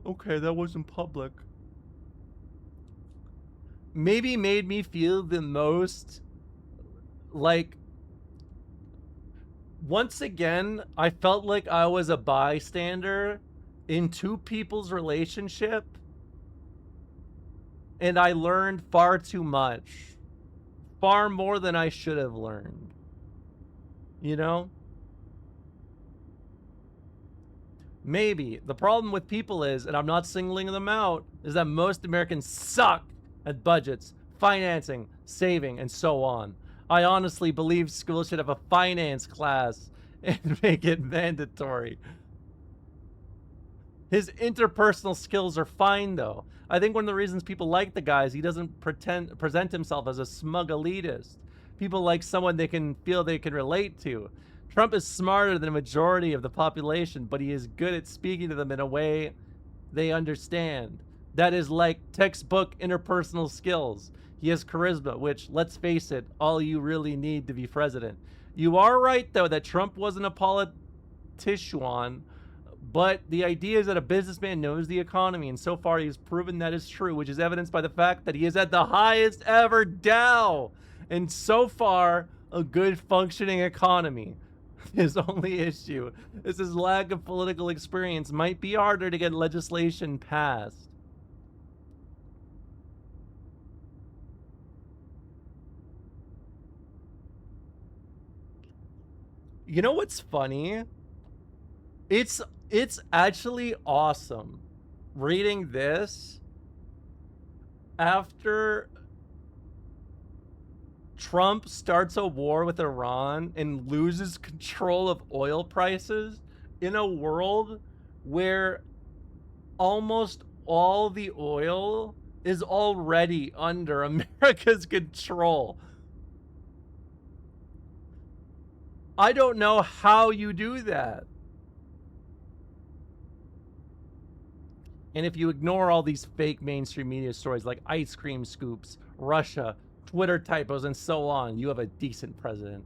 okay, that wasn't public, maybe made me feel the most like, once again, I felt like I was a bystander in two people's relationship, and I learned far too much. Far more than I should have learned. You know? Maybe. The problem with people is, and I'm not singling them out, is that most Americans suck at budgets, financing, saving, and so on. I honestly believe schools should have a finance class and make it mandatory. His interpersonal skills are fine, though. I think one of the reasons people like the guy is he doesn't present himself as a smug elitist. People like someone they can feel they can relate to. Trump is smarter than a majority of the population, but he is good at speaking to them in a way they understand. That is like textbook interpersonal skills. He has charisma, which, let's face it, all you really need to be president. You are right, though, that Trump wasn't a politician, but the idea is that a businessman knows the economy, and so far he's proven that is true, which is evidenced by the fact that he is at the highest ever Dow. And so far, a good functioning economy. His only issue is his lack of political experience. Might be harder to get legislation passed. You know what's funny? It's actually awesome reading this after Trump starts a war with Iran and loses control of oil prices in a world where almost all the oil is already under America's control. I don't know how you do that. And if you ignore all these fake mainstream media stories like ice cream scoops, Russia, Twitter typos, and so on, you have a decent president.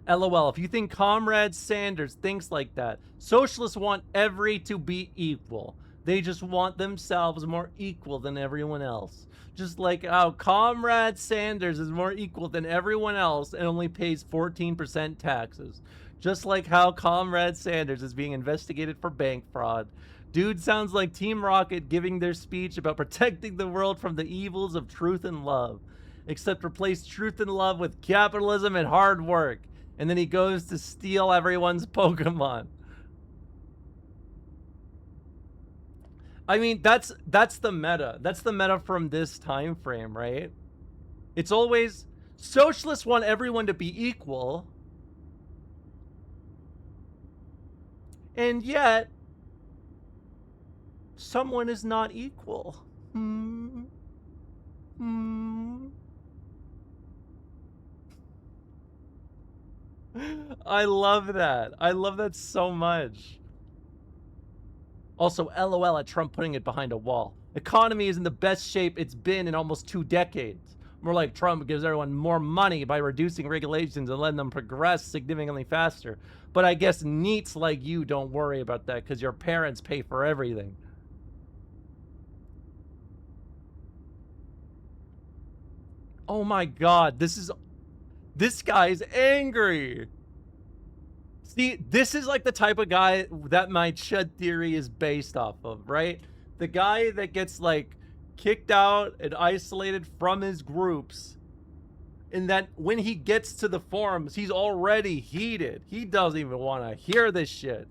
LOL, if you think Comrade Sanders thinks like that, socialists want every to be equal. They just want themselves more equal than everyone else. Just like how Comrade Sanders is more equal than everyone else and only pays 14% taxes. Just like how Comrade Sanders is being investigated for bank fraud. Dude sounds like Team Rocket giving their speech about protecting the world from the evils of truth and love. Except replace truth and love with capitalism and hard work. And then he goes to steal everyone's Pokemon. I mean, that's the meta. That's the meta from this time frame, right? It's always socialists want everyone to be equal. And yet, someone is not equal. I love that. I love that so much. Also, LOL at Trump putting it behind a wall. Economy is in the best shape it's been in almost 2 decades. More like Trump gives everyone more money by reducing regulations and letting them progress significantly faster. But I guess neats like you don't worry about that because your parents pay for everything. Oh my God, this guy's angry. See, this is like the type of guy that my Chud theory is based off of, right? The guy that gets like kicked out and isolated from his groups, and that when he gets to the forums, he's already heated. He doesn't even want to hear this shit.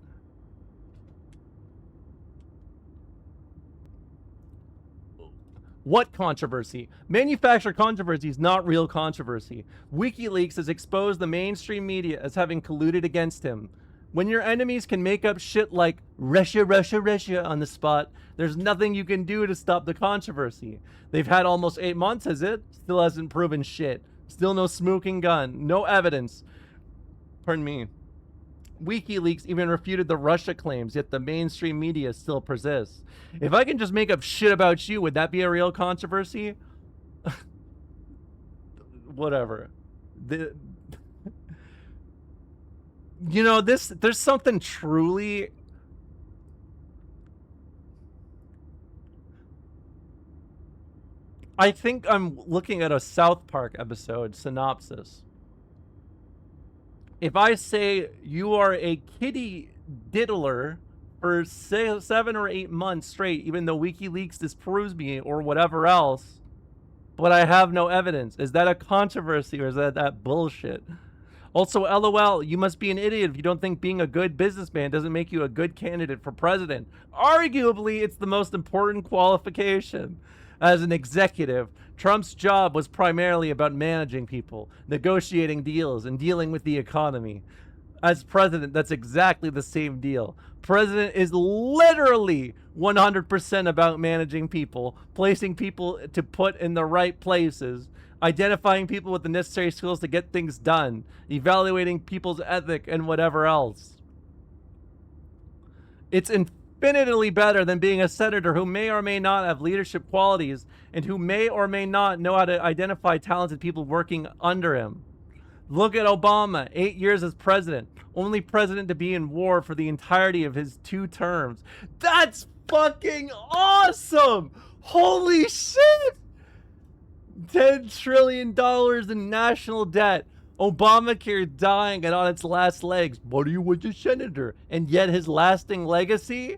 What controversy? Manufactured controversy is not real controversy. WikiLeaks has exposed the mainstream media as having colluded against him. When your enemies can make up shit like Russia, Russia, Russia on the spot, there's nothing you can do to stop the controversy. They've had almost 8 months, has it? Still hasn't proven shit. Still no smoking gun. No evidence. Pardon me. WikiLeaks even refuted the Russia claims, yet the mainstream media still persists. If I can just make up shit about you, would that be a real controversy? Whatever. You know, there's something truly... I think I'm looking at a South Park episode synopsis. If I say you are a kitty diddler for 7 or 8 months straight, even though WikiLeaks disproves me or whatever else, but I have no evidence, is that a controversy or is that bullshit? Also, LOL, you must be an idiot if you don't think being a good businessman doesn't make you a good candidate for president. Arguably, it's the most important qualification. As an executive, Trump's job was primarily about managing people, negotiating deals, and dealing with the economy. As president, that's exactly the same deal. President is literally 100% about managing people, placing people to put in the right places, identifying people with the necessary skills to get things done, evaluating people's ethic, and whatever else. It's infinitely better than being a senator who may or may not have leadership qualities and who may or may not know how to identify talented people working under him. Look at Obama, 8 years as president, only president to be in war for the entirety of his 2 terms. That's fucking awesome! Holy shit! $10 trillion in national debt. Obamacare dying and on its last legs. But he was a senator. And yet his lasting legacy?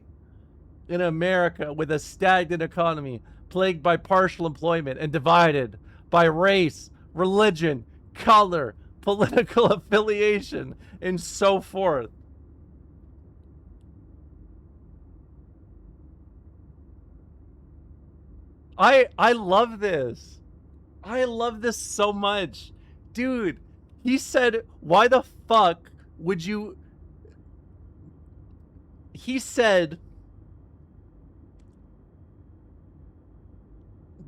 In America with a stagnant economy, plagued by partial employment and divided by race, religion, color, political affiliation, and so forth. I love this. I love this so much. Dude, he said, why the fuck would you... He said...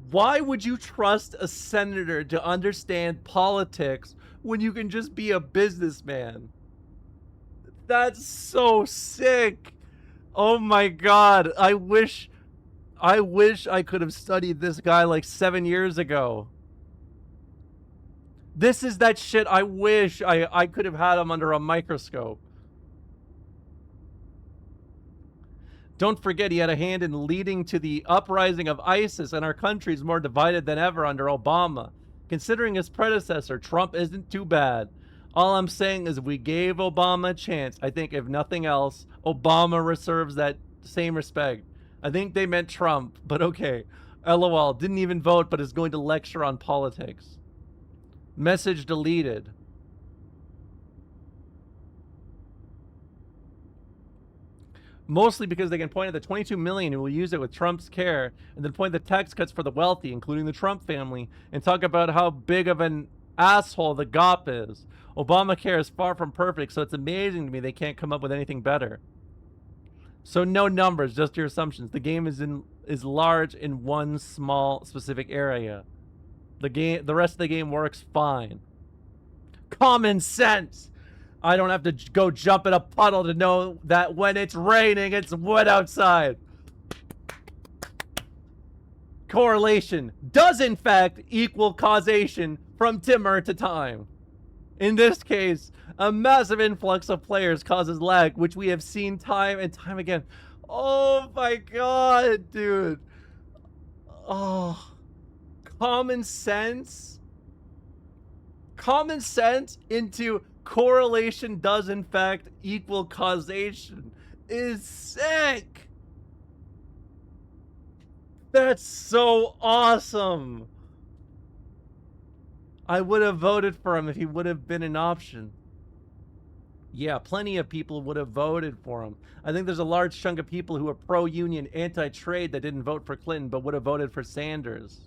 Why would you trust a senator to understand politics when you can just be a businessman? That's so sick. Oh my God. I wish I could have studied this guy like 7 years ago. This is that shit I wish I could have had him under a microscope. Don't forget he had a hand in leading to the uprising of ISIS, and our country is more divided than ever under Obama. Considering his predecessor, Trump isn't too bad. All I'm saying is if we gave Obama a chance, I think if nothing else, Obama reserves that same respect. I think they meant Trump, but okay. LOL, didn't even vote, but is going to lecture on politics. Message deleted. Mostly because they can point at the 22 million who will use it with Trump's care, and then point the tax cuts for the wealthy, including the Trump family, and talk about how big of an asshole the GOP is. Obamacare is far from perfect, so it's amazing to me they can't come up with anything better. So no numbers, just your assumptions. The game is large in one small specific area. The rest of the game works fine. Common sense. I don't have to go jump in a puddle to know that when it's raining, it's wet outside. Correlation does in fact equal causation from timber to time. In this case, a massive influx of players causes lag, which we have seen time and time again. Oh my God, dude. Oh, common sense. Common sense into correlation does in fact equal causation is sick. That's so awesome. I would have voted for him if he would have been an option. Yeah, plenty of people would have voted for him. I think there's a large chunk of people who are pro-union, anti-trade that didn't vote for Clinton but would have voted for Sanders.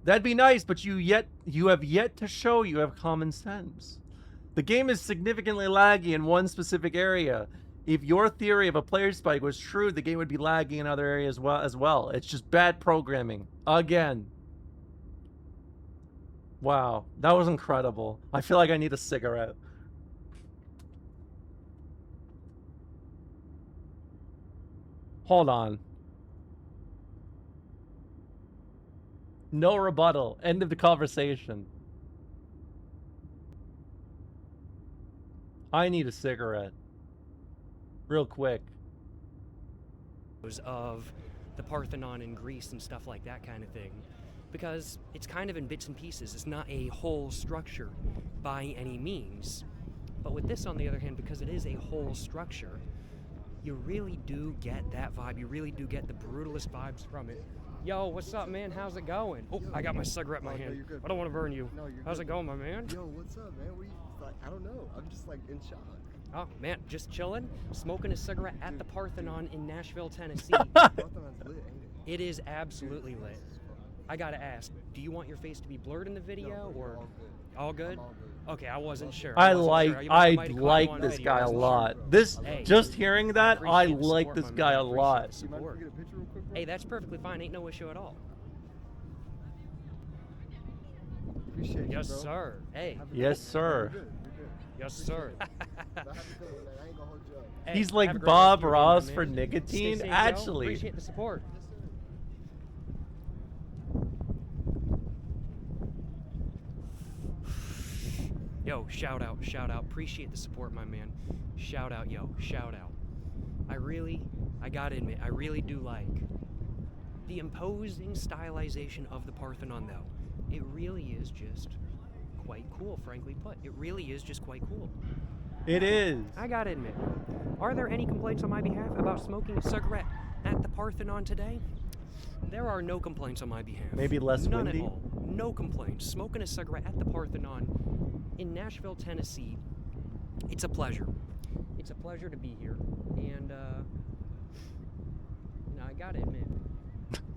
That'd be nice, but you have yet to show you have common sense. The game is significantly laggy in one specific area. If your theory of a player spike was true, the game would be lagging in other areas as well. It's just bad programming. Again. Wow, that was incredible. I feel like I need a cigarette. Hold on. No rebuttal. End of the conversation. I need a cigarette. Real quick. Of the Parthenon in Greece and stuff like that kind of thing, because it's kind of in bits and pieces. It's not a whole structure by any means. But with this, on the other hand, because it is a whole structure, you really do get that vibe. You really do get the brutalist vibes from it. Yo, what's up, man? How's it going? Oh, I got my cigarette in my hand. You're good. I don't want to burn you. No, you're How's good. it going, my man? Yo, what's up, man? I don't know. I'm just like in shock. Oh, man, just chilling, smoking a cigarette at the Parthenon in Nashville, Tennessee. Parthenon's lit, ain't it? It is absolutely lit. I gotta ask, do you want your face to be blurred in the video, or all good? Okay, I wasn't sure. I wasn't sure. like You I might have caught you like on this video, guy I a wasn't lot. sure. This Hey, just hearing that, I appreciate the like support, this my man. guy a Appreciate lot. the support. Hey, that's perfectly fine. Ain't no issue at all. Appreciate Yes, you, bro. sir. Hey. Yes, sir. You're good. Yes, sir. I ain't gonna hold you up. Hey, He's have like a great Bob rest of your day, Ross my for man. nicotine. Stay safe, yo. Actually, Appreciate the support. Yo, shout out, appreciate the support, my man. Shout out, yo, shout out. I gotta admit, I really do like the imposing stylization of the Parthenon, though. It really is just quite cool, frankly put. It really is just quite cool. it is. I gotta admit, are there any complaints on my behalf about smoking a cigarette at the Parthenon today? There are no complaints on my behalf. Maybe less None windy? at all. No complaints. Smoking a cigarette at the Parthenon in Nashville, Tennessee. It's a pleasure. It's a pleasure to be here. And I gotta admit,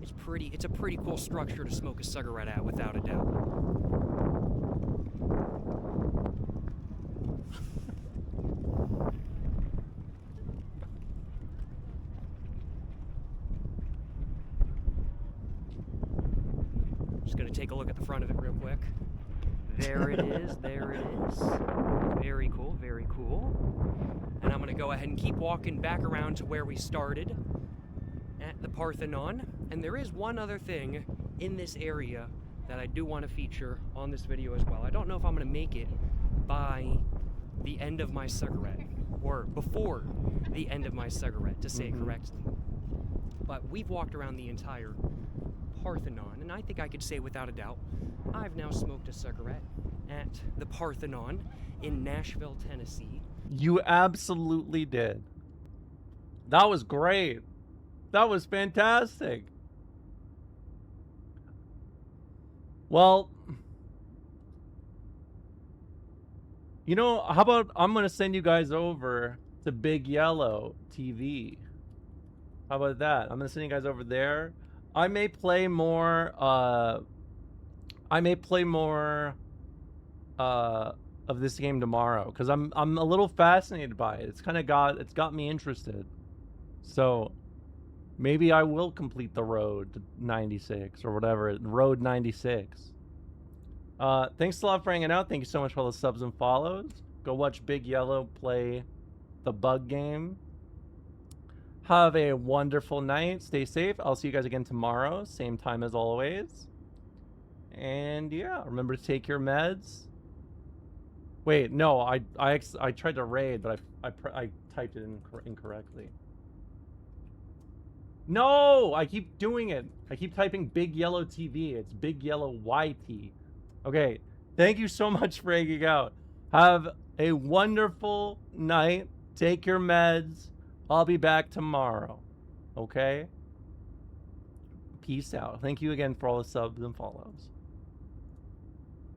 it's a pretty cool structure to smoke a cigarette at, without a doubt. Just gonna take a look at the front of it real quick. There it is, there it is. Very cool, very cool. And I'm gonna go ahead and keep walking back around to where we started at the Parthenon. And there is one other thing in this area that I do want to feature on this video as well. I don't know if I'm gonna make it by the end of my cigarette, or before the end of my cigarette, to say it correctly. But we've walked around the entire Parthenon, and I think I could say without a doubt, I've now smoked a cigarette at the Parthenon in Nashville, Tennessee. You absolutely did. That was great. That was fantastic. Well, you know, how about I'm going to send you guys over to Big Yellow TV. How about that? I'm going to send you guys over there. I may play more of this game tomorrow, because I'm a little fascinated by it. It's got me interested. So maybe I will complete the road to 96 or whatever, road 96. Thanks a lot for hanging out. Thank you so much for all the subs and follows. Go watch Big Yellow play the bug game. Have a wonderful night. Stay safe. I'll see you guys again tomorrow, same time as always. And yeah, remember to take your meds. Wait, no, I tried to raid, but I typed it incorrectly. No, I keep doing it. I keep typing Big Yellow TV. It's Big Yellow YT. Okay, thank you so much for hanging out. Have a wonderful night. Take your meds. I'll be back tomorrow. Okay? Peace out. Thank you again for all the subs and follows.